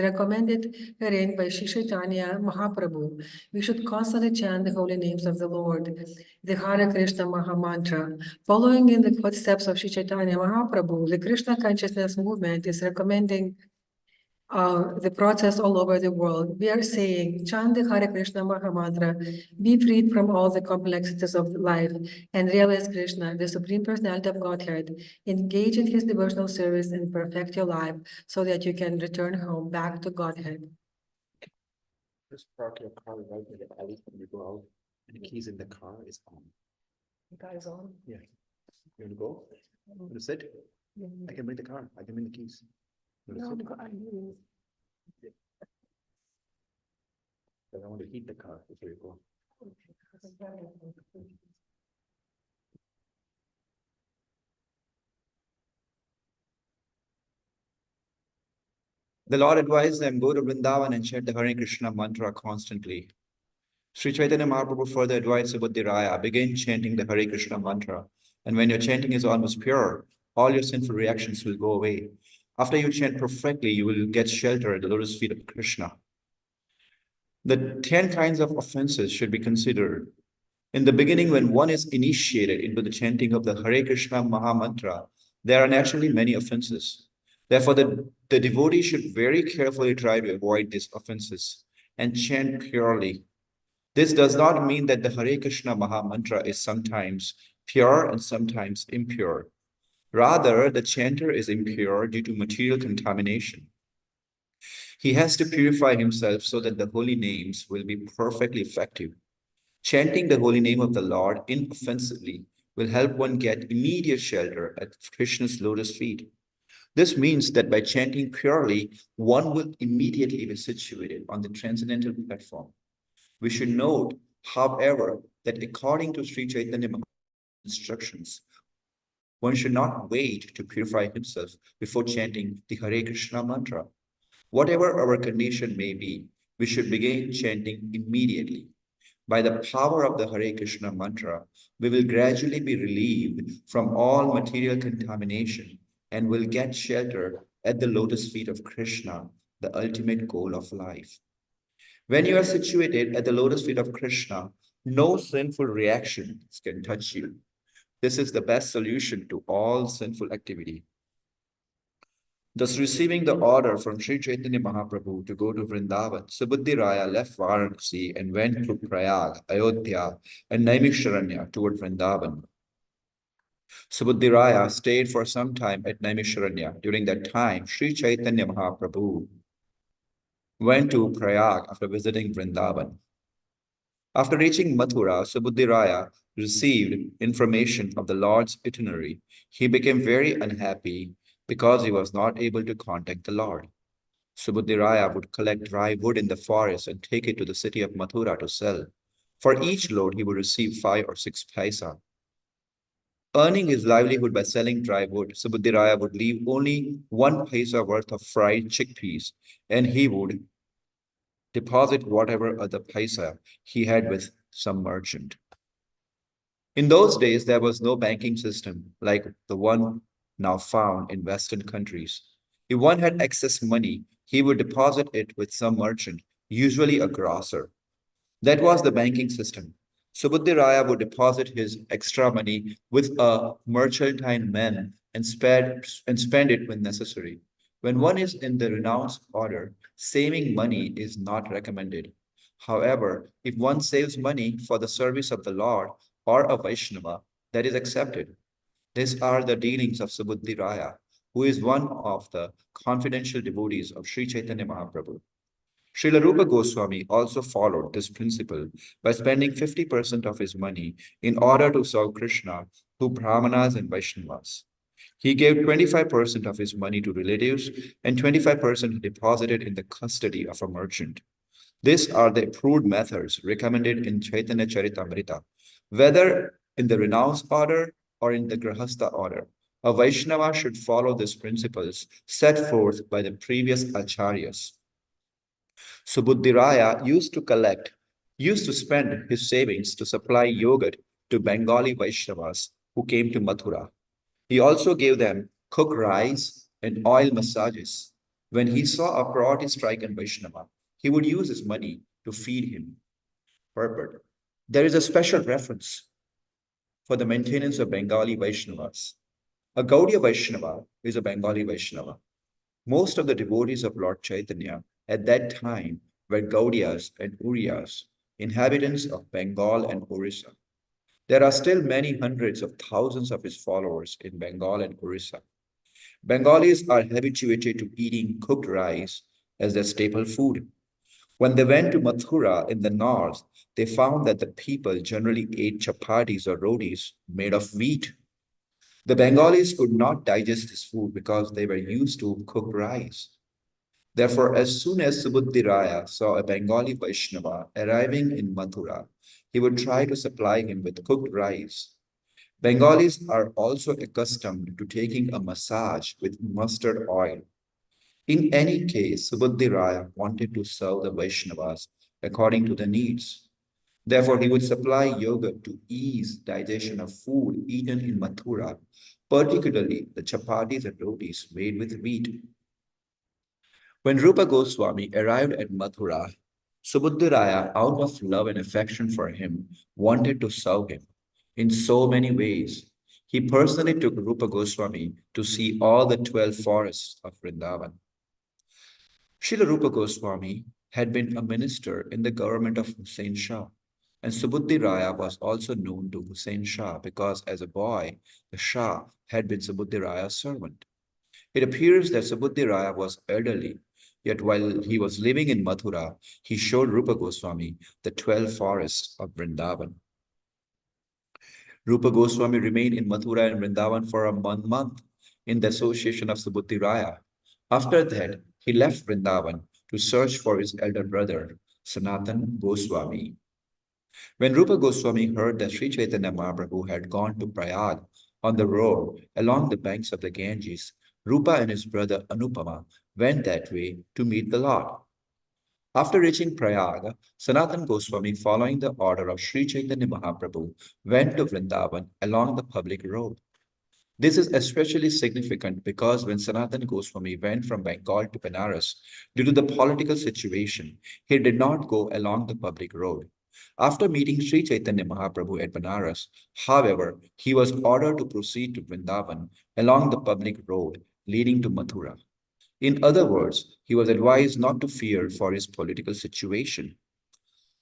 recommended herein by Sri Caitanya Mahaprabhu. We should constantly chant the holy names of the Lord, the Hare Krishna Maha Mantra. Following in the footsteps of Sri Caitanya Mahaprabhu, the Krishna consciousness movement is recommending the process all over the world. We are saying, chant the Hare Krishna Maha Mantra, be freed from all the complexities of life, and realize Krishna, the Supreme Personality of Godhead. Engage in His devotional service and perfect your life so that you can return home back to Godhead. Just park your car right in the alley when you go out, and the keys in the car is on. The car is on? Yeah. You want to go? You want to sit? I can bring the car. I can bring the keys. You want to sit? But I want to heat the car before you go. The Lord advised them, go to Vrindavan and chant the Hare Krishna mantra constantly. Sri Chaitanya Mahaprabhu further advised Subhudiraya, begin chanting the Hare Krishna mantra. And when your chanting is almost pure, all your sinful reactions will go away. After you chant perfectly, you will get shelter at the lotus feet of Krishna. The 10 kinds of offenses should be considered. In the beginning, when one is initiated into the chanting of the Hare Krishna Maha Mantra, there are naturally many offenses. Therefore, the devotee should very carefully try to avoid these offenses and chant purely. This does not mean that the Hare Krishna Maha Mantra is sometimes pure and sometimes impure. Rather, the chanter is impure due to material contamination. He has to purify himself so that the holy names will be perfectly effective. Chanting the holy name of the Lord inoffensively will help one get immediate shelter at Krishna's lotus feet. This means that by chanting purely, one will immediately be situated on the transcendental platform. We should note, however, that according to Sri Chaitanya Mahaprabhu's instructions, one should not wait to purify himself before chanting the Hare Krishna mantra. Whatever our condition may be, we should begin chanting immediately. By the power of the Hare Krishna mantra, we will gradually be relieved from all material contamination and will get shelter at the lotus feet of Krishna, the ultimate goal of life. When you are situated at the lotus feet of Krishna, no sinful reactions can touch you. This is the best solution to all sinful activity. Thus, receiving the order from Sri Chaitanya Mahaprabhu to go to Vrindavan, Subhudiraya left Varanasi and went through Prayag, Ayodhya, and Naimisharanya toward Vrindavan. Subhudiraya stayed for some time at Naimisharanya. During that time, Sri Chaitanya Mahaprabhu went to Prayag after visiting Vrindavan. After reaching Mathura, Subhudiraya received information of the Lord's itinerary. He became very unhappy because he was not able to contact the Lord. Subhudiraya would collect dry wood in the forest and take it to the city of Mathura to sell. For each load, he would receive 5 or 6 paisa. Earning his livelihood by selling dry wood, Subhudiraya would leave only 1 paisa worth of fried chickpeas, and he would deposit whatever other paisa he had with some merchant. In those days, there was no banking system like the one now found in Western countries. If one had excess money, he would deposit it with some merchant, usually a grocer. That was the banking system. Subhudiraya would deposit his extra money with a merchantine man and spend it when necessary. When one is in the renounced order, saving money is not recommended. However, if one saves money for the service of the Lord or a Vaishnava, that is accepted. These are the dealings of Subhudiraya, who is one of the confidential devotees of Sri Chaitanya Mahaprabhu. Śrīla Rūpa Gosvāmī also followed this principle by spending 50% of his money in order to serve Krishna through Brahmanas and Vaishnavas. He gave 25% of his money to relatives and 25% he deposited in the custody of a merchant. These are the approved methods recommended in Caitanya Caritamrta, whether in the renounced order or in the Grahastha order. A Vaishnava should follow these principles set forth by the previous acharyas. Subhudiraya used to spend his savings to supply yogurt to Bengali Vaishnavas who came to Mathura. He also gave them cooked rice and oil massages. When he saw a poverty-stricken Vaishnava, he would use his money to feed him. Purport. There is a special reference for the maintenance of Bengali Vaishnavas. A Gaudiya Vaishnava is a Bengali Vaishnava. Most of the devotees of Lord Chaitanya at that time were Gaudiyas and Uriyas, inhabitants of Bengal and Orissa. There are still many hundreds of thousands of his followers in Bengal and Orissa. Bengalis are habituated to eating cooked rice as their staple food. When they went to Mathura in the north, they found that the people generally ate chapatis or rotis made of wheat. The Bengalis could not digest this food because they were used to cooked rice. Therefore, as soon as Subudhiraya saw a Bengali Vaishnava arriving in Mathura, he would try to supply him with cooked rice. Bengalis are also accustomed to taking a massage with mustard oil. In any case, Subudhiraya wanted to serve the Vaishnavas according to their needs. Therefore, he would supply yogurt to ease digestion of food eaten in Mathura, particularly the chapatis and rotis made with wheat. When Rūpa Gosvāmī arrived at Mathura, Subudhiraya, out of love and affection for him, wanted to serve him in so many ways. He personally took Rūpa Gosvāmī to see all the 12 forests of Vrindavan. Śrīla Rūpa Gosvāmī had been a minister in the government of Hussain Shah, and Subudhiraya was also known to Hussain Shah because as a boy, the Shah had been Subudhiraya's servant. It appears that Subudhiraya was elderly, yet while he was living in Mathura, he showed Rūpa Gosvāmī the 12 forests of Vrindavan. Rūpa Gosvāmī remained in Mathura and Vrindavan for a month in the association of Subudhiraya. After that, he left Vrindavan to search for his elder brother, Sanatana Gosvāmī. When Rūpa Gosvāmī heard that Sri Caitanya Mahaprabhu had gone to Prayag on the road along the banks of the Ganges, Rūpa and his brother Anupama went that way to meet the Lord. After reaching Prayag, Sanatana Gosvāmī, following the order of Sri Caitanya Mahaprabhu, went to Vrindavan along the public road. This is especially significant because when Sanatana Gosvāmī went from Bengal to Benares, due to the political situation, he did not go along the public road. After meeting Sri Caitanya Mahaprabhu at Benares, however, he was ordered to proceed to Vrindavan along the public road leading to Mathura. In other words, he was advised not to fear for his political situation.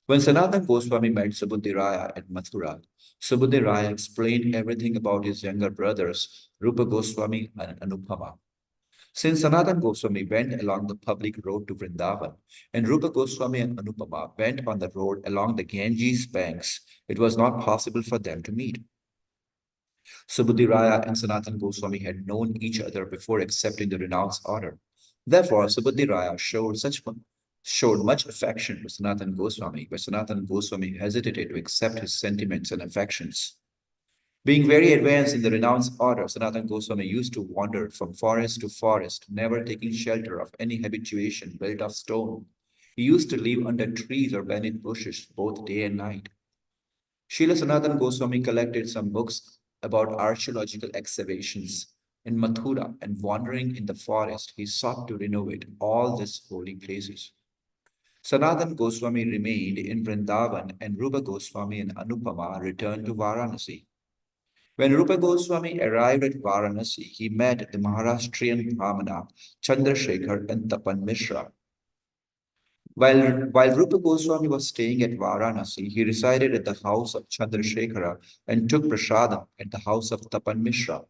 When Sanatana Gosvāmī met Subudhiraya at Mathura, Subudhiraya explained everything about his younger brothers, Rūpa Gosvāmī and Anupama. Since Sanatana Gosvāmī went along the public road to Vrindavan, and Rūpa Gosvāmī and Anupama went on the road along the Ganges banks, it was not possible for them to meet. Subudhiraya and Sanatana Gosvāmī had known each other before accepting the renounce order. Therefore, Subudhiraya showed much affection to Sanatana Gosvāmī, but Sanatana Gosvāmī hesitated to accept his sentiments and affections. Being very advanced in the renounce order, Sanatana Gosvāmī used to wander from forest to forest, never taking shelter of any habitation built of stone. He used to live under trees or beneath bushes both day and night. Śrīla Sanatana Gosvāmī collected some books about archaeological excavations in Mathura, and wandering in the forest, he sought to renovate all these holy places. Sanatana Gosvāmī remained in Vrindavan, and Rūpa Gosvāmī and Anupama returned to Varanasi. When Rūpa Gosvāmī arrived at Varanasi, he met the Maharashtrian Brahmana Chandrasekhar and Tapan Mishra. While Rūpa Gosvāmī was staying at Varanasi, he resided at the house of Chandrasekhara and took prasadam at the house of Tapan Mishra.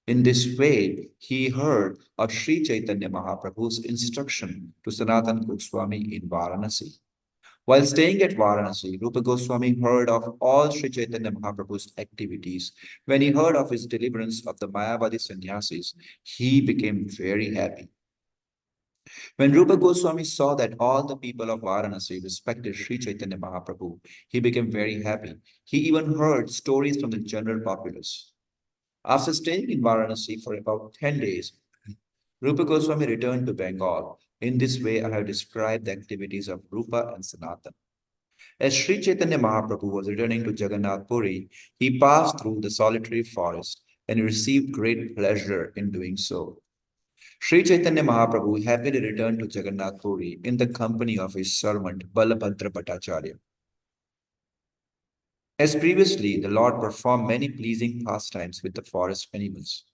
In this way, he heard of Sri Caitanya Mahaprabhu's instruction to Sanatana Gosvāmī in Varanasi. While staying at Varanasi, Rūpa Gosvāmī heard of all Sri Caitanya Mahaprabhu's activities. When he heard of his deliverance of the Mayavadi sannyasis, he became very happy. When Rūpa Gosvāmī saw that all the people of Varanasi respected Sri Caitanya Mahaprabhu, he became very happy. He even heard stories from the general populace. After staying in Varanasi for about 10 days, Rūpa Gosvāmī returned to Bengal. In this way, I have described the activities of Rūpa and Sanatana. As Sri Caitanya Mahaprabhu was returning to Jagannath Puri, he passed through the solitary forest and received great pleasure in doing so. Sri Caitanya Mahaprabhu happily returned to Jagannath Puri in the company of his servant Balabhadra Bhattacharya. As previously, the Lord performed many pleasing pastimes with the forest animals.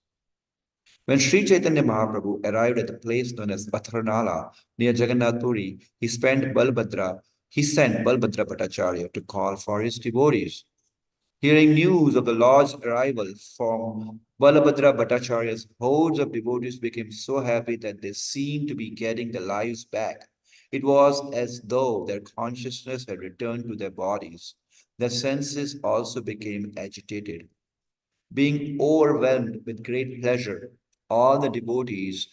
When Sri Caitanya Mahaprabhu arrived at the place known as Patharanala near Jagannath Puri, he sent Balabhadra Bhattacharya to call for his devotees. Hearing news of the Lord's arrival from Balabhadra Bhattacharya's hordes of devotees became so happy that they seemed to be getting their lives back. It was as though their consciousness had returned to their bodies. Their senses also became agitated. Being overwhelmed with great pleasure, all the devotees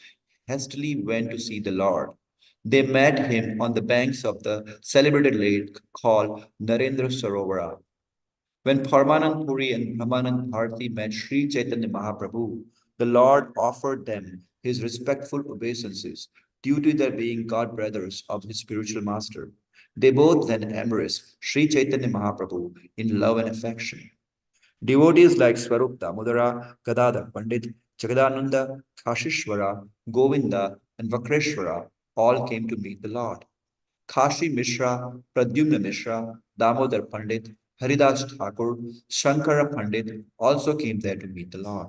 hastily went to see the Lord. They met him on the banks of the celebrated lake called Narendra Sarovara. When Parmanand Puri and Brahmanand Bharati met Sri Chaitanya Mahaprabhu, the Lord offered them his respectful obeisances due to their being god brothers of his spiritual master. They both then embraced Sri Chaitanya Mahaprabhu in love and affection. Devotees like Swarupta, Mudara, Gadadhar, Pandit, Jagadananda, Kashishwara, Govinda, and Vakreshwara all came to meet the Lord. Kashi Mishra, Pradyumna Mishra, Damodar Pandit, Haridas Thakur, Shankara Pandit also came there to meet the Lord.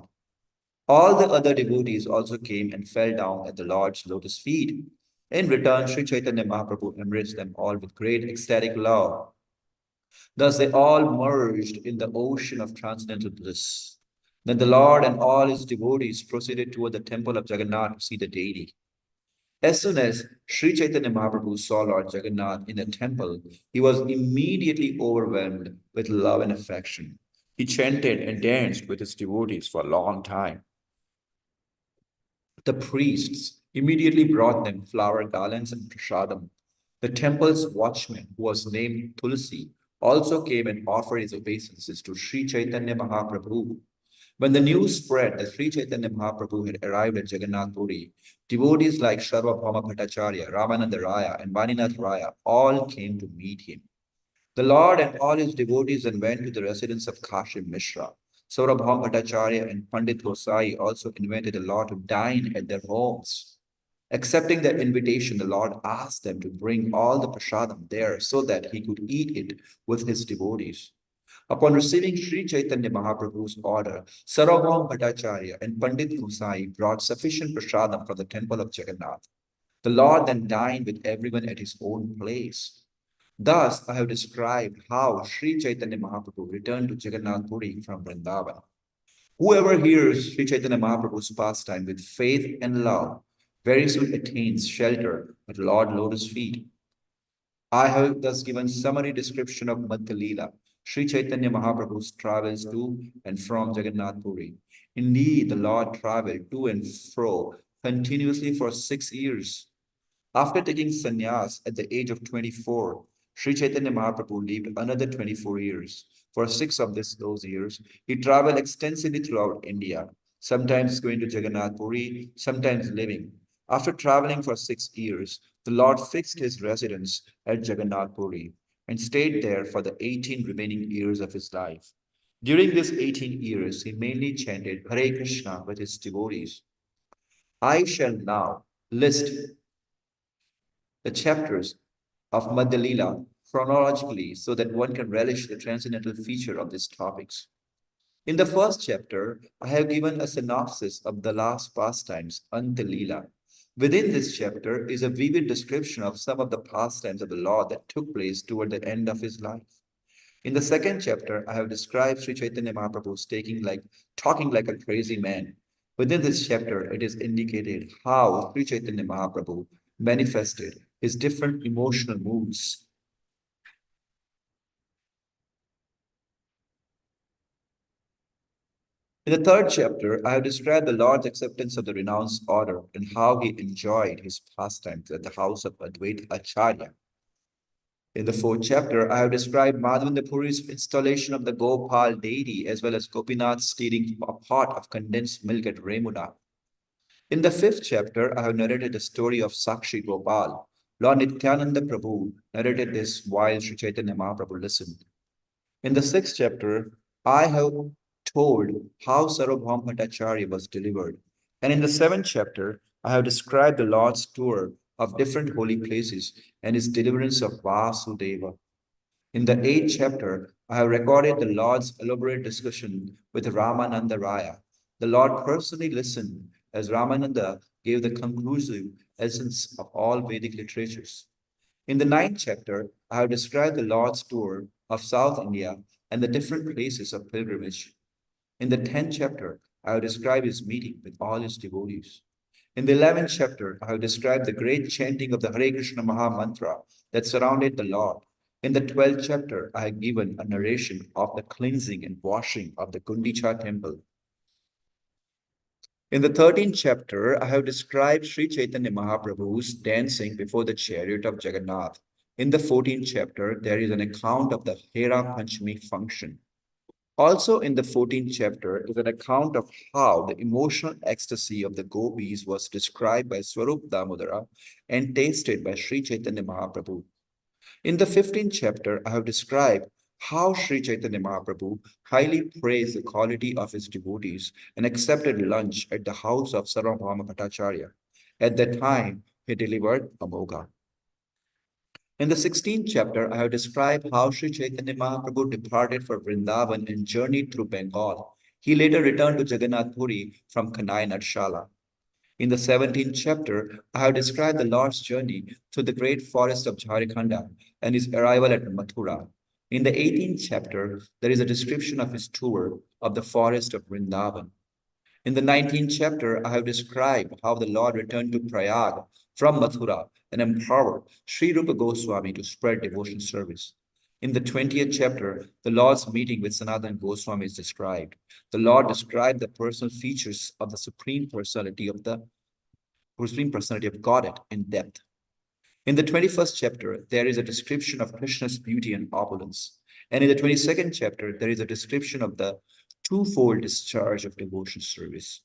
All the other devotees also came and fell down at the Lord's lotus feet. In return, Sri Chaitanya Mahaprabhu embraced them all with great ecstatic love. Thus they all merged in the ocean of transcendental bliss. Then the Lord and all his devotees proceeded toward the temple of Jagannath to see the deity. As soon as Sri Chaitanya Mahaprabhu saw Lord Jagannath in the temple, he was immediately overwhelmed with love and affection. He chanted and danced with his devotees for a long time. The priests immediately brought them flower garlands and prasadam. The temple's watchman, who was named Tulsi, also came and offered his obeisances to Sri Chaitanya Mahaprabhu. When the news spread that Sri Chaitanya Mahaprabhu had arrived at Jagannath Puri, devotees like Sarvabhauma Bhattacharya, Ramananda Raya, and Vaninath Raya all came to meet him. The Lord and all his devotees then went to the residence of Kashi Mishra. Saurabham Bhattacharya and Pandit Gosai also invited the Lord to dine at their homes. Accepting their invitation, the Lord asked them to bring all the prasadam there so that he could eat it with his devotees. Upon receiving Sri Chaitanya Mahaprabhu's order, Saurabham Bhattacharya and Pandit Gosai brought sufficient prasadam from the temple of Jagannath. The Lord then dined with everyone at his own place. Thus, I have described how Sri Chaitanya Mahaprabhu returned to Jagannath Puri from Vrindavan. Whoever hears Sri Chaitanya Mahaprabhu's pastime with faith and love very soon attains shelter at Lord Lotus feet. I have thus given summary description of Madhya lila, Sri Chaitanya Mahaprabhu's travels to and from Jagannath Puri. Indeed, the Lord traveled to and fro continuously for 6 years. After taking sannyas at the age of 24, Sri Chaitanya Mahaprabhu lived another 24 years. For 6 of those years, he traveled extensively throughout India, sometimes going to Jagannath Puri, sometimes living. After traveling for 6 years, the Lord fixed his residence at Jagannath Puri and stayed there for the 18 remaining years of his life. During these 18 years, he mainly chanted Hare Krishna with his devotees. I shall now list the chapters of Madhya lila chronologically so that one can relish the transcendental feature of these topics. In the first chapter, I have given a synopsis of the last pastimes, Anthya lila. Within this chapter is a vivid description of some of the pastimes of the Lord that took place toward the end of his life. In the second chapter, I have described Sri Chaitanya Mahaprabhu's talking like a crazy man. Within this chapter, it is indicated how Sri Chaitanya Mahaprabhu manifested his different emotional moods. In the third chapter, I have described the Lord's acceptance of the renounced order and how he enjoyed his pastimes at the house of Advaita Acharya. In the fourth chapter, I have described Madhavendra Puri's installation of the Gopal deity as well as Gopinath stealing a pot of condensed milk at Remuna. In the fifth chapter, I have narrated the story of Sakshi Gopal. Lord Nityananda Prabhu narrated this while Sri Chaitanya Mahaprabhu listened. In the sixth chapter, I have told how Sarvabhauma Bhattacharya was delivered. And in the seventh chapter, I have described the Lord's tour of different holy places and his deliverance of Vasudeva. In the eighth chapter, I have recorded the Lord's elaborate discussion with Ramananda Raya. The Lord personally listened as Ramananda gave the conclusive essence of all Vedic literatures. In the ninth chapter, I have described the Lord's tour of South India and the different places of pilgrimage. In the 10th chapter, I have described his meeting with all his devotees. In the 11th chapter, I have described the great chanting of the Hare Krishna Maha Mantra that surrounded the Lord. In the 12th chapter, I have given a narration of the cleansing and washing of the Gundicha temple. In the 13th chapter, I have described Sri Chaitanya Mahaprabhu's dancing before the chariot of Jagannath. In the 14th chapter, there is an account of the Hera Panchami function. Also in the 14th chapter is an account of how the emotional ecstasy of the gopis was described by Swarup Damodara and tasted by Sri Chaitanya Mahaprabhu. In the 15th chapter, I have described how Sri Chaitanya Mahaprabhu highly praised the quality of his devotees and accepted lunch at the house of Sarvabhauma Bhattacharya. At that time, he delivered Amoga. In the 16th chapter, I have described how Sri Chaitanya Mahaprabhu departed for Vrindavan and journeyed through Bengal. He later returned to Jagannath Puri from Kanai Natshala. In the 17th chapter, I have described the Lord's journey through the great forest of Jharikhanda and his arrival at Mathura. In the 18th chapter, there is a description of his tour of the forest of Vrindavan. In the 19th chapter, I have described how the Lord returned to Prayag from Mathura and empowered Sri Rūpa Gosvāmī to spread devotion service. In the 20th chapter, the Lord's meeting with Sanatana Goswami is described. The Lord described the personal features of the Supreme Personality of Godhead in depth. In the 21st chapter, there is a description of Krishna's beauty and opulence. And in the 22nd chapter, there is a description of the twofold discharge of devotion service.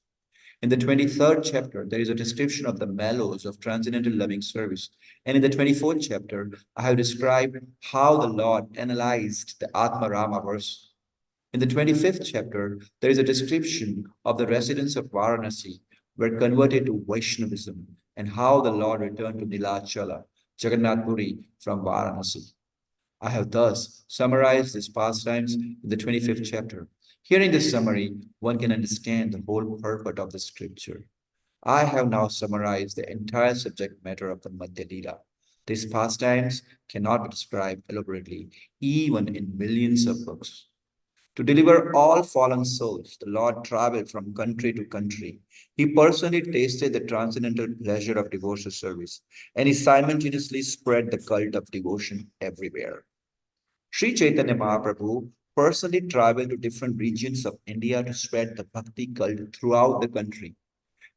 In the 23rd chapter, there is a description of the mellows of transcendental loving service. And in the 24th chapter, I have described how the Lord analyzed the Ātmārāma Verse. In the 25th chapter, there is a description of the residents of Varanasi were converted to Vaishnavism and how the Lord returned to Nilachala, Jagannath Puri from Varanasi. I have thus summarized these pastimes in the 25th chapter. Hearing this summary, one can understand the whole purport of the scripture. I have now summarized the entire subject matter of the Madhya lila. These pastimes cannot be described elaborately, even in millions of books. To deliver all fallen souls, the Lord traveled from country to country. He personally tasted the transcendental pleasure of devotional service, and he simultaneously spread the cult of devotion everywhere. Sri Chaitanya Mahaprabhu personally traveled to different regions of India to spread the bhakti cult throughout the country.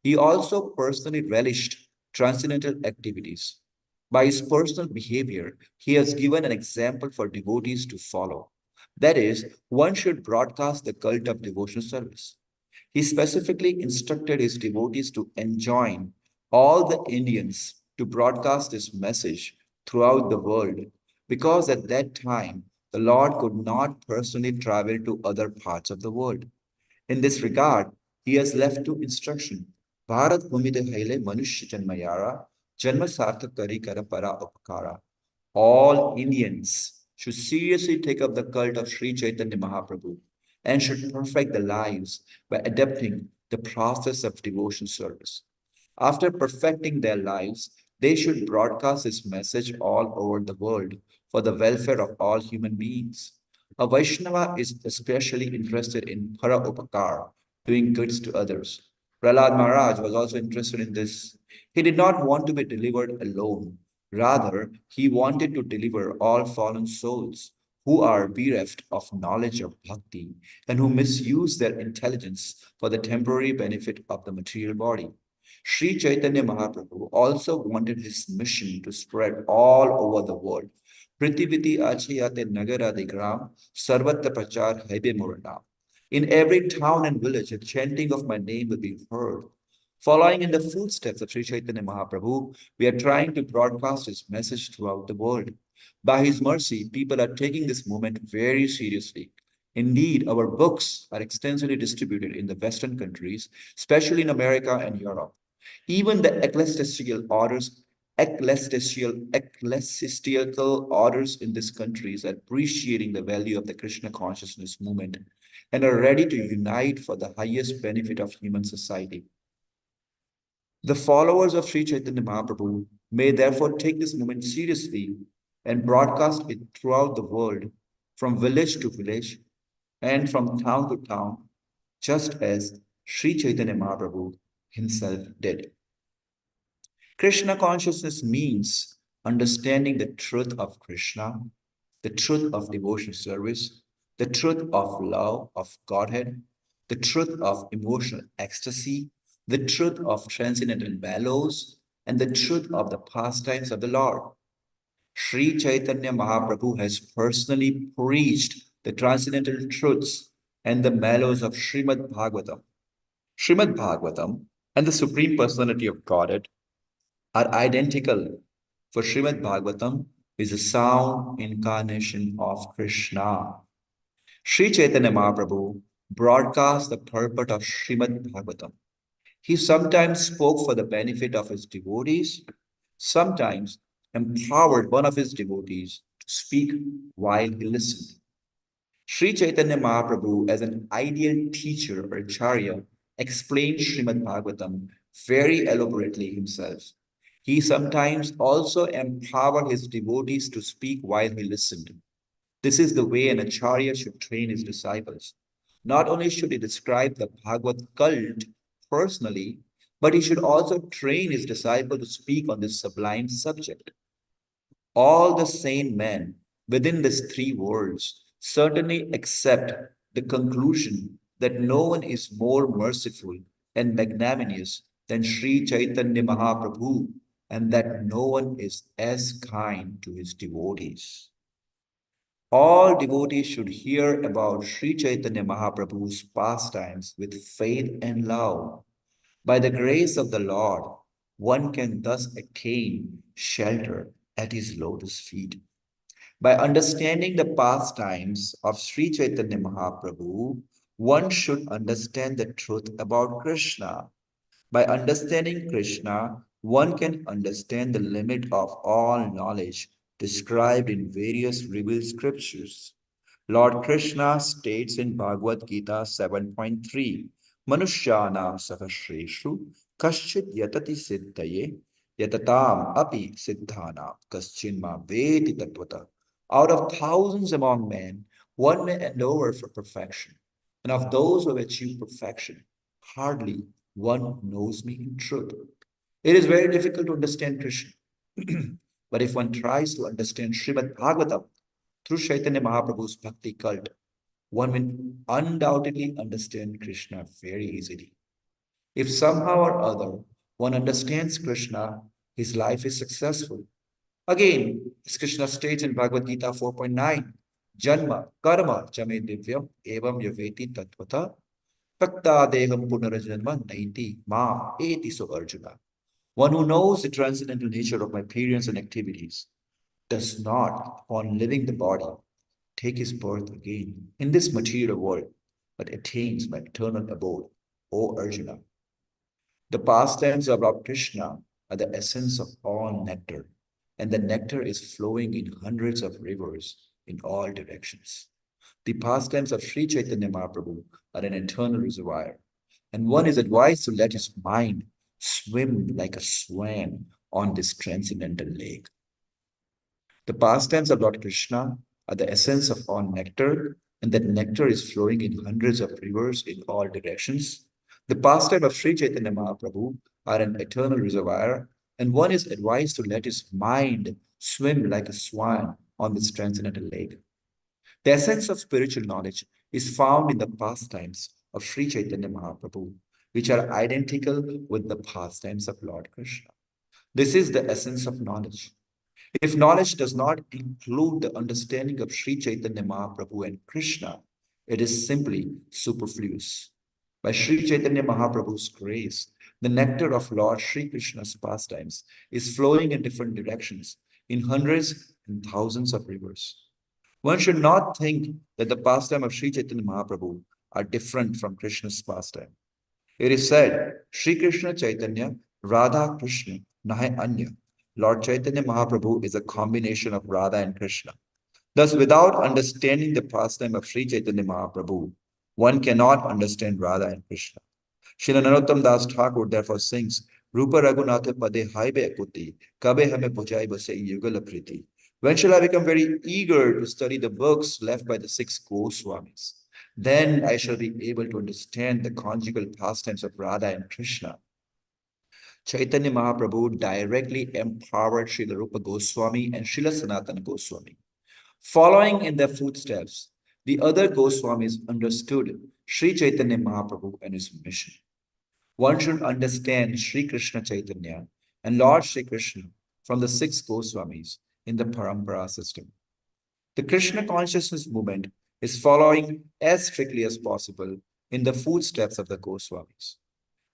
He also personally relished transcendental activities. By his personal behavior, he has given an example for devotees to follow. That is, one should broadcast the cult of devotional service. He specifically instructed his devotees to enjoin all the Indians to broadcast this message throughout the world, because at that time, the Lord could not personally travel to other parts of the world. In this regard, he has left two instructions. Bharat Bhumite Haile Manushya Janmayara, Janma Sarthak Kari Kara Para Upakara. All Indians should seriously take up the cult of Sri Chaitanya Mahaprabhu and should perfect their lives by adapting the process of devotion service. After perfecting their lives, they should broadcast this message all over the world for the welfare of all human beings. A Vaishnava is especially interested in para upakar, doing goods to others. Prahlad Maharaj was also interested in this. He did not want to be delivered alone. Rather, he wanted to deliver all fallen souls who are bereft of knowledge of bhakti and who misuse their intelligence for the temporary benefit of the material body. Sri Chaitanya Mahaprabhu also wanted his mission to spread all over the world. Prithiviti achayate nagaradi gram, sarvatra prachar haibe murana. In every town and village, a chanting of my name will be heard. Following in the footsteps of Sri Chaitanya Mahaprabhu, we are trying to broadcast his message throughout the world. By his mercy, people are taking this movement very seriously. Indeed, our books are extensively distributed in the Western countries, especially in America and Europe. Even the ecclesiastical orders in these countries are appreciating the value of the Krishna consciousness movement and are ready to unite for the highest benefit of human society. The followers of Sri Chaitanya Mahaprabhu may therefore take this movement seriously and broadcast it throughout the world, from village to village and from town to town, just as Sri Chaitanya Mahaprabhu himself did. Krishna consciousness means understanding the truth of Krishna, the truth of devotional service, the truth of love of Godhead, the truth of emotional ecstasy, the truth of transcendental mellows, and the truth of the pastimes of the Lord. Sri Chaitanya Mahaprabhu has personally preached the transcendental truths and the mellows of Srimad Bhagavatam. Srimad Bhagavatam and the Supreme Personality of Godhead are identical, for Srimad Bhagavatam is a sound incarnation of Krishna. Sri Chaitanya Mahaprabhu broadcast the purport of Srimad Bhagavatam. He sometimes spoke for the benefit of his devotees, sometimes empowered one of his devotees to speak while he listened. Sri Chaitanya Mahaprabhu, as an ideal teacher or acharya, explained Srimad Bhagavatam very elaborately himself. He sometimes also empowered his devotees to speak while he listened. This is the way an acharya should train his disciples. Not only should he describe the Bhagavad cult personally, but he should also train his disciple to speak on this sublime subject. All the sane men within these three worlds certainly accept the conclusion that no one is more merciful and magnanimous than Sri Chaitanya Mahaprabhu, and that no one is as kind to his devotees. All devotees should hear about Sri Chaitanya Mahaprabhu's pastimes with faith and love. By the grace of the Lord, one can thus attain shelter at his lotus feet. By understanding the pastimes of Sri Chaitanya Mahaprabhu, one should understand the truth about Krishna. By understanding Krishna, one can understand the limit of all knowledge described in various revealed scriptures. Lord Krishna states in Bhagavad Gita 7.3, Manushyānām sahasreshu kaschid yatati siddhaye yatatam api siddhānām kaschin ma vedi tattvata. Out of thousands among men, one may endeavor for perfection, and of those who have achieved perfection, hardly one knows me in truth. It is very difficult to understand Krishna. But if one tries to understand Srimad Bhagavatam through Chaitanya Mahaprabhu's bhakti cult, one will undoubtedly understand Krishna very easily. If somehow or other one understands Krishna, his life is successful. Again, as Krishna states in Bhagavad Gita 4.9, Janma karma chame divyam evam yaveti tattvata Takta deham punarajanma naiti ma eti so Arjuna. One who knows the transcendental nature of my appearance and activities does not, upon leaving the body, take his birth again in this material world, but attains my eternal abode, O Arjuna. The pastimes of Lord Krishna are the essence of all nectar, and the nectar is flowing in hundreds of rivers in all directions. The pastimes of Sri Chaitanya Mahaprabhu are an eternal reservoir, and one is advised to let his mind swim like a swan on this transcendental lake. The pastimes of Lord Krishna are the essence of all nectar, and that nectar is flowing in hundreds of rivers in all directions. The pastime of Sri Chaitanya Mahaprabhu are an eternal reservoir, and one is advised to let his mind swim like a swan on this transcendental lake. The essence of spiritual knowledge is found in the pastimes of Sri Chaitanya Mahaprabhu, which are identical with the pastimes of Lord Krishna. This is the essence of knowledge. If knowledge does not include the understanding of Sri Chaitanya Mahaprabhu and Krishna, it is simply superfluous. By Sri Chaitanya Mahaprabhu's grace, the nectar of Lord Sri Krishna's pastimes is flowing in different directions in hundreds and thousands of rivers. One should not think that the pastime of Sri Chaitanya Mahaprabhu are different from Krishna's pastime. It is said, Sri Krishna Chaitanya, Radha Krishna, Nahe Anya. Lord Chaitanya Mahaprabhu is a combination of Radha and Krishna. Thus, without understanding the pastime of Sri Chaitanya Mahaprabhu, one cannot understand Radha and Krishna. Srila Narottam Das Thakur therefore sings, Rūpa Raghunatha Pade Haibe Akuti, Kabe Hame Pujai Base Yugala Priti. When shall I become very eager to study the books left by the 6 Gosvāmīs? Then I shall be able to understand the conjugal pastimes of Radha and Krishna. Chaitanya Mahaprabhu directly empowered Srila Rūpa Gosvāmī and Srila Sanatana Gosvāmī. Following in their footsteps, the other Goswamis understood Sri Chaitanya Mahaprabhu and his mission. One should understand Sri Krishna Chaitanya and Lord Sri Krishna from the 6 Goswamis in the Parampara system. The Krishna consciousness movement is following as strictly as possible in the footsteps of the Goswamis.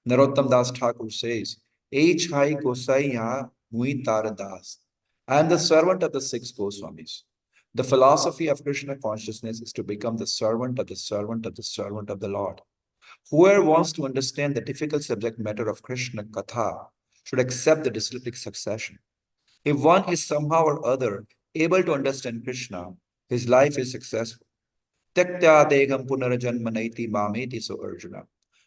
Narottam Das Thakur says, H. Hai Gosai Ya Mui Tara Das. I am the servant of the 6 Goswamis. The philosophy of Krishna consciousness is to become the servant of the servant of the servant of the Lord. Whoever wants to understand the difficult subject matter of Krishna Katha should accept the disciplic succession. If one is somehow or other able to understand Krishna, his life is successful. Tyaktya degam punarajanmanaiti mameti, so Arjuna.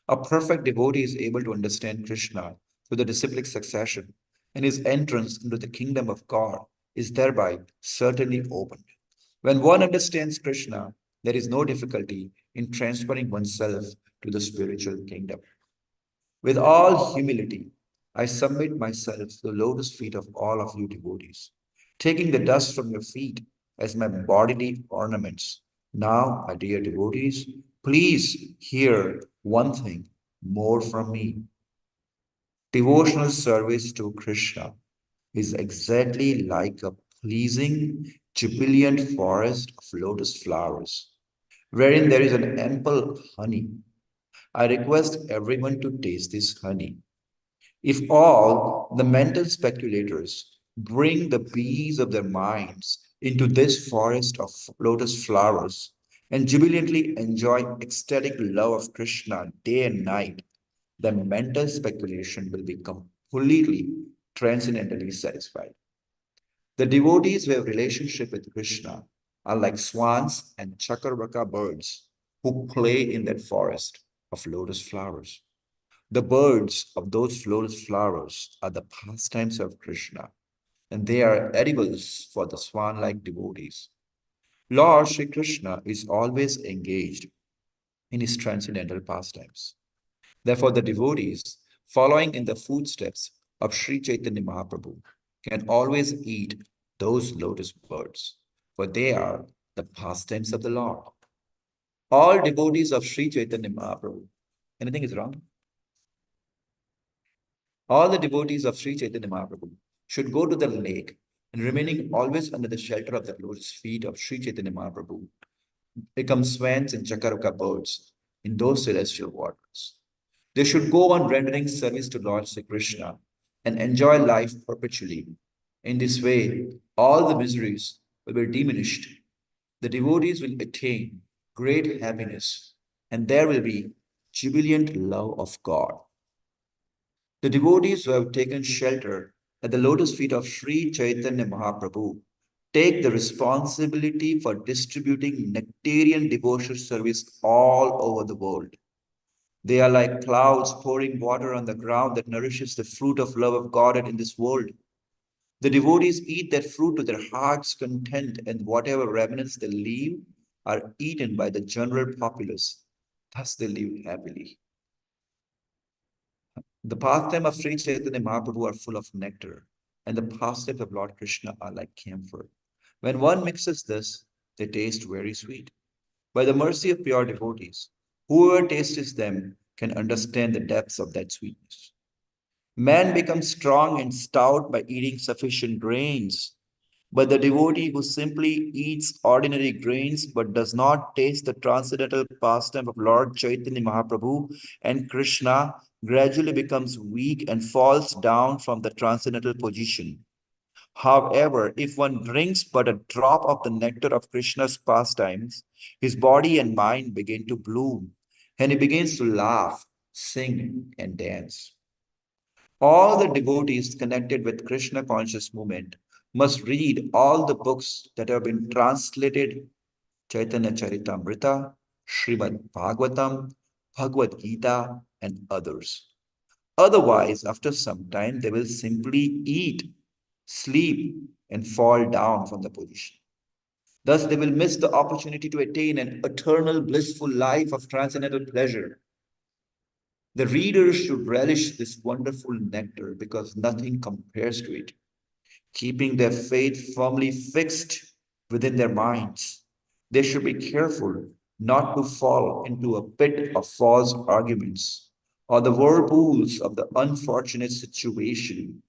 A perfect devotee is able to understand Krishna through the disciplic succession, and his entrance into the kingdom of God is thereby certainly opened. When one understands Krishna, there is no difficulty in transferring oneself to the spiritual kingdom. With all humility, I submit myself to the lotus feet of all of you devotees, taking the dust from your feet as my bodily ornaments. Now, my dear devotees, please hear one thing more from me. Devotional service to Krishna is exactly like a pleasing, jubilant forest of lotus flowers, wherein there is an ample honey. I request everyone to taste this honey. If all the mental speculators bring the bees of their minds into this forest of lotus flowers and jubilantly enjoy ecstatic love of Krishna day and night, the mental speculation will be completely transcendentally satisfied. The devotees who have relationship with Krishna are like swans and chakarvaka birds who play in that forest of lotus flowers. The birds of those lotus flowers are the pastimes of Krishna, and they are edibles for the swan-like devotees. Lord Sri Krishna is always engaged in his transcendental pastimes. Therefore, the devotees following in the footsteps of Sri Chaitanya Mahaprabhu can always eat those lotus birds, for they are the pastimes of the Lord. All devotees of Sri Chaitanya Mahaprabhu, anything is wrong? All the devotees of Sri Chaitanya Mahaprabhu should go to the lake and remaining always under the shelter of the lotus feet of Sri Chaitanya Mahaprabhu, become swans and chakaraka birds in those celestial waters. They should go on rendering service to Lord Sri Krishna and enjoy life perpetually. In this way, all the miseries will be diminished. The devotees will attain great happiness, and there will be jubilant love of God. The devotees who have taken shelter at the lotus feet of Sri Chaitanya Mahaprabhu take the responsibility for distributing nectarian devotional service all over the world. They are like clouds pouring water on the ground that nourishes the fruit of love of God in this world. The devotees eat that fruit to their heart's content, and whatever remnants they leave are eaten by the general populace. Thus they live happily. The pastime of Sri Chaitanya Mahaprabhu are full of nectar, and the pastimes of Lord Krishna are like camphor. When one mixes this, they taste very sweet. By the mercy of pure devotees, whoever tastes them can understand the depths of that sweetness. Man becomes strong and stout by eating sufficient grains, but the devotee who simply eats ordinary grains but does not taste the transcendental pastime of Lord Chaitanya Mahaprabhu and Krishna gradually becomes weak and falls down from the transcendental position. However, if one drinks but a drop of the nectar of Krishna's pastimes, his body and mind begin to bloom, and he begins to laugh, sing, and dance. All the devotees connected with Krishna conscious movement must read all the books that have been translated: Chaitanya Caritamrta, Srimad Bhagavatam, Bhagavad Gita, and others. Otherwise, after some time, they will simply eat, sleep, and fall down from the position. Thus, they will miss the opportunity to attain an eternal blissful life of transcendental pleasure. The readers should relish this wonderful nectar because nothing compares to it. Keeping their faith firmly fixed within their minds. They should be careful not to fall into a pit of false arguments or the whirlpools of the unfortunate situation.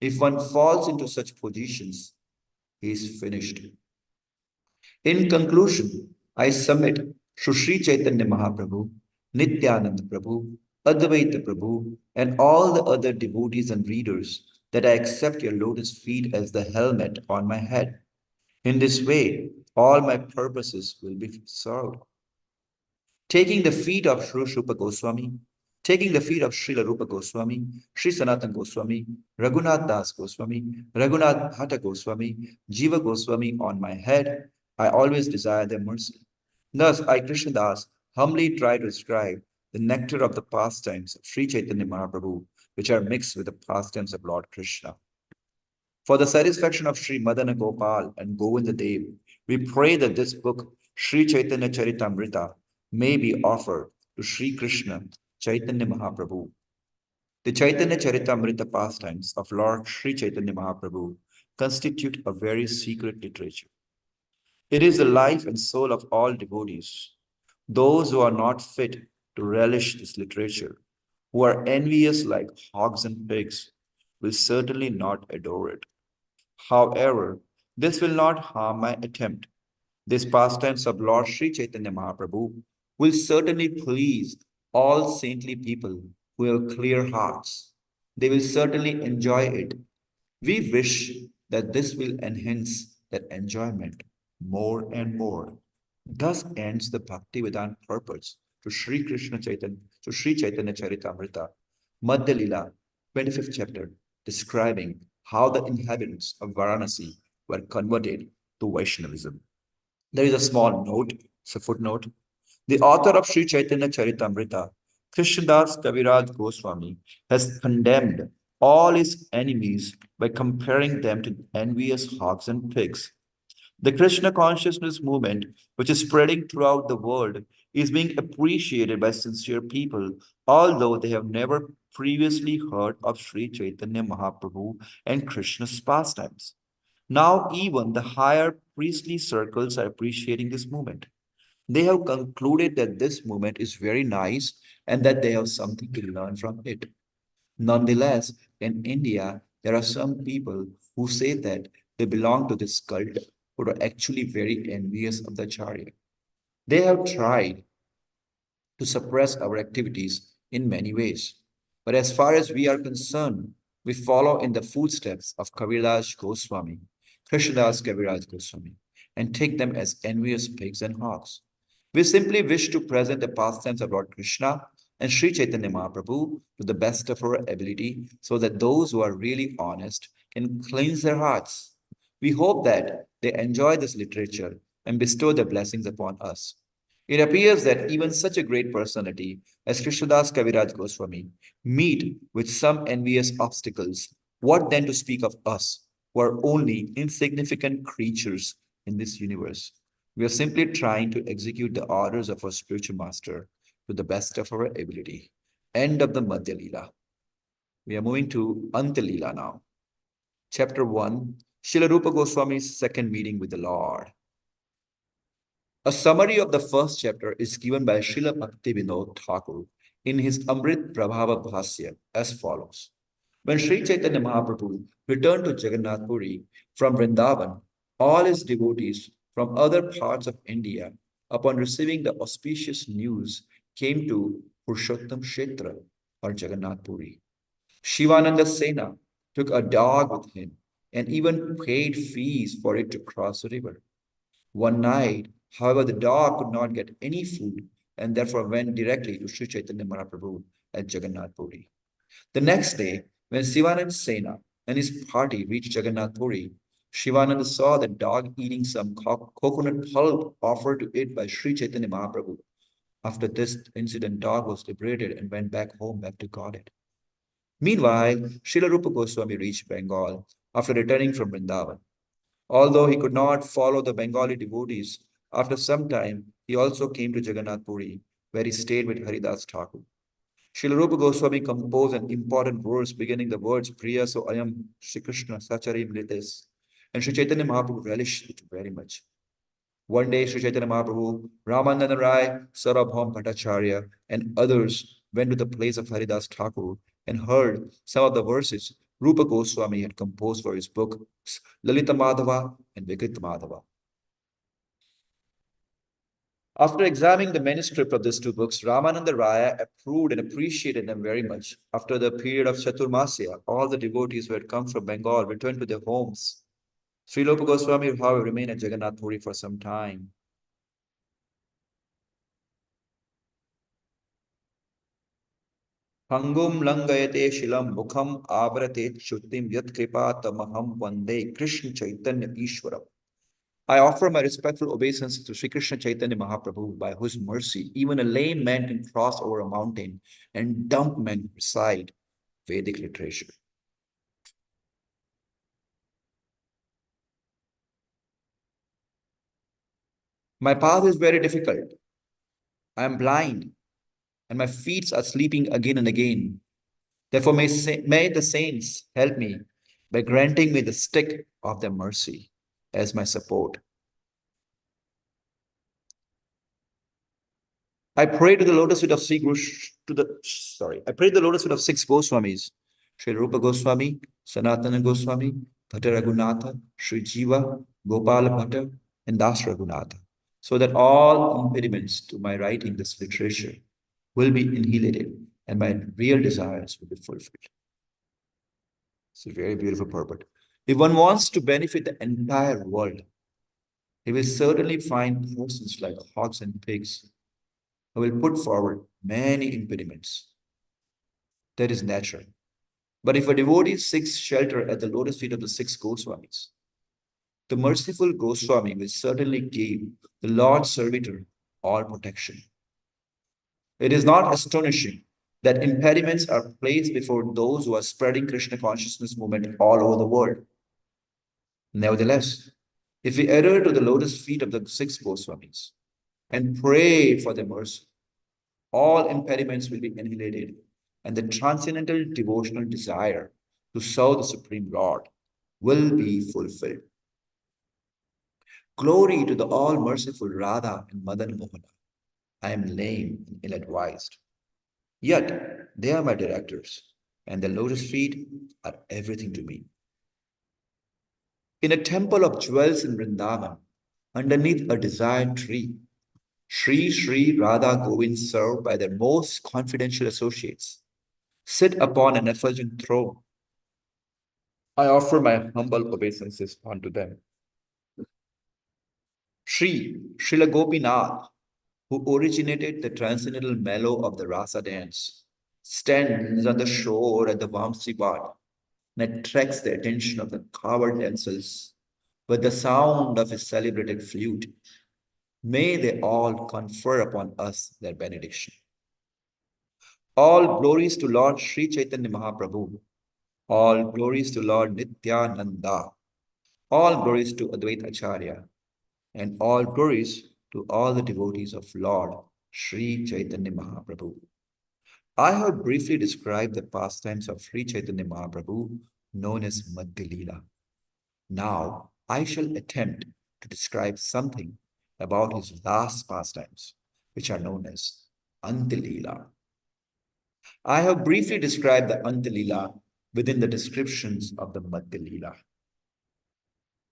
If one falls into such positions, he is finished. In conclusion, I submit to Sri Chaitanya Mahaprabhu, Nityananda Prabhu, Advaita Prabhu, and all the other devotees and readers that I accept your lotus feet as the helmet on my head. In this way, all my purposes will be served. Taking the feet of Sri Rūpa Gosvāmī, taking the feet of Śrīla Rūpa Gosvāmī, Sri Sanatana Gosvāmī, Raghunath Das Gosvāmī, Raghunath Bhatta Gosvāmī, Jiva Gosvāmī on my head, I always desire their mercy. Thus, I, Krishnadas, humbly try to describe the nectar of the pastimes of Sri Chaitanya Mahaprabhu, which are mixed with the pastimes of Lord Krishna. For the satisfaction of Sri Madana Gopal and Govinda Dev, we pray that this book, Sri Chaitanya Caritamrta, may be offered to Sri Krishna Chaitanya Mahaprabhu. The Chaitanya Caritamrta pastimes of Lord Sri Chaitanya Mahaprabhu constitute a very secret literature. It is the life and soul of all devotees. Those who are not fit to relish this literature, who are envious like hogs and pigs, will certainly not adore it. However, this will not harm my attempt. These pastimes of Lord Sri Chaitanya Mahaprabhu will certainly please all saintly people who have clear hearts. They will certainly enjoy it. We wish that this will enhance that enjoyment more and more. Thus ends the Bhaktivedanta purpose to Sri Krishna Chaitanya, to Sri Chaitanya Caritamrta, Madhya lila, 25th chapter, describing how the inhabitants of Varanasi were converted to Vaishnavism. There is a small note, it's a footnote. The author of Sri Chaitanya Caritamrta, Krishnadas Kaviraj Goswami, has condemned all his enemies by comparing them to envious hogs and pigs. The Krishna consciousness movement, which is spreading throughout the world, is being appreciated by sincere people, although they have never previously heard of Sri Chaitanya Mahaprabhu and Krishna's pastimes. Now, even the higher priestly circles are appreciating this movement. They have concluded that this movement is very nice and that they have something to learn from it. Nonetheless, in India, there are some people who say that they belong to this cult who are actually very envious of the Acharya. They have tried to suppress our activities in many ways. But as far as we are concerned, we follow in the footsteps of Kaviraj Goswami, Krishnadas Kaviraj Goswami, and take them as envious pigs and hogs. We simply wish to present the pastimes of Lord Krishna and Sri Chaitanya Mahaprabhu to the best of our ability so that those who are really honest can cleanse their hearts. We hope that they enjoy this literature and bestow their blessings upon us. It appears that even such a great personality as Krishnadas Kaviraj Goswami meet with some envious obstacles. What then to speak of us, who are only insignificant creatures in this universe? We are simply trying to execute the orders of our spiritual master to the best of our ability. End of the Madhya lila. We are moving to Anthya lila now. Chapter 1, Śrīla Rūpa Goswami's second meeting with the Lord. A summary of the first chapter is given by Srila Bhaktivinoda Thakur in his Amrit Prabhava Bhasya as follows. When Sri Chaitanya Mahaprabhu returned to Jagannath Puri from Vrindavan, all his devotees from other parts of India, upon receiving the auspicious news, came to Purushottam Kshetra or Jagannath Puri. Shivananda Sena took a dog with him and even paid fees for it to cross the river. One night, however, the dog could not get any food and therefore went directly to Sri Chaitanya Mahaprabhu at Jagannath Puri. The next day, when Shivananda Sena and his party reached Jagannath Puri, Shivananda saw the dog eating some coconut pulp offered to it by Sri Chaitanya Mahaprabhu. After this incident, dog was liberated and went back home, back to Godhead. Meanwhile, Śrīla Rūpa Goswami reached Bengal after returning from Vrindavan. Although he could not follow the Bengali devotees, after some time, he also came to Jagannath Puri, where he stayed with Haridas Thakur. Śrīla Rūpa Goswami composed an important verse beginning the words Priya so ayam Shri Krishna Sachari Mritis. and Sri Chaitanya Mahaprabhu relished it very much. One day, Sri Chaitanya Mahaprabhu, Ramananda Rai, Sarabham Bhattacharya, and others went to the place of Haridas Thakur and heard some of the verses Rūpa Gosvāmī had composed for his books Lalita Madhava and Vikrita Madhava. After examining the manuscript of these two books, Ramananda Raya approved and appreciated them very much. After the period of Chaturmasya, all the devotees who had come from Bengal returned to their homes. Śrīla Gosvāmī, however, remained at Jagannath Puri for some time. Pangum langayate shilam mukham avarate chutim yat kripa tamaham vande Krishna Chaitanya Ishwaram. I offer my respectful obeisance to Sri Krishna Chaitanya Mahaprabhu, by whose mercy even a lame man can cross over a mountain and dumb men recite Vedic literature. My path is very difficult. I am blind, and my feet are sleeping again and again. Therefore, may the saints help me by granting me the stick of their mercy as my support. I pray to the lotus feet of I pray to the lotus feet of 6 Goswamis: Sri Rūpa Gosvāmī, Sanatana Gosvāmī, Bhatta Raghunatha, Sri Jiva, Gopala Bhatta, and Das Raghunatha, so that all impediments to my writing this literature will be annihilated and my real desires will be fulfilled. It's a very beautiful purport. If one wants to benefit the entire world, he will certainly find persons like hogs and pigs who will put forward many impediments. That is natural. But if a devotee seeks shelter at the lotus feet of the 6 Goswamis, the merciful Gosvāmī will certainly give the Lord's servitor all protection. It is not astonishing that impediments are placed before those who are spreading Krishna consciousness movement all over the world. Nevertheless, if we adhere to the lotus feet of the 6 Goswamis and pray for their mercy, all impediments will be annihilated and the transcendental devotional desire to serve the Supreme Lord will be fulfilled. Glory to the all-merciful Radha and Madan Mohana. I am lame and ill-advised. Yet they are my directors, and the lotus feet are everything to me. In a temple of jewels in Vrindavan, underneath a desired tree, Sri Radha Govind, served by their most confidential associates, sit upon an effulgent throne. I offer my humble obeisances unto them. Śrīla Gopinath, who originated the transcendental mellow of the Rasa dance, stands on the shore at the Vamsi Ghat and attracts the attention of the coward dancers with the sound of his celebrated flute. May they all confer upon us their benediction. All glories to Lord Sri Chaitanya Mahaprabhu. All glories to Lord Nityananda. All glories to Advaita Acharya. And all glories to all the devotees of Lord Sri Chaitanya Mahaprabhu. I have briefly described the pastimes of Sri Chaitanya Mahaprabhu, known as Madhya lila. Now, I shall attempt to describe something about his last pastimes, which are known as Anthya lila. I have briefly described the Anthya lila within the descriptions of the Madhya lila.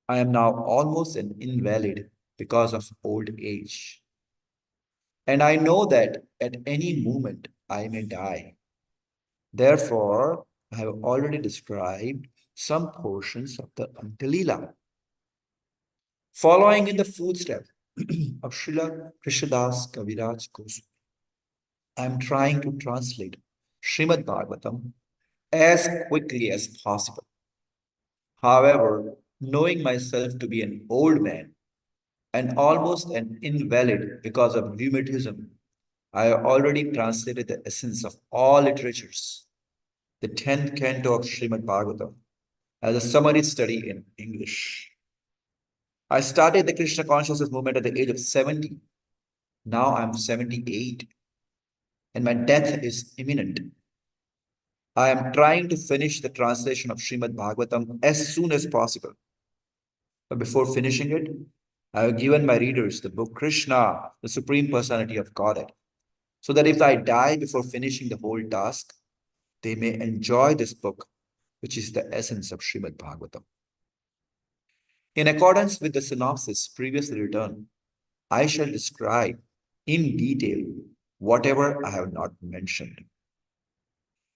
I am now almost an invalid because of old age. And I know that at any moment I may die. Therefore, I have already described some portions of the Anthya lila. Following in the footsteps of Srila Krishnadas Kaviraj Goswami, I am trying to translate Srimad Bhagavatam as quickly as possible. However, knowing myself to be an old man and almost an invalid because of rheumatism, I have already translated the essence of all literatures, the 10th canto of Srimad Bhagavatam, as a summary study in English. I started the Krishna consciousness movement at the age of 70. Now I'm 78, and my death is imminent. I am trying to finish the translation of Srimad Bhagavatam as soon as possible. But before finishing it, I have given my readers the book Krishna, the Supreme Personality of Godhead, so that if I die before finishing the whole task, they may enjoy this book, which is the essence of Srimad Bhagavatam. In accordance with the synopsis previously written, I shall describe in detail whatever I have not mentioned.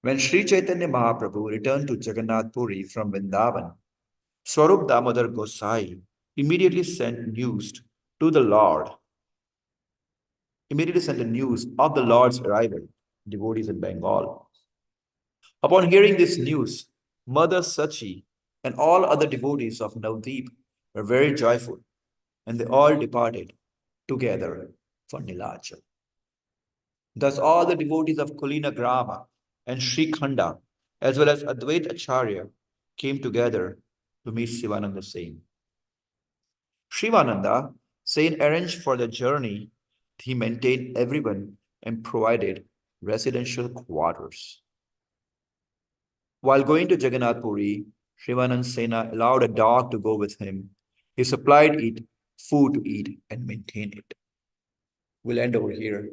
When Sri Chaitanya Mahaprabhu returned to Jagannath Puri from Vrindavan, Swarup Damodar Gosai immediately sent news to the Lord, immediately sent the news of the Lord's arrival, devotees in Bengal. Upon hearing this news, Mother Sachi and all other devotees of Navdeep were very joyful, and they all departed together for Nilachal. Thus, all the devotees of Kulina Grama and Sri Khanda, as well as Advait Acharya, came together to meet Sivananda Sain. Shivananda Sain arranged for the journey. He maintained everyone and provided residential quarters. While going to Jagannath Puri, Shivananda Sena allowed a dog to go with him. He supplied it food to eat and maintain it. We'll end over here.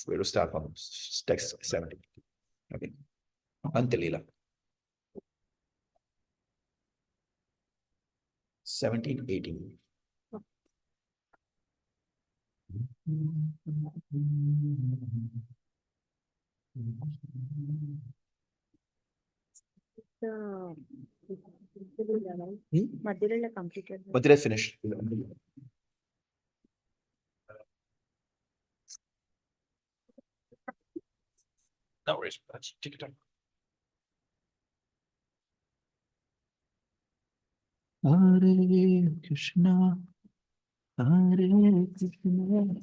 We're to start from text 70. Okay. Anthya lila. 17, 18. మధ్యలో complete But did I finish? No worries. Take your time. Hare Krishna, Hare Krishna.